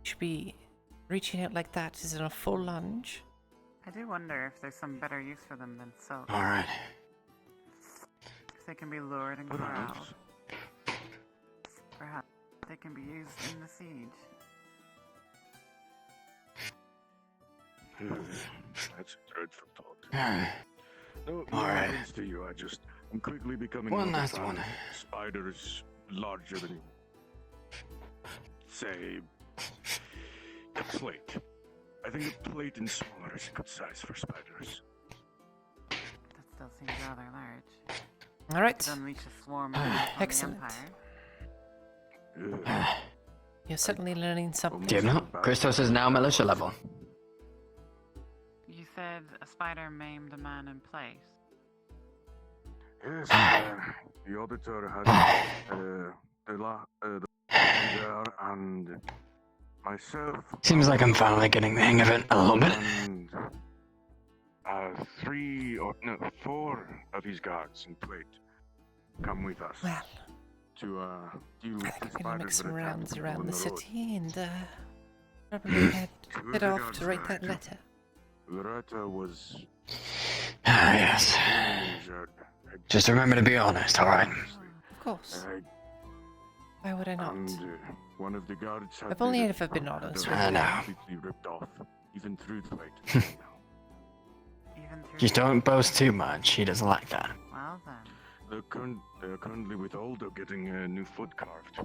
Speaker 3: should be reaching out like that is in a full lunge.
Speaker 8: I do wonder if there's some better use for them than silk.
Speaker 21: All right.
Speaker 8: If they can be lured and corralled. Perhaps they can be used in the siege.
Speaker 6: That's a dreadful thought. No
Speaker 21: All right.
Speaker 6: offense to you, I'm quickly becoming
Speaker 21: One
Speaker 6: more
Speaker 21: last
Speaker 6: fan
Speaker 21: one.
Speaker 6: of spiders larger than, say, a plate. I think a plate and smaller is a good size for spiders.
Speaker 8: That's still seems rather large.
Speaker 3: All right.
Speaker 8: Could unleash a swarm on the
Speaker 3: Excellent.
Speaker 8: Empire.
Speaker 3: You're certainly learning something.
Speaker 21: Do you know? Christos is now militia level.
Speaker 8: You said a spider maimed a man in place.
Speaker 7: Yes, the auditor had the and myself.
Speaker 21: Seems like I'm finally getting the hang of it a little bit.
Speaker 7: And 4 of his guards in plate come with us
Speaker 3: Well,
Speaker 7: to deal with the
Speaker 3: I'm gonna make
Speaker 7: spiders
Speaker 3: some
Speaker 7: that attack
Speaker 3: rounds
Speaker 7: people
Speaker 3: around
Speaker 7: on
Speaker 3: the
Speaker 7: the road.
Speaker 3: city and probably head off to write that letter.
Speaker 7: The letter was.
Speaker 21: Ah, yes. Just remember to be honest, alright?
Speaker 3: Of course. Why would I not?
Speaker 7: And one of the guards had
Speaker 3: I've only ever been honest.
Speaker 21: I know.
Speaker 7: completely ripped off, even through the plate.
Speaker 21: Just don't boast too much. He doesn't like that.
Speaker 8: Well then.
Speaker 7: They're currently with Aldo getting a new foot carved.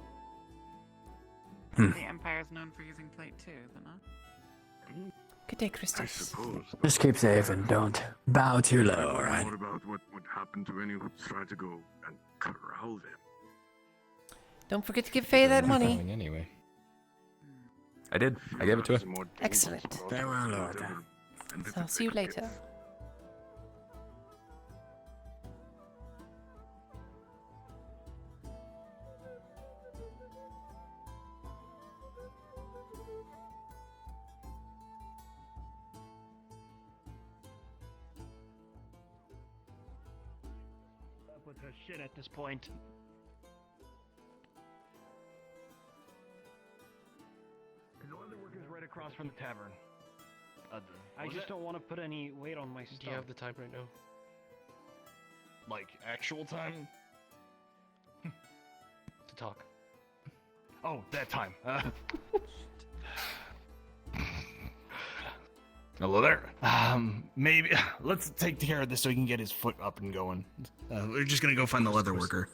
Speaker 8: The Empire's known for using plate too, is it not?
Speaker 3: Good day,
Speaker 7: I
Speaker 3: Christos.
Speaker 7: suppose.
Speaker 21: Just keep safe and don't bow too low, alright?
Speaker 7: More about what would happen to anyone who tried to go and corral them.
Speaker 3: Don't forget to give Faye that money.
Speaker 14: Anyway.
Speaker 17: I did. I gave it to her.
Speaker 3: Excellent.
Speaker 21: Farewell, Lord.
Speaker 3: So I'll see you later.
Speaker 22: Up with her shit at this point. The leather worker's right across from the tavern. I just don't want to put any weight on my stuff.
Speaker 10: Do you have the time right now? Like, actual time? To talk.
Speaker 22: Oh, that time.
Speaker 19: Hello there. Maybe let's take care of this so he can get his foot up and going. We're just gonna go find the leather worker.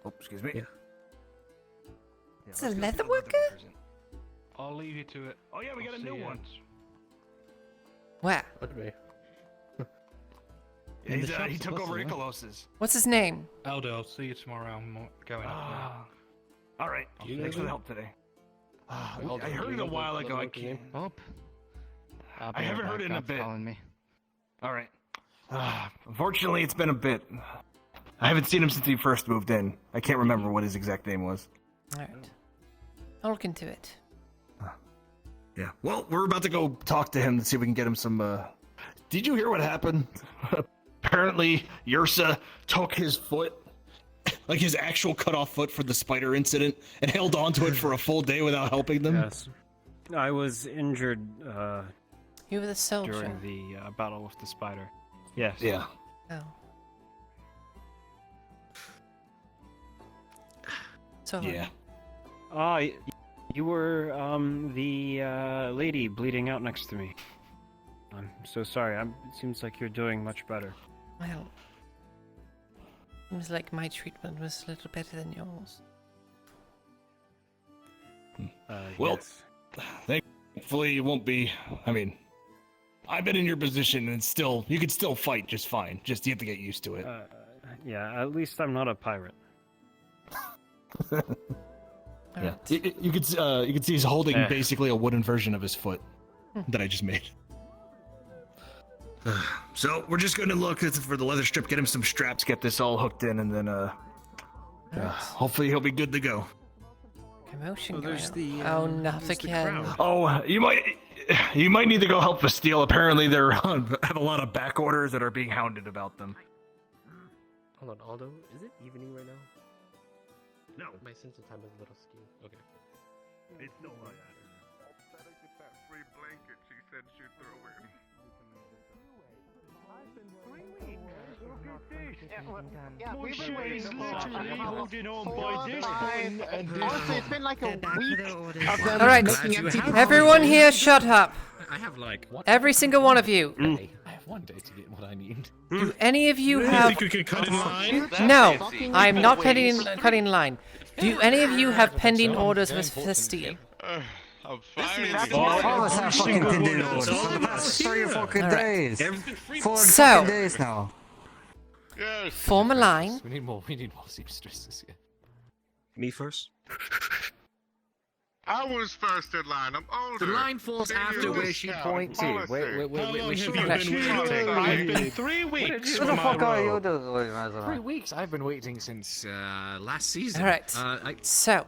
Speaker 19: Oh, excuse me.
Speaker 3: It's a leather worker?
Speaker 22: I'll leave you to it. Oh yeah, we got a new one.
Speaker 3: Where?
Speaker 19: Yeah, he took over Ikolos's.
Speaker 3: What's his name?
Speaker 2: Aldo, I'll see you tomorrow. I'm going up
Speaker 19: All right. Thanks for the help today. I heard it a while ago. I can't. I haven't heard it in a bit. All right. Unfortunately, it's been a bit. I haven't seen him since he first moved in. I can't remember what his exact name was.
Speaker 3: Alright. I'll look into it.
Speaker 19: Yeah. Well, we're about to go talk to him to see if we can get him some. Did you hear what happened? Apparently, Ursa took his foot, like his actual cut-off foot for the spider incident, and held onto it for a full day without helping them.
Speaker 22: Yes. I was injured
Speaker 3: You were the soldier.
Speaker 22: during the battle with the spider. Yes.
Speaker 19: Yeah.
Speaker 3: Oh. So.
Speaker 19: Yeah.
Speaker 22: You were the lady bleeding out next to me. I'm so sorry. It seems like you're doing much better.
Speaker 3: Well. Seems like my treatment was a little better than yours.
Speaker 19: Well, thankfully it won't be. I mean, I've been in your position, and still, you could still fight just fine. Just you have to get used to it.
Speaker 22: Yeah, at least I'm not a pirate.
Speaker 19: Yeah, you could see he's holding basically a wooden version of his foot that I just made. So we're just going to look for the leather strip, get him some straps, get this all hooked in, and then hopefully he'll be good to go.
Speaker 3: Commotion going on. Oh, not again.
Speaker 19: Oh, you might need to go help Bastille. Apparently they have a lot of back orders that are being hounded about them.
Speaker 10: Hold on, Aldo, is it evening right now?
Speaker 19: No.
Speaker 10: My sense of time is a little skewed. Okay.
Speaker 19: It's still like that.
Speaker 7: Free blanket she said she'd throw in.
Speaker 11: Literally holding on by this point. Honestly, it's been like a week of them
Speaker 3: Alright,
Speaker 11: looking empty.
Speaker 3: everyone here shut up.
Speaker 10: I have like what?
Speaker 3: Every single one of you.
Speaker 10: I have one day to get what I need.
Speaker 3: Do any of you
Speaker 12: You
Speaker 3: have...
Speaker 12: think we can cut in line?
Speaker 3: No, I'm not cutting in line. Do any of you have pending orders with Bastille?
Speaker 24: I'm fine.
Speaker 25: All of us have fucking pending orders for the past 3 or 4 days. 4
Speaker 3: So,
Speaker 25: fucking days now.
Speaker 24: Yes.
Speaker 3: Form a line.
Speaker 14: We need more seamstresses here.
Speaker 22: Me first?
Speaker 24: I was first in line. I'm older.
Speaker 14: The line falls after where she pointed. Where she
Speaker 2: I've been 3 weeks.
Speaker 14: What the fuck
Speaker 2: are
Speaker 14: you
Speaker 2: doing?
Speaker 14: 3 weeks. I've been waiting since last season.
Speaker 3: All right. So.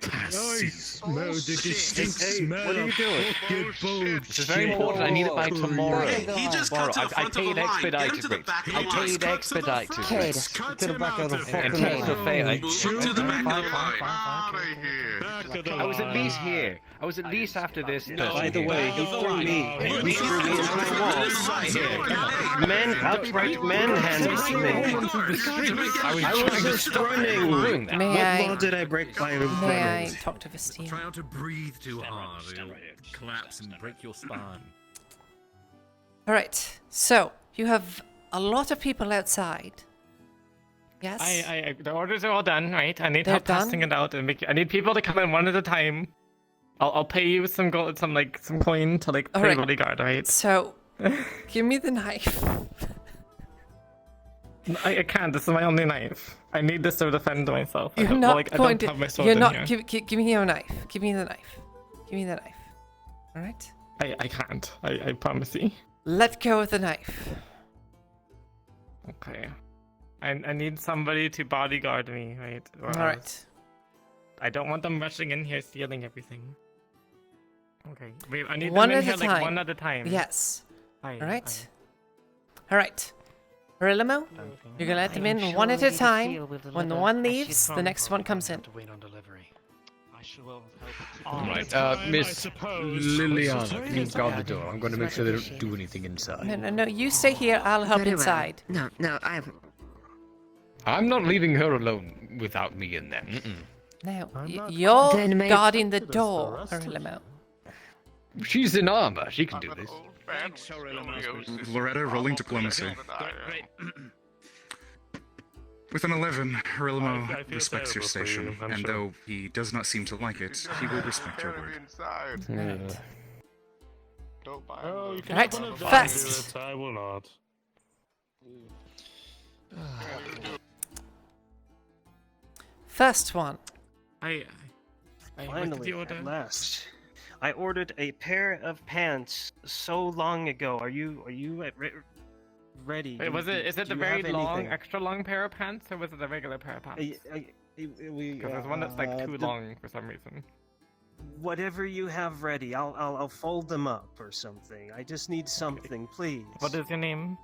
Speaker 12: Smell the distinct smell.
Speaker 14: What are you doing? This is very important. I need it by tomorrow.
Speaker 9: He just cut to the
Speaker 14: I
Speaker 9: front of the
Speaker 14: paid
Speaker 9: line.
Speaker 14: expedited
Speaker 9: Get him to the
Speaker 14: rates.
Speaker 9: back of the
Speaker 14: I
Speaker 9: line.
Speaker 14: paid expedited rates.
Speaker 9: Cut him out of
Speaker 14: And
Speaker 9: here.
Speaker 14: case of fail, I
Speaker 9: Move to the back of the line.
Speaker 14: I was at least here. I was at least after this.
Speaker 22: By the way, he threw me. He threw me into the wall. Outright manhandled me. I was just running. What law did I break by
Speaker 3: May I talk to Vestine?
Speaker 14: Try not to breathe too hard. You'll collapse and break your spine.
Speaker 3: All right. So you have a lot of people outside. Yes.
Speaker 1: The orders are all done, right? I need
Speaker 3: They're
Speaker 1: help
Speaker 3: done?
Speaker 1: testing it out, and I need people to come in one at a time. I'll pay you some gold, some coin to
Speaker 3: All
Speaker 1: pay
Speaker 3: right.
Speaker 1: bodyguard, right?
Speaker 3: So, give me the knife.
Speaker 1: I can't. This is my only knife. I need this to defend myself.
Speaker 3: You're
Speaker 1: I
Speaker 3: not
Speaker 1: don't
Speaker 3: going to.
Speaker 1: have my sword
Speaker 3: You're
Speaker 1: in
Speaker 3: not.
Speaker 1: here.
Speaker 3: Give me your knife. Give me the knife. Give me the knife. All right.
Speaker 1: I can't. I promise you.
Speaker 3: Let go of the knife.
Speaker 1: Okay. I need somebody to bodyguard me, right? Or
Speaker 3: All right.
Speaker 1: else I don't want them rushing in here stealing everything. Okay. Wait, I need
Speaker 3: One
Speaker 1: them in
Speaker 3: at
Speaker 1: here
Speaker 3: a time.
Speaker 1: one at a time.
Speaker 3: Yes.
Speaker 1: Aye,
Speaker 3: All right. All right. Relimo, you're gonna let them in one at a time. When the one leaves, the next one comes in.
Speaker 10: Alright, Miss Liliana, can you guard the door? I'm going to make sure they don't do anything inside.
Speaker 3: No. You stay here. I'll help
Speaker 18: Very well.
Speaker 3: inside.
Speaker 18: No,
Speaker 10: I'm not leaving her alone without me in there.
Speaker 3: Now, you're
Speaker 18: Then may-
Speaker 3: guarding the door, Relimo.
Speaker 10: She's in armor. She can do this.
Speaker 7: Loretta, rolling diplomacy. With an 11, Rilmo respects your station, and though he does not seem to like it, he will respect your word.
Speaker 12: Oh, you can
Speaker 3: Right,
Speaker 12: open it
Speaker 3: first.
Speaker 12: I will not.
Speaker 3: First one.
Speaker 22: Finally, at last. I ordered a pair of pants so long ago. Are you ready?
Speaker 1: Wait, was it? Is it
Speaker 22: Do
Speaker 1: the
Speaker 22: you
Speaker 1: very
Speaker 22: have
Speaker 1: long,
Speaker 22: anything?
Speaker 1: extra long pair of pants, or was it a regular pair of pants? Because there's one that's like too long for some reason.
Speaker 22: Whatever you have ready, I'll fold them up or something. I just need something, please.
Speaker 1: What is your name?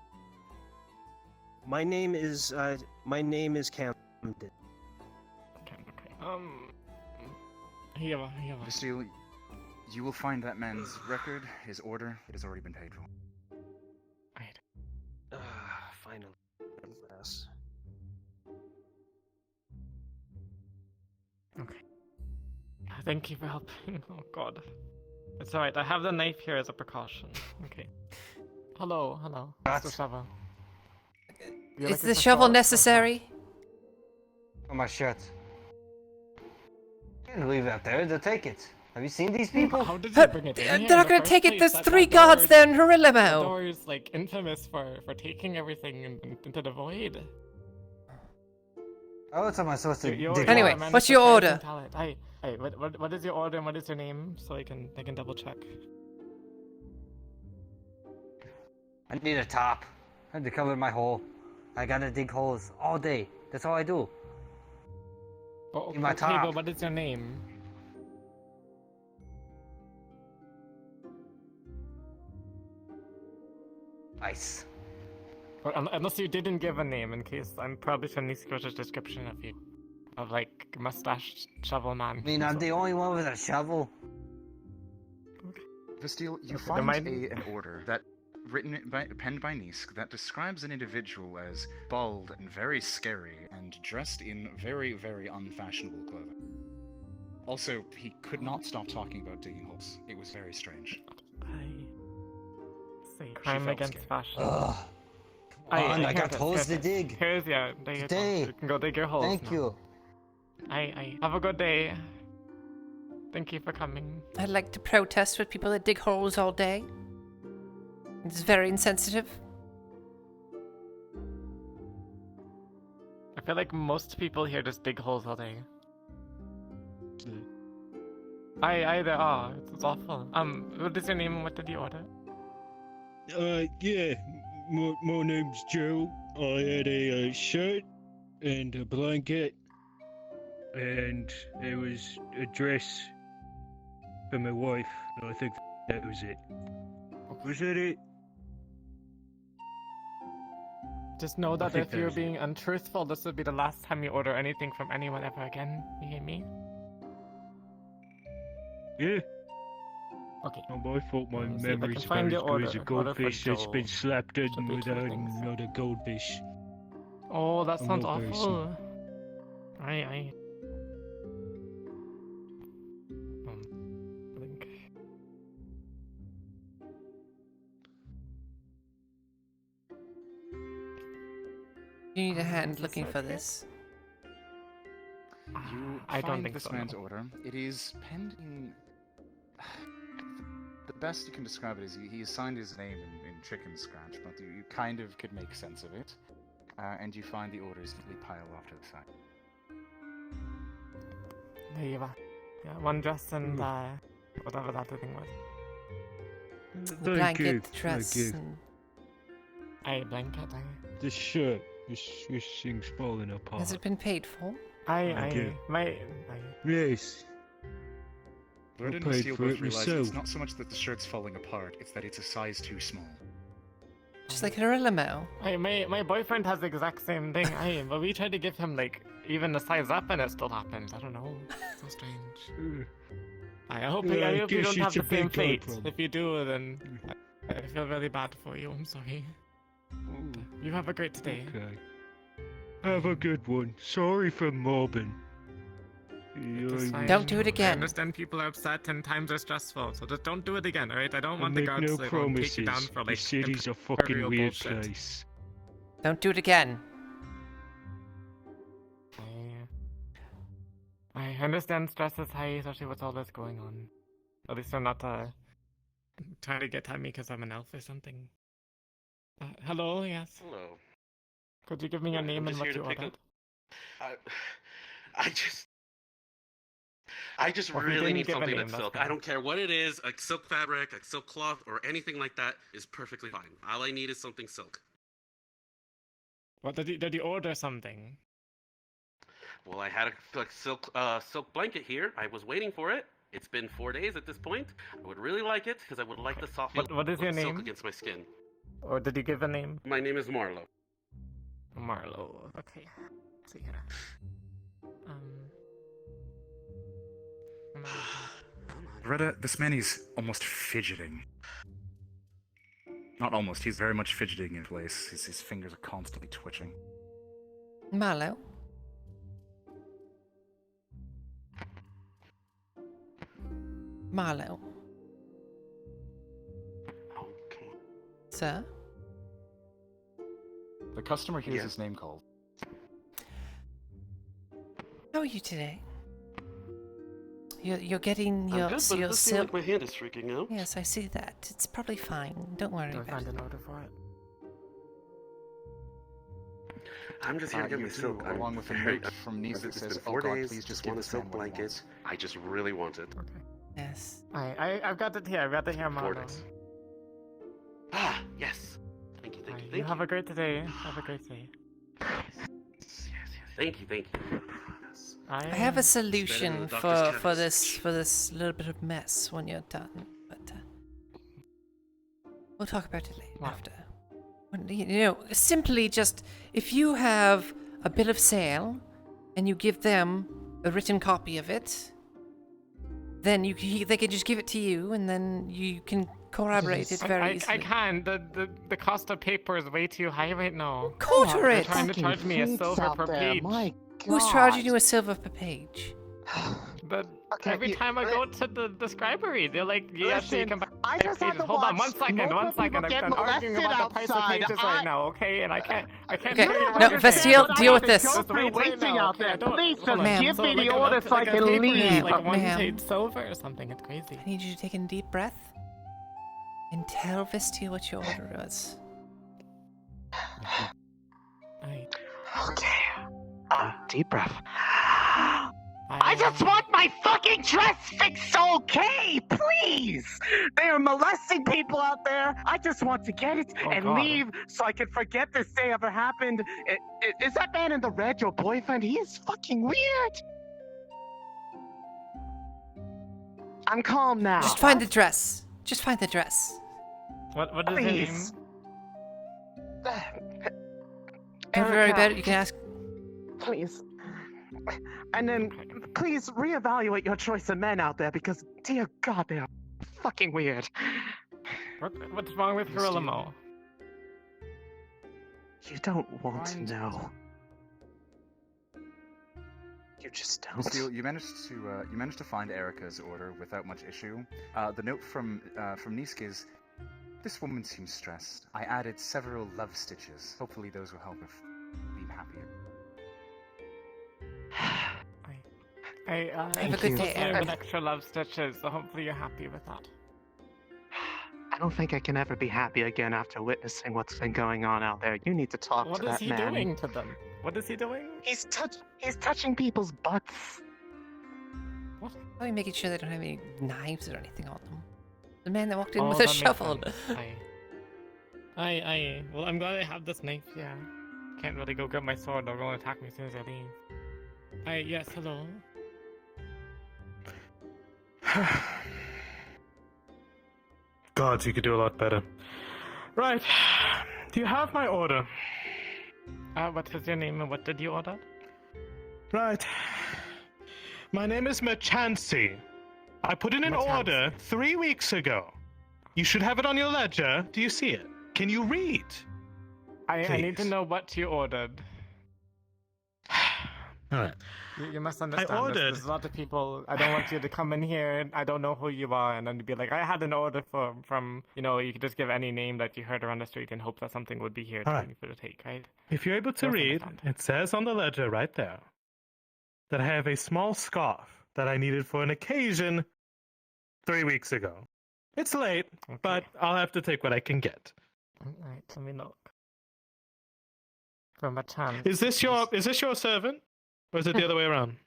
Speaker 22: My name is Camden.
Speaker 1: Here.
Speaker 7: Vasile, you will find that man's record, his order, it has already been paid for.
Speaker 22: Finally. At last.
Speaker 1: Okay. Thank you for helping. Oh god. It's alright, I have the knife here as a precaution. Okay. Hello. Mr. Shovel.
Speaker 3: Is the shovel necessary?
Speaker 15: Oh, my shirt. You can leave it out there. They'll take it. Have you seen these people?
Speaker 1: How did you bring it in here
Speaker 3: They're not
Speaker 1: in
Speaker 3: gonna
Speaker 1: the
Speaker 3: take
Speaker 1: first
Speaker 3: it.
Speaker 1: place?
Speaker 3: There's
Speaker 1: That
Speaker 3: 3
Speaker 1: door
Speaker 3: guards
Speaker 1: is-
Speaker 3: there in
Speaker 1: The
Speaker 3: Harillamo.
Speaker 1: door is like infamous for taking everything into the void.
Speaker 15: Oh, what am I supposed to
Speaker 1: Your
Speaker 15: do?
Speaker 1: order,
Speaker 3: Anyway,
Speaker 1: man,
Speaker 3: what's
Speaker 1: it's
Speaker 3: your
Speaker 1: a
Speaker 3: order?
Speaker 1: talent. Hey, what is your order and what is your name so I can double check.
Speaker 15: I need a top. I had to cover my hole. I gotta dig holes all day. That's all I do.
Speaker 1: Oh,
Speaker 15: Need my
Speaker 1: okay,
Speaker 15: top.
Speaker 1: but what is your name?
Speaker 15: Ice.
Speaker 1: Or, unless you didn't give a name, in case I'm probably sending Scotia's description of you, of like mustached shovel man.
Speaker 15: I mean, I'm the only one with a shovel.
Speaker 7: Vasile, you
Speaker 1: Okay,
Speaker 7: find
Speaker 1: might-
Speaker 7: an order that penned by Nisk that describes an individual as bald and very scary and dressed in very, very unfashionable clothing. Also, he could not stop talking about digging holes. It was very strange.
Speaker 1: Crime
Speaker 7: felt
Speaker 1: against
Speaker 7: scared.
Speaker 1: fashion.
Speaker 15: Ugh. Come on, I got holes to dig.
Speaker 1: Here's there you
Speaker 15: Stay.
Speaker 1: go. You can go dig your holes.
Speaker 15: Thank
Speaker 1: now.
Speaker 15: you.
Speaker 1: I have a good day. Thank you for coming.
Speaker 3: I'd like to protest with people that dig holes all day. It's very insensitive.
Speaker 1: I feel like most people here just dig holes all day. There are. It's awful. What is your name and what did you order?
Speaker 5: Yeah. My name's Joe. I had a shirt and a blanket, and it was a dress for my wife. I think that was it. Was that it?
Speaker 1: Just know that
Speaker 5: think
Speaker 1: if you're
Speaker 5: that was it.
Speaker 1: being untruthful, this would be the last time you order anything from anyone ever again. You hear me?
Speaker 5: Yeah.
Speaker 1: Okay.
Speaker 5: Not my fault. My
Speaker 1: Let me see if I
Speaker 5: memory's
Speaker 1: can
Speaker 5: about
Speaker 1: find
Speaker 5: as
Speaker 1: your
Speaker 5: good as a
Speaker 1: order. Order for
Speaker 5: goldfish that's
Speaker 1: Joel.
Speaker 5: been slapped in
Speaker 1: Should be
Speaker 5: with
Speaker 1: two things.
Speaker 5: another goldfish.
Speaker 1: Oh, that
Speaker 5: I'm
Speaker 1: sounds
Speaker 5: not very
Speaker 1: awful. Aye. Blink.
Speaker 3: You need a hand looking for this.
Speaker 7: You
Speaker 1: I don't
Speaker 7: find
Speaker 1: think
Speaker 7: this
Speaker 1: so,
Speaker 7: man's
Speaker 1: no.
Speaker 7: order. It is pending. The best you can describe it is he assigned his name in chicken scratch, but you kind of could make sense of it. And you find the orders neatly piled off to the side.
Speaker 1: There you are. Yeah, one dress and whatever that thing was.
Speaker 3: The blanket, dress, and...
Speaker 1: Aye, blanket, aye.
Speaker 5: This shirt, this thing's falling apart.
Speaker 3: Has it been paid for?
Speaker 1: Aye.
Speaker 5: Yes.
Speaker 7: Verdon
Speaker 5: paid
Speaker 7: and Steele
Speaker 5: for
Speaker 7: both
Speaker 5: it
Speaker 7: realize
Speaker 5: myself.
Speaker 7: it's not so much that the shirt's falling apart, it's that it's a size too small.
Speaker 3: Just like a limo.
Speaker 1: Aye, my boyfriend has the exact same thing. Aye, but we tried to give him like even a size up and it still happened. I don't know. So strange. I hope
Speaker 5: Yeah, I
Speaker 1: you
Speaker 5: guess
Speaker 1: don't have
Speaker 5: it's
Speaker 1: the
Speaker 5: a
Speaker 1: same
Speaker 5: big guy
Speaker 1: fate.
Speaker 5: problem.
Speaker 1: If you do, then I feel really bad for you. I'm sorry. You have a great day.
Speaker 5: Okay. Have a good one. Sorry for mobbing.
Speaker 1: It's fine.
Speaker 3: Don't do it
Speaker 1: I
Speaker 3: again.
Speaker 1: understand people are upset and times are stressful, so just don't do it again, alright? I don't want the
Speaker 5: make
Speaker 1: guards
Speaker 5: no
Speaker 1: to take
Speaker 5: promises.
Speaker 1: you down for
Speaker 5: The
Speaker 1: like
Speaker 5: city's a fucking
Speaker 1: imperial
Speaker 5: weird
Speaker 1: bullshit.
Speaker 5: place.
Speaker 3: Don't do it again.
Speaker 1: I understand stress is high, especially with all this going on. At least I'm not trying to get at me because I'm an elf or something. Hello, yes.
Speaker 13: Hello.
Speaker 1: Could you give me your name
Speaker 13: I'm
Speaker 1: and
Speaker 13: just
Speaker 1: what
Speaker 13: here
Speaker 1: you
Speaker 13: to pick
Speaker 1: ordered?
Speaker 13: up. I just
Speaker 1: Well, if you
Speaker 13: really
Speaker 1: didn't
Speaker 13: need
Speaker 1: give a
Speaker 13: something
Speaker 1: name,
Speaker 13: that's
Speaker 1: that's
Speaker 13: silk.
Speaker 1: fine.
Speaker 13: I don't care what it is, like silk fabric, like silk cloth, or anything like that is perfectly fine. All I need is something silk.
Speaker 1: What did you order something?
Speaker 13: Well, I had a like silk blanket here. I was waiting for it. It's been 4 days at this point. I would really like it because I would like the soft feel
Speaker 1: What is
Speaker 13: of
Speaker 1: your
Speaker 13: the silk
Speaker 1: name?
Speaker 13: against my skin.
Speaker 1: Or did you give a name?
Speaker 13: My name is Marlo.
Speaker 1: Marlo. Okay. Let's see here.
Speaker 7: Greta, this man is almost fidgeting. Not almost, he's very much fidgeting in place. His fingers are constantly twitching.
Speaker 3: Marlo? Marlo? Sir?
Speaker 7: The customer hears
Speaker 13: Yeah.
Speaker 7: his name called.
Speaker 3: How are you today? You're getting your
Speaker 13: I'm good, but it does seem like my hand is freaking out.
Speaker 3: Yes, I see that. It's probably fine. Don't worry
Speaker 1: I'll
Speaker 3: about
Speaker 1: find
Speaker 3: it.
Speaker 1: an order for it.
Speaker 13: I'm just here to get
Speaker 7: you
Speaker 13: my
Speaker 7: do,
Speaker 13: silk. I'm
Speaker 7: along with a
Speaker 13: very-
Speaker 7: note from Nice that
Speaker 13: It's
Speaker 7: says,
Speaker 13: been
Speaker 7: "Oh
Speaker 13: 4
Speaker 7: God,
Speaker 13: days,
Speaker 7: please just
Speaker 13: want
Speaker 7: give
Speaker 13: a
Speaker 7: this man
Speaker 13: silk
Speaker 7: what he
Speaker 13: blanket.
Speaker 7: wants."
Speaker 13: I just really want it.
Speaker 3: Yes.
Speaker 1: I've got it here. I've got it here,
Speaker 13: 4
Speaker 1: Marlo.
Speaker 13: days. Ah, yes. Thank you, thank you,
Speaker 1: You
Speaker 13: thank
Speaker 1: have
Speaker 13: you.
Speaker 1: a great day. Have a great day.
Speaker 13: Thank you, thank you.
Speaker 3: I have a
Speaker 13: It's better than
Speaker 3: solution
Speaker 13: the doctor's
Speaker 3: for
Speaker 13: chemist.
Speaker 3: this little bit of mess when you're done, but we'll talk about it later after. You know, simply just if you have a bill of sale and you give them a written copy of it, then they can just give it to you, and then you can corroborate it very easily.
Speaker 1: I can't. The cost of paper is way too high right now.
Speaker 3: Quarter
Speaker 1: They're
Speaker 3: it.
Speaker 1: trying to charge me a
Speaker 11: Fucking
Speaker 1: silver
Speaker 11: heats
Speaker 1: per
Speaker 11: out there,
Speaker 1: page.
Speaker 11: my
Speaker 3: Who's charging you a silver per page?
Speaker 1: But
Speaker 11: Okay,
Speaker 1: every time I go to the scribery, they're like, yes, you
Speaker 11: Listen,
Speaker 1: can buy
Speaker 11: I just had
Speaker 1: pages.
Speaker 11: to
Speaker 1: Hold on,
Speaker 11: watch
Speaker 1: 1 second, 1
Speaker 11: multiple
Speaker 1: second.
Speaker 11: people get
Speaker 1: I'm arguing
Speaker 11: molested
Speaker 1: about the price of
Speaker 11: outside.
Speaker 1: pages right now, okay? And I can't
Speaker 3: Okay,
Speaker 1: tell you
Speaker 3: no,
Speaker 1: what you're
Speaker 3: Vestiel,
Speaker 1: saying.
Speaker 3: deal with this.
Speaker 1: Just wait right
Speaker 11: waiting
Speaker 1: now,
Speaker 11: out
Speaker 1: okay?
Speaker 11: there.
Speaker 1: I don't-
Speaker 11: Please
Speaker 1: hold
Speaker 11: just
Speaker 1: on.
Speaker 11: give me the
Speaker 1: like
Speaker 11: order
Speaker 1: a,
Speaker 11: so I
Speaker 1: like a
Speaker 11: can
Speaker 1: paper is
Speaker 11: leave.
Speaker 1: like one
Speaker 3: Ma'am.
Speaker 1: page silver or something. It's crazy.
Speaker 3: I need you to take a deep breath and tell Vestiel what your order was.
Speaker 1: Aye.
Speaker 11: Okay.
Speaker 4: deep breath. I just want my fucking dress fixed, okay? Please! They are molesting people out there. I just want to get it and leave so I can forget this day ever happened. Is that man in the red your boyfriend? He is fucking weird. I'm calm now.
Speaker 3: Just find the dress. Just find the dress.
Speaker 1: What is his
Speaker 4: Please.
Speaker 3: Don't worry about it. You can ask.
Speaker 4: Please. And then, please reevaluate your choice of men out there because, dear God, they are fucking weird.
Speaker 1: What's wrong with Gorillamo?
Speaker 4: You don't want to know. You just don't.
Speaker 7: Steele, you managed to find Erica's order without much issue. The note from Nisk is, "This woman seems stressed. I added several love stitches. Hopefully those will help with being happier."
Speaker 1: Have
Speaker 3: a good day,
Speaker 1: Eric.
Speaker 3: Eric.
Speaker 1: Extra love stitches, so hopefully you're happy with that.
Speaker 4: I don't think I can ever be happy again after witnessing what's been going on out there. You need to talk
Speaker 1: What
Speaker 4: to
Speaker 1: is
Speaker 4: that
Speaker 1: he
Speaker 4: man.
Speaker 1: doing to them? What is he doing?
Speaker 4: He's touching people's butts.
Speaker 3: What? Probably making sure they don't have any knives or anything on them. The man that walked in
Speaker 1: Oh,
Speaker 3: with a
Speaker 1: that makes
Speaker 3: shovel.
Speaker 1: sense. Well, I'm glad I have this knife, yeah. Can't really go grab my sword, they're gonna attack me as soon as I leave. Yes, hello?
Speaker 12: God, you could do a lot better. Right. Do you have my order?
Speaker 1: What is your name and what did you order?
Speaker 12: Right. My name is Merchancy. I put in an order 3 weeks ago. You should have it on your ledger. Do you see it? Can you read?
Speaker 1: I need to know what you ordered.
Speaker 12: Alright.
Speaker 1: You must understand
Speaker 12: ordered-
Speaker 1: there's a lot of people. I don't want you to come in here, I don't know who you are, and then be like, I had an order from you could just give any name that you heard around the street and hope that something would be here
Speaker 12: Alright.
Speaker 1: for you to take, right?
Speaker 12: If you're able to
Speaker 1: Must
Speaker 12: read,
Speaker 1: understand.
Speaker 12: it says on the ledger right there that I have a small scarf that I needed for an occasion 3 weeks ago. It's late, but I'll have to take what I can get.
Speaker 1: Alright, let me look. From a chance.
Speaker 12: Is this your servant? Or is it the other way around?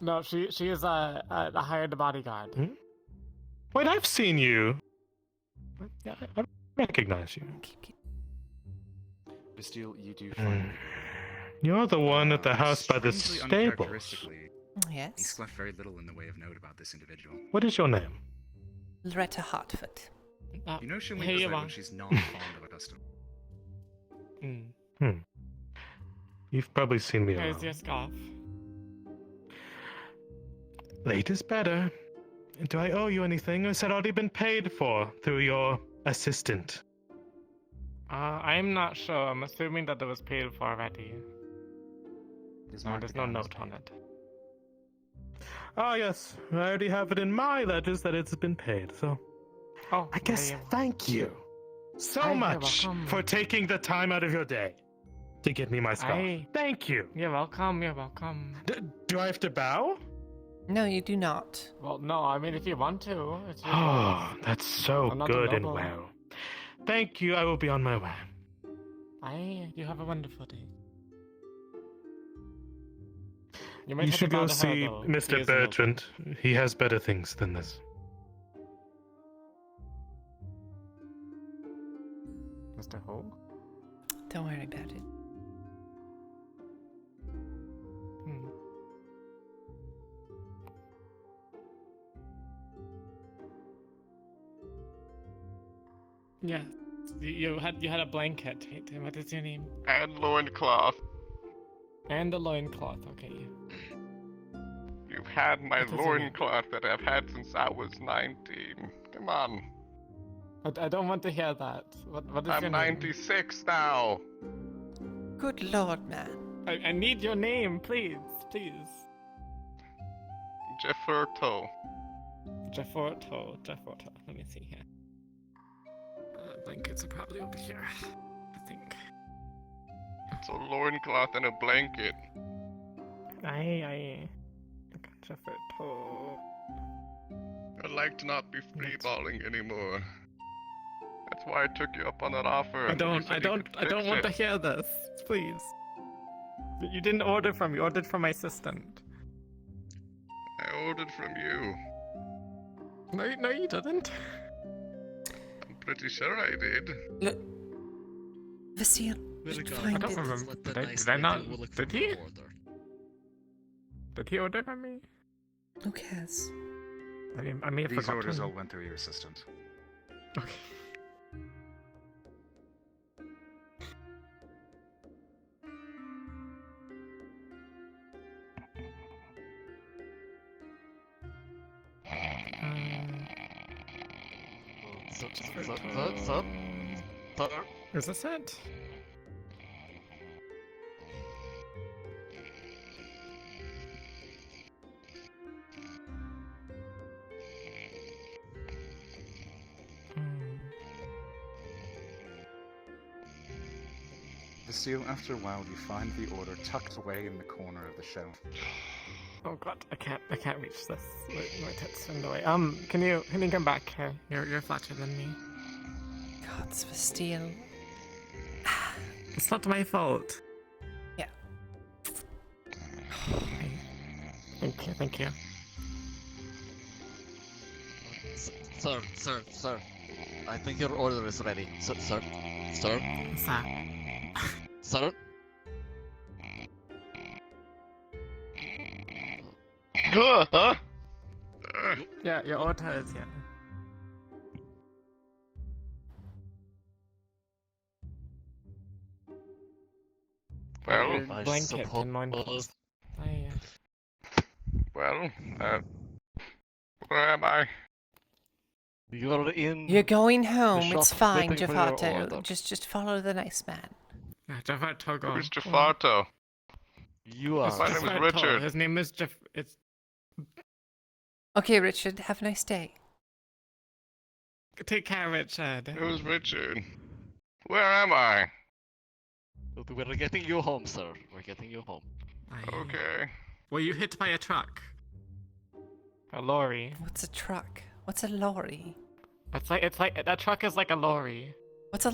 Speaker 1: No, she is a hired bodyguard.
Speaker 12: Hmm? Wait, I've seen you. Yeah, I recognize you.
Speaker 7: Bastille, you do find
Speaker 12: You're the one at the house by the
Speaker 7: strangely
Speaker 12: stables.
Speaker 7: uncharacteristically,
Speaker 3: Yes.
Speaker 7: Nisk left very little in the way of note about this individual.
Speaker 12: What is your name?
Speaker 3: Loretta Hartford.
Speaker 7: You know she only
Speaker 1: Here
Speaker 7: does
Speaker 1: you
Speaker 7: that
Speaker 1: are.
Speaker 7: when she's not fond of a customer.
Speaker 12: You've probably seen me
Speaker 1: Here's
Speaker 12: around.
Speaker 1: your scarf.
Speaker 12: Late is better. Do I owe you anything, or has that already been paid for through your assistant?
Speaker 1: I'm not sure. I'm assuming that it was paid for already.
Speaker 7: There's
Speaker 1: no note on it.
Speaker 12: Ah, yes. I already have it in my ledgers that it's been paid, so...
Speaker 1: Oh,
Speaker 12: I guess thank you so
Speaker 1: You're
Speaker 12: much
Speaker 1: welcome.
Speaker 12: for taking the time out of your day to get me my scarf.
Speaker 1: Aye.
Speaker 12: Thank you.
Speaker 1: You're welcome, you're welcome.
Speaker 12: Do I have to bow?
Speaker 3: No, you do not.
Speaker 1: Well, no, I mean, if you want to. It's your
Speaker 12: Oh,
Speaker 1: choice.
Speaker 12: that's so
Speaker 1: I'm not a
Speaker 12: good and
Speaker 1: noble.
Speaker 12: well. Thank you. I will be on my way.
Speaker 1: Aye, you have a wonderful day.
Speaker 12: You
Speaker 1: might have
Speaker 12: should
Speaker 1: to bow
Speaker 12: go
Speaker 1: to her,
Speaker 12: see
Speaker 1: though. She
Speaker 12: Mr.
Speaker 1: is a noble.
Speaker 12: Bertrand. He has better things than this.
Speaker 1: Mr. Ho?
Speaker 3: Don't worry about it.
Speaker 1: Yeah. You had a blanket, right? What is your name?
Speaker 24: And loincloth.
Speaker 1: And a loincloth, okay.
Speaker 24: You've had my
Speaker 1: What is your name?
Speaker 24: loincloth that I've had since I was 19. Come on.
Speaker 1: I don't want to hear that. What is your
Speaker 24: I'm
Speaker 1: name?
Speaker 24: 96 now.
Speaker 3: Good lord, man.
Speaker 1: I need your name, please. Please.
Speaker 24: Jefferto.
Speaker 1: Jefforto. Let me see here. Blankets are probably over here, I think.
Speaker 24: It's a loincloth and a blanket.
Speaker 1: Aye. Jefforto.
Speaker 24: I'd like to not be freeballing anymore. That's why I took you up on that offer.
Speaker 1: I
Speaker 24: You
Speaker 1: don't
Speaker 24: said you could
Speaker 1: want
Speaker 24: fix
Speaker 1: to
Speaker 24: it.
Speaker 1: hear this. Please. You didn't order from me. You ordered from my assistant.
Speaker 24: I ordered from you.
Speaker 1: No, you didn't.
Speaker 24: I'm pretty sure I did.
Speaker 3: Look, Vasil,
Speaker 1: I don't remember. Did I not? Did he? Did he order from me?
Speaker 3: Who cares?
Speaker 1: I may have
Speaker 7: These
Speaker 1: forgotten.
Speaker 7: orders all went through your assistant.
Speaker 1: Okay. Is this it?
Speaker 7: Vasil, after a while, you find the order tucked away in the corner of the shelf.
Speaker 1: Oh god, I can't reach this. My tits in the way. Can you come back here? You're flatter than me.
Speaker 3: Gods for steel.
Speaker 1: It's not my fault.
Speaker 3: Yeah.
Speaker 1: Thank you.
Speaker 6: Sir. I think your order is ready. Sir.
Speaker 1: What's that?
Speaker 6: Sir.
Speaker 24: Huh?
Speaker 1: Yeah, your order is here.
Speaker 24: Well,
Speaker 1: Blanket in mine.
Speaker 24: Well, where am I?
Speaker 6: You're in.
Speaker 3: You're going home.
Speaker 6: shop
Speaker 3: It's fine,
Speaker 6: waiting for your
Speaker 3: Jafato.
Speaker 6: order.
Speaker 3: Just follow the nice man.
Speaker 1: Yeah, Jafato, go.
Speaker 24: Who's Jafarto?
Speaker 6: You are.
Speaker 24: My name is Richard.
Speaker 1: His name is Jeff. It's.
Speaker 3: Okay, Richard. Have a nice day.
Speaker 1: Take care, Richard.
Speaker 24: Who's Richard? Where am I?
Speaker 6: We're getting you home, sir. We're getting you home.
Speaker 24: Okay.
Speaker 1: Were you hit by a truck? A lorry.
Speaker 3: What's a truck? What's a lorry?
Speaker 1: It's like that truck is like a lorry.
Speaker 3: What's a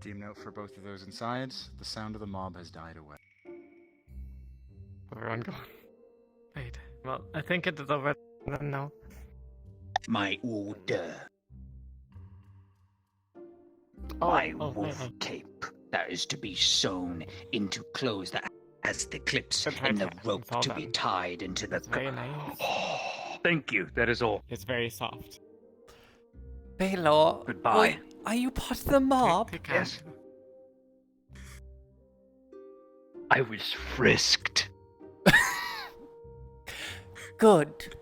Speaker 7: Team note for both of those inside, the sound of the mob has died away.
Speaker 1: Everyone gone. Wait. Well, I think it is over now.
Speaker 16: My order.
Speaker 1: Oh,
Speaker 16: My
Speaker 1: oh,
Speaker 16: wolf
Speaker 1: hey.
Speaker 16: cape that is to be sewn into clothes that has the clips
Speaker 1: That's
Speaker 16: and the
Speaker 1: right,
Speaker 16: rope
Speaker 1: it's all
Speaker 16: to be
Speaker 1: done.
Speaker 16: tied into the.
Speaker 1: That's very nice.
Speaker 16: Thank you. That is all.
Speaker 1: It's very soft.
Speaker 3: Baylor.
Speaker 16: Goodbye.
Speaker 3: Wait, are you part of the mob?
Speaker 16: Yes. I was frisked.
Speaker 3: Good.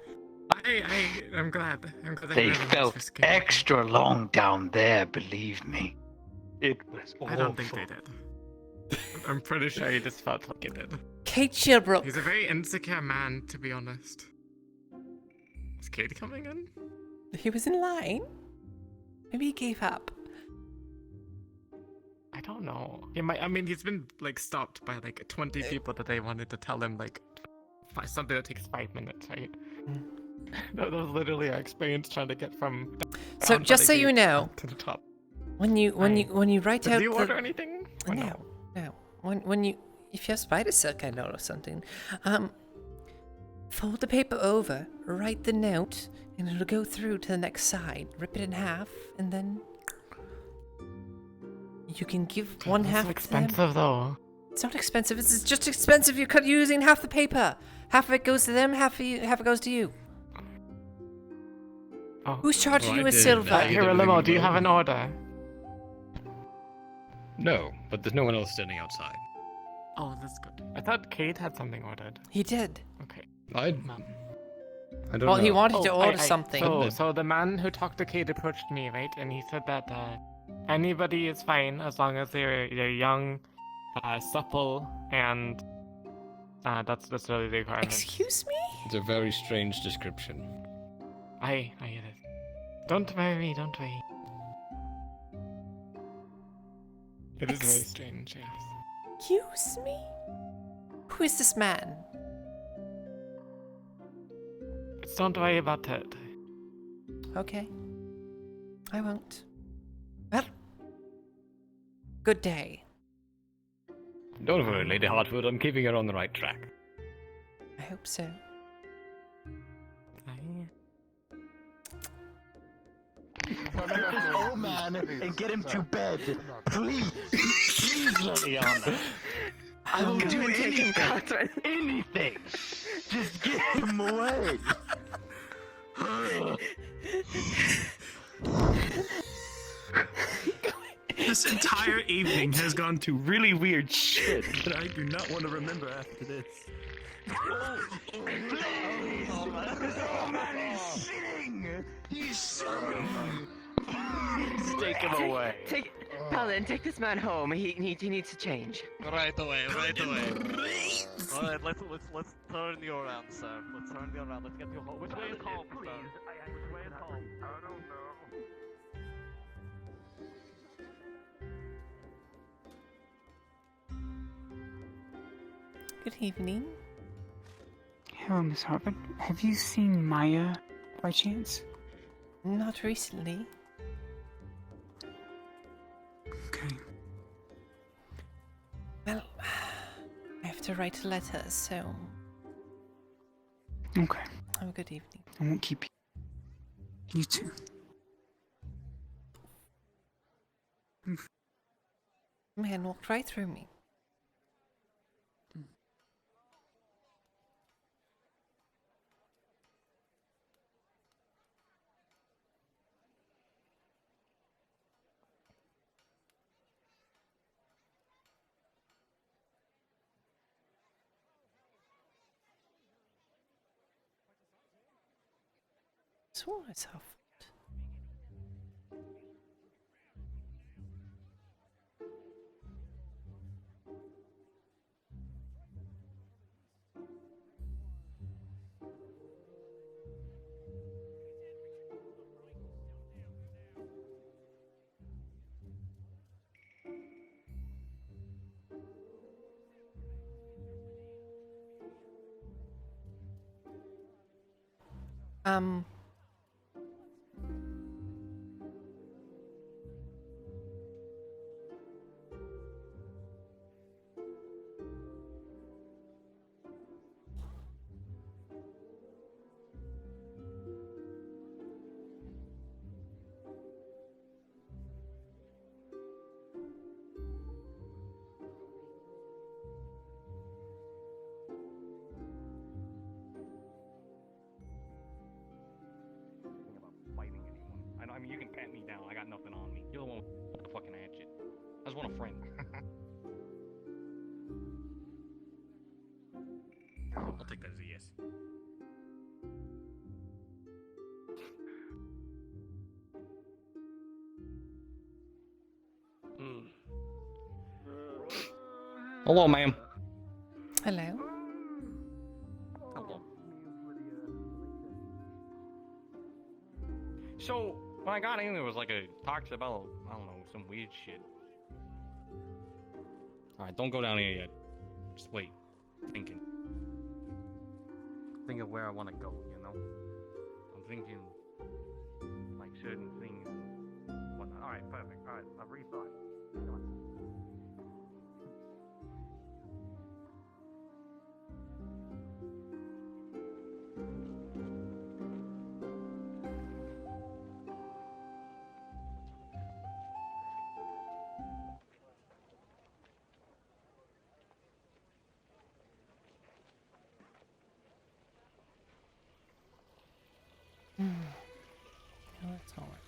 Speaker 1: I'm glad. I'm glad.
Speaker 16: They
Speaker 1: everyone was
Speaker 16: felt
Speaker 1: risking.
Speaker 16: extra long down there, believe me. It was awful.
Speaker 1: I don't think they did. I'm pretty sure he just felt like it did.
Speaker 3: Kate Chilbrook.
Speaker 1: He's a very insecure man, to be honest. Is Kate coming in?
Speaker 3: He was in line. Maybe he gave up.
Speaker 1: I don't know. He might. I mean, he's been like stopped by like 20 people that they wanted to tell him like something that takes 5 minutes, right? That was literally our experience trying to get from.
Speaker 3: So just so you know,
Speaker 1: to the top.
Speaker 3: when you write
Speaker 1: Did
Speaker 3: out
Speaker 1: you
Speaker 3: the...
Speaker 1: order anything? Or
Speaker 3: No. When you, if you have spider silk, I know, or something, fold the paper over, write the note, and it'll go through to the next side. Rip it in half, and then you can give one half.
Speaker 1: It's expensive though.
Speaker 3: It's not expensive. It's just expensive. You're using half the paper. Half of it goes to them. Half it goes to you.
Speaker 1: Oh.
Speaker 3: Who's charging
Speaker 14: Well,
Speaker 3: you
Speaker 14: I
Speaker 3: with
Speaker 14: did.
Speaker 3: silver?
Speaker 1: Here, Limo, do you have an order?
Speaker 14: No, but there's no one else standing outside.
Speaker 1: Oh, that's good. I thought Kate had something ordered.
Speaker 3: He did.
Speaker 1: Okay.
Speaker 14: I don't
Speaker 3: Well,
Speaker 14: know.
Speaker 3: he wanted to
Speaker 1: Oh,
Speaker 3: order something.
Speaker 1: So the man who talked to Kate approached me, right? And he said that anybody is fine as long as they're young, supple, and that's really the requirement.
Speaker 3: Excuse me?
Speaker 14: It's a very strange description.
Speaker 1: I get it. Don't worry, don't worry. It is very strange, yes.
Speaker 3: Excuse me? Who is this man?
Speaker 1: Don't worry about it.
Speaker 3: Okay. I won't. Well, good day.
Speaker 10: Don't worry, Lady Hartwood, I'm keeping her on the right track.
Speaker 3: I hope so.
Speaker 4: Get this old man and get him to bed. Please. Please, Leon. I will do anything. Anything. Just get him away.
Speaker 12: This entire evening has gone to really weird shit that I do not want to remember after this.
Speaker 4: Please. Oh man, he's sitting. He's sitting.
Speaker 8: Take him away. Paladin, take this man home. He needs to change.
Speaker 6: Right away, right away. Alright, let's turn you around, sir. Let's turn you around. Let's get you home. Which way is home, sir? Which way is home? I don't know.
Speaker 3: Good evening.
Speaker 11: Hello, Miss Hartwood. Have you seen Maya by chance?
Speaker 3: Not recently.
Speaker 11: Okay.
Speaker 3: Well, I have to write a letter, so...
Speaker 11: Okay.
Speaker 3: Have a good evening.
Speaker 11: I won't keep you. You too.
Speaker 3: Man walked right through me. So it's how.
Speaker 2: I mean, you can pat me down. I got nothing on me. You're the one with the fucking hatchet. I just want a friend. I'll take that as a yes. Hello, ma'am.
Speaker 3: Hello.
Speaker 2: Hello. So, when I got in, there was like a talks about, I don't know, some weird shit. Alright, don't go down here yet. Just wait. Thinking. Think of where I want to go, you know? I'm thinking, like, certain things and whatnot. Alright, perfect. Alright, I've rethought. Come on.
Speaker 3: No, that's all right.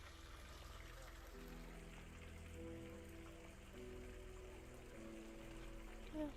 Speaker 3: Yeah.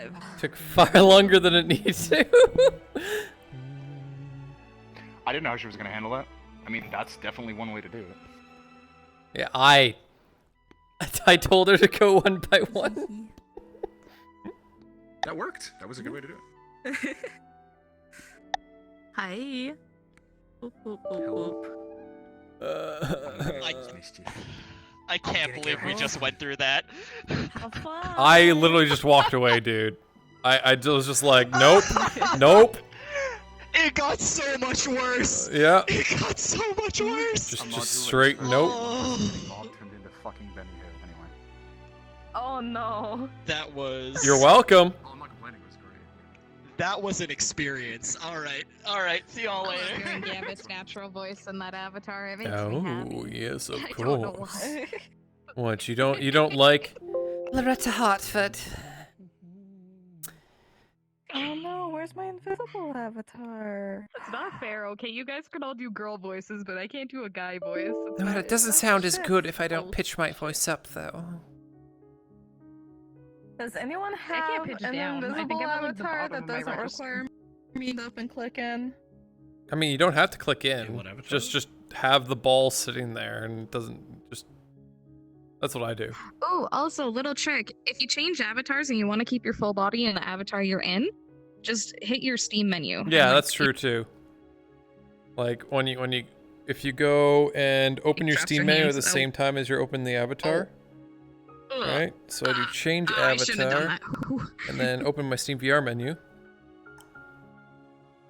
Speaker 17: alive.
Speaker 20: Took far longer than it needs to.
Speaker 7: I didn't know how she was going to handle that. I mean, that's definitely one way to do it.
Speaker 20: Yeah, I told her to go one by one.
Speaker 7: That worked. That was a good way to do it.
Speaker 17: Hi. Boop, boop, boop, boop.
Speaker 6: I can't believe we just went through that.
Speaker 17: Have fun.
Speaker 20: I literally just walked away, dude. I was just like, nope, nope.
Speaker 6: It got so much worse.
Speaker 20: Yeah.
Speaker 6: It got so much worse.
Speaker 20: Just straight nope.
Speaker 7: All turned into fucking Benny Hill anyway.
Speaker 17: Oh no.
Speaker 6: That was.
Speaker 20: You're welcome.
Speaker 7: Oh, I'm not complaining. It was great.
Speaker 6: That was an experience. All right. See y'all later.
Speaker 21: Hearing Gambit's natural voice in that avatar, it makes me happy.
Speaker 20: Oh yes, of
Speaker 21: I don't know
Speaker 20: course.
Speaker 21: why.
Speaker 20: What you don't like?
Speaker 3: Loretta Hartford.
Speaker 17: Oh no, where's my invisible avatar?
Speaker 21: It's not fair, okay? You guys can all do girl voices, but I can't do a guy voice. It's
Speaker 3: No,
Speaker 21: not-
Speaker 3: it doesn't
Speaker 21: it's
Speaker 3: sound
Speaker 21: not
Speaker 3: as
Speaker 21: shit.
Speaker 3: good if I don't pitch my voice up, though.
Speaker 17: Does anyone
Speaker 21: I can't
Speaker 17: have
Speaker 21: pitch
Speaker 17: an
Speaker 21: down. I think
Speaker 17: invisible
Speaker 21: I'm like the
Speaker 17: avatar
Speaker 21: bottom
Speaker 17: that
Speaker 21: of my
Speaker 17: doesn't
Speaker 21: register.
Speaker 17: require me to up and click in?
Speaker 20: I mean, you don't have to click in. Just have the ball sitting there, and it doesn't just. That's what I do.
Speaker 21: Oh, also, little trick. If you change avatars and you want to keep your full body in the avatar you're in, just hit your Steam menu.
Speaker 20: Yeah, that's true too. Like if you go and open your
Speaker 21: drops
Speaker 20: Steam
Speaker 21: your
Speaker 20: menu at
Speaker 21: hands.
Speaker 20: the same time as you're opening the avatar. Right? So I do change
Speaker 21: I shouldn't have done
Speaker 20: avatar,
Speaker 21: that.
Speaker 20: and then open my Steam VR menu.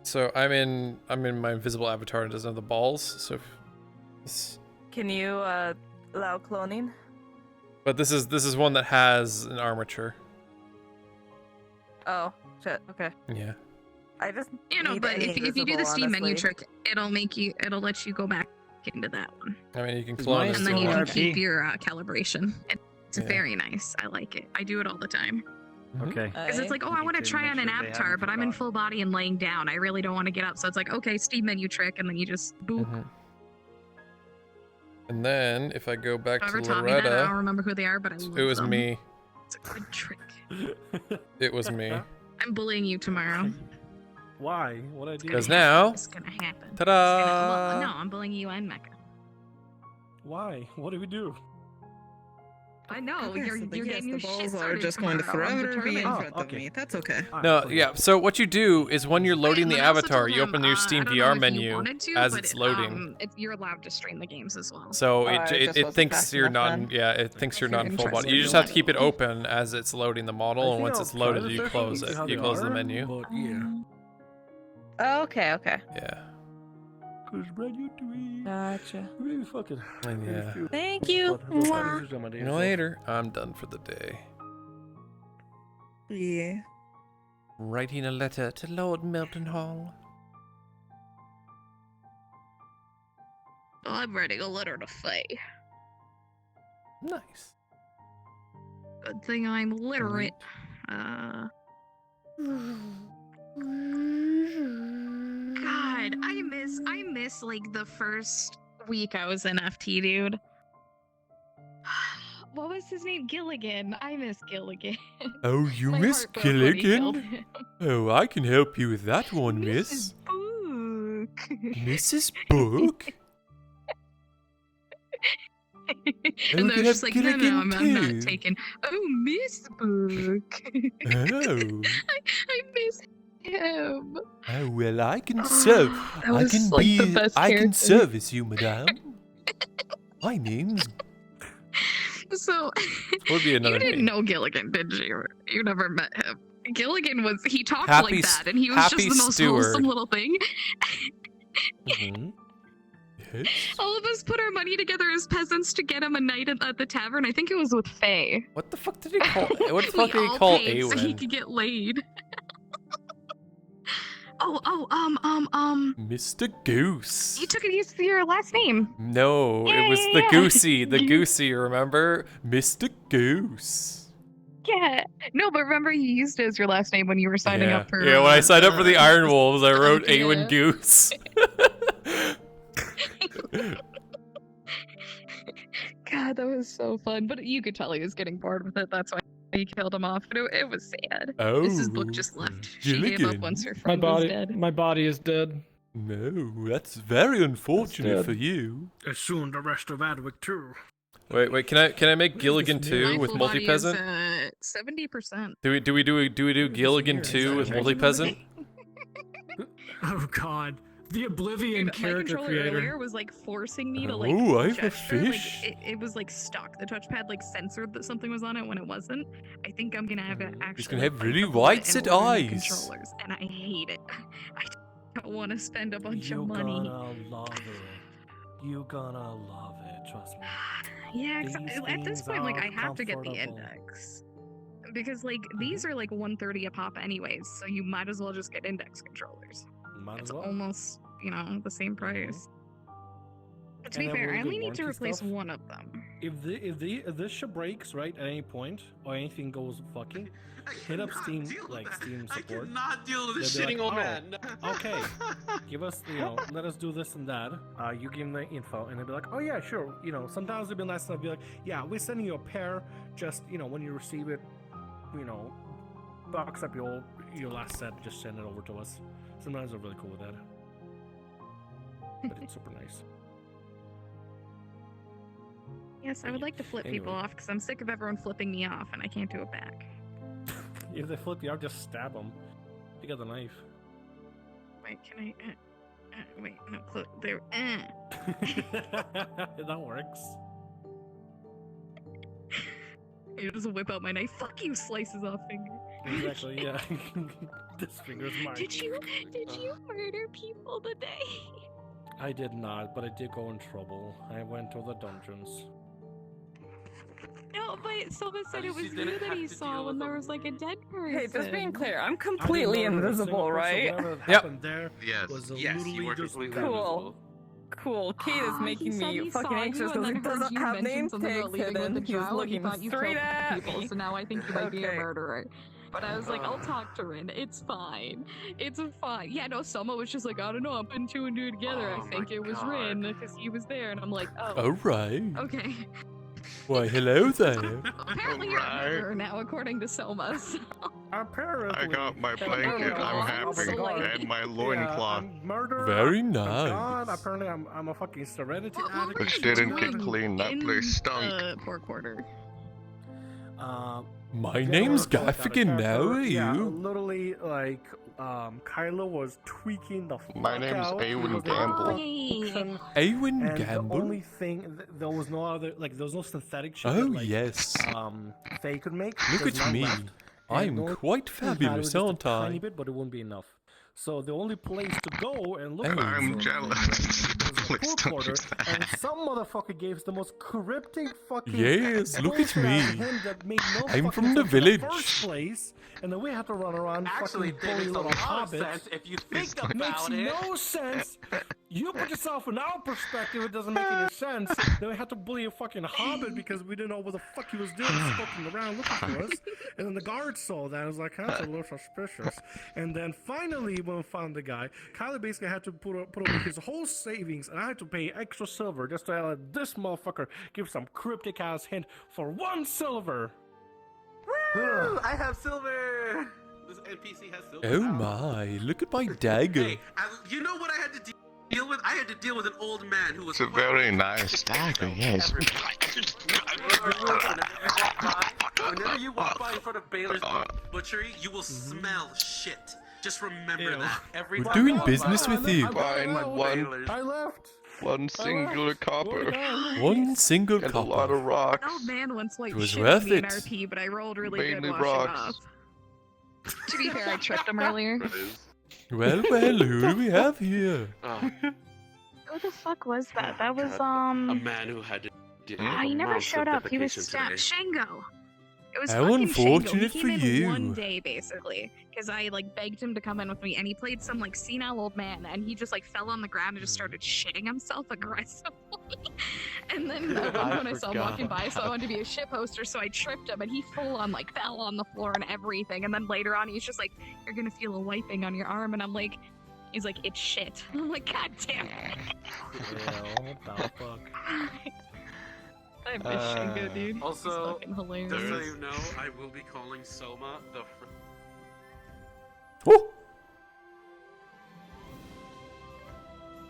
Speaker 20: So I'm in my invisible avatar and it doesn't have the balls. So
Speaker 17: Can you allow cloning?
Speaker 20: but this is one that has an armature.
Speaker 17: Oh, shit, okay.
Speaker 20: Yeah.
Speaker 17: I just
Speaker 21: but if you do the Steam menu trick, it'll let you go back into that one.
Speaker 20: I mean, you can
Speaker 21: And
Speaker 20: clone it.
Speaker 21: then you can keep
Speaker 20: Yeah.
Speaker 21: your calibration. It's
Speaker 20: Yeah.
Speaker 21: very nice. I like it. I do it all the time.
Speaker 19: Okay.
Speaker 21: Because it's like, oh, I want to try on an avatar, but I'm in full body and laying down. I really don't want to get up. So it's like, okay, Steam menu trick, and then you just boop.
Speaker 20: Mhm. And then if I go back
Speaker 21: Whoever
Speaker 20: to
Speaker 21: taught me that, I don't
Speaker 20: Loretta,
Speaker 21: remember who they are, but I love
Speaker 20: it was
Speaker 21: them.
Speaker 20: me.
Speaker 21: It's a good trick.
Speaker 20: It was me.
Speaker 21: I'm bullying you tomorrow.
Speaker 23: Why? What I do?
Speaker 20: Because now,
Speaker 21: It's gonna happen.
Speaker 20: ta-da!
Speaker 21: Well, no, I'm bullying you and Mecca.
Speaker 23: Why? What do we do?
Speaker 21: I know
Speaker 17: Okay,
Speaker 21: you're
Speaker 17: so the
Speaker 21: getting your shit
Speaker 17: balls are
Speaker 21: started
Speaker 17: just going to
Speaker 21: tomorrow. I'm
Speaker 17: forever be in
Speaker 21: determined.
Speaker 17: front of me. That's okay.
Speaker 20: No, yeah. So what you do is when you're loading the
Speaker 21: But I also
Speaker 20: avatar,
Speaker 21: told
Speaker 20: you
Speaker 21: him,
Speaker 20: open your
Speaker 21: I
Speaker 20: Steam
Speaker 21: don't know
Speaker 20: VR
Speaker 21: if you
Speaker 20: menu
Speaker 21: wanted to,
Speaker 20: as
Speaker 21: but
Speaker 20: it's loading.
Speaker 21: you're allowed to stream the games as well.
Speaker 20: So
Speaker 21: Oh, I
Speaker 20: it
Speaker 21: just
Speaker 20: it
Speaker 21: wasn't
Speaker 20: thinks
Speaker 21: fast
Speaker 20: you're
Speaker 21: enough
Speaker 20: not
Speaker 21: then.
Speaker 20: yeah it thinks you're
Speaker 21: If you're
Speaker 20: not in full body.
Speaker 21: interested,
Speaker 20: You just
Speaker 21: you'll
Speaker 20: have to keep it open as it's loading the model, and once it's loaded, you close it. You close the menu.
Speaker 23: But yeah.
Speaker 17: Oh, okay, okay.
Speaker 20: Yeah.
Speaker 23: Cause Brad, you doing?
Speaker 17: Gotcha.
Speaker 23: Really fucking.
Speaker 20: And yeah.
Speaker 17: Thank you.
Speaker 20: Later. I'm done for the day.
Speaker 17: Yeah.
Speaker 3: Writing a letter to Lord Milton Hall.
Speaker 21: I'm writing a letter to Faye.
Speaker 3: Nice.
Speaker 21: Good thing I'm literate. God, I miss like the first week I was in FT, dude. What was his name? Gilligan. I miss Gilligan.
Speaker 20: Oh, you
Speaker 21: My
Speaker 20: miss
Speaker 21: heart broke when he killed
Speaker 20: Gilligan?
Speaker 21: him.
Speaker 20: Oh, I can help you with that one, miss.
Speaker 21: Book.
Speaker 20: Mrs. Book?
Speaker 21: And
Speaker 20: we
Speaker 21: they're
Speaker 20: could
Speaker 21: just
Speaker 20: have
Speaker 21: like, no,
Speaker 20: Gilligan
Speaker 21: I'm
Speaker 20: too.
Speaker 21: not taking. Oh, Miss Book.
Speaker 20: Oh.
Speaker 21: I miss him.
Speaker 20: Oh well, I can serve.
Speaker 21: that
Speaker 20: I
Speaker 21: was,
Speaker 20: can
Speaker 21: like, the
Speaker 20: be.
Speaker 21: best
Speaker 20: I can
Speaker 21: character.
Speaker 20: service you, madame. My name's.
Speaker 21: So
Speaker 20: Would be another
Speaker 21: you didn't
Speaker 20: name.
Speaker 21: know Gilligan, did you? You never met him. Gilligan he talked
Speaker 20: Happy
Speaker 21: like
Speaker 20: S-
Speaker 21: that, and he was
Speaker 20: Happy
Speaker 21: just the most
Speaker 20: Steward.
Speaker 21: wholesome little thing.
Speaker 20: Mhm. Yes.
Speaker 21: All of us put our money together as peasants to get him a night at the tavern. I think it was with Faye.
Speaker 20: What the fuck did he call? What the
Speaker 21: We
Speaker 20: fuck did he
Speaker 21: all
Speaker 20: call
Speaker 21: paid so he
Speaker 20: Awen?
Speaker 21: could get laid.
Speaker 20: Mr. Goose.
Speaker 21: You took it as your last name.
Speaker 20: No, it was the Goosey. The Goosey, remember? Mr. Goose.
Speaker 21: Yeah. No, but remember you used it as your last name when you were signing
Speaker 20: yeah.
Speaker 21: up for.
Speaker 20: Yeah, when I signed up for the Iron Wolves, I wrote
Speaker 21: yeah.
Speaker 20: Awen Goose.
Speaker 21: God, that was so fun. But you could tell he was getting bored with it. That's why he killed him off. But it was sad.
Speaker 20: Oh,
Speaker 21: Mrs. Book just left. She gave up once her friend was dead.
Speaker 12: My body is dead.
Speaker 20: No, that's very unfortunate
Speaker 12: dead.
Speaker 20: for you.
Speaker 23: And soon the rest of Adwick too.
Speaker 20: Wait, can I make Gilligan 2 with multi-peasant?
Speaker 21: 70%.
Speaker 20: Do we do Gilligan 2 with multi-peasant?
Speaker 23: Oh God, the Oblivion
Speaker 21: My
Speaker 23: character
Speaker 21: controller
Speaker 23: creator.
Speaker 21: earlier was like forcing me to like.
Speaker 20: Oh, I have a
Speaker 21: gesture, like,
Speaker 20: fish.
Speaker 21: it was like stuck. The touchpad like censored that something was on it when it wasn't. I think I'm gonna have to actually.
Speaker 20: He's gonna have
Speaker 21: bite
Speaker 20: really
Speaker 21: the bullet
Speaker 20: wide
Speaker 21: and
Speaker 20: set
Speaker 21: order new
Speaker 20: eyes.
Speaker 21: Controllers, and I hate it. I don't want to spend a bunch
Speaker 23: You're
Speaker 21: of money.
Speaker 23: gonna love it. You're gonna love it. Trust me.
Speaker 21: Yeah, 'cause
Speaker 23: These
Speaker 21: at this point, like, I
Speaker 23: things
Speaker 21: have to get the
Speaker 23: comfortable.
Speaker 21: index. Because, like, these are like 130 a pop anyways, so you might as well just get index controllers.
Speaker 23: Might
Speaker 21: It's
Speaker 23: as well.
Speaker 21: almost, you know, the same price. But to be
Speaker 23: And then
Speaker 21: fair,
Speaker 23: we'll
Speaker 21: I
Speaker 23: do
Speaker 21: only need to
Speaker 23: warranty
Speaker 21: replace
Speaker 23: stuff.
Speaker 21: one of them.
Speaker 23: If this shit breaks right at any point or anything goes fucking, hit up Steam Steam support.
Speaker 13: Not deal with this
Speaker 23: They'll be
Speaker 13: shitting
Speaker 23: like,
Speaker 13: old
Speaker 23: "Oh,
Speaker 13: man.
Speaker 23: Okay, give us let us do this and that. You give them the info and they'll be like, oh yeah, sure. You know, sometimes they'll be nice enough to be like, yeah, we're sending you a pair. Just when you receive it, box up your last set, just send it over to us. Sometimes they're really cool with that. But it's super nice.
Speaker 21: Yes, I would like to flip people
Speaker 23: Anyway.
Speaker 21: off because I'm sick of everyone flipping me off and I can't do it back.
Speaker 23: If they flip you out, just stab them. You got the knife.
Speaker 21: Wait, can I? Wait, no, there.
Speaker 23: That works.
Speaker 21: You just whip out my knife. Fuck you, slices off finger.
Speaker 23: Exactly. Yeah. This finger's mine.
Speaker 21: Did you murder people today?
Speaker 23: I did not, but I did go in trouble. I went to the dungeons.
Speaker 21: No, but someone said it was you that he saw when there was like a dead person.
Speaker 17: Hey, just being clear, I'm completely invisible, right?
Speaker 23: Happened there
Speaker 13: Yes.
Speaker 23: was
Speaker 13: Yes, you
Speaker 23: literally
Speaker 13: are
Speaker 23: just
Speaker 13: completely
Speaker 17: Cool. Cool. Kate is making me fucking anxious because he doesn't have name tags hidden. He's looking straight at
Speaker 21: people,
Speaker 17: me.
Speaker 21: so now I think you might be a
Speaker 17: Okay.
Speaker 21: murderer. But I was like, I'll talk to Rin. It's fine. It's fine. Yeah, no, Soma was just like, I don't know, I'm putting two and two together. I think it was Rin because he was there. And I'm like, oh.
Speaker 20: Alright.
Speaker 21: Okay.
Speaker 20: Why, hello there.
Speaker 21: Apparently you're a murderer now, according to Soma. So.
Speaker 23: Apparently.
Speaker 24: I got my blanket. I'm happy. And my loincloth.
Speaker 23: Murder.
Speaker 20: Very
Speaker 23: I'm
Speaker 20: nice.
Speaker 23: God. Apparently, I'm a fucking Serenity addict.
Speaker 24: Which didn't get clean. That place stunk.
Speaker 21: Poor quarter.
Speaker 20: My name's Gaffigan now, are
Speaker 23: Yeah,
Speaker 20: you?
Speaker 23: literally, like, Kylo was tweaking the fuck
Speaker 24: My name's
Speaker 23: out.
Speaker 24: Awen
Speaker 23: He was
Speaker 24: Gamble.
Speaker 23: like,
Speaker 20: Awen
Speaker 23: and
Speaker 20: Gamble?
Speaker 23: The only thing, there was no other, there was no synthetic shit
Speaker 20: Oh,
Speaker 23: that, like,
Speaker 20: yes.
Speaker 23: Faye could make.
Speaker 20: Look
Speaker 23: There's
Speaker 20: at
Speaker 23: none
Speaker 20: me.
Speaker 23: left.
Speaker 20: I'm
Speaker 23: And the only
Speaker 20: quite
Speaker 23: thing that
Speaker 20: fabulous,
Speaker 23: was just a
Speaker 20: aren't I?
Speaker 23: tiny bit, but it wouldn't be enough. So the only place to go and look
Speaker 20: Oh.
Speaker 23: for
Speaker 24: I'm
Speaker 23: it
Speaker 24: jealous.
Speaker 23: was
Speaker 24: Please
Speaker 23: a
Speaker 24: don't
Speaker 23: pool quarter,
Speaker 24: use that.
Speaker 23: and some motherfucker gave us the most cryptic fucking
Speaker 20: Yes, look at
Speaker 23: bullshit out of
Speaker 20: me.
Speaker 23: him that made no
Speaker 20: I'm
Speaker 23: fucking
Speaker 20: from the
Speaker 23: sense in
Speaker 20: village.
Speaker 23: first place, and then we had to run around
Speaker 4: Actually,
Speaker 23: fucking
Speaker 4: it
Speaker 23: bully
Speaker 4: makes a
Speaker 23: little
Speaker 4: lot of
Speaker 23: hobbits.
Speaker 4: sense if you think
Speaker 23: It makes
Speaker 4: about it.
Speaker 23: no sense. You put yourself in our perspective, it doesn't make any sense. Then we had to bully a fucking hobbit because we didn't know what the fuck he was doing, skulking around looking for us. And then the guards saw that. I was like, that's a little suspicious. And then finally, when we found the guy, Kyler basically had to put away his whole savings, and I had to pay extra silver just to let this motherfucker give some cryptic ass hint for 1 silver.
Speaker 4: Woo! I have silver.
Speaker 13: This NPC has silver.
Speaker 20: Oh my, look at my dagger.
Speaker 13: Hey, you know what I had to deal with? I had to deal with an old man who was.
Speaker 24: It's a very nice dagger, yes.
Speaker 13: Whenever you walk by in front of Baylor's butchery, you will smell shit. Just remember that. Every
Speaker 20: We're
Speaker 13: time
Speaker 20: doing
Speaker 13: you walk
Speaker 20: business
Speaker 13: by.
Speaker 20: with you.
Speaker 24: Fine,
Speaker 23: I left.
Speaker 24: one singular copper.
Speaker 20: One single
Speaker 24: And a lot
Speaker 20: copper.
Speaker 24: of rocks.
Speaker 21: An old man once like
Speaker 20: It was
Speaker 21: shit
Speaker 20: worth
Speaker 21: on me in
Speaker 20: it.
Speaker 21: RP, but I rolled really good
Speaker 24: Mainly
Speaker 21: washing
Speaker 24: rocks.
Speaker 21: off. To be fair, I tripped him earlier.
Speaker 20: Well, who do we have here?
Speaker 21: Who the fuck was that? That was
Speaker 13: a man who had to.
Speaker 21: he never
Speaker 13: months of
Speaker 21: showed up. He was
Speaker 13: defecation
Speaker 21: stabbed.
Speaker 13: today.
Speaker 21: Shango. It was
Speaker 20: How
Speaker 21: fucking Shango.
Speaker 20: unfortunate
Speaker 21: He
Speaker 20: for
Speaker 21: came in
Speaker 20: you.
Speaker 21: one day basically, because I like begged him to come in with me, and he played some like senile old man, and he just like fell on the ground and just started shitting himself aggressively. And then at one point I saw him walking by, so I wanted to be a shit poster, so I tripped him, and he full on like fell on the floor and everything. And then later on, he's just like, "You're gonna feel a wiping on your arm," and I'm like. He's like, it's shit. I'm like, God damn it.
Speaker 23: Yeah, what the fuck?
Speaker 21: I miss Shingo, dude.
Speaker 13: Also,
Speaker 21: He's fucking hilarious.
Speaker 13: just so you know, I will be calling Soma the.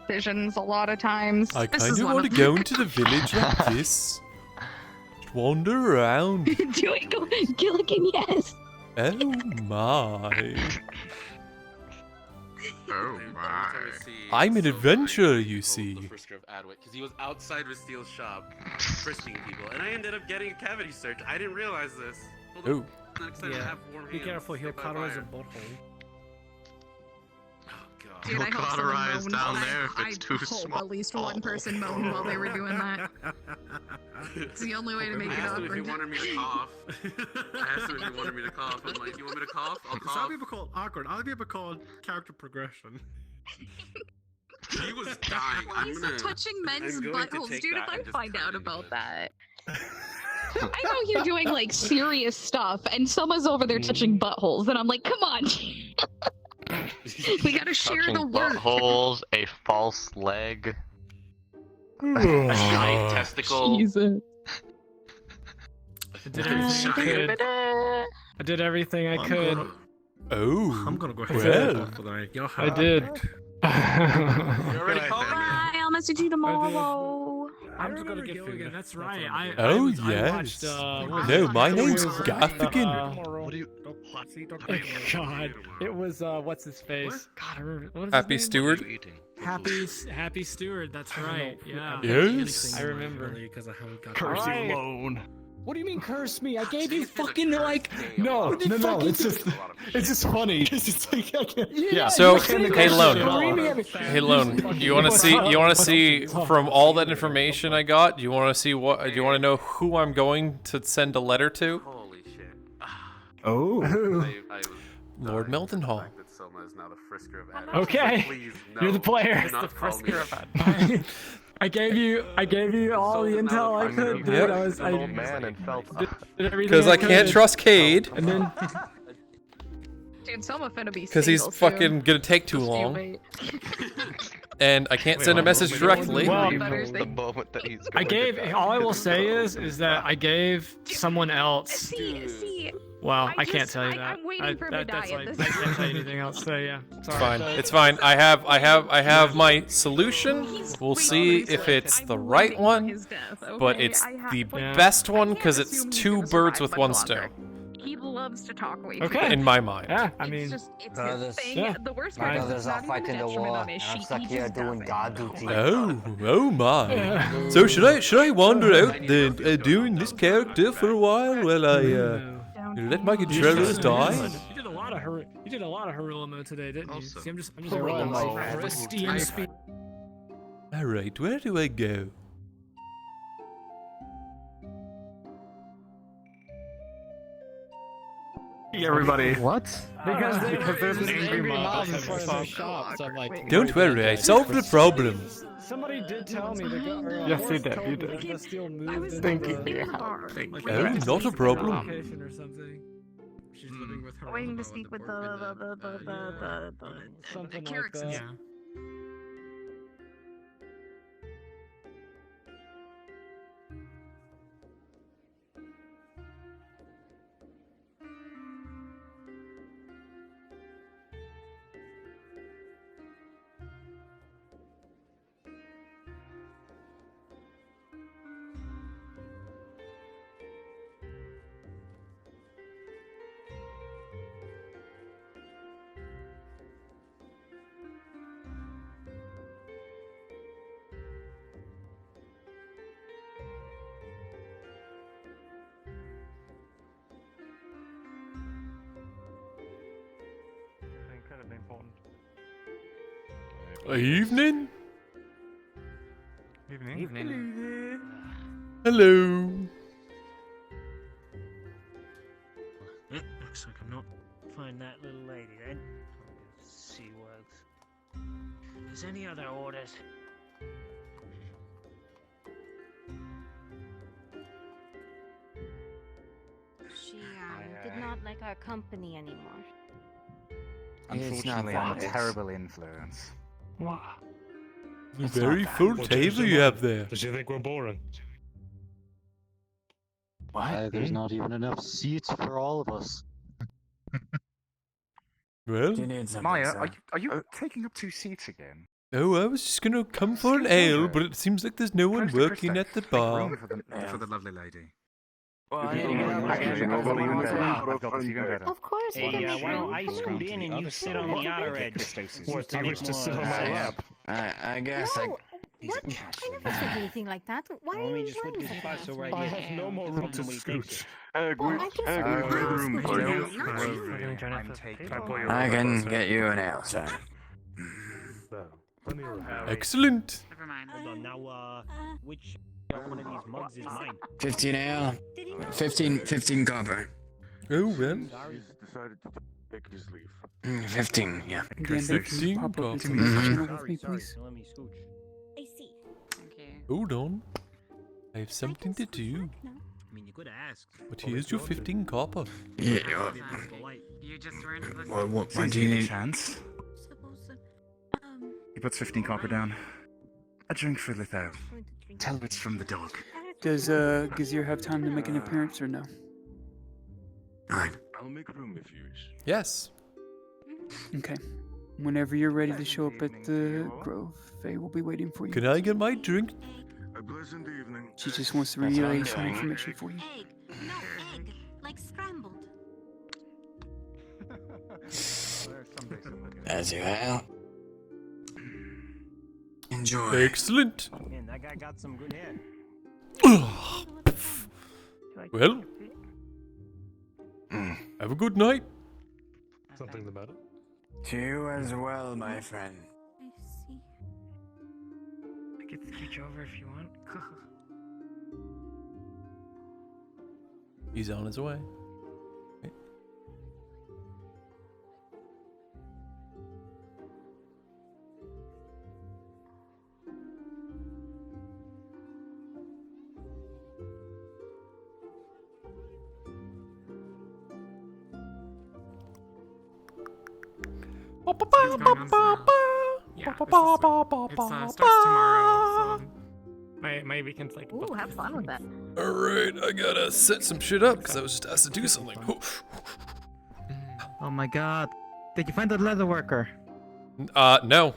Speaker 21: Visions a lot of times.
Speaker 20: I
Speaker 21: This
Speaker 20: kind
Speaker 21: is
Speaker 20: of
Speaker 21: one
Speaker 20: want to
Speaker 21: them.
Speaker 20: go into the village like this. Just wander around.
Speaker 21: Doing Gilligan, yes.
Speaker 20: Oh my.
Speaker 13: Oh my.
Speaker 20: I'm an adventurer, you see.
Speaker 13: Because he was outside Rasteel's shop, frisking people, and I ended up getting a cavity search. I didn't realize this. Hold on.
Speaker 20: Oh.
Speaker 13: I'm not excited to have warm
Speaker 11: Be
Speaker 13: hands.
Speaker 11: careful, he'll
Speaker 13: Stay by
Speaker 11: cauterize
Speaker 13: fire.
Speaker 11: a butthole.
Speaker 21: Dude, I hope someone moaned. I hope at least one person moaned while they were doing that. It's the only way to make it
Speaker 13: I asked him if he
Speaker 21: awkward.
Speaker 13: wanted me to cough. I asked him if he wanted me to cough. I'm like, you want me to cough? I'll
Speaker 11: Some
Speaker 13: cough.
Speaker 11: people call awkward. Other people call character progression.
Speaker 13: He was dying.
Speaker 21: Why is it touching men's buttholes? Dude, if I find out about that. I'm out here doing like serious stuff, and someone's over there touching buttholes, and I'm like, come on. We gotta share the
Speaker 6: Touching
Speaker 21: work.
Speaker 6: buttholes, a false leg.
Speaker 13: A giant testicle.
Speaker 21: Jesus.
Speaker 1: I did everything I could. I did everything I could.
Speaker 20: Oh.
Speaker 11: I'm gonna go
Speaker 1: Well.
Speaker 11: ahead for that. Y'all
Speaker 1: I
Speaker 11: have
Speaker 1: did.
Speaker 21: You already called me? Bye, I'll message you tomorrow.
Speaker 11: I'm just gonna get food. That's right.
Speaker 20: Oh, yes. No, my name's Gaffigan.
Speaker 1: What do you? God, it was what's his face? God, I remember. What is
Speaker 20: Happy
Speaker 1: his name?
Speaker 20: Steward?
Speaker 1: Happy Steward. That's right. Yeah.
Speaker 20: Yes.
Speaker 1: I remember.
Speaker 11: Because I haven't got
Speaker 1: Curse you
Speaker 11: Alright.
Speaker 1: alone.
Speaker 12: What do you mean curse me? I gave you fucking like no. It's just funny. It's like, I can't-
Speaker 1: Yeah.
Speaker 20: So,
Speaker 12: you
Speaker 20: hey
Speaker 12: said
Speaker 20: Lone.
Speaker 12: curse me.
Speaker 20: Hey Lone, you want to see from all that information I got? Do you want to see what? Do you want to know who I'm going to send a letter to?
Speaker 13: Holy shit.
Speaker 12: Oh.
Speaker 13: I was
Speaker 20: Lord Mildenhall.
Speaker 13: that Soma is now the frisker of Adam.
Speaker 1: Okay.
Speaker 13: Please,
Speaker 1: You're the
Speaker 13: no,
Speaker 1: player.
Speaker 13: do not
Speaker 1: The
Speaker 13: call me-
Speaker 1: frisker of Adam. I gave you all the intel I could, dude.
Speaker 20: Yep.
Speaker 1: I
Speaker 6: Old man and felt.
Speaker 1: did everything
Speaker 20: Because I can't
Speaker 1: could.
Speaker 20: trust Cade.
Speaker 1: And then
Speaker 21: Dude, Soma finna be
Speaker 20: Because he's
Speaker 21: single soon.
Speaker 20: fucking gonna take too
Speaker 21: Just you
Speaker 20: long.
Speaker 21: wait.
Speaker 20: And I can't send a message directly.
Speaker 1: Well,
Speaker 6: The moment that he's
Speaker 1: I
Speaker 6: going
Speaker 1: gave.
Speaker 6: to die.
Speaker 1: All I will say is that I gave someone else.
Speaker 21: See,
Speaker 1: Well, I can't
Speaker 21: just-
Speaker 1: tell you that.
Speaker 21: I'm waiting for him to
Speaker 1: that's
Speaker 21: die
Speaker 1: like,
Speaker 21: at
Speaker 1: I
Speaker 21: this
Speaker 1: can't tell you anything else. So yeah,
Speaker 20: It's fine. It's fine. I have my solution. We'll see if it's the right one, but it's the best one because it's two birds with one stone.
Speaker 21: He loves to talk way
Speaker 1: Okay.
Speaker 20: In my mind.
Speaker 1: Yeah, I mean,
Speaker 21: It's just, it's
Speaker 9: Brothers,
Speaker 21: his thing.
Speaker 1: yeah.
Speaker 21: The worst
Speaker 9: my
Speaker 21: part is
Speaker 9: brothers
Speaker 21: it's
Speaker 9: are
Speaker 21: not even a
Speaker 9: fighting the
Speaker 21: detriment
Speaker 9: war,
Speaker 21: on his
Speaker 9: and I'm
Speaker 21: sheet.
Speaker 9: stuck
Speaker 21: He
Speaker 9: here
Speaker 21: just does
Speaker 9: doing
Speaker 21: it.
Speaker 9: god duty.
Speaker 20: Oh my. So should I wander out then doing this character for a while while I let my controllers die?
Speaker 1: You did a lot of Harulamo today, didn't you? See, I'm just
Speaker 9: Harulamo.
Speaker 1: pristine speed.
Speaker 20: All right, where do I go?
Speaker 1: Everybody.
Speaker 9: What?
Speaker 1: Because there's an angry mob in front of the shop.
Speaker 12: So I'm like,
Speaker 20: Don't worry, I solved the problem.
Speaker 1: Somebody did tell me to go.
Speaker 12: Yes, you did, you did.
Speaker 1: Bastille moved into
Speaker 12: Thank you
Speaker 1: the-
Speaker 12: for your help. Thank
Speaker 1: like,
Speaker 12: you.
Speaker 20: Oh,
Speaker 1: a
Speaker 20: not a problem.
Speaker 1: location or something. She's living with her.
Speaker 21: Waiting to speak with the
Speaker 1: Something like
Speaker 21: Carrickses.
Speaker 1: that.
Speaker 2: Incredibly important.
Speaker 20: Evening?
Speaker 2: Evening.
Speaker 20: Hello.
Speaker 11: Looks like I'm not find that little lady then. Sea works. There's any other orders?
Speaker 15: She did not like our company anymore.
Speaker 7: Unfortunately, I'm a terrible influence.
Speaker 20: Very full table you have there.
Speaker 12: Does she think we're boring?
Speaker 5: There's not even enough seats for all of us.
Speaker 20: Well,
Speaker 7: Maya, are you taking up 2 seats again?
Speaker 20: oh, I was just gonna come for an ale, but it seems like there's no one
Speaker 7: Krista,
Speaker 20: working
Speaker 7: Krista,
Speaker 20: at the
Speaker 7: make
Speaker 20: bar.
Speaker 7: room for the lovely lady.
Speaker 8: Well,
Speaker 7: Of
Speaker 11: course, we can make
Speaker 9: why don't
Speaker 11: room
Speaker 9: I
Speaker 11: for
Speaker 9: scoot in and you sit on the outer edge?
Speaker 12: What, do you wish to sit on my lap?
Speaker 8: I guess
Speaker 11: No, what? I never said anything like that. Why are you lying like that?
Speaker 12: I have no more room to scoot.
Speaker 11: I
Speaker 8: can get you an ale, sir.
Speaker 20: Excellent.
Speaker 9: Never mind. Hold on, now, which one of these mugs is mine?
Speaker 8: 15 ale, 15 copper.
Speaker 20: Oh, well.
Speaker 23: He's decided to take his leave.
Speaker 8: 15, yeah.
Speaker 20: 15 copper.
Speaker 9: Sorry, let me scooch.
Speaker 15: I see.
Speaker 9: Okay.
Speaker 20: Hold on. I have something to do.
Speaker 9: I mean, you could ask.
Speaker 20: But here's your 15 copper.
Speaker 8: Yeah.
Speaker 9: You just weren't
Speaker 8: What do you need?
Speaker 7: Chance? He puts 15 copper down. A drink for Lithau. Tell it's from the dog.
Speaker 18: Does Gazir have time to make an appearance or no?
Speaker 8: Alright.
Speaker 23: I'll make room if you wish.
Speaker 20: Yes.
Speaker 18: Okay. Whenever you're ready to show up at the Grove, Faye will be waiting for you.
Speaker 20: Can I get my drink?
Speaker 23: A pleasant evening.
Speaker 18: She just wants to relay some information for you.
Speaker 15: Egg. No, egg. Like scrambled.
Speaker 8: As you have. Enjoy.
Speaker 20: Excellent.
Speaker 9: Man, that guy got some good hair.
Speaker 20: Well, have a good night.
Speaker 12: Something the matter?
Speaker 8: To you as well, my friend.
Speaker 15: I see.
Speaker 9: I could scooch over if you want.
Speaker 20: He's on his way.
Speaker 1: Starts tomorrow, so my weekend's like.
Speaker 21: Ooh, have fun with that.
Speaker 20: Alright, I gotta set some shit up because I was just asked to do something.
Speaker 1: Oh my god. Did you find the leather worker?
Speaker 20: No.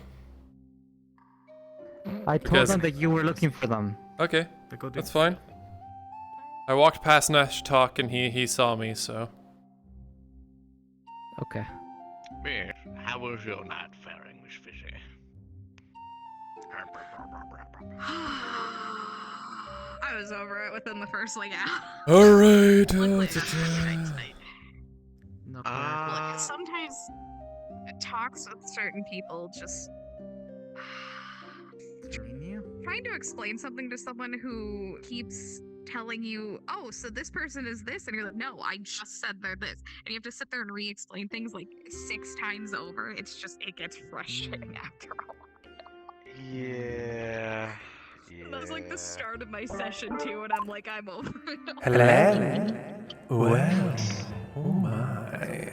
Speaker 1: I told them that you were looking for them.
Speaker 20: Okay, that's fine. I walked past Nash Talk and he saw me, so.
Speaker 1: Okay.
Speaker 10: Miss, how was your night faring, Miss Fishy?
Speaker 21: I was over it within the first like hour.
Speaker 20: Alright.
Speaker 21: Like, sometimes talks with certain people just trying to explain something to someone who keeps telling you, oh, so this person is this, and you're like, no, I just said they're this, and you have to sit there and re-explain things like 6 times over. It gets frustrating after a while.
Speaker 6: Yeah.
Speaker 21: That was like the start of my session too, and I'm like, I'm over it.
Speaker 20: Hello? Well, oh my.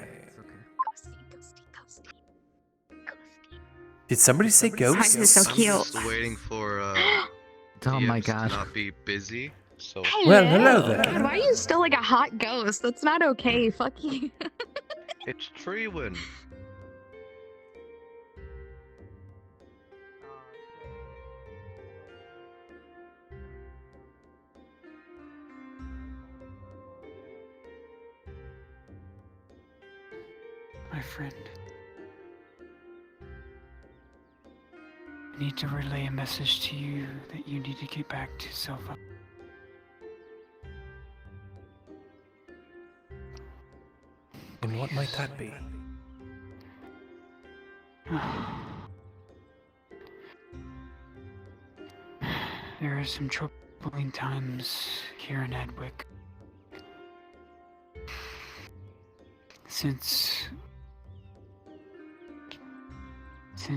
Speaker 20: Did somebody say ghost?
Speaker 21: This is so cute.
Speaker 6: I'm just waiting for
Speaker 1: Oh my
Speaker 6: DMs
Speaker 1: god.
Speaker 6: to not be busy. So.
Speaker 20: Well, hello there.
Speaker 21: God, why are you still like a hot ghost? That's not okay. Fuck you.
Speaker 6: It's Treewin.
Speaker 18: My friend. I need to relay a message to you that you need to get back to Silva.
Speaker 20: And what might that be?
Speaker 18: There are some troubling times here in Edwick. Since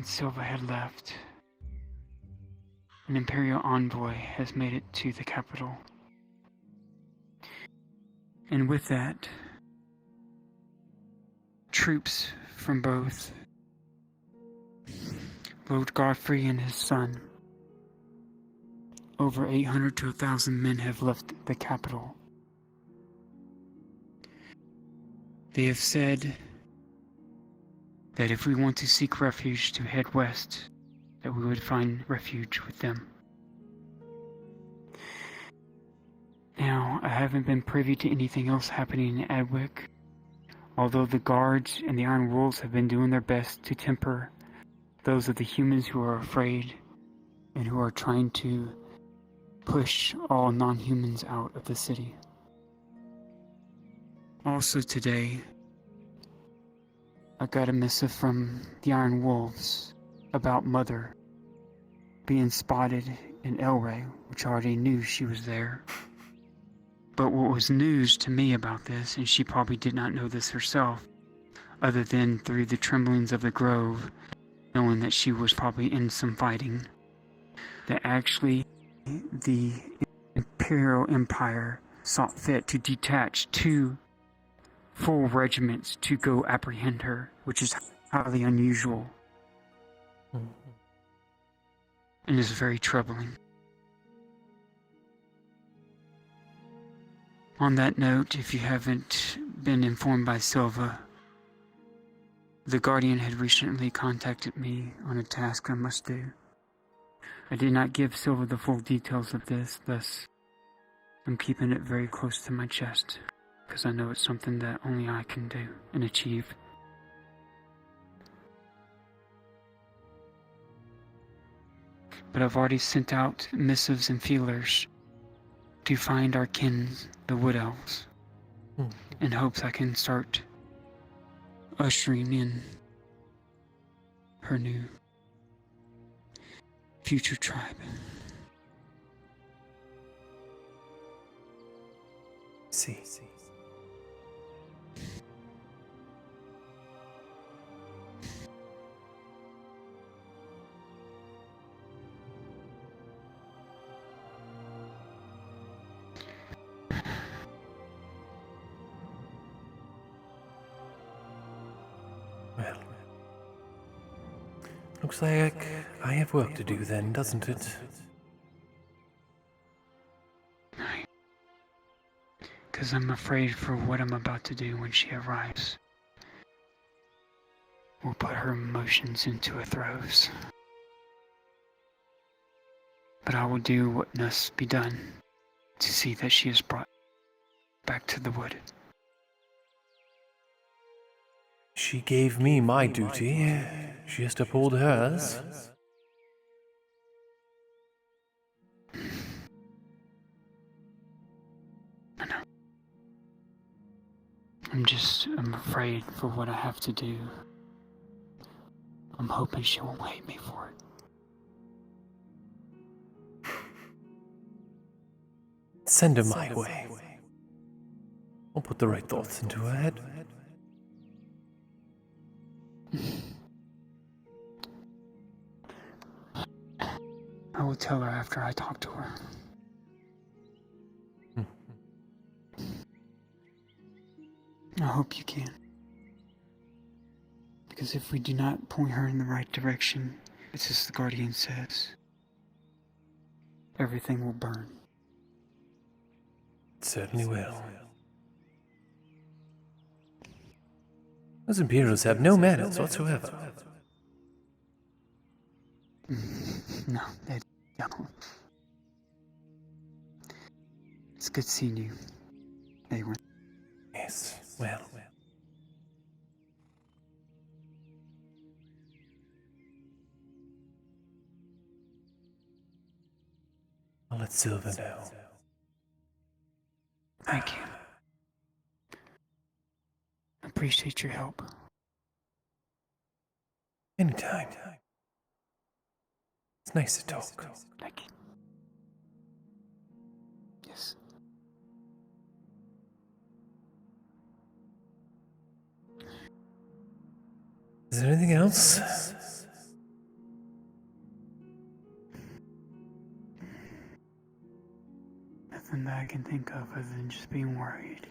Speaker 18: Silva had left, an Imperial envoy has made it to the capital. And with that, troops from both Lord Godfrey and his son. Over 800 to 1,000 men have left the capital They have said that if we want to seek refuge to head west, that we would find refuge with them. Now, I haven't been privy to anything else happening in Adwick, although the guards and the Iron Wolves have been doing their best to temper those of the humans who are afraid and who are trying to push all non-humans out of the city. Also today, I got a missive from the Iron Wolves about Mother being spotted in Elray, which I already knew she was there. But what was news to me about this, and she probably did not know this herself, other than through the tremblings of the grove, knowing that she was probably in some fighting, that actually the Imperial Empire saw fit to detach 2 full regiments to go apprehend her, which is highly unusual. And is very troubling. On that note, if you haven't been informed by Silva, the Guardian had recently contacted me on a task I must do. I did not give Silva the full details of this, thus I'm keeping it very close to my chest, because I know it's something that only I can do and achieve. But I've already sent out missives and feelers to find our kin, the Wood Elves, in hopes I can start ushering in her new future tribe.
Speaker 20: See. Well, looks like I have work to do then, doesn't it?
Speaker 18: Because I'm afraid for what I'm about to do when she arrives. We'll put her emotions into her throes. But I will do what must be done to see that she is brought back to the wood.
Speaker 20: She gave me my duty. She has to uphold hers.
Speaker 18: I'm afraid for what I have to do. I'm hoping she won't hate me for it.
Speaker 20: Send her my way. I'll put the right thoughts into her head.
Speaker 18: I will tell her after I talk to her. I hope you can. Because if we do not point her in the right direction, it's as the Guardian says, everything will burn.
Speaker 20: It certainly will. Those Imperials have no manners whatsoever.
Speaker 18: No, they don't. It's good seeing you, Awen.
Speaker 20: Yes, well. I'll let Silva know.
Speaker 18: Thank you. I appreciate your help.
Speaker 20: Anytime. It's nice to talk.
Speaker 18: Thank you. Yes.
Speaker 20: Is there anything else?
Speaker 18: Nothing that I can think of other than just being worried.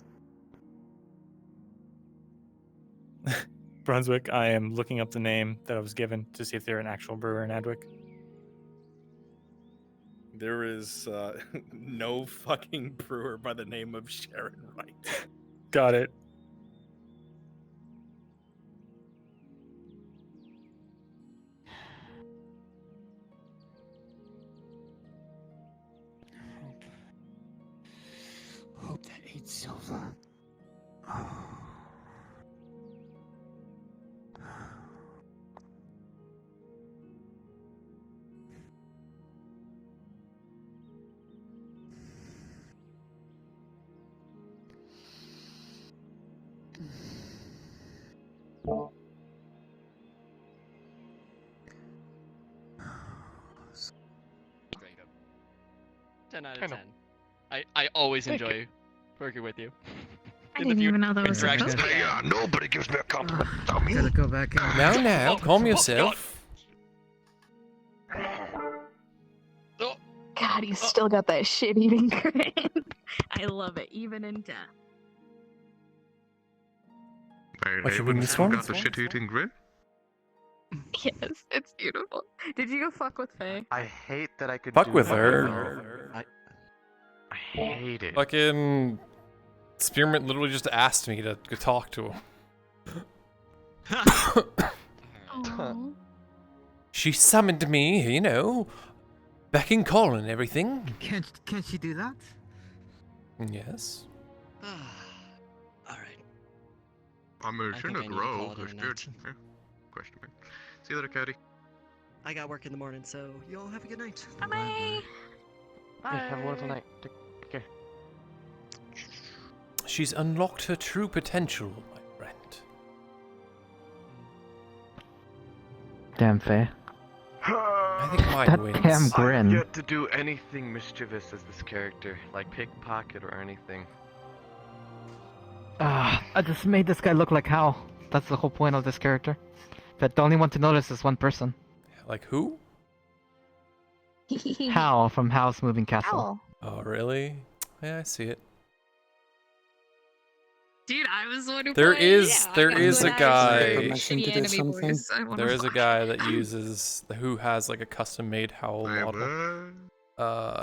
Speaker 2: Brunswick, I am looking up the name that I was given to see if they're an actual brewer in Adwick.
Speaker 14: There is no fucking brewer by the name of Sharon Wright.
Speaker 2: Got it.
Speaker 18: Silver.
Speaker 6: Great. 10 out of 10. I always enjoy working with you.
Speaker 21: I didn't even know that was a
Speaker 6: interactions.
Speaker 21: cookie.
Speaker 24: Yeah, nobody gives me a compliment. Dummy.
Speaker 3: Gotta go back in.
Speaker 20: Now, calm yourself.
Speaker 21: God, he's still got that shit-eating grin. I love it, even in death.
Speaker 20: What should we miss one?
Speaker 24: Got the shit-eating grin?
Speaker 21: Yes, it's beautiful. Did you go fuck with Faye?
Speaker 16: I hate that I could
Speaker 20: Fuck
Speaker 16: do
Speaker 20: with
Speaker 16: that.
Speaker 20: her.
Speaker 16: I hate it.
Speaker 20: Fucking Spearmint literally just asked me to go talk to him.
Speaker 21: Aww.
Speaker 20: She summoned me, you know, back in call and everything.
Speaker 3: Can't she do that?
Speaker 20: Yes.
Speaker 24: I'm a Chinook rogue. Who's good? Yeah. Question me. See you later, Cody.
Speaker 19: I got work in the morning, so you all have a good night.
Speaker 21: Bye.
Speaker 16: Hey, have a wonderful night. Take care.
Speaker 20: She's unlocked her true potential, my friend.
Speaker 16: Damn Faye.
Speaker 20: I think mine
Speaker 16: That
Speaker 20: wins.
Speaker 16: damn grin.
Speaker 22: I've yet to do anything mischievous as this character, like pickpocket or anything.
Speaker 16: I just made this guy look like Hal. That's the whole point of this character. But the only one to notice is one person.
Speaker 20: Like who?
Speaker 16: Hal from Hal's Moving Castle.
Speaker 20: Oh, really? Yeah, I see it.
Speaker 21: Dude, I was the one who
Speaker 20: There
Speaker 21: played.
Speaker 20: is
Speaker 21: Yeah,
Speaker 20: there
Speaker 21: I
Speaker 20: is a
Speaker 21: got
Speaker 20: guy.
Speaker 21: shitty enemy voice. I wanna
Speaker 20: There is a
Speaker 21: fuck.
Speaker 20: guy that uses who has like a custom made Howl model.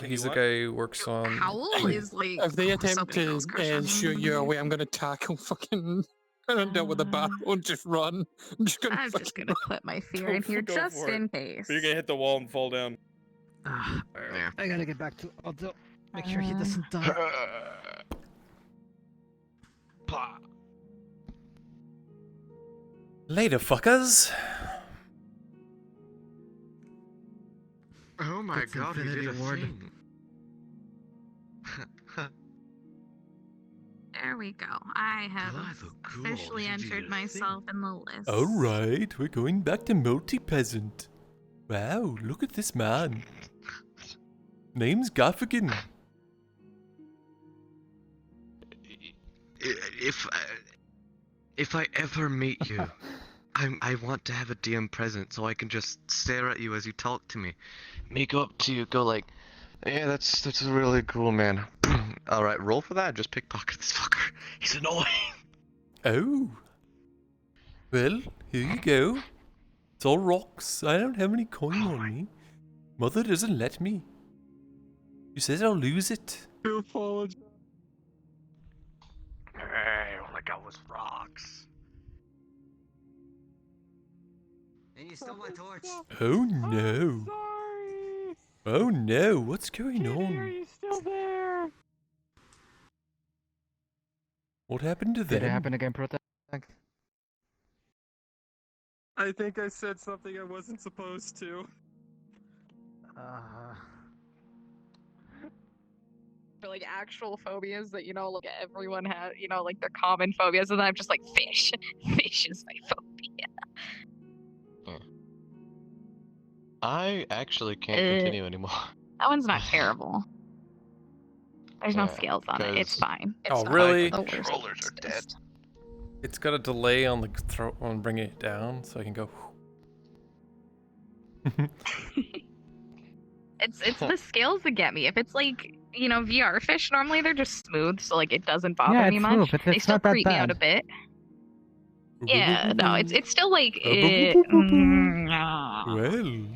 Speaker 20: He's the guy who works on.
Speaker 21: Howl is like.
Speaker 25: If they attempt
Speaker 21: somebody
Speaker 25: to
Speaker 21: else's crush.
Speaker 25: shoot you away, I'm gonna tackle fucking and deal with the battle and just run. I'm just gonna
Speaker 21: put my fear in here
Speaker 14: Go
Speaker 21: just
Speaker 14: for it.
Speaker 21: in case.
Speaker 14: But you're gonna hit the wall and fall down.
Speaker 3: I gotta get back to Otto. Make sure he doesn't die.
Speaker 20: Later, fuckers.
Speaker 24: Oh my
Speaker 3: That's
Speaker 24: god, he did a
Speaker 3: Infinity Ward.
Speaker 24: thing.
Speaker 21: There we go. I have officially entered myself in the list.
Speaker 20: Alright, we're going back to multi-peasant. Wow, look at this man. Name's Gaffigan.
Speaker 22: If I ever meet you, I want to have a DM present so I can just stare at you as you talk to me. Make up to you, go like, yeah, that's really cool, man. Alright, roll for that, just pickpocket this fucker. He's annoying.
Speaker 20: Oh. Well, here you go. It's all rocks. I don't have any coin on me. Mother doesn't let me. She says I'll lose it.
Speaker 25: You apologize.
Speaker 22: Hey, all I got was rocks.
Speaker 3: And you stole my torch.
Speaker 20: Oh no. Oh no, what's going on?
Speaker 16: Still there?
Speaker 20: What happened to them?
Speaker 16: Did it happen again, Protect?
Speaker 25: I think I said something I wasn't supposed to.
Speaker 21: For like actual phobias that, you know, like everyone has, you know, like their common phobias, and then I'm just like, fish. Fish is my phobia.
Speaker 22: I actually can't continue anymore.
Speaker 21: That one's not terrible. There's no
Speaker 22: Yeah,
Speaker 21: scales on it. It's fine. It's
Speaker 20: Oh
Speaker 21: not
Speaker 20: really?
Speaker 21: the worst
Speaker 24: Controllers are dead.
Speaker 20: It's got a delay on the throat on bringing it down, so I can go.
Speaker 21: It's the scales that get me. If it's like, you know, VR fish, normally they're just smooth, so like it doesn't bother
Speaker 16: Yeah,
Speaker 21: me
Speaker 16: it's
Speaker 21: much.
Speaker 16: smooth. It's
Speaker 21: They still
Speaker 16: not that
Speaker 21: creep me out a
Speaker 16: bad.
Speaker 21: bit. Yeah, no, it's still like
Speaker 20: Well.